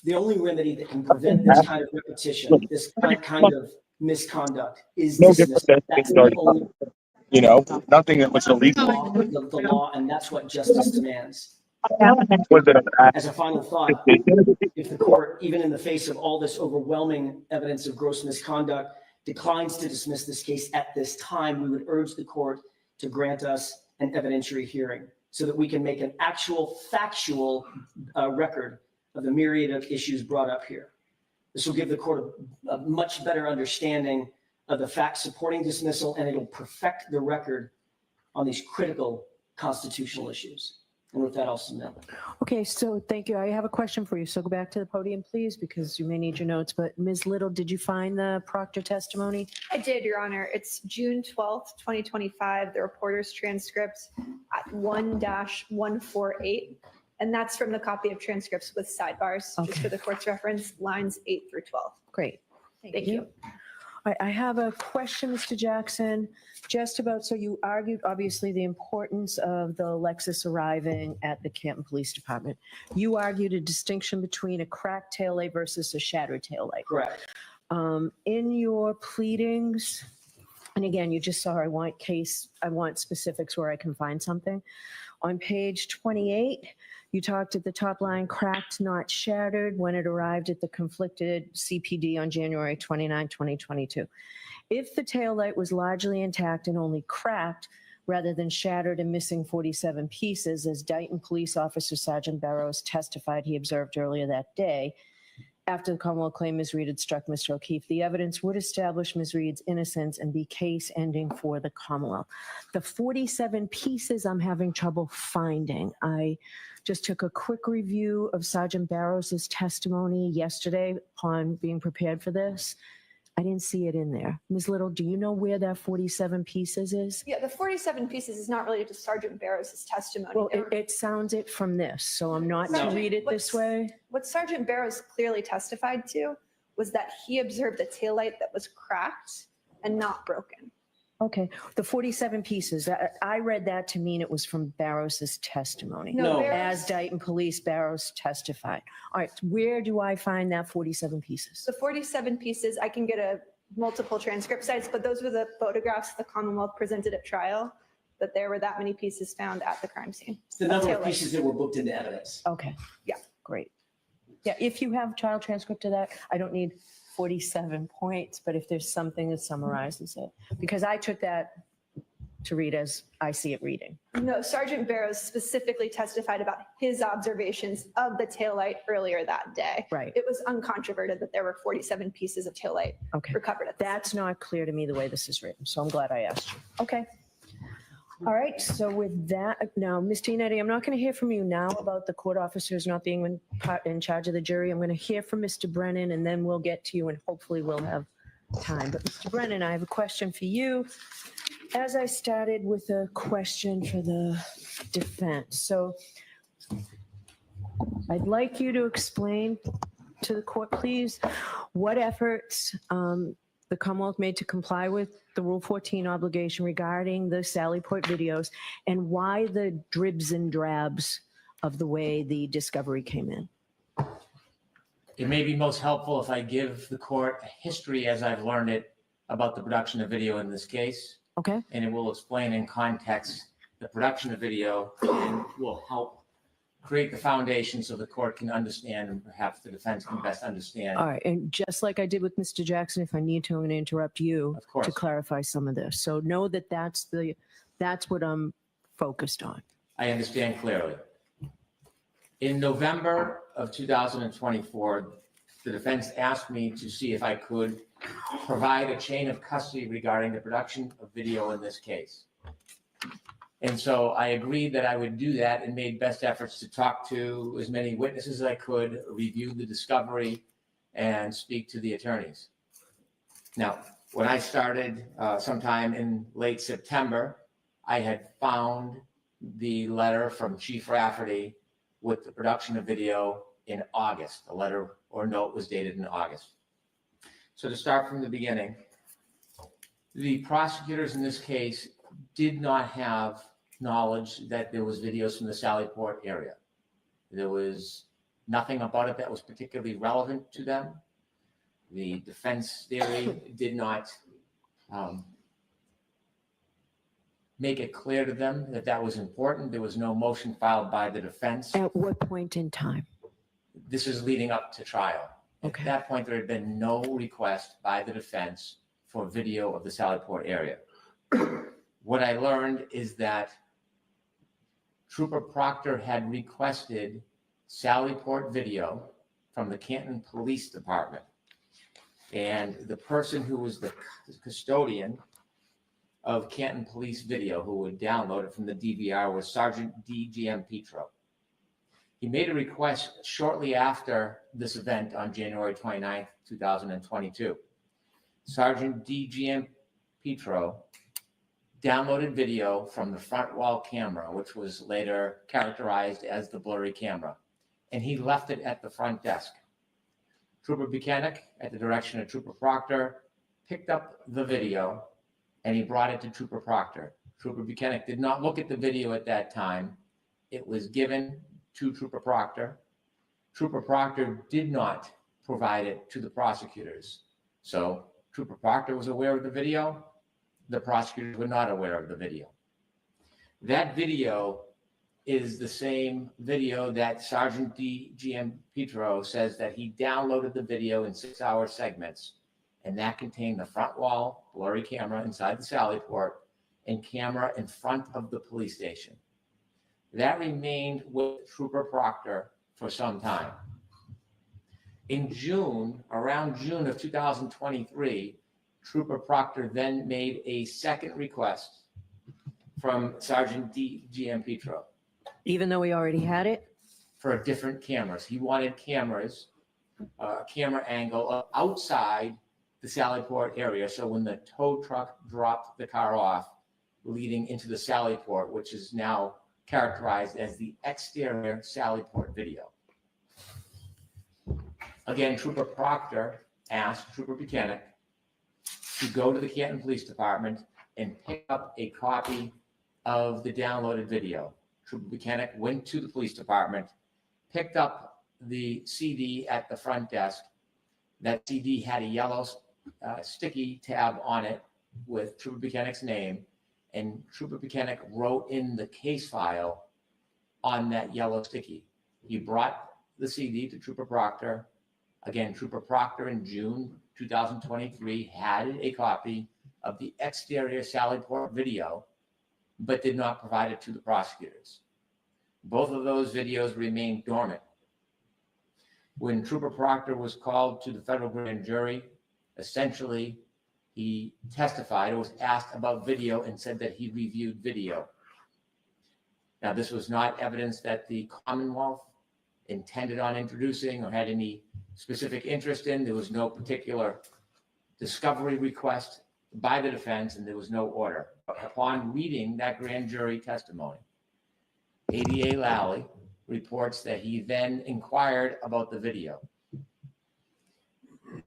The only remedy that can prevent this kind of repetition, this kind of misconduct, is dismissal. That's the only nothing that was illegal. the law, and that's what justice demands. As a final thought, if the court, even in the face of all this overwhelming evidence of gross misconduct, declines to dismiss this case at this time, we would urge the court to grant us an evidentiary hearing so that we can make an actual factual record of the myriad of issues brought up here. This will give the court a much better understanding of the facts supporting dismissal, and it'll perfect the record on these critical constitutional issues. And with that, I'll submit. Okay, so thank you. I have a question for you. So go back to the podium, please, because you may need your notes. But Ms. Little, did you find the proctor testimony? I did, Your Honor. It's June 12th, 2025, the reporter's transcript at 1-148. And that's from the copy of transcripts with sidebars, just for the court's reference, lines 8 through 12. Great. Thank you. All right, I have a question, Mr. Jackson, just about, so you argued obviously the importance of the Lexus arriving at the Canton Police Department. You argued a distinction between a cracked taillight versus a shattered taillight. Correct. In your pleadings, and again, you just saw, I want specifics where I can find something. On page 28, you talked at the top line, cracked, not shattered, when it arrived at the conflicted CPD on January 29, 2022. If the taillight was largely intact and only cracked rather than shattered and missing 47 pieces, as Dayton Police Officer Sergeant Barrows testified he observed earlier that day, after the Commonwealth claimed Ms. Reed had struck Mr. O'Keefe, the evidence would establish Ms. Reed's innocence and be case ending for the Commonwealth. The 47 pieces I'm having trouble finding. I just took a quick review of Sergeant Barrows' testimony yesterday upon being prepared for this. I didn't see it in there. Ms. Little, do you know where that 47 pieces is? Yeah, the 47 pieces is not related to Sergeant Barrows' testimony. Well, it sounds it from this, so I'm not to read it this way. What Sergeant Barrows clearly testified to was that he observed a taillight that was cracked and not broken. Okay, the 47 pieces, I read that to mean it was from Barrows' testimony. No. As Dayton Police Barrows testified. All right, where do I find that 47 pieces? The 47 pieces, I can get multiple transcript sites, but those were the photographs the Commonwealth presented at trial, that there were that many pieces found at the crime scene. It's the number of pieces that were booked into evidence. Okay. Yeah. Great. Yeah, if you have trial transcript of that, I don't need 47 points, but if there's something that summarizes it, because I took that to read as I see it reading. No, Sergeant Barrows specifically testified about his observations of the taillight earlier that day. Right. It was uncontroverted that there were 47 pieces of taillight recovered at the That's not clear to me the way this is written, so I'm glad I asked you. Okay. All right, so with that, now, Ms. Tinetti, I'm not going to hear from you now about the court officers not being in charge of the jury. I'm going to hear from Mr. Brennan, and then we'll get to you, and hopefully we'll have time. But Mr. Brennan, I have a question for you. As I started with a question for the defense, so I'd like you to explain to the court, please, what efforts the Commonwealth made to comply with the Rule 14 obligation regarding the Sallyport videos, and why the dribs and drabs of the way the discovery came in. It may be most helpful if I give the court a history as I've learned it about the production of video in this case. Okay. And it will explain in context the production of video and will help create the foundation so the court can understand and perhaps the defense can best understand. All right, and just like I did with Mr. Jackson, if I need to, I'm going to interrupt you Of course. to clarify some of this. So know that that's what I'm focused on. I understand clearly. In November of 2024, the defense asked me to see if I could provide a chain of custody regarding the production of video in this case. And so I agreed that I would do that and made best efforts to talk to as many witnesses as I could, review the discovery, and speak to the attorneys. Now, when I started sometime in late September, I had found the letter from Chief Rafferty with the production of video in August. A letter or note was dated in August. So to start from the beginning, the prosecutors in this case did not have knowledge that there was videos from the Sallyport area. There was nothing about it that was particularly relevant to them. The defense theory did not make it clear to them that that was important. There was no motion filed by the defense. At what point in time? This is leading up to trial. Okay. At that point, there had been no request by the defense for video of the Sallyport area. What I learned is that Trooper Proctor had requested Sallyport video from the Canton Police Department. And the person who was the custodian of Canton Police Video, who would download it from the DVR, was Sergeant D.G.M. Petro. He made a request shortly after this event on January 29th, 2022. Sergeant D.G.M. Petro downloaded video from the front wall camera, which was later characterized as the blurry camera, and he left it at the front desk. Trooper Buchanan, at the direction of Trooper Proctor, picked up the video and he brought it to Trooper Proctor. Trooper Buchanan did not look at the video at that time. It was given to Trooper Proctor. Trooper Proctor did not provide it to the prosecutors. So Trooper Proctor was aware of the video. The prosecutors were not aware of the video. That video is the same video that Sergeant D.G.M. Petro says that he downloaded the video in 6-hour segments, and that contained the front wall blurry camera inside the Sallyport and camera in front of the police station. That remained with Trooper Proctor for some time. In June, around June of 2023, Trooper Proctor then made a second request from Sergeant D.G.M. Petro. Even though we already had it? For different cameras. He wanted cameras, camera angle outside the Sallyport area. So when the tow truck dropped the car off, leading into the Sallyport, which is now characterized as the exterior Sallyport video. Again, Trooper Proctor asked Trooper Buchanan to go to the Canton Police Department and pick up a copy of the downloaded video. Trooper Buchanan went to the police department, picked up the CD at the front desk. That CD had a yellow sticky tab on it with Trooper Buchanan's name, and Trooper Buchanan wrote in the case file on that yellow sticky. He brought the CD to Trooper Proctor. Again, Trooper Proctor in June 2023 had a copy of the exterior Sallyport video, but did not provide it to the prosecutors. Both of those videos remained dormant. When Trooper Proctor was called to the federal grand jury, essentially he testified or was asked about video and said that he reviewed video. Now, this was not evidence that the Commonwealth intended on introducing or had any specific interest in. There was no particular discovery request by the defense, and there was no order. Upon reading that grand jury testimony, ADA Lally reports that he then inquired about the video.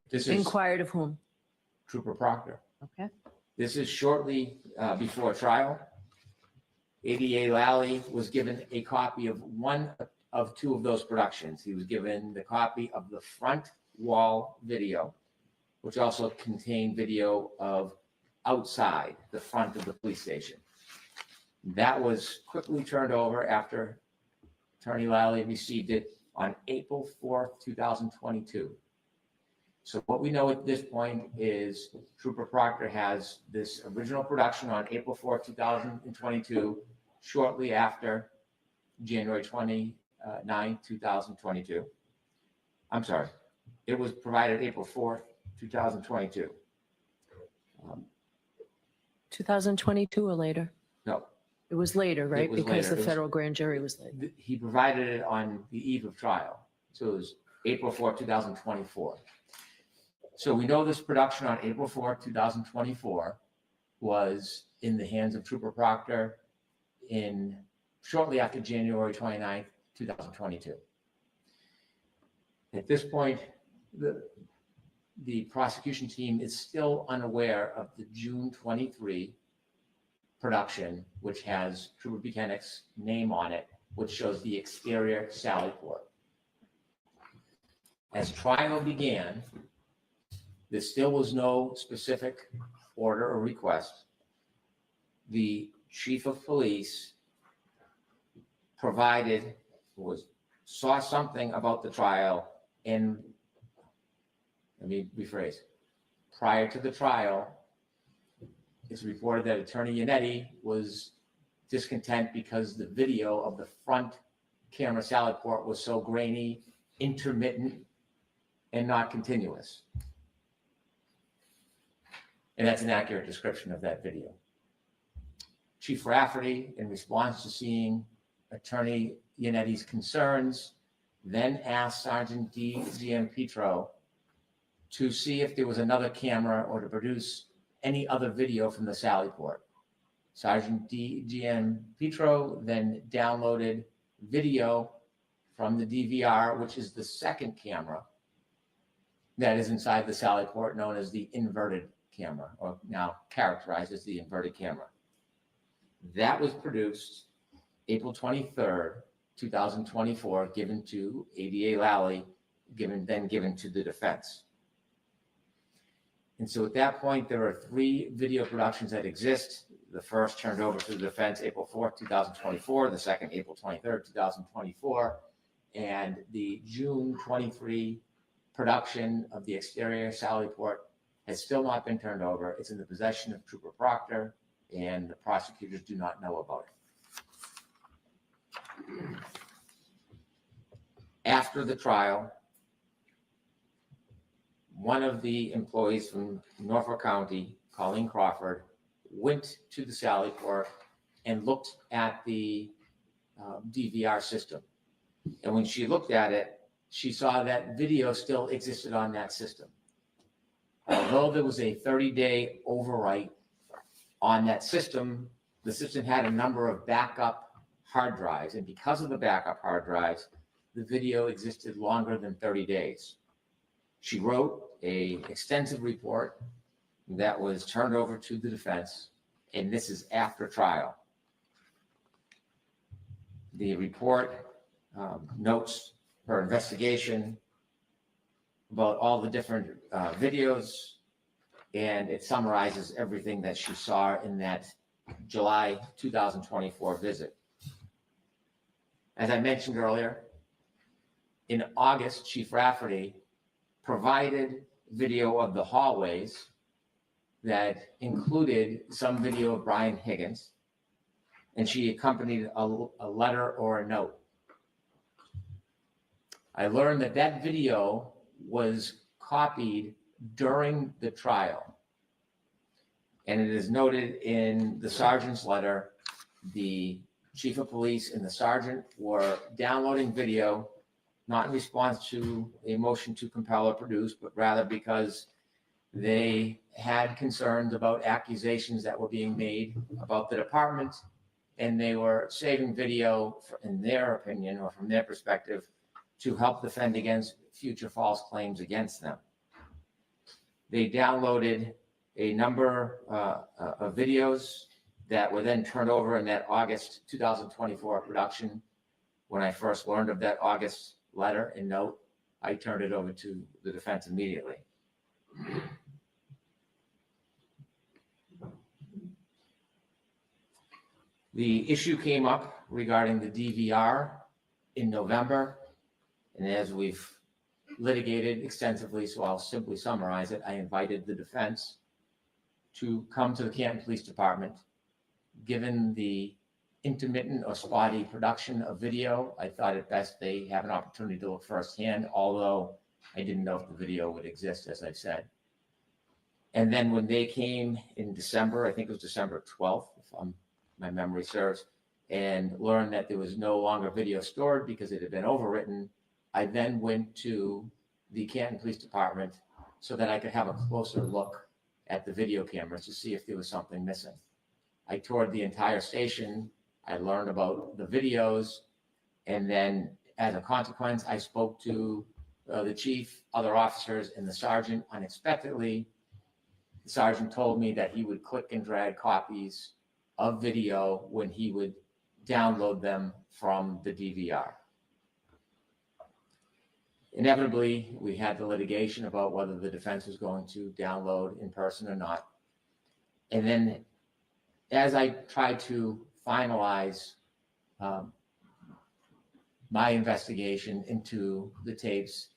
This is Inquired of whom? Trooper Proctor. Okay. This is shortly before trial. ADA Lally was given a copy of one of two of those productions. He was given the copy of the front wall video, which also contained video of outside the front of the police station. That was quickly turned over after Attorney Lally received it on April 4th, 2022. So what we know at this point is Trooper Proctor has this original production on April 4th, 2022, shortly after January 29th, 2022. I'm sorry, it was provided April 4th, 2022. 2022 or later? No. It was later, right? It was Because later. the It was- federal grand jury was later. He provided it on the eve of trial. So it was April 4th, 2024. So we know this production on April 4th, 2024 was in the hands of Trooper Proctor in shortly after January 29th, 2022. At this point, the prosecution team is still unaware of the June 23 production, which has Trooper Buchanan's name on it, which shows the exterior Sallyport. As trial began, there still was no specific order or request. The chief of police saw something about the trial, and let me rephrase. Prior to the trial, it's reported that Attorney Yannetti was discontent because the video of the front camera Sallyport was so grainy, intermittent, and not continuous. And that's an accurate description of that video. Chief Rafferty, in response to seeing Attorney Iannetti's concerns, then asked Sergeant D.G.M. Petro to see if there was another camera or to produce any other video from the Sallyport. Sergeant D.G.M. Petro then downloaded video from the DVR, which is the second camera that is inside the Sallyport, known as the inverted camera, or now characterized as the inverted camera. That was produced April 23rd, 2024, given to ADA Lally, then given to the defense. And so at that point, there are 3 video productions that exist. The first turned over to the defense April 4th, 2024, the second April 23rd, 2024, and the June 23 production of the exterior Sallyport has still not been turned over. It's in the possession of Trooper Proctor, and the prosecutors do not know about it. After the trial, one of the employees from Norfolk County, Colleen Crawford, went to the Sallyport and looked at the DVR system. And when she looked at it, she saw that video still existed on that system. Although there was a 30-day overwrite on that system, the system had a number of backup hard drives. And because of the backup hard drives, the video existed longer than 30 days. She wrote an extensive report that was turned over to the defense, and this is after trial. The report notes her investigation about all the different videos, and it summarizes everything that she saw in that July 2024 visit. As I mentioned earlier, in August, Chief Rafferty provided video of the hallways that included some video of Brian Higgins, and she accompanied a letter or a note. I learned that that video was copied during the trial, and it is noted in the sergeant's letter. The chief of police and the sergeant were downloading video, not in response to a motion to compel or produce, but rather because they had concerns about accusations that were being made about the department, and they were saving video, in their opinion or from their perspective, to help defend against future false claims against them. They downloaded a number of videos that were then turned over in that August 2024 production. When I first learned of that August letter and note, I turned it over to the defense immediately. The issue came up regarding the DVR in November, and as we've litigated extensively, so I'll simply summarize it, I invited the defense to come to the Canton Police Department. Given the intermittent or spotty production of video, I thought it best they have an opportunity to look firsthand, although I didn't know if the video would exist, as I've said. And then when they came in December, I think it was December 12th, if my memory serves, and learned that there was no longer video stored because it had been overwritten, I then went to the Canton Police Department so that I could have a closer look at the video cameras to see if there was something missing. I toured the entire station. I learned about the videos, and then as a consequence, I spoke to the chief, other officers, and the sergeant. Unexpectedly, the sergeant told me that he would click and drag copies of video when he would download them from the DVR. Inevitably, we had the litigation about whether the defense was going to download in person or not. And then as I tried to finalize my investigation into the tapes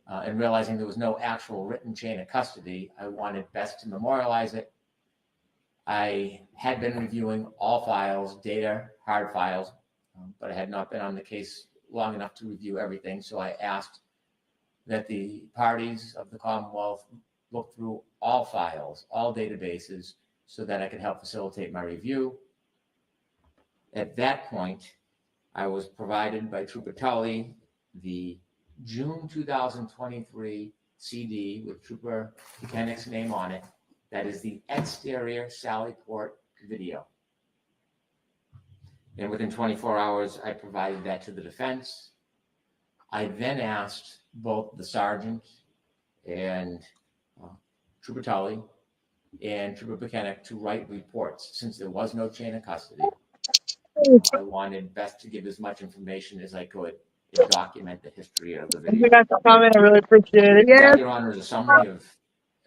and realizing there was no actual written chain of custody, I wanted best to memorialize it. I had been reviewing all files, data, hard files, but I had not been on the case long enough to review everything. So I asked that the parties of the Commonwealth look through all files, all databases, so that I could help facilitate my review. At that point, I was provided by Trooper Tully the June 2023 CD with Trooper Buchanan's name on it. That is the exterior Sallyport video. And within 24 hours, I provided that to the defense. I then asked both the sergeant and Trooper Tully and Trooper Buchanan to write reports. Since there was no chain of custody, I wanted best to give as much information as I could and document the history of the video. Thank you guys for coming. I really appreciate it. That, Your Honor, is a summary of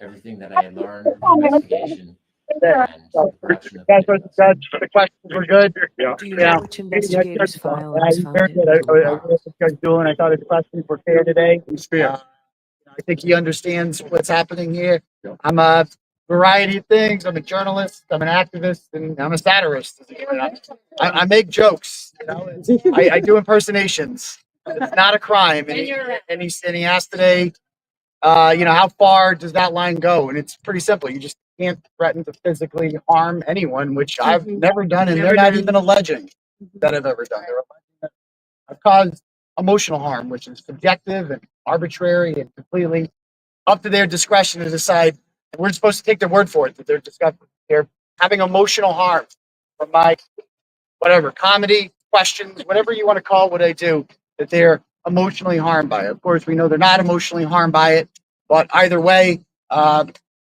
everything that I had learned in the investigation and the production of Guys, the questions were good. Do you know which investigators' file it was Very found good. in? I really think Judge Doolin, I thought his questions were fair today. I think he understands what's happening here. I'm a variety of things. I'm a journalist, I'm an activist, and I'm a satirist. I make jokes. You know? I do impersonations. It's not a crime. And he asked today, how far does that line go? And it's pretty simple. You just can't threaten to physically harm anyone, which I've never done, and they're not even alleging that I've ever done. They're alleging that I've caused emotional harm, which is subjective and arbitrary and completely up to their discretion to decide. And we're supposed to take their word for it that they're having emotional harm from my whatever comedy questions, whatever you want to call what I do, that they're emotionally harmed by it. Of course, we know they're not emotionally harmed by it, but either way,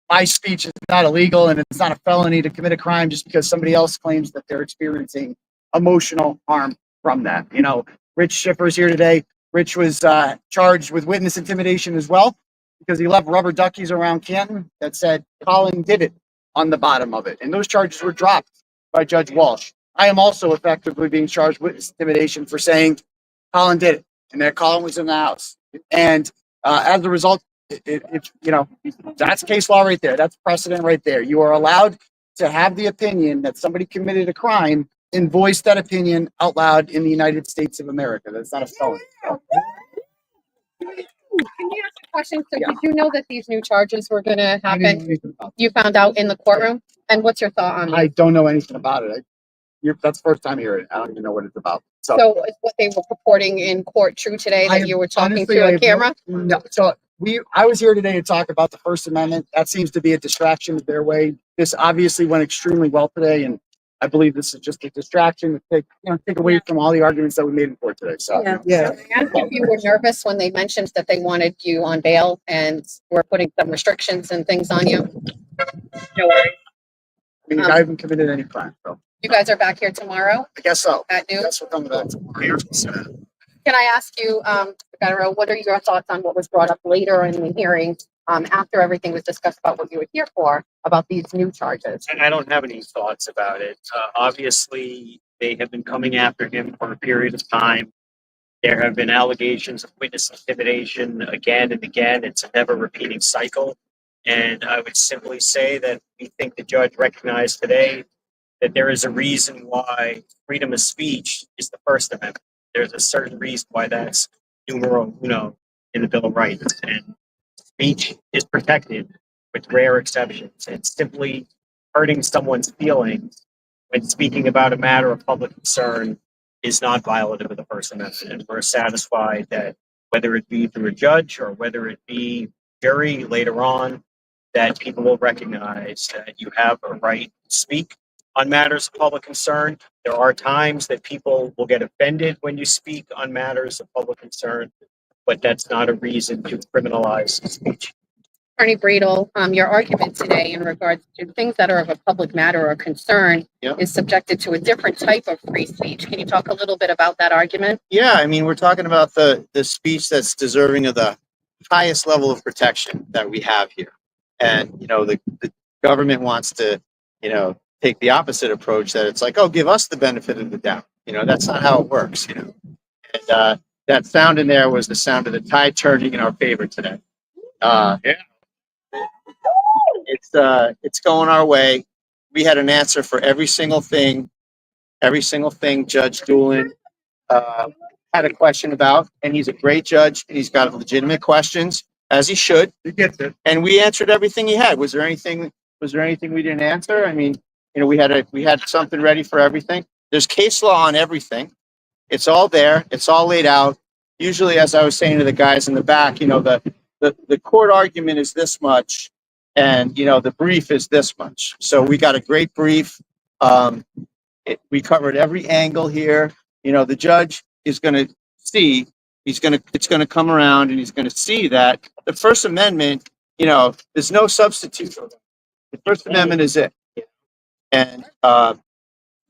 my speech is not illegal, and it's not a felony to commit a crime just because somebody else claims that they're experiencing emotional harm from that. Rich Schiffer's here today. Rich was charged with witness intimidation as well because he left rubber duckies around Canton that said Colin did it on the bottom of it, and those charges were dropped by Judge Walsh. I am also effectively being charged with intimidation for saying Colin did it, and that Colin was in the house. And as a result, that's case law right there. That's precedent right there. You are allowed to have the opinion that somebody committed a crime and voice that opinion out loud in the United States of America. That's not a felony. Can you ask a question? So did you know that these new charges were going to happen? You found out in the courtroom? And what's your thought on it? I don't know anything about it. That's the first time hearing it. I don't even know what it's about. So is what they were purporting in court true today that you were talking to on camera? No. So I was here today to talk about the First Amendment. That seems to be a distraction of their way. This obviously went extremely well today, and I believe this is just a distraction to take away from all the arguments that we made in court today. So So I asked if you were nervous when they mentioned that they wanted you on bail and were putting some restrictions and things on you. No worries. I haven't committed any crime, so You guys are back here tomorrow I guess so. at noon? That's what I'm about tomorrow. Can I ask you, Federo, what are your thoughts on what was brought up later in the hearing, after everything was discussed about what you were here for, about these new charges? I don't have any thoughts about it. Obviously, they have been coming after him for a period of time. There have been allegations of witness intimidation again and again. It's a never repeating cycle. And I would simply say that we think the judge recognized today that there is a reason why freedom of speech is the First Amendment. There's a certain reason why that's numero uno in the Bill of Rights. And speech is protected with rare exceptions. And simply hurting someone's feelings when speaking about a matter of public concern is not violative of the First Amendment. And we're satisfied that whether it be through a judge or whether it be jury later on, that people will recognize that you have a right to speak on matters of public concern. There are times that people will get offended when you speak on matters of public concern, but that's not a reason to criminalize speech. Attorney Bradel, your argument today in regards to things that are of a public matter or concern is subjected to a different type of free speech. Can you talk a little bit about that argument? Yeah, I mean, we're talking about the speech that's deserving of the highest level of protection that we have here. And, the government wants to, take the opposite approach that it's like, oh, give us the benefit of the doubt. That's not how it works, And that sound in there was the sound of the tide turning in our favor today. It's going our way. We had an answer for every single thing Judge Doolin had a question about, and he's a great judge, and he's got legitimate questions. as he should. He gets it. And we answered everything he had. Was there anything we didn't answer? I mean, we had something ready for everything. There's case law on everything. It's all there. It's all laid out. Usually, as I was saying to the guys in the back, the court argument is this much, and the brief is this much. So we got a great brief. We covered every angle here. The judge is going to see. It's going to come around, and he's going to see that the First Amendment. There's no substitute for that. The First Amendment is it, and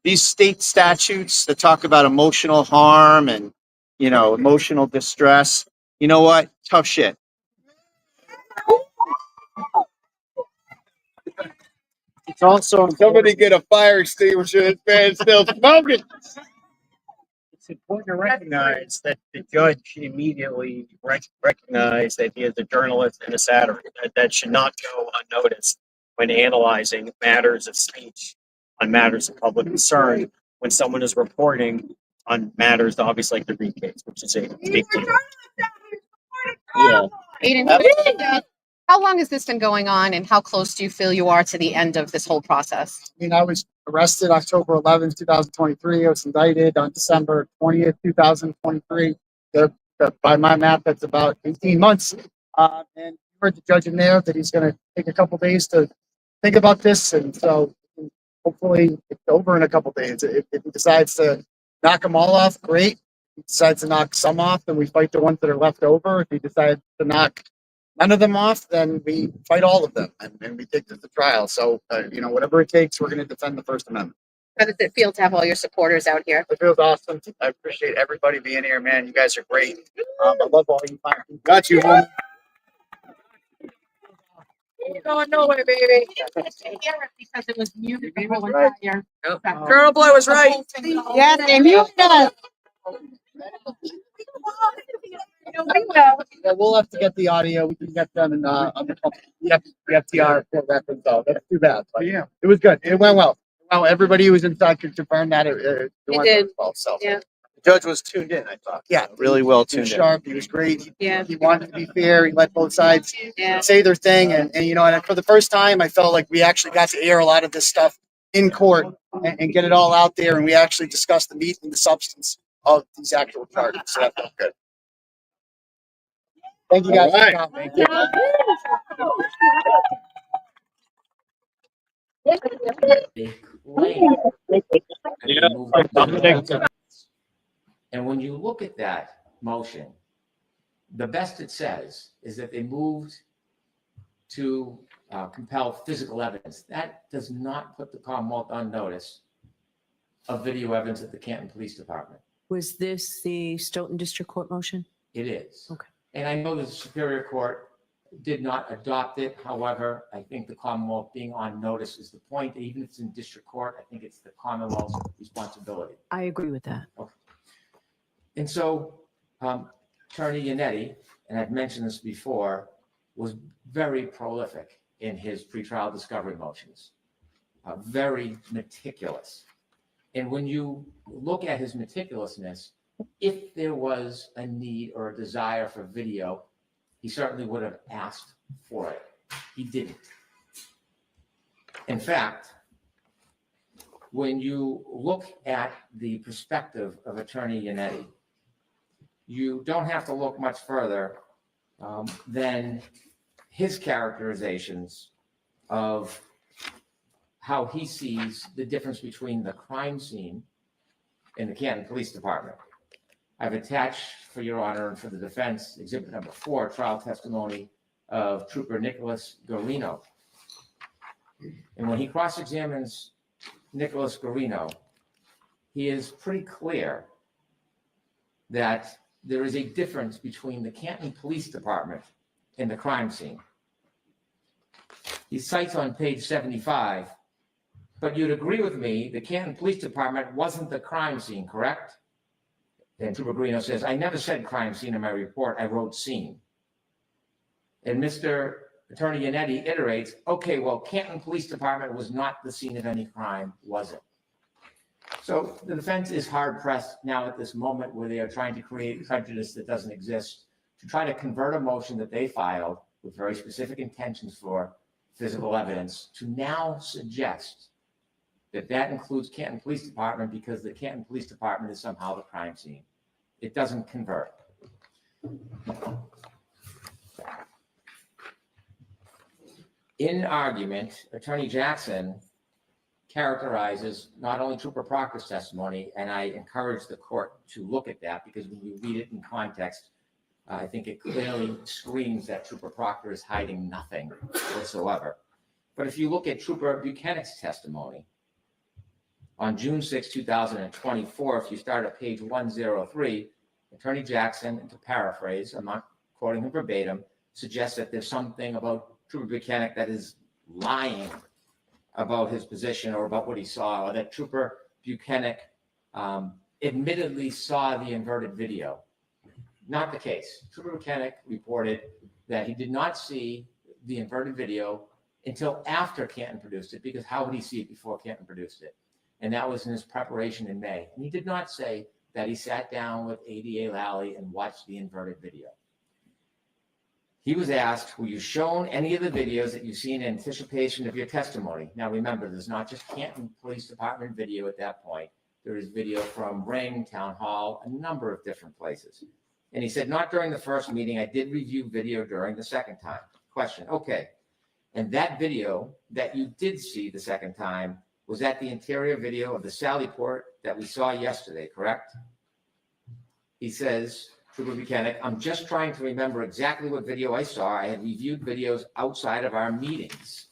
these state statutes that talk about emotional harm and emotional distress. You know what? Tough shit. It's also Somebody get a fire extinguisher. This man's still smoking. It's important to recognize that the judge immediately recognized that he is a journalist and a satirist. That should not go unnoticed when analyzing matters of speech on matters of public concern when someone is reporting on matters obviously like the Reed case, which is a big deal. Yeah. Aiden, how long has this been going on, and how close do you feel you are to the end of this whole process? I mean, I was arrested October 11th, 2023. I was indicted on December 20th, 2023. By my math, that's about 18 months. And you heard the judge in there that he's going to take a couple days to think about this. And so hopefully it's over in a couple days. If he decides to knock them all off, great. If he decides to knock some off, then we fight the ones that are left over. If he decides to knock none of them off, then we fight all of them and we take this to trial. So, whatever it takes, we're going to defend the First Amendment. How does it feel to have all your supporters out here? It feels awesome. I appreciate everybody being here, man. You guys are great. I love all you. Got you, homie. You're going nowhere, baby. Because it was muted the whole entire. Colonel Boy was right. Yeah, they muted us. Yeah, we'll have to get the audio. We can get them in on the FTR for reference. So that's too bad. But yeah, it was good. It went well. Well, everybody who was inside could confirm that it went did. well. So Yeah. the judge was tuned in. I thought. Yeah, really well tuned in. Sharp. He was great. He wanted to be fair. He let both sides say their thing, and and for the first time, I felt like we actually got to air a lot of this stuff in court and get it all out there, and we actually discussed the meat and the substance of these actual charges. So that felt good. Thank you guys. All right. Thank you. And when you look at that motion, the best it says is that they moved to compel physical evidence. That does not put the Commonwealth on notice of video evidence at the Canton Police Department. Was this the Stoughton District Court motion? It is. Okay. And I know the Superior Court did not adopt it. However, I think the Commonwealth being on notice is the point. Even if it's in district court, I think it's the Commonwealth's responsibility. I agree with that. Okay. And so Attorney Yannetti, and I've mentioned this before, was very prolific in his pretrial discovery motions, very meticulous. And when you look at his meticulousness, if there was a need or a desire for video, he certainly would have asked for it. He didn't. In fact, when you look at the perspective of Attorney Yannetti, you don't have to look much further than his characterizations of how he sees the difference between the crime scene and the Canton Police Department. I've attached, for your honor and for the defense, exhibit number 4, trial testimony of Trooper Nicholas Garino. And when he cross-examines Nicholas Garino, he is pretty clear that there is a difference between the Canton Police Department and the crime scene. He cites on page 75, but you'd agree with me, the Canton Police Department wasn't the crime scene, correct? And Trooper Garino says, I never said crime scene in my report, I wrote scene. And Mr. Attorney Yannetti iterates, okay, well, Canton Police Department was not the scene of any crime, was it? So the defense is hard pressed now at this moment where they are trying to create prejudice that doesn't exist to try to convert a motion that they filed with very specific intentions for physical evidence to now suggest that that includes Canton Police Department because the Canton Police Department is somehow the crime scene. It doesn't convert. In argument, Attorney Jackson characterizes not only Trooper Proctor's testimony, and I encourage the court to look at that because when you read it in context, I think it clearly screams that Trooper Proctor is hiding nothing whatsoever. But if you look at Trooper Buchanan's testimony, on June 6, 2024, if you start at page 103, Attorney Jackson, and to paraphrase, I'm not quoting him verbatim, suggests that there's something about Trooper Buchanan that is lying about his position or about what he saw, or that Trooper Buchanan admittedly saw the inverted video. Not the case. Trooper Buchanan reported that he did not see the inverted video until after Canton produced it, because how would he see it before Canton produced it? And that was in his preparation in May. And he did not say that he sat down with ADA Lally and watched the inverted video. He was asked, were you shown any of the videos that you've seen in anticipation of your testimony? Now remember, there's not just Canton Police Department video at that point. There is video from Ring, Town Hall, a number of different places. And he said, not during the first meeting. I did review video during the second time. Question, okay. And that video that you did see the second time, was that the interior video of the Sallyport that we saw yesterday, correct? He says, Trooper Buchanan, I'm just trying to remember exactly what video I saw. I had reviewed videos outside of our meetings.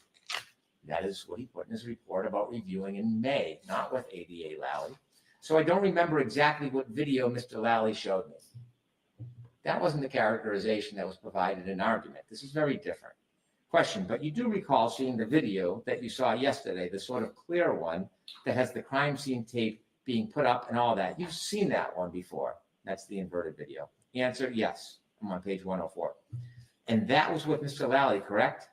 That is what he put in his report about reviewing in May, not with ADA Lally. So I don't remember exactly what video Mr. Lally showed me. That wasn't the characterization that was provided in argument. This is very different. Question, but you do recall seeing the video that you saw yesterday, the sort of clear one that has the crime scene tape being put up and all that. You've seen that one before. That's the inverted video. Answer, yes. I'm on page 104. And that was with Mr. Lally, correct?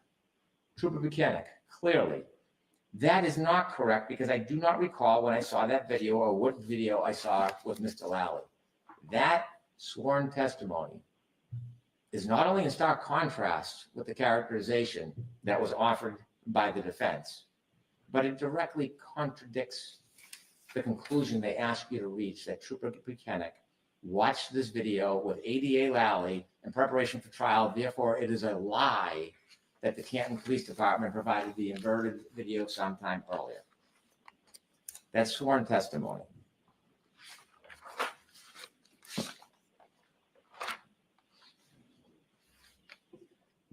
Trooper Buchanan, clearly. That is not correct because I do not recall when I saw that video or what video I saw with Mr. Lally. That sworn testimony is not only in stark contrast with the characterization that was offered by the defense, but it directly contradicts the conclusion they asked you to reach that Trooper Buchanan watched this video with ADA Lally in preparation for trial. Therefore, it is a lie that the Canton Police Department provided the inverted video sometime earlier. That's sworn testimony.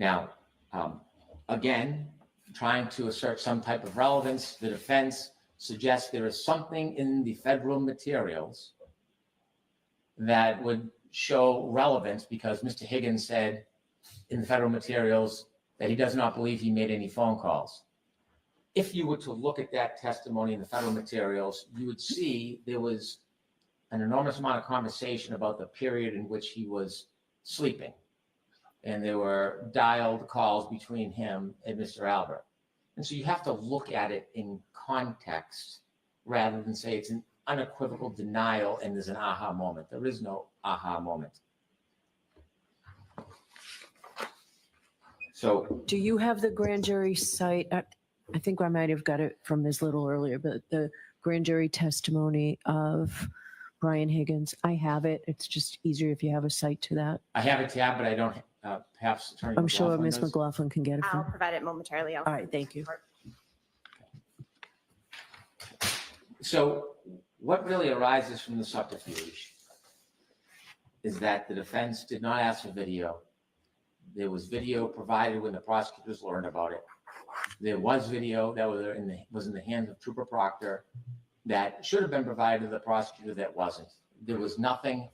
Now, again, trying to assert some type of relevance, the defense suggests there is something in the federal materials that would show relevance because Mr. Higgins said in the federal materials that he does not believe he made any phone calls. If you were to look at that testimony in the federal materials, you would see there was an enormous amount of conversation about the period in which he was sleeping. And there were dialed calls between him and Mr. Albert. And so you have to look at it in context rather than say it's an unequivocal denial and there's an aha moment. There is no aha moment. So do you have the grand jury cite? I think I might have got it from Ms. Little earlier, but the grand jury testimony of Brian Higgins, I have it. It's just easier if you have a cite to that. I have a tab, but I don't perhaps Attorney I'm sure McLaughlin Ms. does. McLaughlin can get it I'll from. provide it momentarily. All right, thank you. So what really arises from the subterfuge is that the defense did not ask for video. There was video provided when the prosecutors learned about it. There was video that was in the hands of Trooper Proctor that should have been provided to the prosecutor that wasn't. There was nothing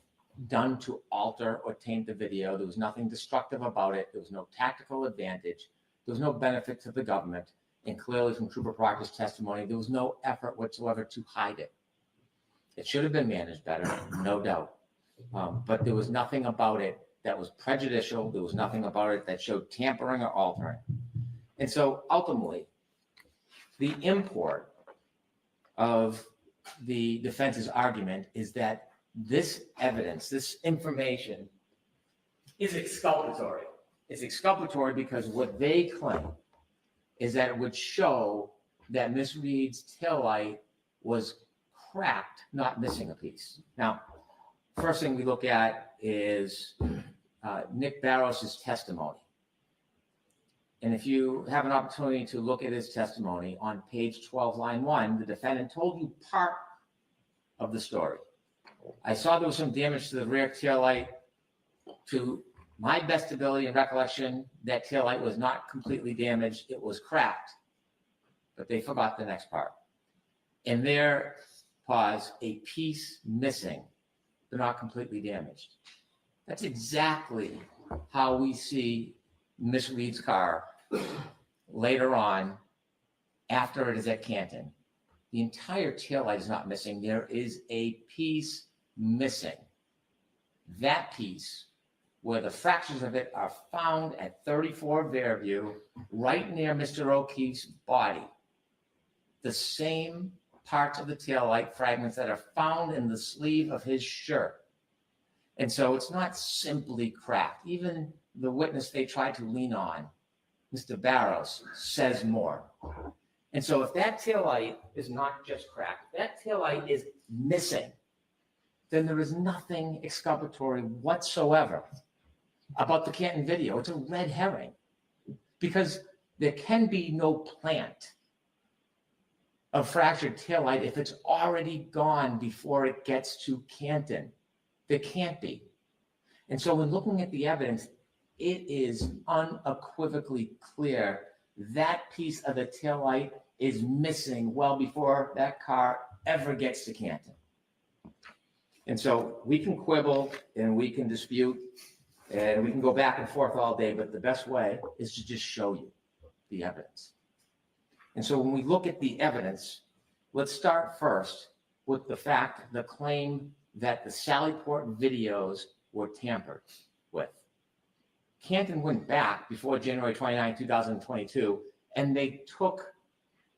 done to alter or taint the video. There was nothing destructive about it. There was no tactical advantage. There was no benefit to the government. And clearly from Trooper Proctor's testimony, there was no effort whatsoever to hide it. It should have been managed better, no doubt. But there was nothing about it that was prejudicial. There was nothing about it that showed tampering or altering. And so ultimately, the import of the defense's argument is that this evidence, this information is exculpatory. It's exculpatory because what they claim is that it would show that Miss Reed's taillight was cracked, not missing a piece. Now, first thing we look at is Nick Barros's testimony. And if you have an opportunity to look at his testimony on page 12, line 1, the defendant told you part of the story. I saw there was some damage to the rear taillight. To my best ability and recollection, that taillight was not completely damaged. It was cracked. But they forgot the next part. And there, pause, a piece missing, but not completely damaged. That's exactly how we see Miss Reed's car later on after it is at Canton. The entire taillight is not missing. There is a piece missing. That piece, where the fractures of it are found at 34 Fairview, right near Mr. O'Keefe's body. The same parts of the taillight fragments that are found in the sleeve of his shirt. And so it's not simply cracked. Even the witness they tried to lean on, Mr. Barros, says more. And so if that taillight is not just cracked, if that taillight is missing, then there is nothing exculpatory whatsoever about the Canton video. It's a red herring because there can be no plant of fractured taillight if it's already gone before it gets to Canton. There can't be. And so when looking at the evidence, it is unequivocally clear that piece of the taillight is missing well before that car ever gets to Canton. And so we can quibble and we can dispute and we can go back and forth all day, but the best way is to just show you the evidence. And so when we look at the evidence, let's start first with the fact, the claim that the Sallyport videos were tampered with. Canton went back before January 29, 2022, and they took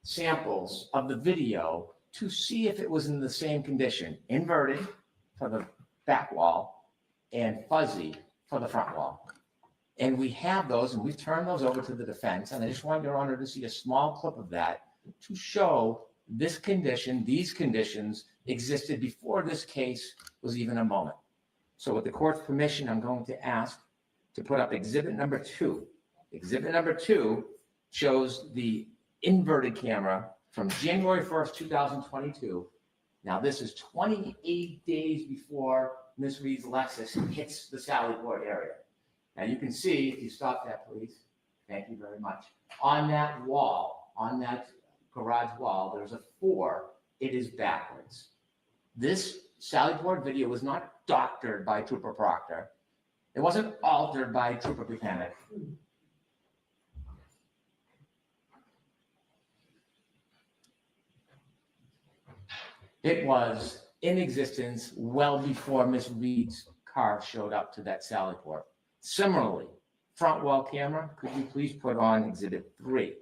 samples of the video to see if it was in the same condition, inverted for the back wall and fuzzy for the front wall. And we have those, and we've turned those over to the defense, and I just want Your Honor to see a small clip of that to show this condition, these conditions existed before this case was even a moment. So with the court's permission, I'm going to ask to put up exhibit number 2. Exhibit number 2 shows the inverted camera from January 1st, 2022. Now this is 28 days before Ms. Reed's Lexus hits the Sallyport area. Now you can see, if you stop that please, thank you very much. On that wall, on that garage wall, there's a 4, it is backwards. This Sallyport video was not doctored by Trooper Proctor. It wasn't altered by Trooper Buchanan. It was in existence well before Miss Reed's car showed up to that Sallyport. Similarly, front wall camera, could you please put on exhibit 3?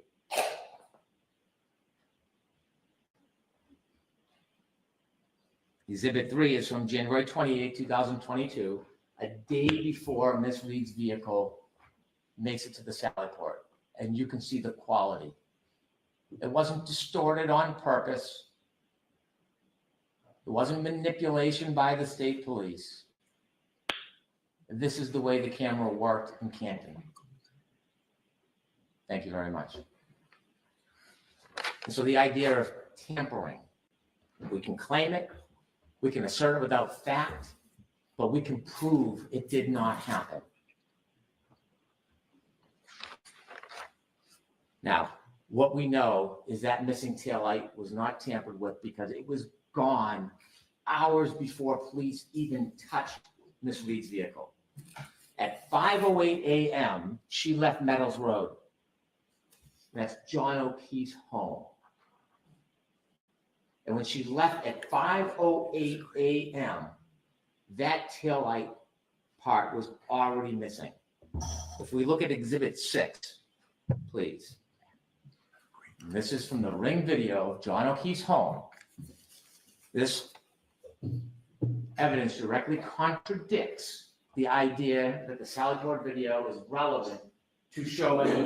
Exhibit 3 is from January 28, 2022, a day before Miss Reed's vehicle makes it to the Sallyport. And you can see the quality. It wasn't distorted on purpose. It wasn't manipulation by the state police. This is the way the camera worked in Canton. Thank you very much. And so the idea of tampering, we can claim it, we can assert it without fact, but we can prove it did not happen. Now, what we know is that missing taillight was not tampered with because it was gone hours before police even touched Miss Reed's vehicle. At 5:08 a.m., she left Meadows Road. That's John O'Keefe's home. And when she left at 5:08 a.m., that taillight part was already missing. If we look at exhibit 6, please. And this is from the ring video of John O'Keefe's home. This evidence directly contradicts the idea that the Sallyport video is relevant to show any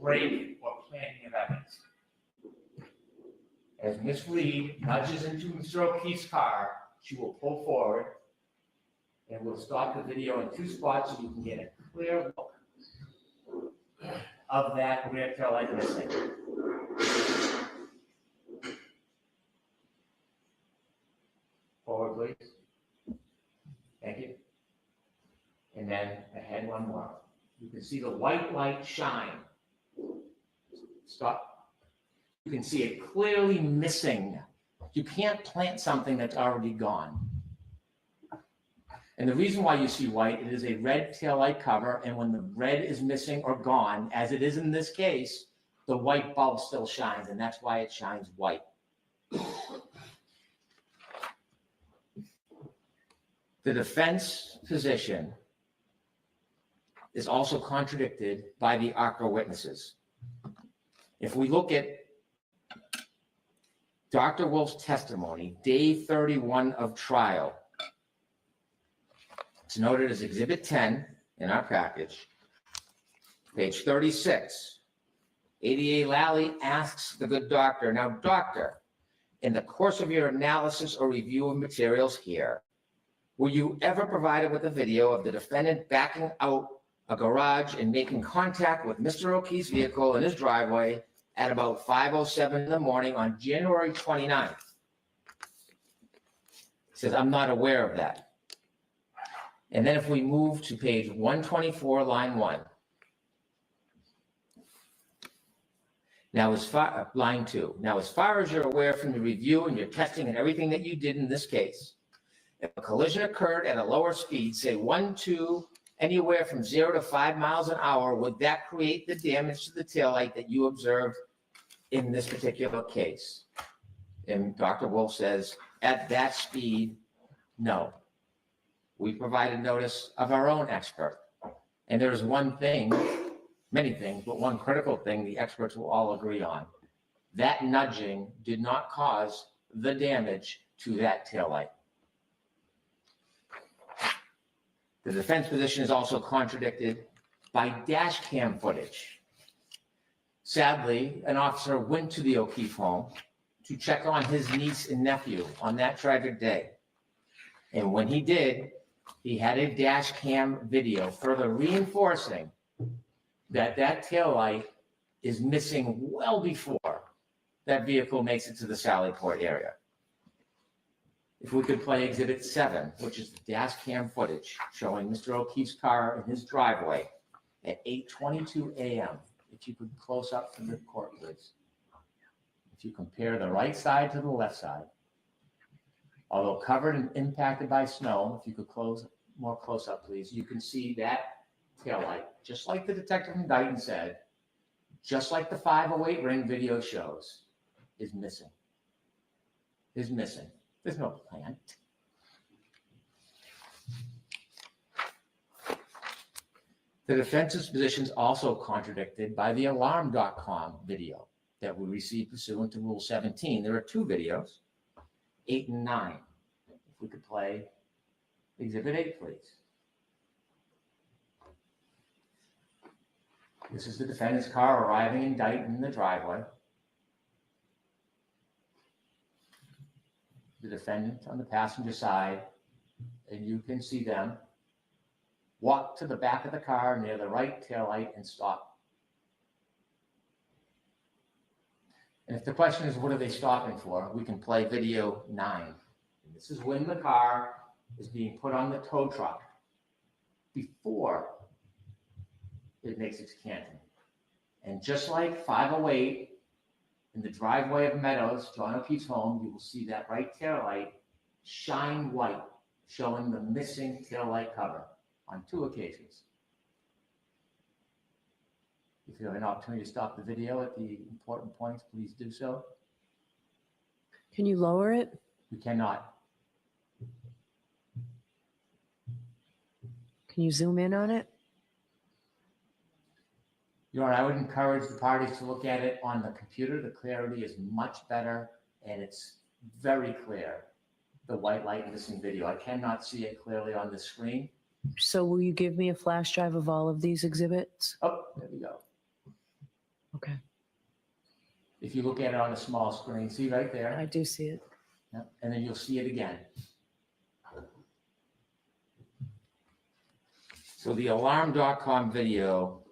break or planting of evidence. As Miss Reed nudges into Mr. O'Keefe's car, she will pull forward and we'll stop the video in 2 spots so you can get a clear look of that rear tail light missing. Forward, please. Thank you. And then ahead one more. You can see the white light shine. Stop. You can see it clearly missing. You can't plant something that's already gone. And the reason why you see white, it is a red taillight cover, and when the red is missing or gone, as it is in this case, the white bulb still shines, and that's why it shines white. The defense position is also contradicted by the ARCA witnesses. If we look at Dr. Wolf's testimony, day 31 of trial, it's noted as Exhibit 10 in our package, page 36. ADA Lally asks the good doctor, now doctor, in the course of your analysis or review of materials here, were you ever provided with a video of the defendant backing out a garage and making contact with Mr. O'Keefe's vehicle in his driveway at about 5:07 in the morning on January 29th? He says, I'm not aware of that. And then if we move to page 124, line 1. Now, as far, line 2. Now, as far as you're aware from the review and your testing and everything that you did in this case, if a collision occurred at a lower speed, say 1, 2, anywhere from 0 to 5 miles an hour, would that create the damage to the taillight that you observed in this particular case? And Dr. Wolf says, at that speed, no. We provided notice of our own expert. And there's one thing, many things, but one critical thing the experts will all agree on. That nudging did not cause the damage to that taillight. The defense position is also contradicted by dash cam footage. Sadly, an officer went to the O'Keefe home to check on his niece and nephew on that tragic day. And when he did, he had a dash cam video further reinforcing that that taillight is missing well before that vehicle makes it to the Sallyport area. If we could play Exhibit 7, which is the dash cam footage showing Mr. O'Keefe's car in his driveway at 8:22 a.m. If you could close up from the court, please. If you compare the right side to the left side, although covered and impacted by snow, if you could more close up, please, you can see that taillight, just like the detective from Dighton said, just like the 508 ring video shows, is missing. Is missing. There's no plant. The defense's position is also contradicted by the alarm.com video that we received pursuant to Rule 17. There are 2 videos, 8 and 9. If we could play Exhibit 8, please. This is the defendant's car arriving in Dighton in the driveway. The defendant on the passenger side, and you can see them walk to the back of the car near the right taillight and stop. And if the question is, what are they stopping for? We can play video 9. And this is when the car is being put on the tow truck before it makes its canton. And just like 508 in the driveway of Meadows, John O'Keefe's home, you will see that right taillight shine white, showing the missing taillight cover on 2 occasions. If you have an opportunity to stop the video at the important points, please do so. Can you lower it? We cannot. Can you zoom in on it? Your Honor, I would encourage the parties to look at it on the computer. The clarity is much better and it's very clear. the white light in this video. I cannot see it clearly on the screen. So will you give me a flash drive of all of these exhibits? Oh, there we go. Okay. If you look at it on a small screen, see right there? I do see it. Yeah. And then you'll see it again. So the alarm.com video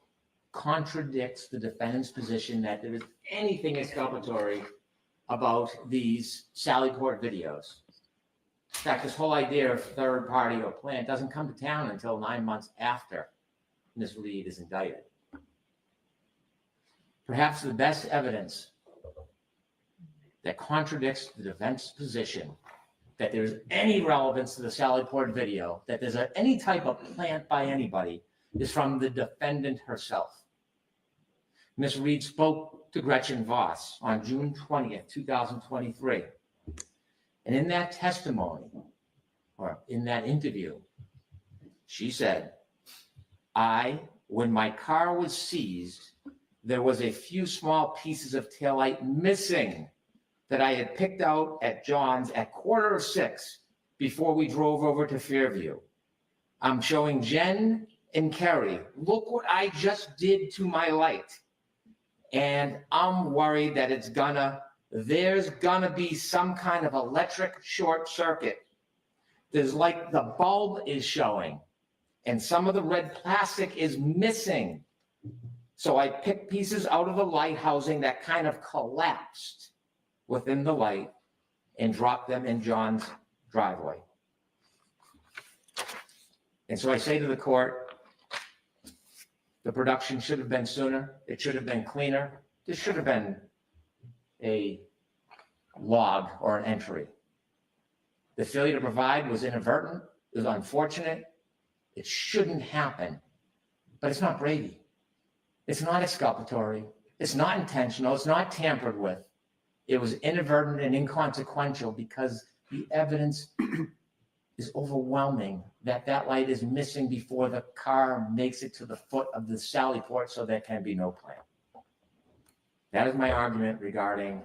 contradicts the defendant's position that there is anything exculpatory about these Sallyport videos. In fact, this whole idea of third party or plan doesn't come to town until 9 months after Ms. Reed is indicted. Perhaps the best evidence that contradicts the defense's position that there's any relevance to the Sallyport video, that there's any type of plant by anybody, is from the defendant herself. Ms. Reed spoke to Gretchen Voss on June 20th, 2023. And in that testimony, or in that interview, she said, when my car was seized, there was a few small pieces of taillight missing that I had picked out at John's at 5:45 before we drove over to Fairview. I'm showing Jen and Kerry, look what I just did to my light. And I'm worried that there's gonna be some kind of electric short circuit. There's like the bulb is showing and some of the red plastic is missing. So I picked pieces out of the light housing that kind of collapsed within the light and dropped them in John's driveway. And so I say to the court, the production should have been sooner. It should have been cleaner. This should have been a log or an entry. The failure to provide was inadvertent. It was unfortunate. It shouldn't happen, but it's not Brady. It's not exculpatory. It's not intentional. It's not tampered with. It was inadvertent and inconsequential because the evidence is overwhelming that that light is missing before the car makes it to the foot of the Sallyport, so there can be no plan. That is my argument regarding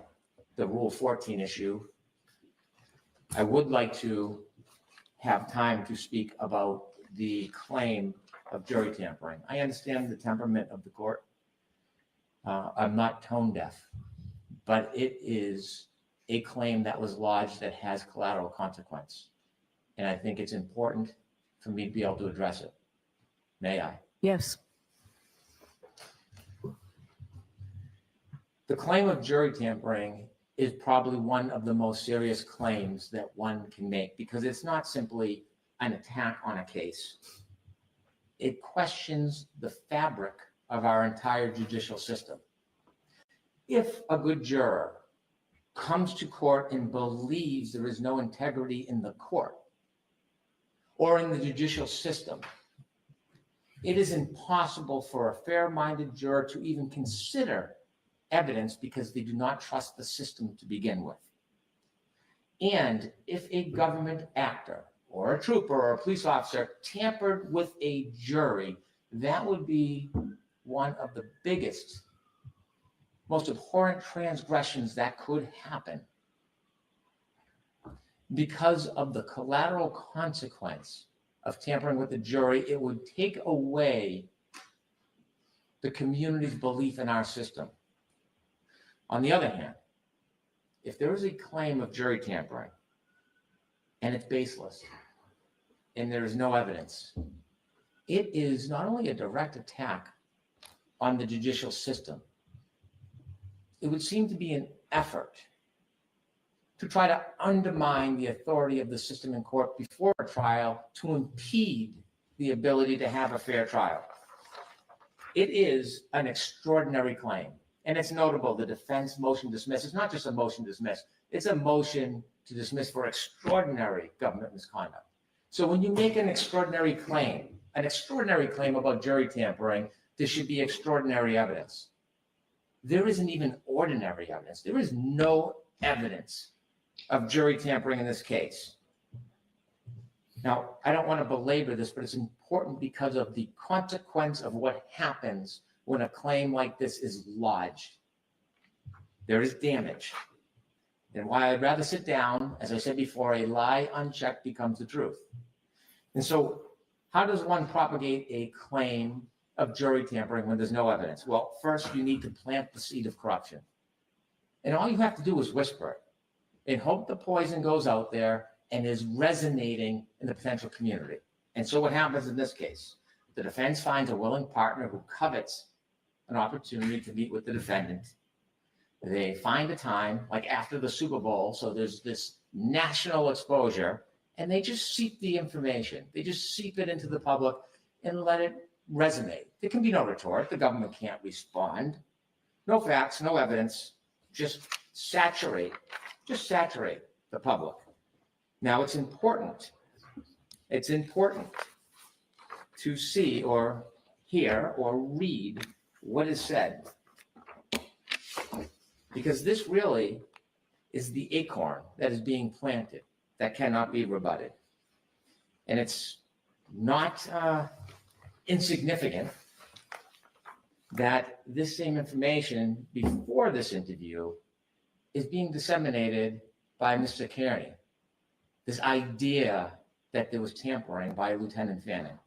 the Rule 14 issue. I would like to have time to speak about the claim of jury tampering. I understand the temperament of the court. I'm not tone deaf, but it is a claim that was lodged that has collateral consequence. And I think it's important for me to be able to address it. May I? Yes. The claim of jury tampering is probably one of the most serious claims that one can make because it's not simply an attack on a case. It questions the fabric of our entire judicial system. If a good juror comes to court and believes there is no integrity in the court or in the judicial system, it is impossible for a fair-minded juror to even consider evidence because they do not trust the system to begin with. And if a government actor or a trooper or a police officer tampered with a jury, that would be one of the biggest, most abhorrent transgressions that could happen because of the collateral consequence of tampering with the jury. It would take away the community's belief in our system. On the other hand, if there is a claim of jury tampering and it's baseless and there is no evidence, it is not only a direct attack on the judicial system, it would seem to be an effort to try to undermine the authority of the system in court before a trial to impede the ability to have a fair trial. It is an extraordinary claim. And it's notable, the defense motion to dismiss, it's not just a motion to dismiss, it's a motion to dismiss for extraordinary government misconduct. So when you make an extraordinary claim about jury tampering, there should be extraordinary evidence. There isn't even ordinary evidence. There is no evidence of jury tampering in this case. Now, I don't want to belabor this, but it's important because of the consequence of what happens when a claim like this is lodged. There is damage. And why I'd rather sit down, as I said before, a lie unchecked becomes the truth. And so how does one propagate a claim of jury tampering when there's no evidence? Well, first you need to plant the seed of corruption. And all you have to do is whisper it and hope the poison goes out there and is resonating in the potential community. And so what happens in this case? The defense finds a willing partner who covets an opportunity to meet with the defendant. They find a time, like after the Super Bowl, so there's this national exposure, and they just seep the information. They just seep it into the public and let it resonate. There can be no retort. The government can't respond. No facts, no evidence. Just saturate the public. Now, it's important to see or hear or read what is said, because this really is the acorn that is being planted that cannot be rebutted. And it's not insignificant that this same information before this interview is being disseminated by Mr. Kearney. This idea that there was tampering by Lieutenant Fanning.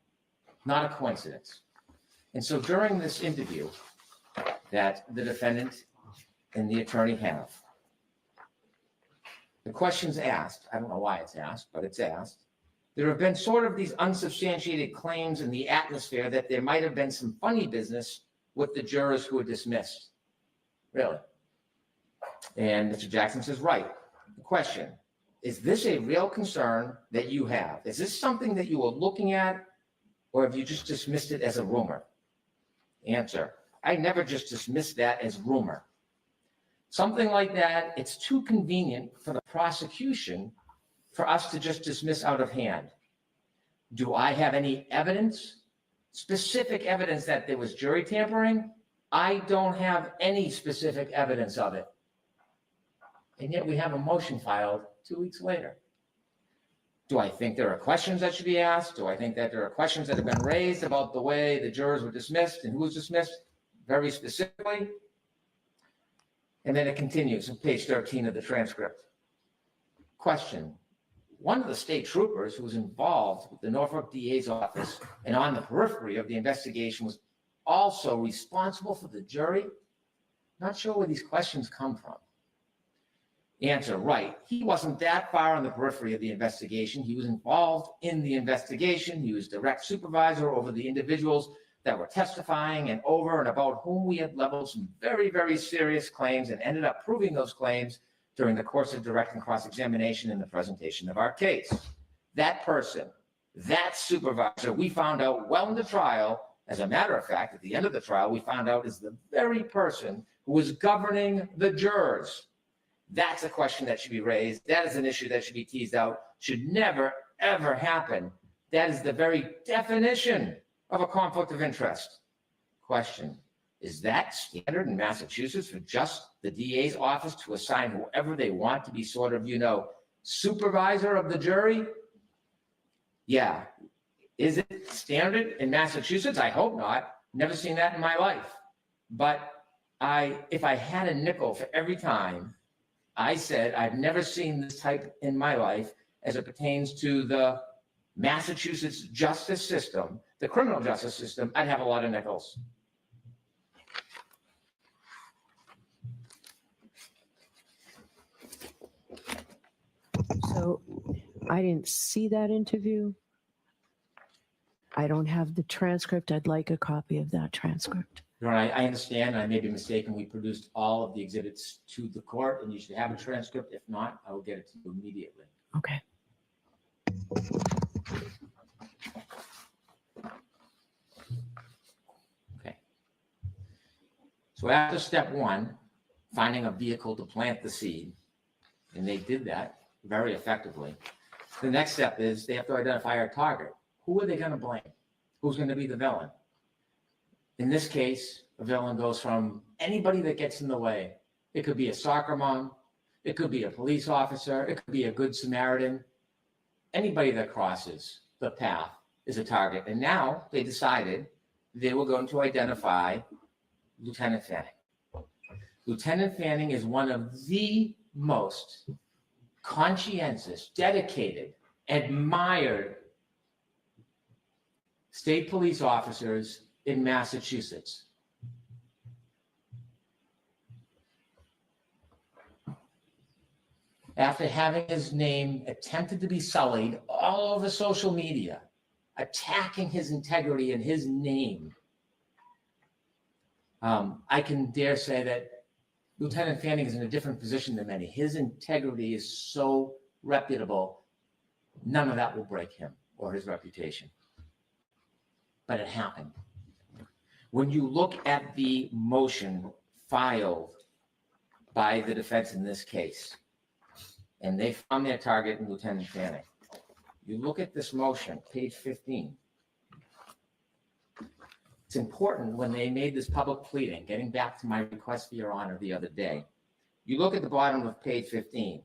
Not a coincidence. And so during this interview that the defendant and the attorney have, the question's asked, I don't know why it's asked, but it's asked. There have been sort of these unsubstantiated claims in the atmosphere that there might have been some funny business with the jurors who were dismissed. Really? And Mr. Jackson says, right. The question, is this a real concern that you have? Is this something that you are looking at, or have you just dismissed it as a rumor? Answer, I never just dismissed that as rumor. Something like that, it's too convenient for the prosecution for us to just dismiss out of hand. Do I have any evidence, specific evidence that there was jury tampering? I don't have any specific evidence of it. And yet we have a motion filed 2 weeks later. Do I think there are questions that should be asked? Do I think that there are questions that have been raised about the way the jurors were dismissed and who was dismissed very specifically? And then it continues on page 13 of the transcript. Question, one of the state troopers who was involved with the Norfolk DA's office and on the periphery of the investigation was also responsible for the jury? Not sure where these questions come from. Answer, right. He wasn't that far on the periphery of the investigation. He was involved in the investigation. He was direct supervisor over the individuals that were testifying and over and about whom we had leveled some very, very serious claims and ended up proving those claims during the course of direct and cross-examination in the presentation of our case. That person, that supervisor, we found out well into trial. As a matter of fact, at the end of the trial, we found out is the very person who was governing the jurors. That's a question that should be raised. That is an issue that should be teased out. Should never, ever happen. That is the very definition of a conflict of interest. Question, is that standard in Massachusetts for just the DA's office to assign whoever they want to be sort of, supervisor of the jury? Yeah. Is it standard in Massachusetts? I hope not. Never seen that in my life. But if I had a nickel for every time I said I've never seen this type in my life as it pertains to the Massachusetts justice system, the criminal justice system, I'd have a lot of nickels. So I didn't see that interview. I don't have the transcript. I'd like a copy of that transcript. I understand. I may be mistaken. We produced all of the exhibits to the court, and you should have a transcript. If not, I will get it to you immediately. Okay. Okay. So after step one, finding a vehicle to plant the seed, and they did that very effectively. The next step is they have to identify our target. Who are they going to blame? Who's going to be the villain? In this case, a villain goes from anybody that gets in the way. It could be a soccer mom. It could be a police officer. It could be a good Samaritan. Anybody that crosses the path is a target. And now they decided they were going to identify Lieutenant Fanning. Lieutenant Fanning is one of the most conscientious, dedicated, admired state police officers in Massachusetts. After having his name attempted to be sullied all over social media, attacking his integrity and his name, I can dare say that Lieutenant Fanning is in a different position than many. His integrity is so reputable, none of that will break him or his reputation. But it happened. When you look at the motion filed by the defense in this case, and they found their target in Lieutenant Fanning, you look at this motion, page 15. It's important when they made this public pleading, getting back to my request for your honor the other day. You look at the bottom of page 15.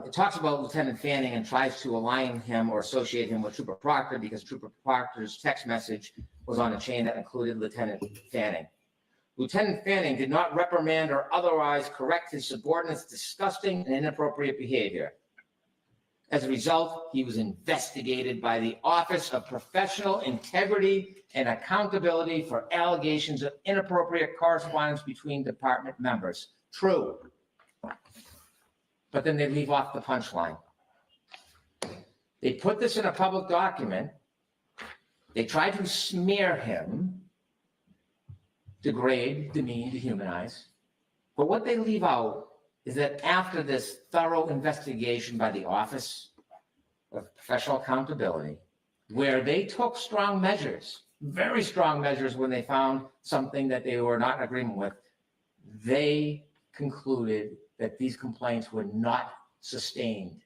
It talks about Lieutenant Fanning and tries to align him or associate him with Trooper Proctor because Trooper Proctor's text message was on a chain that included Lieutenant Fanning. Lieutenant Fanning did not reprimand or otherwise correct his subordinate's disgusting and inappropriate behavior. As a result, he was investigated by the Office of Professional Integrity and Accountability for allegations of inappropriate correspondence between department members. True. But then they leave off the punchline. They put this in a public document. They try to smear him, degrade, demean, dehumanize. But what they leave out is that after this thorough investigation by the Office of Professional Accountability, where they took strong measures, very strong measures when they found something that they were not in agreement with, they concluded that these complaints were not sustained.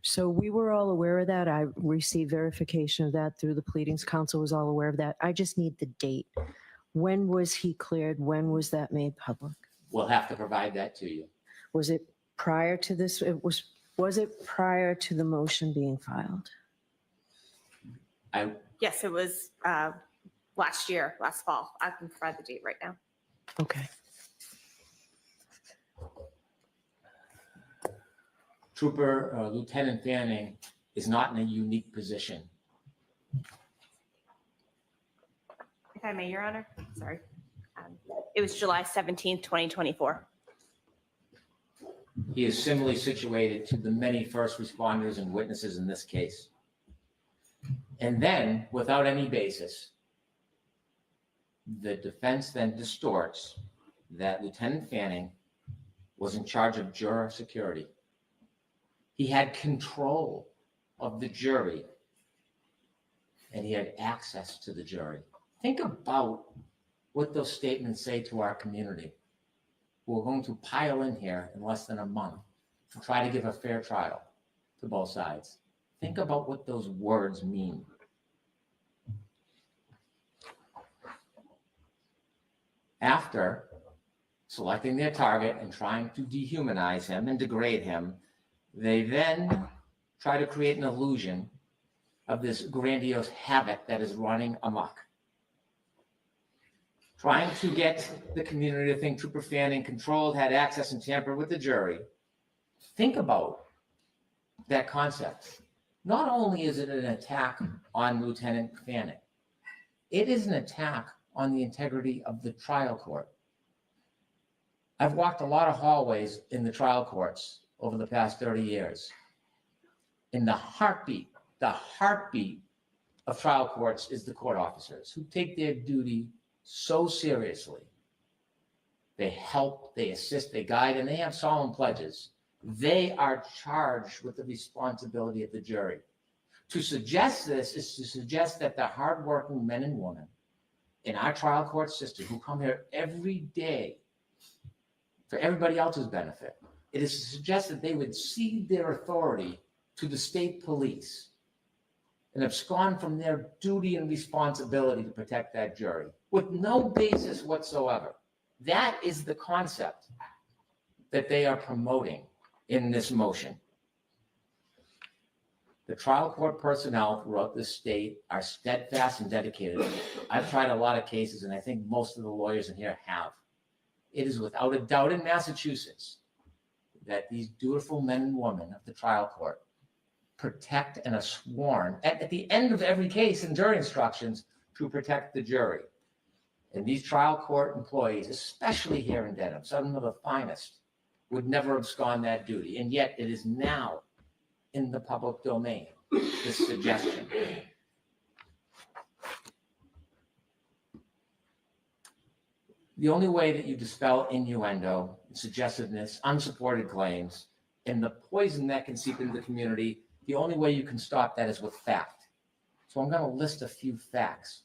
So we were all aware of that. I received verification of that through the pleadings. Counsel was all aware of that. I just need the date. When was he cleared? When was that made public? We'll have to provide that to you. Was it prior to this? Was it prior to the motion being filed? Yes, it was last year, last fall. I can provide the date right now. Okay. Trooper Lieutenant Fanning is not in a unique position. If I may, Your Honor, sorry. It was July 17th, 2024. He is similarly situated to the many first responders and witnesses in this case. And then, without any basis, the defense then distorts that Lieutenant Fanning was in charge of juror security. He had control of the jury, and he had access to the jury. Think about what those statements say to our community, who are going to pile in here in less than a month to try to give a fair trial to both sides. Think about what those words mean. After selecting their target and trying to dehumanize him and degrade him, they then try to create an illusion of this grandiose havoc that is running amok. Trying to get the community to think Trooper Fanning controlled, had access, and tampered with the jury. Think about that concept. Not only is it an attack on Lieutenant Fanning, it is an attack on the integrity of the trial court. I've walked a lot of hallways in the trial courts over the past 30 years. And the heartbeat of trial courts is the court officers who take their duty so seriously. They help, they assist, they guide, and they have solemn pledges. They are charged with the responsibility of the jury. To suggest this is to suggest that the hardworking men and women in our trial court system who come here every day for everybody else's benefit, it is to suggest that they would cede their authority to the state police and abscond from their duty and responsibility to protect that jury with no basis whatsoever. That is the concept that they are promoting in this motion. The trial court personnel throughout the state are steadfast and dedicated. I've tried a lot of cases, and I think most of the lawyers in here have. It is without a doubt in Massachusetts that these dutiful men and women of the trial court protect and are sworn at the end of every case in jury instructions to protect the jury. And these trial court employees, especially here in Dedham, some of the finest, would never abscond that duty. And yet it is now in the public domain, this suggestion. The only way that you dispel innuendo, suggestiveness, unsupported claims, and the poison that can seep into the community, the only way you can stop that is with fact. So I'm going to list a few facts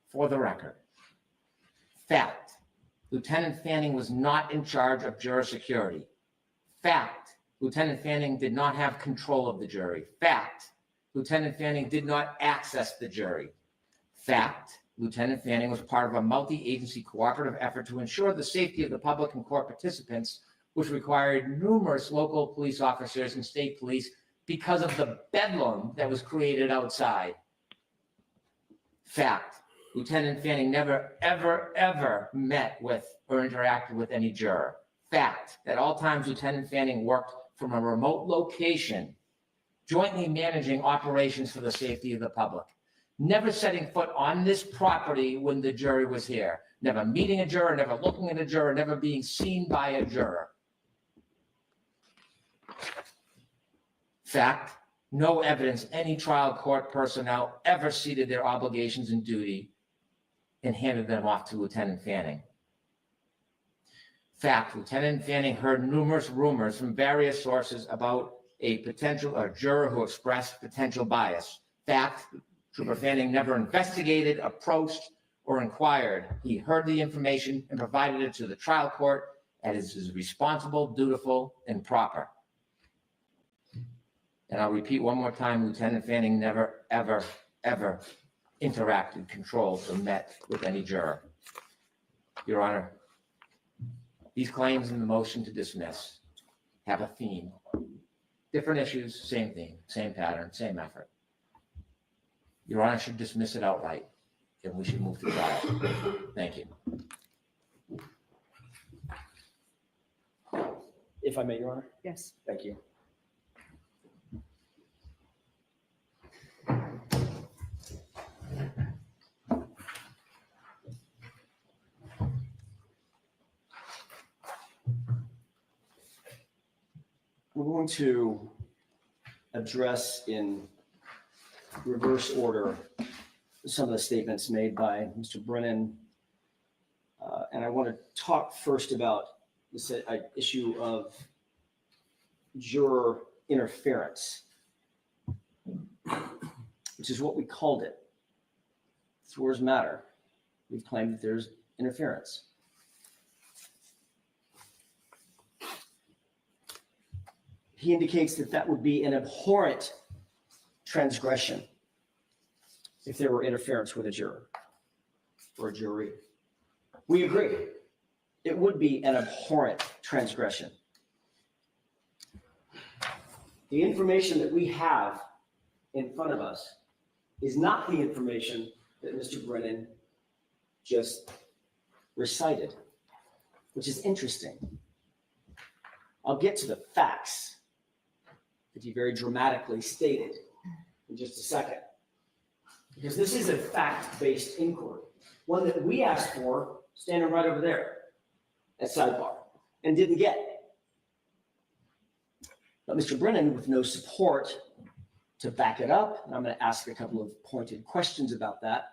for the record. Fact: Lieutenant Fanning was not in charge of juror security. Fact: Lieutenant Fanning did not have control of the jury. Fact: Lieutenant Fanning did not access the jury. Fact: Lieutenant Fanning was part of a multi-agency cooperative effort to ensure the safety of the public and court participants, which required numerous local police officers and state police because of the bedlam that was created outside. Fact: Lieutenant Fanning never, ever, ever met with or interacted with any juror. Fact: at all times, Lieutenant Fanning worked from a remote location, jointly managing operations for the safety of the public. Never setting foot on this property when the jury was here. Never meeting a juror, never looking at a juror, never being seen by a juror. Fact: no evidence any trial court personnel ever ceded their obligations and duty and handed them off to Lieutenant Fanning. Fact: Lieutenant Fanning heard numerous rumors from various sources about a juror who expressed potential bias. Fact: Trooper Fanning never investigated, approached, or inquired. He heard the information and provided it to the trial court as is responsible, dutiful, and proper. And I'll repeat one more time, Lieutenant Fanning never, ever, ever interacted, controlled, or met with any juror. Your Honor, these claims in the motion to dismiss have a theme. Different issues, same theme, same pattern, same effort. Your Honor should dismiss it outright, and we should move to trial. Thank you. If I may, Your Honor? Yes. Thank you. We're going to address in reverse order some of the statements made by Mr. Brennan. And I want to talk first about this issue of juror interference, which is what we called it. These words matter. We've claimed that there's interference. He indicates that that would be an abhorrent transgression if there were interference with a juror or a jury. We agree. It would be an abhorrent transgression. The information that we have in front of us is not the information that Mr. Brennan just recited, which is interesting. I'll get to the facts that he very dramatically stated in just a second, because this is a fact-based inquiry, one that we asked for standing right over there at sidebar and didn't get. But Mr. Brennan, with no support to back it up, and I'm going to ask a couple of pointed questions about that,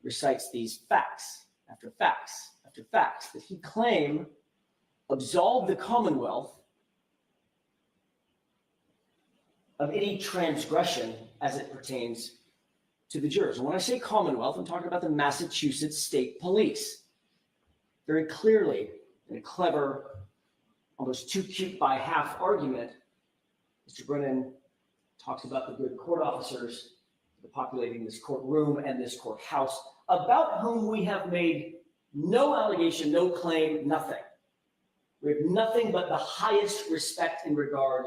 recites these facts after facts after facts that he claimed absolved the Commonwealth of any transgression as it pertains to the jurors. And when I say Commonwealth, I'm talking about the Massachusetts State Police. Very clearly, in a clever, almost too cute by half argument, Mr. Brennan talks about the good court officers populating this courtroom and this courthouse, about whom we have made no allegation, no claim, nothing. We have nothing but the highest respect and regard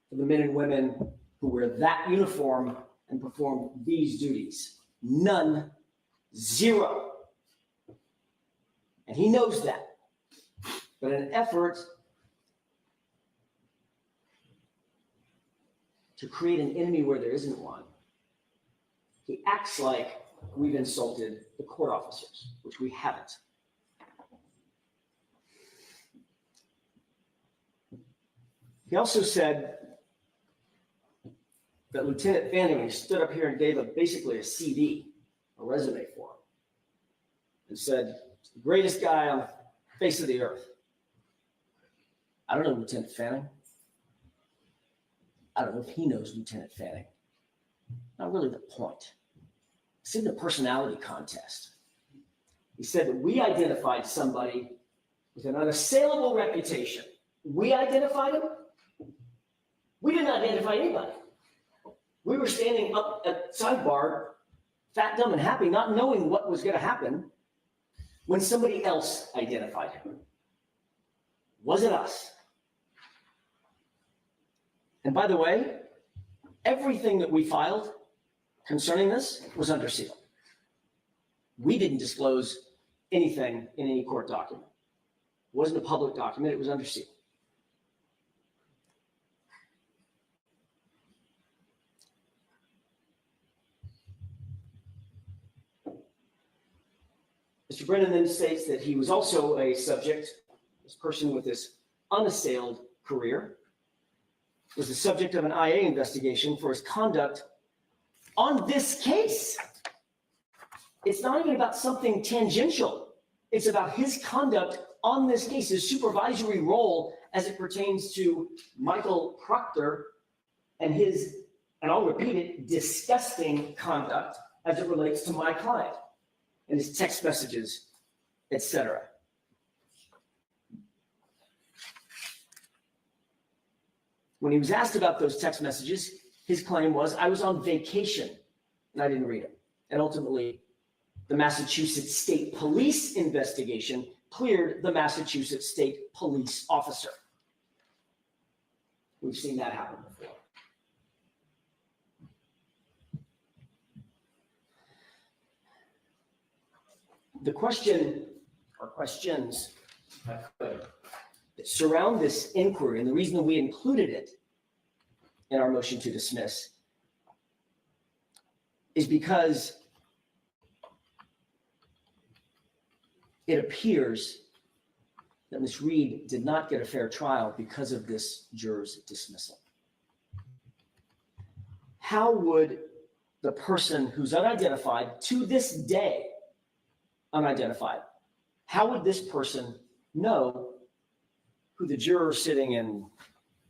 for the men and women who wear that uniform and perform these duties. None, zero. And he knows that. But in an effort to create an enemy where there isn't one, he acts like we've insulted the court officers, which we haven't. He also said that Lieutenant Fanning stood up here and gave basically a CV, a resume for him, and said, "He's the greatest guy on the face of the earth." I don't know Lieutenant Fanning. I don't know if he knows Lieutenant Fanning. Not really the point. It's in the personality contest. He said that we identified somebody with an unassailable reputation. We identified him. We didn't identify anybody. We were standing up at sidebar, fat, dumb, and happy, not knowing what was going to happen when somebody else identified him. Was it us? And by the way, everything that we filed concerning this was under seal. We didn't disclose anything in any court document. It wasn't a public document, it was under seal. Mr. Brennan then states that he was also a subject, this person with this unassailed career, was the subject of an IA investigation for his conduct on this case. It's not even about something tangential. It's about his conduct on this case, his supervisory role as it pertains to Michael Proctor and his, and I'll repeat it, disgusting conduct as it relates to my client and his text messages, etc. When he was asked about those text messages, his claim was, I was on vacation and I didn't read them. And ultimately, the Massachusetts State Police investigation cleared the Massachusetts State Police officer. We've seen that happen before. The question, or questions, that surround this inquiry, and the reason that we included it in our motion to dismiss, is because it appears that Ms. Reed did not get a fair trial because of this juror's dismissal. How would the person who's unidentified, to this day, unidentified, how would this person know who the juror sitting in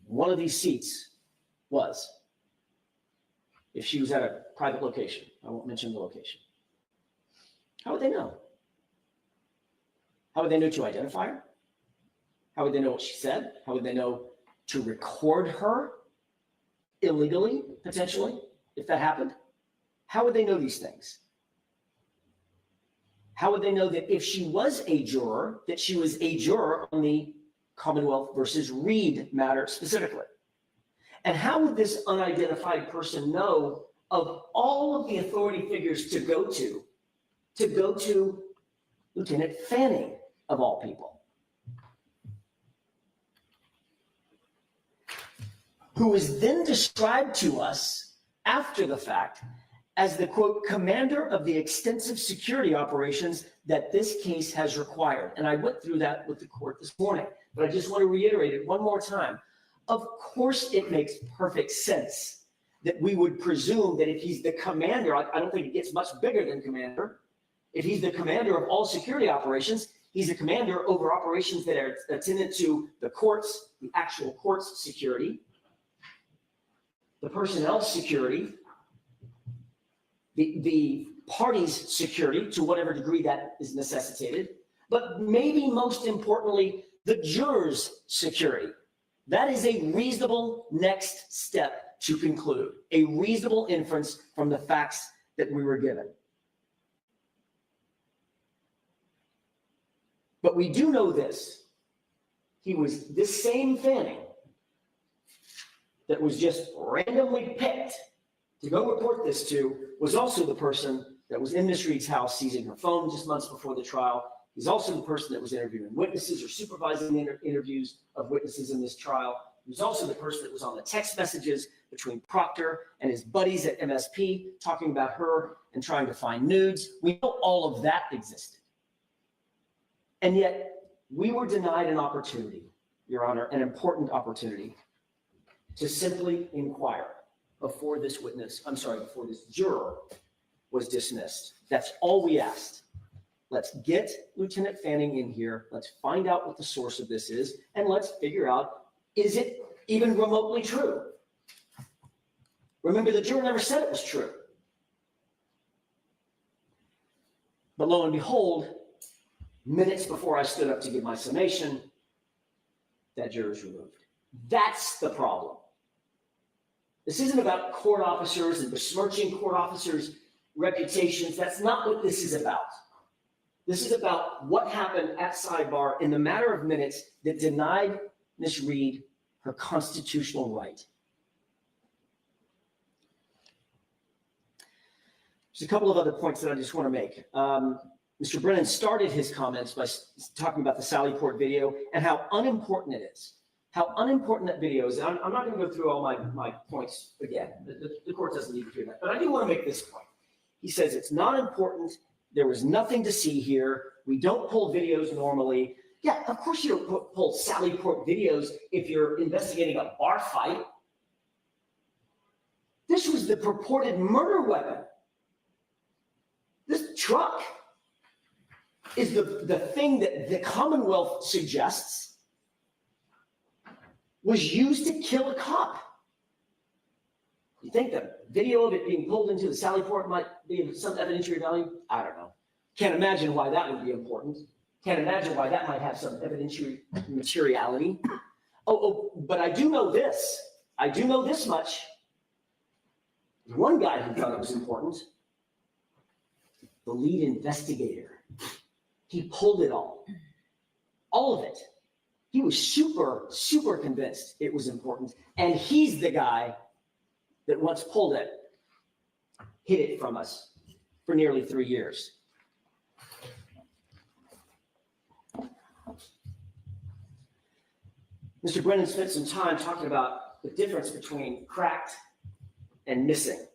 one of these seats was if she was at a private location? I won't mention the location. How would they know? How would they know to identify her? How would they know what she said? How would they know to record her illegally, potentially, if that happened? How would they know these things? How would they know that if she was a juror, that she was a juror on the Commonwealth versus Reed matter specifically? And how would this unidentified person know of all of the authority figures to go to Lieutenant Fanning, of all people, who is then described to us after the fact as the, quote, commander of the extensive security operations that this case has required. And I went through that with the court this morning, but I just want to reiterate it one more time. Of course, it makes perfect sense that we would presume that if he's the commander, I don't think it gets much bigger than commander. If he's the commander of all security operations, he's a commander over operations that are attendant to the courts, the actual court's security, the personnel security, the party's security to whatever degree that is necessitated, but maybe most importantly, the jurors' security. That is a reasonable next step to conclude, a reasonable inference from the facts that we were given. But we do know this. He was this same Fanning that was just randomly picked to go report this to, was also the person that was in Ms. Reed's house seizing her phone just months before the trial. He's also the person that was interviewing witnesses or supervising the interviews of witnesses in this trial. He was also the person that was on the text messages between Proctor and his buddies at MSP talking about her and trying to find nudes. We know all of that existed. And yet we were denied an opportunity, Your Honor, an important opportunity to simply inquire before this juror was dismissed. That's all we asked. Let's get Lieutenant Fanning in here. Let's find out what the source of this is, and let's figure out, is it even remotely true? Remember, the juror never said it was true. But lo and behold, minutes before I stood up to give my summation, that juror is removed. That's the problem. This isn't about court officers and besmirching court officers' reputations. That's not what this is about. This is about what happened at sidebar in the matter of minutes that denied Ms. Reed her constitutional right. There's a couple of other points that I just want to make. Mr. Brennan started his comments by talking about the Sallyport video and how unimportant it is. How unimportant that video is. And I'm not going to go through all my points again. The court doesn't need to hear that. But I do want to make this point. He says it's not important. There was nothing to see here. We don't pull videos normally. Yeah, of course you don't pull Sallyport videos if you're investigating a bar fight. This was the purported murder weapon. This truck is the thing that the Commonwealth suggests was used to kill a cop. You think the video of it being pulled into the Sallyport might be of some evidentiary value? I don't know. Can't imagine why that would be important. Can't imagine why that might have some evidentiary materiality. But I do know this. I do know this much. One guy who thought it was important, the lead investigator, he pulled it all of it. He was super convinced it was important. And he's the guy that once pulled it, hid it from us for nearly 3 years. Mr. Brennan spent some time talking about the difference between cracked and missing.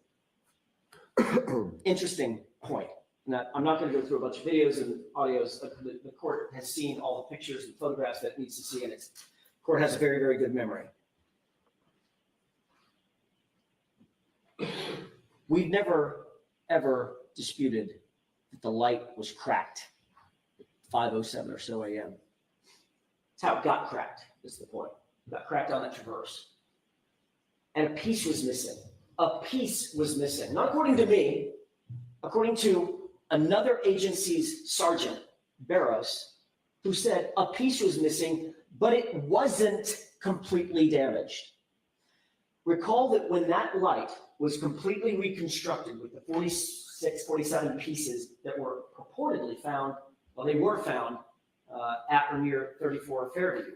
Interesting point. Now, I'm not going to go through a bunch of videos and audios. The court has seen all the pictures and photographs that it needs to see, and the court has a very, very good memory. We've never, ever disputed that the light was cracked at 5:07 or so a.m. That's how it got cracked, is the point. It got cracked on that traverse. And a piece was missing. A piece was missing. Not according to me, according to another agency's sergeant, Barros, who said a piece was missing, but it wasn't completely damaged. Recall that when that light was completely reconstructed with the 46, 47 pieces that were purportedly found, well, they were found at or near 34 Fairview,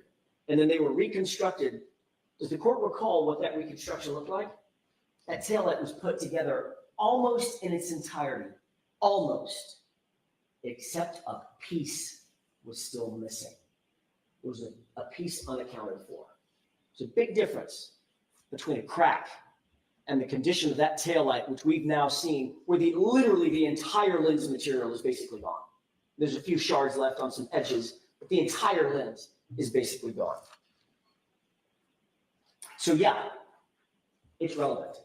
and then they were reconstructed. Does the court recall what that reconstruction looked like? That taillight was put together almost in its entirety. Almost, except a piece was still missing. There was a piece unaccounted for. There's a big difference between a crack and the condition of that taillight, which we've now seen, where literally the entire lens material is basically gone. There's a few shards left on some edges, but the entire lens is basically gone. So yeah, it's relevant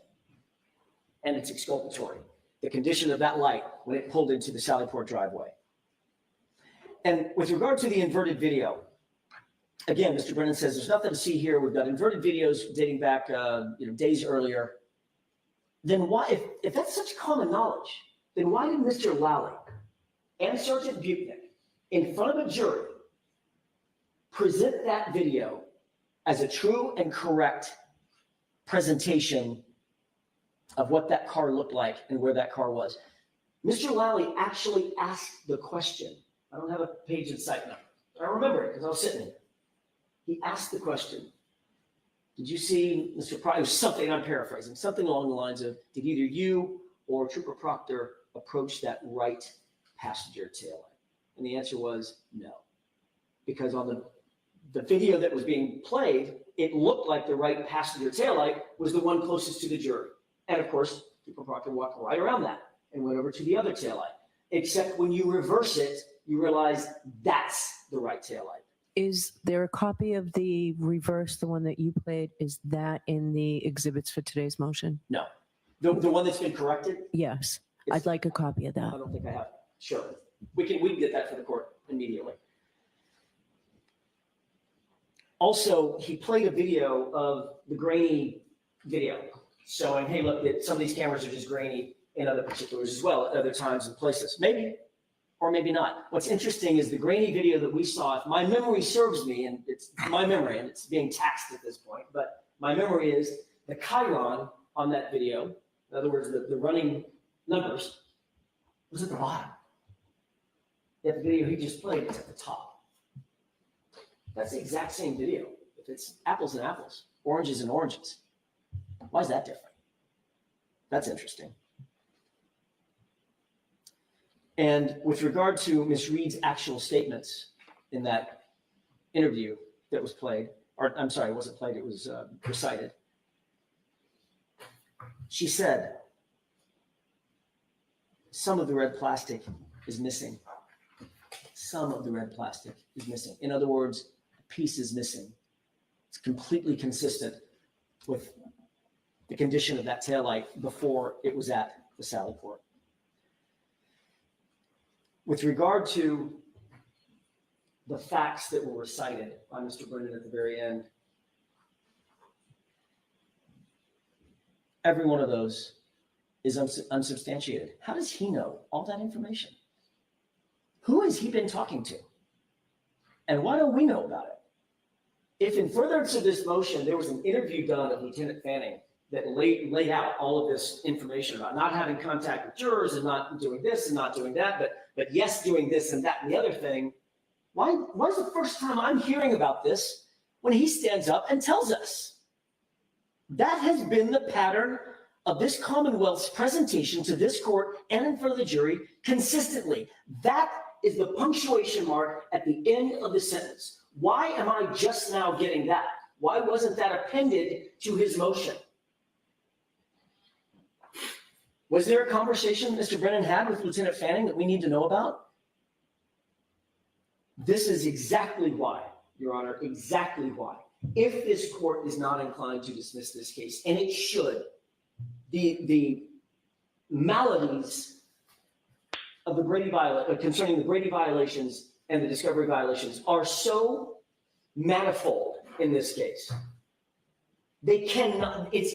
and it's exculpatory. The condition of that light when it pulled into the Sallyport driveway. And with regard to the inverted video, again, Mr. Brennan says there's nothing to see here. We've got inverted videos dating back days earlier. Then why, if that's such common knowledge, then why did Mr. Lally and Sergeant Buchnick in front of a jury present that video as a true and correct presentation of what that car looked like and where that car was? Mr. Lally actually asked the question. I don't have a page in sight now. I remember it because I was sitting there. He asked the question, did you see Mr. Proctor? It was something, I'm paraphrasing, something along the lines of, did either you or Trooper Proctor approach that right passenger taillight? And the answer was no. Because on the video that was being played, it looked like the right passenger taillight was the one closest to the jury. And of course, Cooper Proctor walked right around that and went over to the other taillight. Except when you reverse it, you realize that's the right taillight. Is there a copy of the reverse, the one that you played? Is that in the exhibits for today's motion? No. The one that's been corrected? Yes. I'd like a copy of that. I don't think I have. Sure. We can get that for the court immediately. Also, he played a video of the grainy video showing, hey, look, some of these cameras are just grainy in other particulars as well at other times and places. Maybe, or maybe not. What's interesting is the grainy video that we saw, if my memory serves me, and it's my memory and it's being taxed at this point, but my memory is the chyron on that video, in other words, the running numbers, was at the bottom. Yet the video he just played is at the top. That's the exact same video. If it's apples and apples, oranges and oranges. Why is that different? That's interesting. And with regard to Ms. Reed's actual statements in that interview that was played, or I'm sorry, it wasn't played, it was recited. She said, some of the red plastic is missing. Some of the red plastic is missing. In other words, a piece is missing. It's completely consistent with the condition of that taillight before it was at the Sallyport. With regard to the facts that were recited by Mr. Brennan at the very end, every one of those is unsubstantiated. How does he know all that information? Who has he been talking to? And why don't we know about it? If in furtherance of this motion, there was an interview done of Lieutenant Fanning that laid out all of this information about not having contact with jurors and not doing this and not doing that, but yes, doing this and that and the other thing, why is the first time I'm hearing about this when he stands up and tells us? That has been the pattern of this Commonwealth's presentation to this court and in front of the jury consistently. That is the punctuation mark at the end of the sentence. Why am I just now getting that? Why wasn't that appended to his motion? Was there a conversation Mr. Brennan had with Lieutenant Fanning that we need to know about? This is exactly why, Your Honor, exactly why. If this court is not inclined to dismiss this case, and it should, the maladies of the Brady concerning the Brady violations and the discovery violations are so manifold in this case. They cannot, it's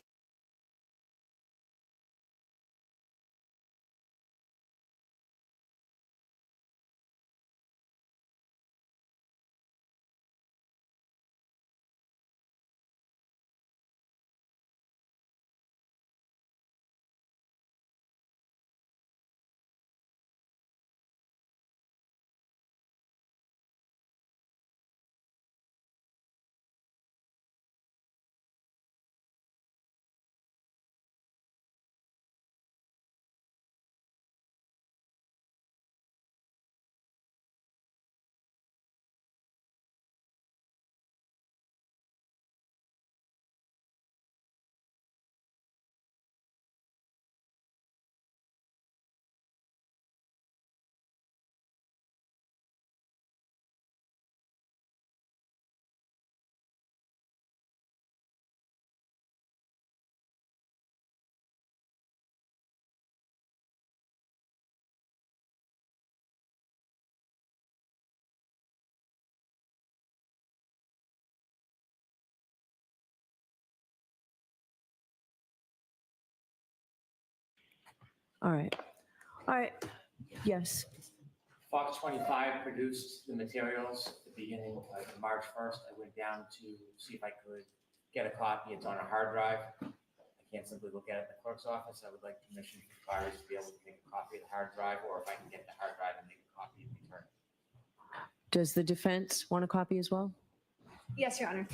All right. All right. Yes. Fox 25 produced the materials at the beginning of March 1st. I went down to see if I could get a copy. It's on a hard drive. I can't simply look at it in the clerk's office. I would like permission from the buyers to be able to take a copy of the hard drive, or if I can get the hard drive and make a copy and return it. Does the defense want a copy as well? Yes, Your Honor.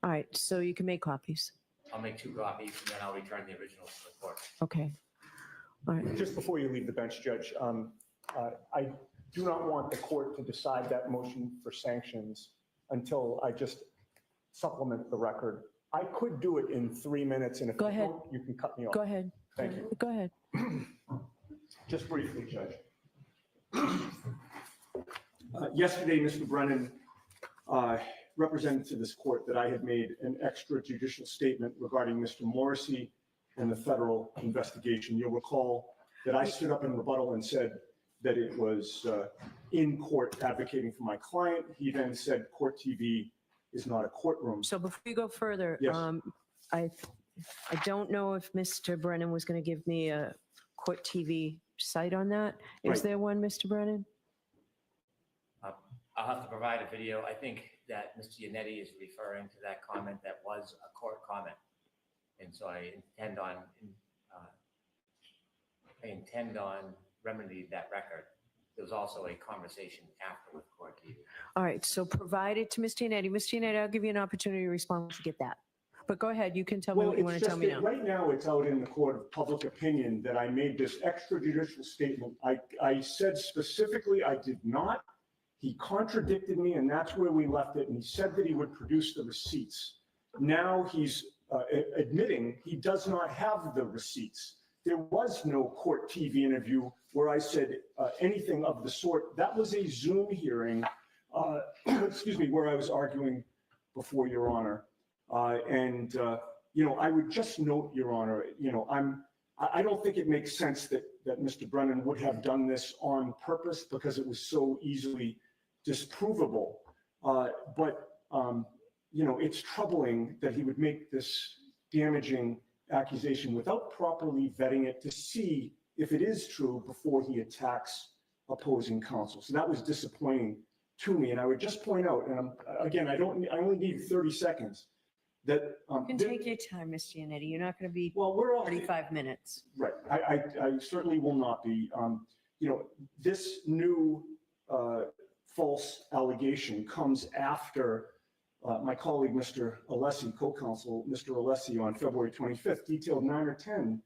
All right. So you can make copies. I'll make 2 copies and then I'll return the originals to the court. Okay. All right. Just before you leave the bench, Judge, do not want the court to decide that motion for sanctions until I just supplement the record. I could do it in 3 minutes, and if Go you ahead. don't, you can cut me off. Go ahead. Thank you. Go ahead. Just briefly, Judge. Yesterday, Mr. Brennan represented to this court that I had made an extrajudicial statement regarding Mr. Morrissey and the federal investigation. You'll recall that I stood up in rebuttal and said that it was in court advocating for my client. He then said Court TV is not a courtroom. So before you go further, Yes. I don't know if Mr. Brennan was going to give me a Court TV site on that. Is Right. there one, Mr. Brennan? I'll have to provide a video. I think that Mr. Yannetti is referring to that comment that was a court comment. And so I intend on remedying that record. There was also a conversation after with Court TV. All right, so provide it to Mr. Yannetti. Mr. Yannetti, I'll give you an opportunity to respond to get that. But go ahead, you can tell me what you want to tell me now. Right now, it's out in the court of public opinion that I made this extrajudicial statement. I said specifically I did not. He contradicted me, and that's where we left it. And he said that he would produce the receipts. Now he's admitting he does not have the receipts. There was no Court TV interview where I said anything of the sort. That was a Zoom hearing, excuse me, where I was arguing before Your Honor. I would just note, Your Honor, I don't think it makes sense that Mr. Brennan would have done this on purpose because it was so easily disprovable. It's troubling that he would make this damaging accusation without properly vetting it to see if it is true before he attacks opposing counsel. So that was disappointing to me. And I would just point out, and I only need 30 seconds. That You can take your time, Mr. Yannetti. You're not going to be we're all 45 minutes. Right. I certainly will not be. This new false allegation comes after my colleague, Mr. Alessi, co-counsel, Mr. Alessi, on February 25th, detailed 9 or 10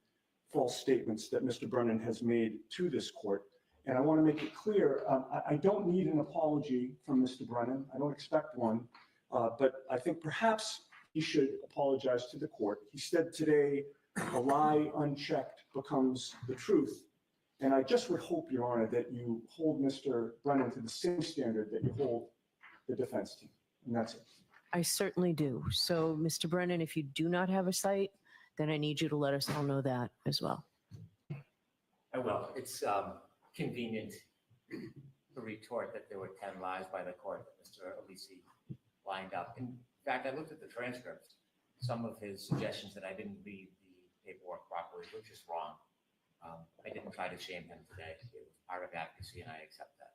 false statements that Mr. Brennan has made to this court. And I want to make it clear, I don't need an apology from Mr. Brennan. I don't expect one. But I think perhaps he should apologize to the court. He said today, a lie unchecked becomes the truth. And I just would hope, Your Honor, that you hold Mr. Brennan to the same standard that you hold the defense team. And that's it. I certainly do. So, Mr. Brennan, if you do not have a site, then I need you to let us all know that as well. I will. It's convenient to retort that there were 10 lies by the court that Mr. Alessi lined up. In fact, I looked at the transcripts. Some of his suggestions that I didn't read the paperwork properly, which is wrong. I didn't try to shame him today. It was part of advocacy, and I accept that.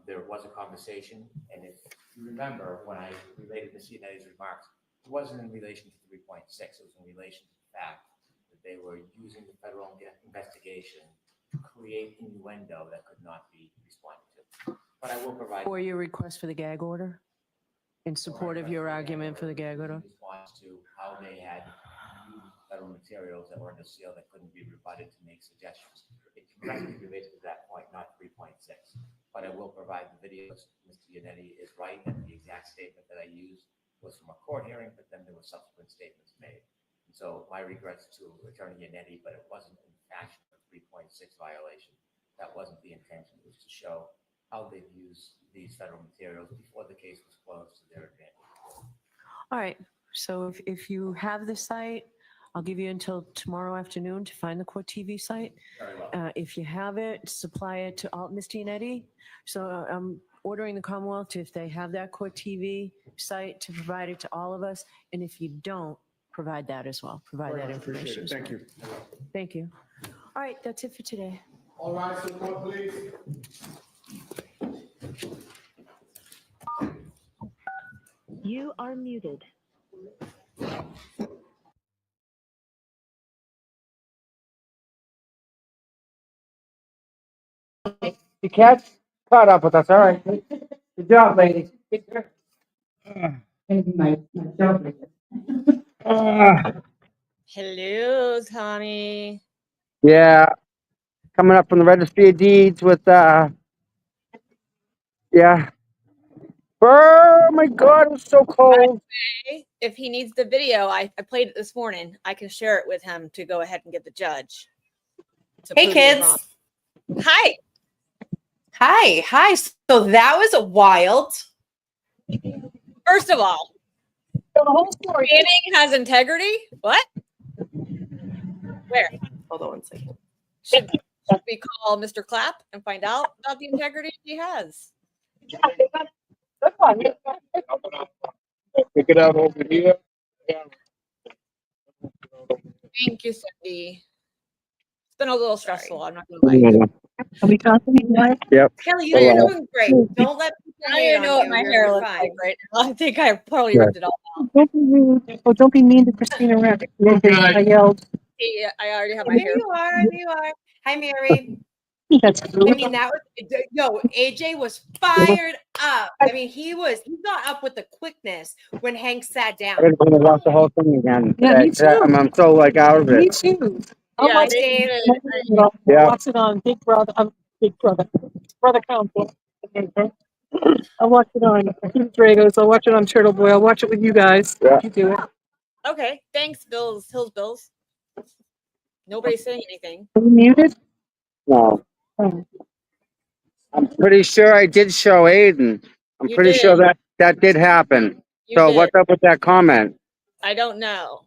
There was a conversation, and if you remember, when I related Ms. Yanetti's remarks, it wasn't in relation to 3.6. It was in relation to the fact that they were using the federal investigation to create innuendo that could not be responded to. But I will provide. For your request for the gag order? In support of your argument for the gag order? In response to how they had used federal materials that were under seal that couldn't be rebutted to make suggestions. It directly related to that point, not 3.6. But I will provide the videos. Mr. Yannetti is right that the exact statement that I used was from a court hearing, but then there were subsequent statements made. And so my regrets to Attorney Yannetti, but it wasn't in fashion of 3.6 violation. That wasn't the intention. It was to show how they've used these federal materials before the case was closed to their advantage. All right. So if you have the site, I'll give you until tomorrow afternoon to find the Court TV site. Very well. If you have it, supply it to all, Mr. Yannetti. So I'm ordering the Commonwealth if they have that Court TV site to provide it to all of us. And if you don't, provide that as well. Provide Very that much appreciate information. it. Thank you. Thank you. All right. That's it for today. All rise to the court, please. You are muted. You catch? Caught up with us. All right. Good job, lady. Hello, Tommy. Yeah. Coming up from the registry of deeds with Yeah. Oh my God, it was so cold. If he needs the video, I played it this morning. I can share it with him to go ahead and get the judge. Hey, kids. Hi. Hi. Hi. So that was wild. First of all, Manning has integrity. What? Where? Hold on one second. Should we call Mr. Clapp and find out about the integrity he has? Pick it out over here. Thank you, Cindy. It's been a little stressful. I'm not gonna lie. Are we talking about? Yep. Kelly, Oh, you're yeah. doing great. Don't let people I don't hate even on know what you. my You're hair looks fine. like right now. I think I probably Yeah. ripped it all out. Don't be rude. Oh, don't be mean to Christina Rabbit. I yelled. Hey, I already have my There hair. you are. There you are. Hi, Mary. That's I mean, that was AJ was fired up. I mean, he got up with the quickness when Hank sat down. I'm gonna watch the whole thing again. Yeah, today. me too. I'm so like out of Me it. too. Yeah, watch David. it. Yeah. Watch it on Big Brother. Brother Counsel. I'll watch it on Dragos. I'll watch it on Turtle Boy. I'll watch it with you guys. Yeah. If you do it. Okay, thanks, Hills Bills. Nobody's saying anything. Are you muted? No. Oh. I'm pretty sure I did show Aiden. I'm You pretty sure did. that did happen. You So did. what's up with that comment? I don't know.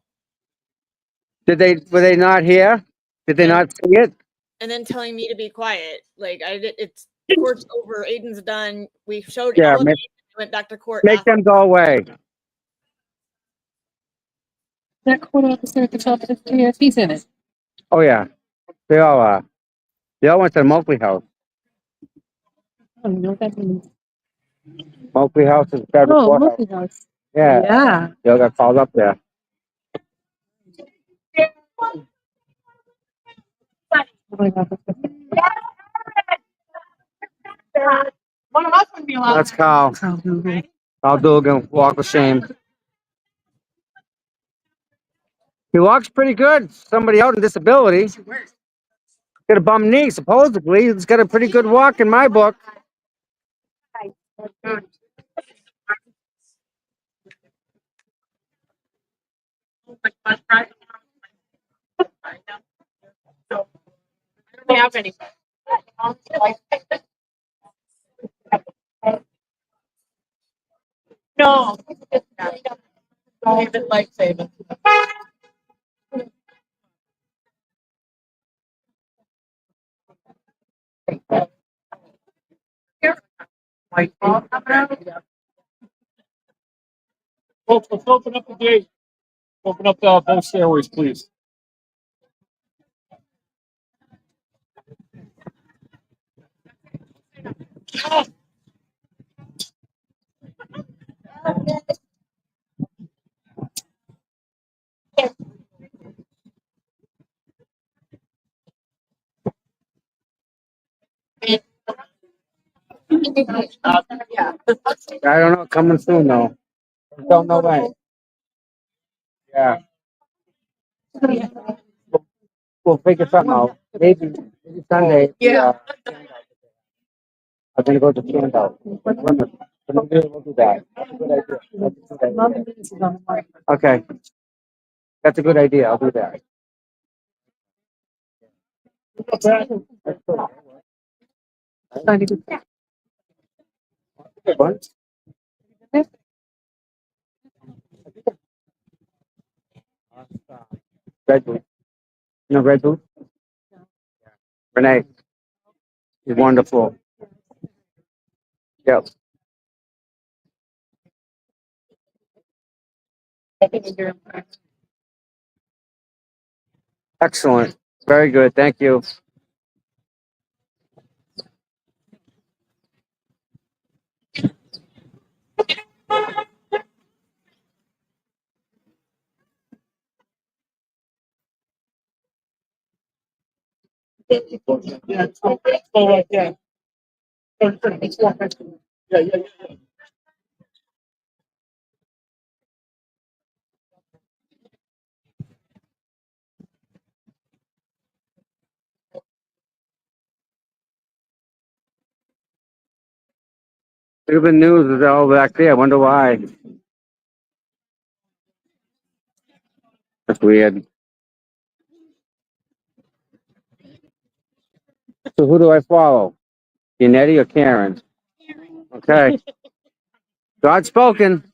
Were they not here? Did they not see it? And then telling me to be quiet. Like it's court's over. Aiden's done. We showed Yeah, all of make- Aiden, went back to court. Make them go away. That court officer at the top of the stairs, he's in it. Oh yeah. They all are. They all went to the Moakley house. I don't know what that means. Moakley house is federal Oh, courthouse. Moakley House. Yeah. Yeah. They all got called up there. Oh my God. One of us would be allowed. That's Carl. Carl Dugan, walk of shame. He walks pretty good. Somebody out in disability. Got a bum knee, supposedly. He's got a pretty good walk in my book. Have any. No. Not even lifesaving. Folks, let's open up the gate. Open up both stairways, please. I don't know. Coming soon, though. Don't know when. Yeah. We'll figure something out. Maybe Sunday. Yeah. I'm gonna go to Canada. We'll do that. That's a good idea. That's a good idea. Okay. That's a good idea. I'll do that. What? Red Boot. You know Red Boot? Renee. She's wonderful. Yep. Excellent. Very good. Thank you. Yeah, it's all right there. Yeah. Look at the news is all back there. I wonder why. That's weird. So who do I follow? Yannetti or Karen? Okay. God spoken.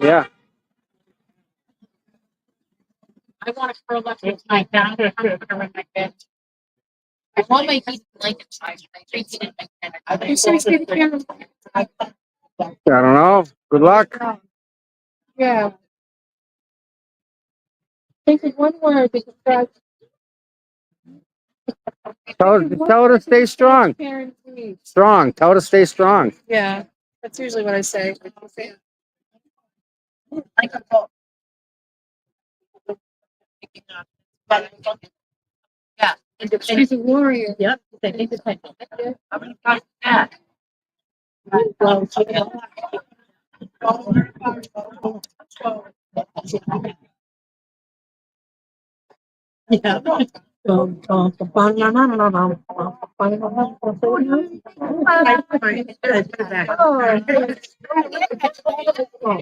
Yeah. I want to curl up with my down. I'm gonna put her in my bed. I want my heat blanket size. I think it in my bed. I don't know. Good luck. Yeah. Think of one word that describes. Tell her to stay strong. Strong. Tell her to stay strong. Yeah, that's usually what I say. Like a book. Yeah, she's a warrior. Yep, independent. I'm gonna pass that. Yeah.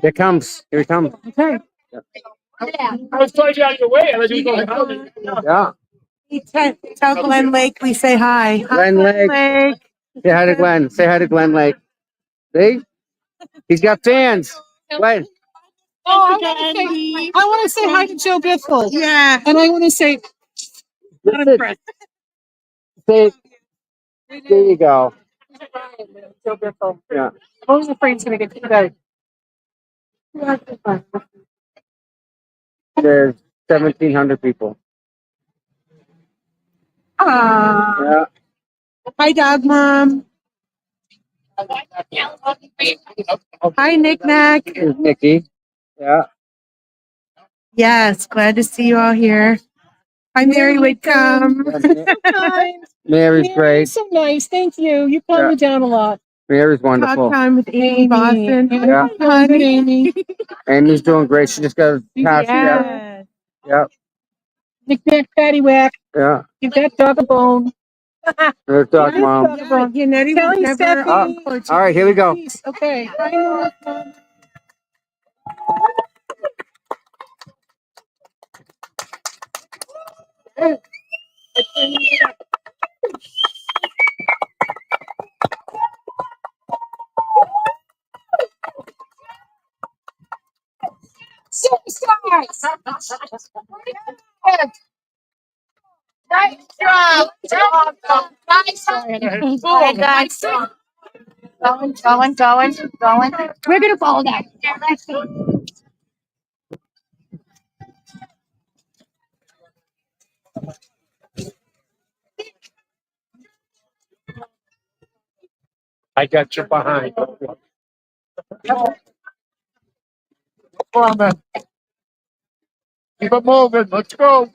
Here comes. Here he comes. Okay. I was trying to get out of your way. I let you go. Yeah. Tell Glenn Lake we say hi. Glenn Lake. Say hi to Glenn. Say hi to Glenn Lake. See? He's got fans. Glenn. Oh, I want to say hi to Joe Biffle. Yeah. And I want to say, not impressed. Say, there you go. Joe Biffle. Yeah. I was afraid he's going to get today. There's 1,700 people. Yeah. Hi, Dog Mom. Hi, Nick Nack. Here's Nikki. Yeah. Yes, glad to see you all here. Hi, Mary Whitcomb. Mary's great. So nice. Thank you. You calm me down a lot. Mary's wonderful. Talk time with Amy Boston. Yeah. Hi, Amy. Amy's doing great. She just got a pass. Yeah. Yeah. Nick Nack, Patty Whack. Yeah. Give that dog a bone. There's Dog Mom. Kelly, Stephanie. All right, here we go. Okay. Superstars! Nice job! Nice job! Going. We're gonna follow that. I got you behind. Come on, man. Keep it moving. Let's go.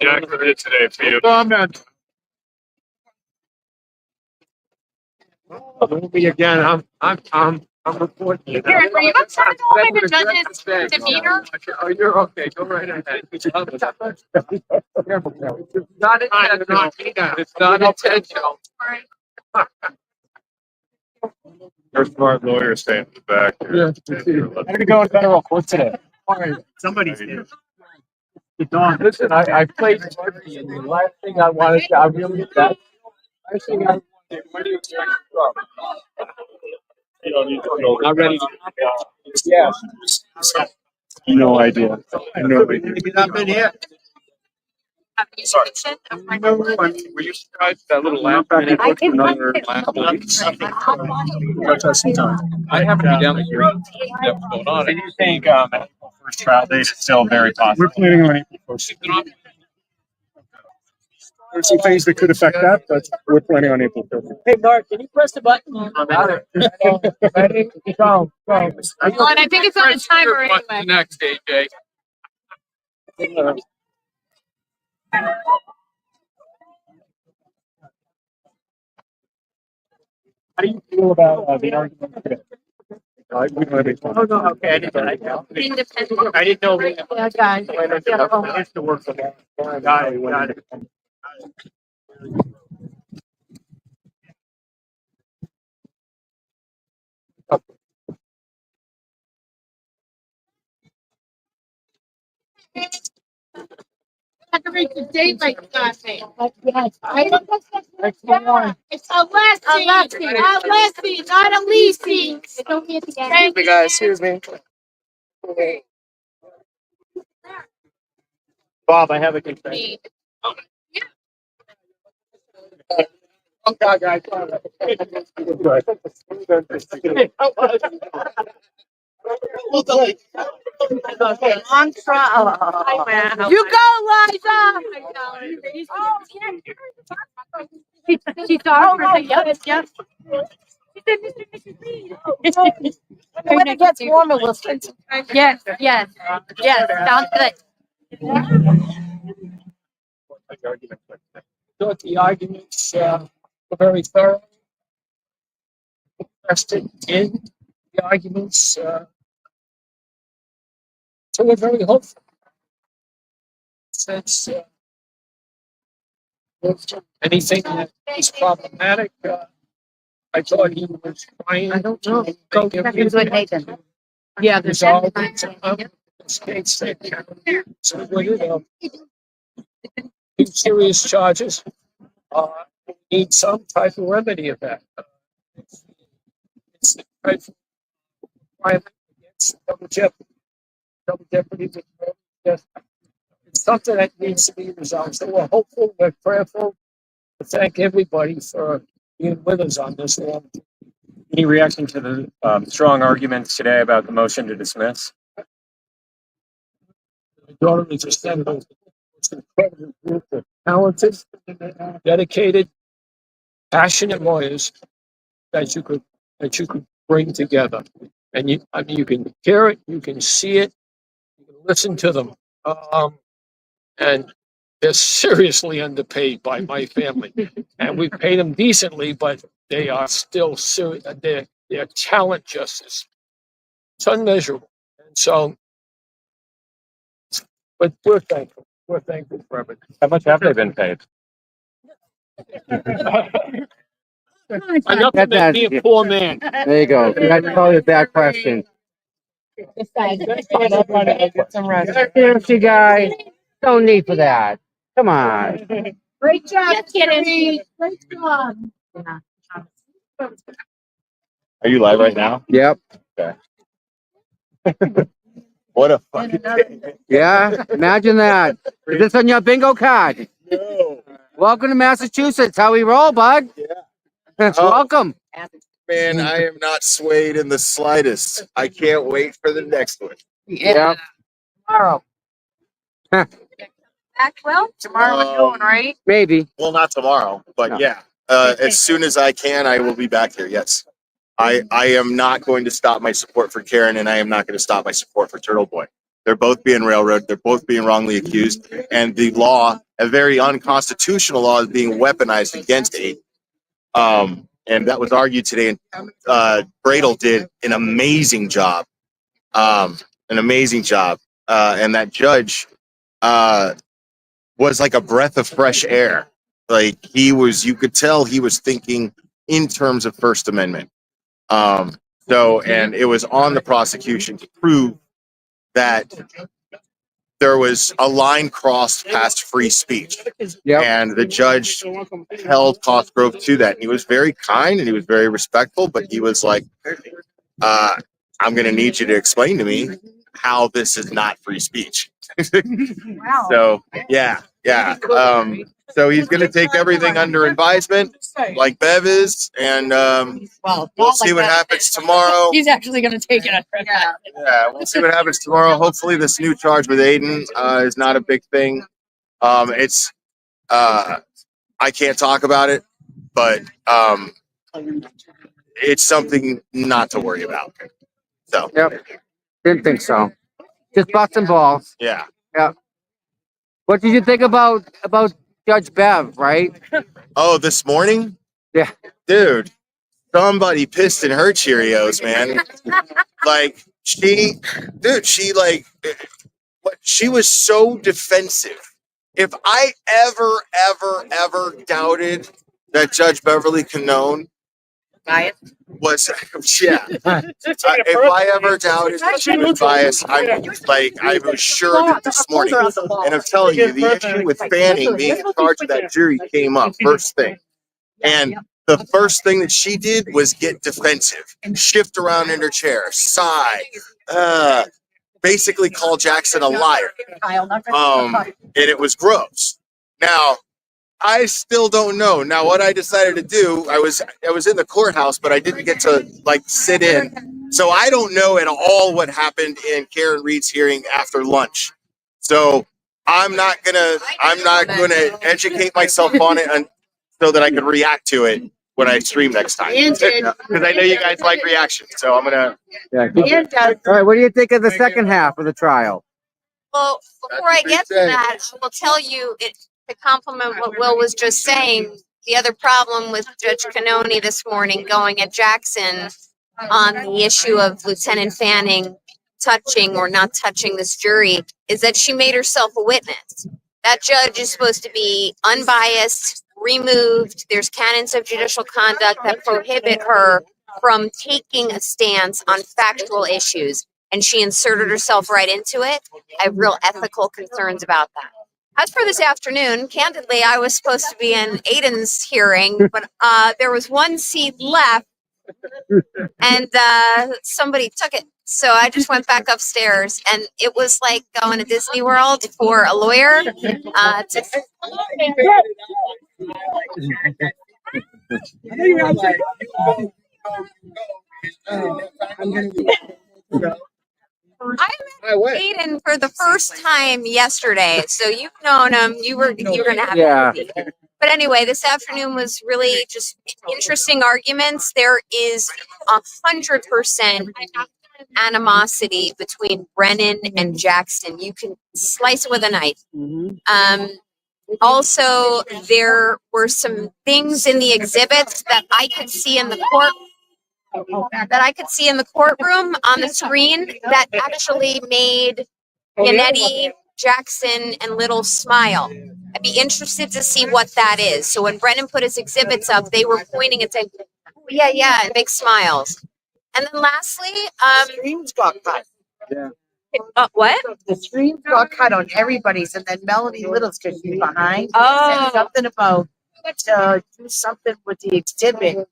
Jack, we're here today for you. Come on, man. Me again. I'm reporting you. Karen, were you upset over the judge's demeanor? Oh, you're okay. Go right ahead. It's not intentional. It's not intentional. Your smart lawyer staying in the back. Yeah. I'm gonna go in federal court today. All right. Somebody's here. Don, listen, I played rugby, and the last thing I wanted to, I really did that. Last thing I wanted, when do you expect to go? You don't need to go. Not ready to. Yes. No idea. No idea. You've not been here. Sorry. Were you surprised that little lamp? I put another lamp. I haven't been down here. What's going on? Do you think first trial date is still very possible? We're planning on April 1st. There's some things that could affect that, but we're planning on April 1st. Hey, Mark, can you press the button? Got it. Ready? Go. Well, and I think it's on a timer anyway. Next, AJ. How do you feel about the argument today? We don't have any. Oh, no, okay, I didn't know. Independent. I didn't know. Yeah, guys. I used to work for that. Got it. Decorate the date like classmate. Yes. It's a Leslie, not a Lisi. Excuse me, guys, excuse me. Bob, I have a confession. You go, Liza. She thought, yes, yes. When it gets warmer, we'll switch. Yes, yes, yes, sounds good. Thought the arguments were very thorough. Interested in the arguments, so we're very hopeful. Since anything that is problematic, I thought he was trying. I don't know. Go back into it, Nathan. Yeah, there's all states that so with it, two serious charges. Need some type of remedy of that. It's the type of crime against double jeopardy. Yes. It's something that needs to be resolved. So we're hopeful, we're prayerful. We thank everybody for being with us on this one. Any reaction to the strong arguments today about the motion to dismiss? My daughter is a senator. It's an incredible group of talented, dedicated, passionate lawyers that you could bring together. And you can hear it, you can see it, you can listen to them. And they're seriously underpaid by my family. And we pay them decently, but they are still serious. Their talent just is, it's unmeasurable. And so, but we're thankful. We're thankful for everything. How much have they been paid? Enough to make me a poor man. There you go. That's probably a bad question. Seriously, guys, no need for that. Come on. Great job, Kitty. Great job. Are you live right now? Yep. Okay. What a fucking day. Yeah, imagine that. Is this on your bingo card? No. Welcome to Massachusetts. How we roll, bud? Yeah. Welcome. Man, I am not swayed in the slightest. I can't wait for the next one. Yeah. Tomorrow. Well, tomorrow we're going, right? Maybe. Well, not tomorrow, but No. yeah. As soon as I can, I will be back here. Yes. I am not going to stop my support for Karen, and I am not going to stop my support for Turtle Boy. They're both being railroaded. They're both being wrongly accused. And the law, a very unconstitutional law, is being weaponized against Aiden. And that was argued today. And Bradle did an amazing job. And that judge was like a breath of fresh air. Like you could tell he was thinking in terms of First Amendment. And it was on the prosecution to prove that there was a line crossed past free speech. Yep. And the judge held Cosgrove to that. And he was very kind and he was very respectful, but he was like, I'm going to need you to explain to me how this is not free speech. Wow. So, yeah. So he's going to take everything under advisement, like Bev is, and we'll see what happens tomorrow. He's actually going to take it. Yeah, we'll see what happens tomorrow. Hopefully, this new charge with Aiden is not a big thing. I can't talk about it, but it's something not to worry about. So, Yep. Didn't think so. Just busting balls. yeah. Yep. What did you think about Judge Bev, right? Oh, this morning? Yeah. Dude, somebody pissed in her Cheerios, man. Like she was so defensive. If I ever doubted that Judge Beverly Canone was, yeah. If I ever doubted that she was biased, I was sure of it this morning. And I'm telling you, the issue with Fanning being in charge of that jury came up first thing. And the first thing that she did was get defensive, shift around in her chair, sigh, basically call Jackson a liar. And it was gross. Now, I still don't know. Now, what I decided to do, I was in the courthouse, but I didn't get to sit in. So I don't know at all what happened in Karen Reed's hearing after lunch. So I'm not gonna educate myself on it so that I can react to it when I stream next time. Because I know you guys like reaction. So I'm gonna. Yeah. All right. What do you think of the second half of the trial? Well, before I get to that, I will tell you to complement what Will was just saying. The other problem with Judge Canoni this morning going at Jackson on the issue of Lieutenant Fanning touching or not touching this jury is that she made herself a witness. That judge is supposed to be unbiased, removed. There's canons of judicial conduct that prohibit her from taking a stance on factual issues. And she inserted herself right into it. I have real ethical concerns about that. As for this afternoon, candidly, I was supposed to be in Aiden's hearing, but there was one seat left and somebody took it. So I just went back upstairs and it was like going to Disney World for a lawyer. I met Aiden for the first time yesterday, so you've known him. You were gonna have to. But anyway, this afternoon was really just interesting arguments. There is 100% animosity between Brennan and Jackson. You can slice it with a knife. Also, there were some things in the exhibits that I could see in the courtroom on the screen that actually made Yannetti, Jackson, and Little smile. I'd be interested to see what that is. So when Brennan put his exhibits up, they were pointing and saying, oh, yeah, and big smiles. And then lastly, streams got cut. Yeah. What? The streams got cut on everybody's, and then Melody Little's because she's behind. Oh. Said something about to do something with the exhibit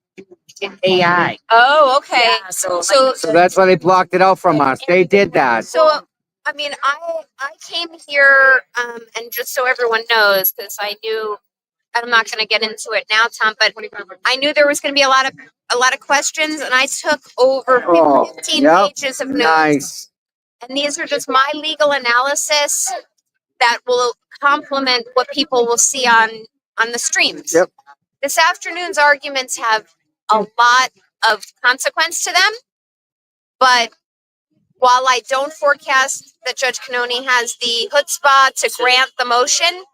in AI. Oh, okay. Yeah, so that's why they blocked it out from us. They did that. So, I mean, I came here, and just so everyone knows, because I knew, I'm not going to get into it now, Tom, but I knew there was going to be a lot of questions, and I took over 15 pages of notes. Nice. And these are just my legal analysis that will complement what people will see on the streams. Yep. This afternoon's arguments have a lot of consequence to them, but while I don't forecast that Judge Canoni has the chutzpah to grant the motion,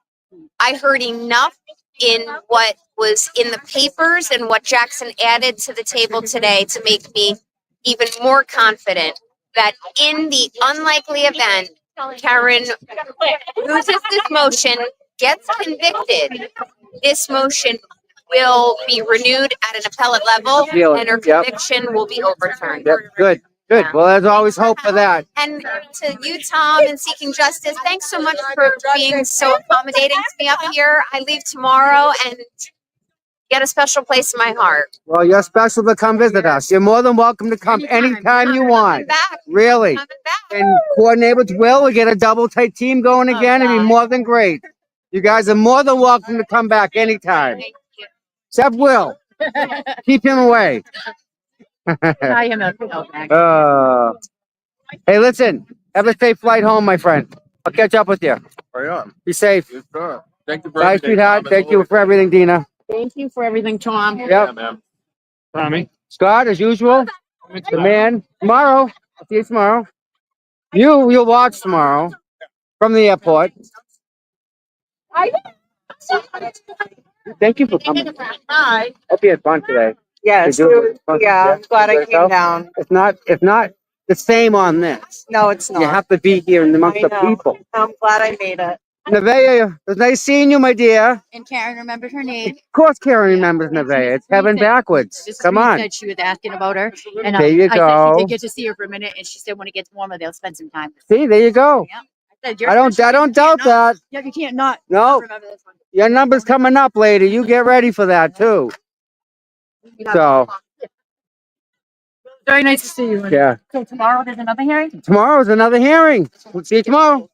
I heard enough in what was in the papers and what Jackson added to the table today to make me even more confident that in the unlikely event Karen loses this motion, gets convicted, this motion will be renewed at an appellate level and her conviction will be overturned. Yep. Good. Well, there's always hope for that. And to you, Tom, and Seeking Justice, thanks so much for being so accommodating to me up here. I leave tomorrow and get a special place in my heart. Well, you're special to come visit us. You're more than welcome to come anytime you want. Really. And coordinate with Will. We get a double tight team going again. It'd be more than great. You guys are more than welcome to come back anytime. Except Will. Keep him away. Hey, listen. Have a safe flight home, my friend. I'll catch up with you. Right on. Be safe. Yes, sir. Thank you for Bye, everything. sweetheart. Thank you for everything, Dina. Thank you for everything, Tom. Yep. Tommy. Scott, as usual. The man. Tomorrow. I'll see you tomorrow. You'll watch tomorrow from the airport. Thank you for coming. Hi. Hope you had fun today. Yes, You do it. yeah, I'm glad I came down. It's not the same on this. No, it's not. You have to be here amongst the I know. people. I'm glad I made it. Nevaeh, it was nice seeing you, my dear. And Karen remembered her name. Of course Karen remembers Nevaeh. It's heaven backwards. This Come Reed on. said she was asking about her, and There you I said she go. did get to see her for a minute, and she said when it gets warmer, they'll spend some time. See, there you go. Yeah. I said, you're I don't special. You doubt can't that. not- Yeah, you can't not No. remember this one. Your number's coming up later. You get ready for that too. So Very nice to see you. yeah. So tomorrow there's another hearing? Tomorrow's another hearing. We'll see you tomorrow.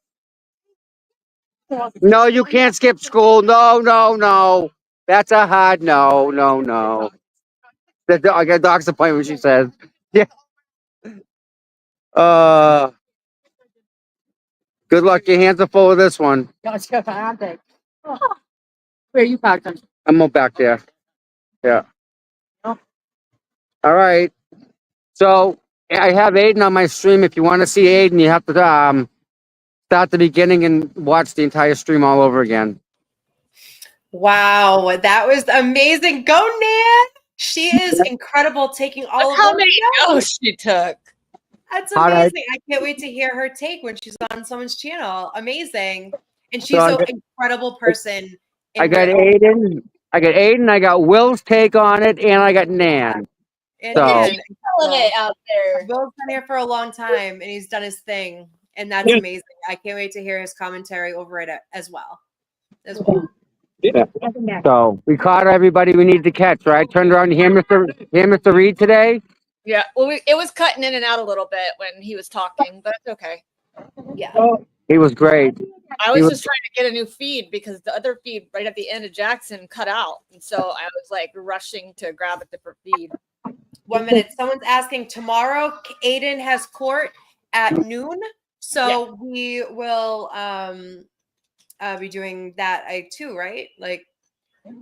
No, you can't skip school. No. That's a hard no. I got a doctor's appointment, she says. Yeah. Good luck. Your hands are full of this one. Where are you parked on? I'm up back there. Yeah. All right. So I have Aiden on my stream. If you want to see Aiden, you have to start the beginning and watch the entire stream all over again. Wow, that was amazing. Go, Nan. She is incredible taking all Look of how those many notes. notes she took. That's All right. amazing. I can't wait to hear her take when she's on someone's channel. Amazing. And she's So an incredible person. I got Aiden. I got Will's take on it, and I got Nan. And So Nan. Killing it out there. Will's been here for a long time and he's done his thing. And that's amazing. I can't wait to hear his commentary over it as well. yeah. So we caught everybody we needed to catch, right? Turned around to hear Mr. Reed today. Yeah, well, it was cutting in and out a little bit when he was talking, but it's okay. Yeah. He was great. I was just trying to get a new feed because the other feed right at the end of Jackson cut out. And so I was like rushing to grab a different feed. 1 minute. Someone's asking tomorrow. Aiden has court at noon. So we will be doing that too, right? Like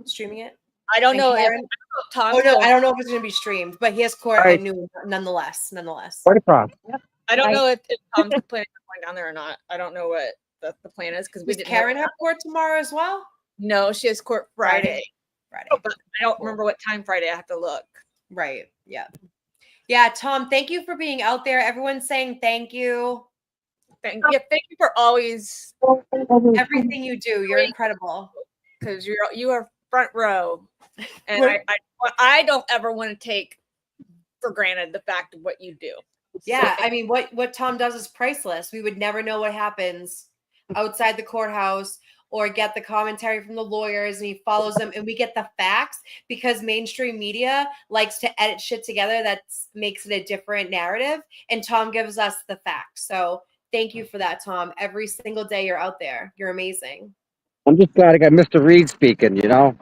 streaming it. I don't know. Karen, Tom, I don't know if it's going to be streamed, but he has court All right. at noon nonetheless. What a problem. I don't know if Tom's planning on going down there or not. I don't know what the plan is because we Does didn't. Karen have court tomorrow as well? No, she has court Friday. Friday. But I don't remember what time Friday. I have to look. Right. Yeah. Yeah. Tom, thank you for being out there. Everyone's saying thank you. Thank you for always everything you do. You're incredible. Because you are front row, and I don't ever want to take for granted the fact of what you do. Yeah, I mean, what Tom does is priceless. We would never know what happens outside the courthouse or get the commentary from the lawyers, and he follows them, and we get the facts because mainstream media likes to edit shit together that makes it a different narrative, and Tom gives us the facts. So thank you for that, Tom. Every single day you're out there. You're amazing. I'm just glad I got Mr. Reed speaking, you know?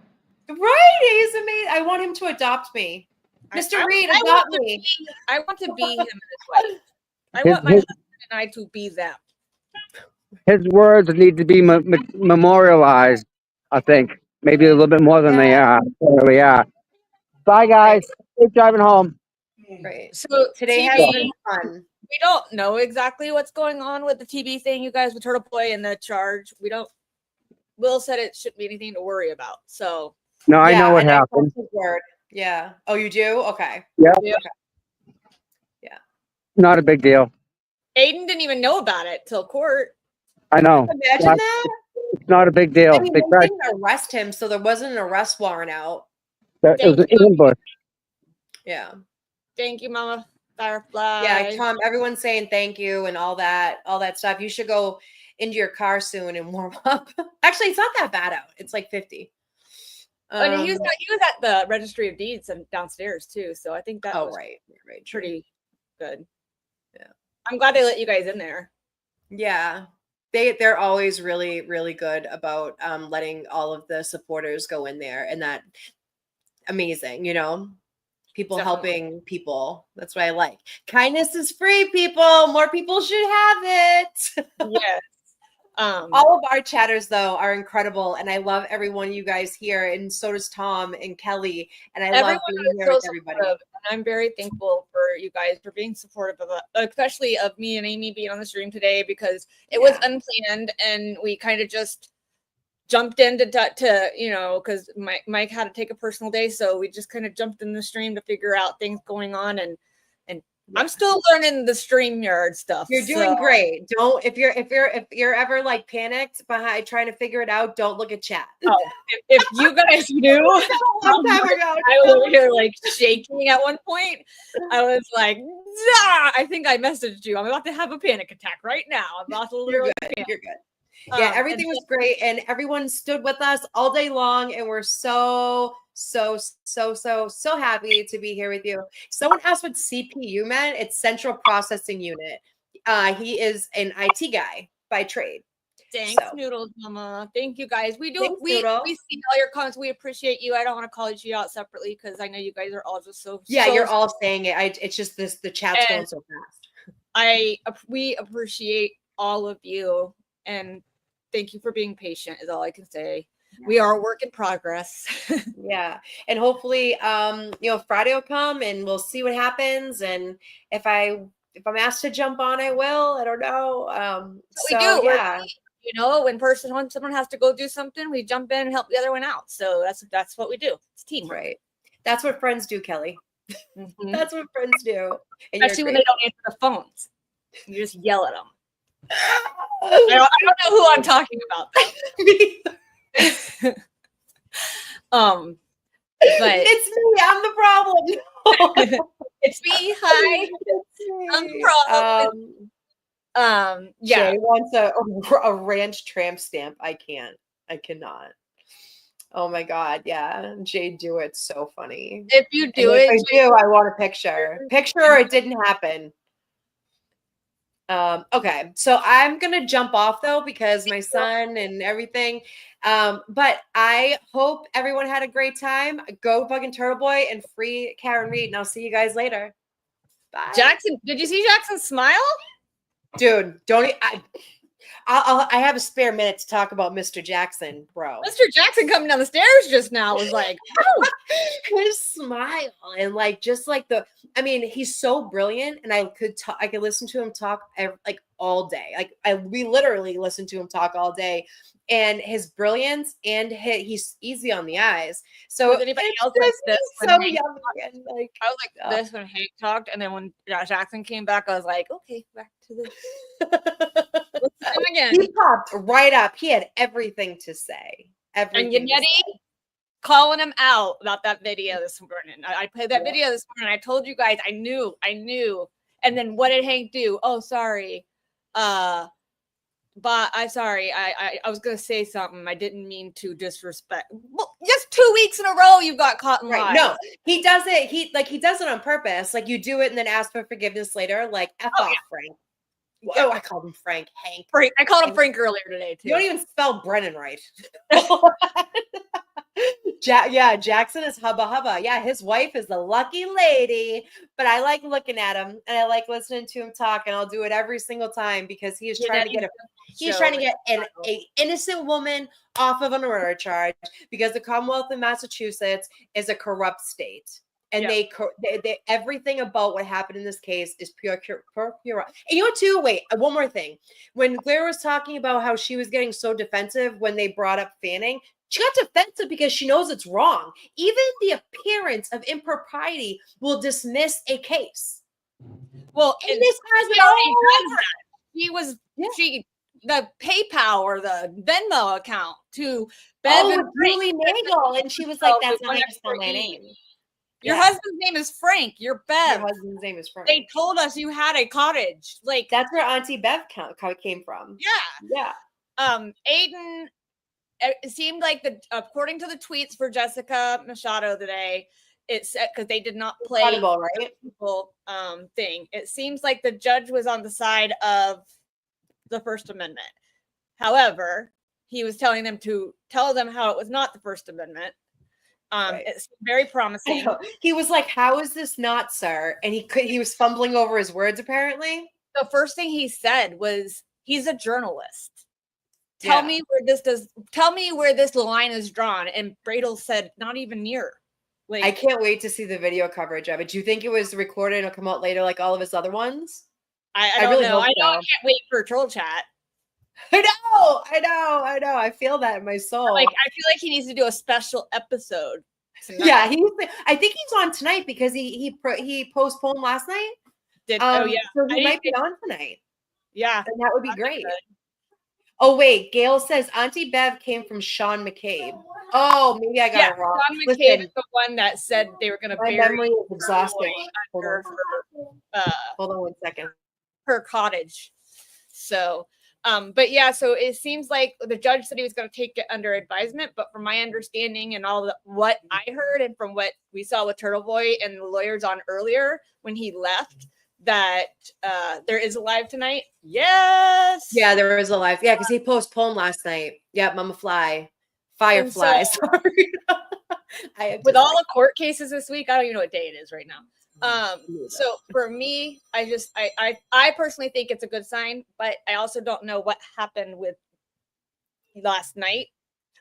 Right, he's amazing. I want him to adopt me. Mr. Reed, adopt me. I want to be him and his wife. I want my husband and I to be them. His words need to be memorialized, I think. Maybe a little bit more than they are. Really are. Bye, guys. Keep driving home. Right. So today has been fun. We don't know exactly what's going on with the TB thing, you guys, with Turtle Boy and the charge. We don't. Will said it shouldn't be anything to worry about. So no, I know what happened. Yeah. Oh, you do? Okay. Yeah. Okay. Yeah. Not a big deal. Aiden didn't even know about it till court. I know. Imagine that. It's not a big deal. I mean, they didn't arrest him, so there wasn't an arrest warrant out. It was an ambush. Yeah. Thank you, Mama Firefly. Yeah, Tom, everyone's saying thank you and all that stuff. You should go into your car soon and warm up. Actually, it's not that bad out. It's like 50. And he was at the registry of deeds and downstairs too. So I think that was right, pretty good. Yeah. I'm glad they let you guys in there. Yeah. They're always really, really good about letting all of the supporters go in there, and that amazing, you know, people helping people. That's what I like. Kindness is free, people. More people should have it. Yes. All of our chatters though are incredible, and I love every one of you guys here, and so does Tom and Kelly, and I love being here with everybody. And I'm very thankful for you guys for being supportive of especially of me and Amy being on the stream today, because it was unplanned and we kind of just jumped in to you know, because Mike had to take a personal day, so we just kind of jumped in the stream to figure out things going on, and I'm still learning the StreamYard stuff. You're doing great. Don't if you're ever like panicked behind trying to figure it out, don't look at chat. Oh, if you guys knew, long time ago, I was over here like shaking at one point. I was like, "Nah!" I think I messaged you. I'm about to have a panic attack right now. I'm about to literally panic. You're good. Yeah, everything was great, and everyone stood with us all day long, and we're so happy to be here with you. Someone asked what CPU meant. It's Central Processing Unit. He is an IT guy by trade. Thanks, Noodles, Mama. Thank you, guys. We do. Thanks, We Noodle. see all your comments. We appreciate you. I don't want to call you out separately because I know you guys are all just so. Yeah, so you're all saying it. It's just the chat's going so fast. We appreciate all of you, and thank you for being patient. Is all I can say. We are a work in progress. Yeah, and hopefully, Friday will come and we'll see what happens. And if I'm asked to jump on, I will. I don't know. We do. Yeah. You know, when someone has to go do something, we jump in and help the other one out. So that's what we do. It's teamwork. Right. That's what friends do, Kelly. Mm-hmm. That's what friends do. And especially when they don't answer the phones. You just yell at them. I don't know who I'm talking about. But it's me. I'm the problem. It's me. Hi. I'm the problem. Yeah. Jay wants a ranch tramp stamp. I cannot. Oh my God. Yeah. Jay do it. So funny. If you do it, I want a picture. Or it didn't happen. Okay, so I'm gonna jump off though because my son and everything. But I hope everyone had a great time. Go fucking Turtle Boy and free Karen Reed, and I'll see you guys later. Bye. Jackson, did you see Jackson smile? Dude, don't. I have a spare minute to talk about Mr. Jackson, bro. Mr. Jackson coming down the stairs just now was like, his smile and like just like he's so brilliant, and I could listen to him talk like all day. Like we literally listened to him talk all day, and his brilliance and he's easy on the eyes. So was anybody else like this? So young and like I was like this when Hank talked, and then when Jackson came back, I was like, okay, back to this. Again. He popped right up. He had everything to say. And Yannetti calling him out about that video this morning. I played that video this morning. I told you guys I knew. And then what did Hank do? Oh, sorry. But I'm sorry. I was gonna say something. I didn't mean to disrespect. Well, just 2 weeks in a row you got caught in lies. No, he does it. He does it on purpose. Like you do it and then ask for forgiveness later. Like F off, Frank. Oh, I called him Frank. Hank. Frank. I called him Frank earlier today too. You don't even spell Brennan right. Jackson is hubba hubba. Yeah, his wife is the lucky lady. But I like looking at him and I like listening to him talk, and I'll do it every single time because he is trying to get an innocent woman off of a murder charge because the Commonwealth of Massachusetts is a corrupt state. And they everything about what happened in this case is pure. And you know, too, wait, one more thing. When Claire was talking about how she was getting so defensive when they brought up Fanning, she got defensive because she knows it's wrong. Even the appearance of impropriety will dismiss a case. Well, and this has the PayPal or the Venmo account to Bev and Julie Nagel, and she was like, "That's not how you spell my name." Your husband's name is Frank. You're Bev. Your husband's name is Frank. They told us you had a cottage. Like that's where Auntie Bev came from. Yeah. Aiden. It seemed like according to the tweets for Jessica Machado today, it said because they did not play people thing. It seems like the judge was on the side of the First Amendment. However, he was telling them to tell them how it was not the First Amendment. It's very promising. He was like, "How is this not, sir?" And he was fumbling over his words. Apparently, the first thing he said was, "He's a journalist. Tell me where this line is drawn." And Bradel said, "Not even near." Like, I can't wait to see the video coverage of it. Do you think it was recorded and it'll come out later, like all of his other ones? I don't really know. hope I know. so. I can't wait for Troll Chat. I know. I feel that in my soul. Like I feel like he needs to do a special episode tonight. Yeah, I think he's on tonight because he postponed last night. Oh yeah, so he might be on tonight. Yeah, and that would be great. Oh wait, Gail says Auntie Bev came from Sean McCabe. Oh, maybe I got it wrong. Sean McCabe is the one that said they were going to My bury memory is exhausting. Hold under Hold on 1 second. Her cottage. So, but yeah, so it seems like the judge said he was going to take it under advisement, but from my understanding and what I heard and from what we saw with Turtle Boy and the lawyers on earlier when he left, that there is a live tonight. Yes. Yeah, there is a live. Yeah, because he postponed last night. Yeah, Mama Fly. Firefly. So, sorry. With all the court cases this week, I don't even know what day it is right now. So for me, I personally think it's a good sign, but I also don't know what happened with last night.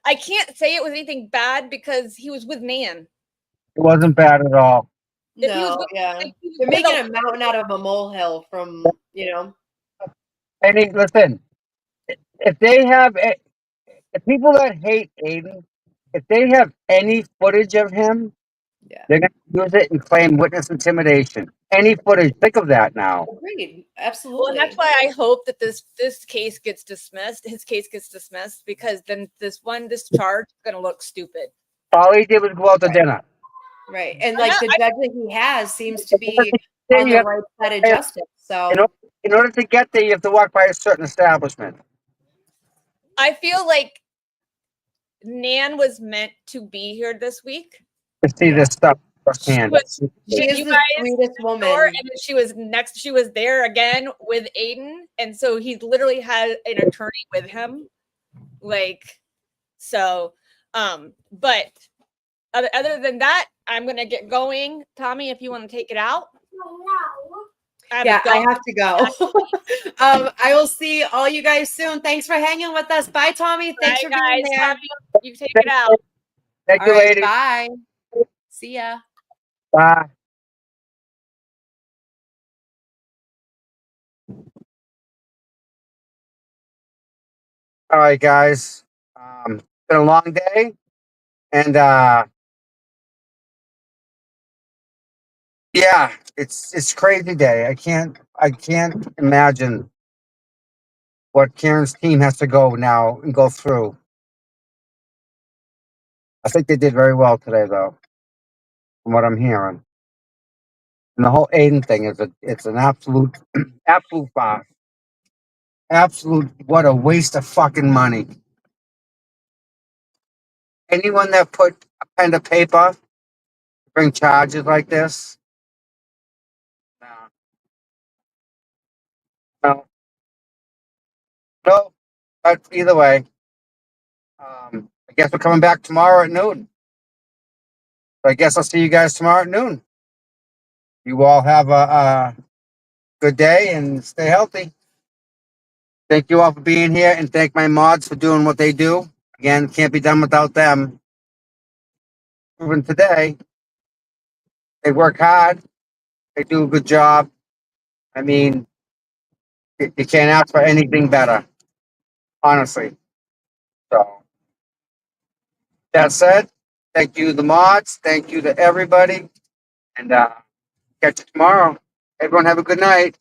I can't say it was anything bad because he was with Nan. It wasn't bad at all. No, yeah. They're making a mountain out of a molehill from, Listen, if they have, the people that hate Aiden, if they have any footage of him, they're going to use it and claim witness intimidation. Any footage, think of that now. Agreed. Absolutely. Well, and that's why I hope that this case gets dismissed. His case gets dismissed because then this charge is going to look stupid. All he did was go out to dinner. Right. And like the judge that he has seems to be on the right side of justice. So in order to get there, you have to walk by a certain establishment. I feel like Nan was meant to be here this week. To see this stuff firsthand. She is the sweetest woman. And then she was there again with Aiden. And so he literally had an attorney with him. But other than that, I'm going to get going. Tommy, if you want to take it out. I have to go. I will see all you guys soon. Thanks for hanging with us. Bye, Tommy. Thanks for being there. You take it out. Thank you, lady. Bye. See ya. Bye. All right, guys. It's been a long day, and yeah, it's crazy day. I can't imagine what Karen's team has to go now and go through. I think they did very well today, though, from what I'm hearing. And the whole Aiden thing it's an absolute farce. Absolute, what a waste of fucking money. Anyone that put a pen to paper to bring charges like this, no. But either way, I guess we're coming back tomorrow at noon. So I guess I'll see you guys tomorrow at noon. You all have a good day and stay healthy. Thank you all for being here, and thank my mods for doing what they do. Again, can't be done without them. Proven today, they work hard. They do a good job. I mean, you can't ask for anything better, honestly. So, that said, thank you, the mods. Thank you to everybody. And catch you tomorrow. Everyone have a good night.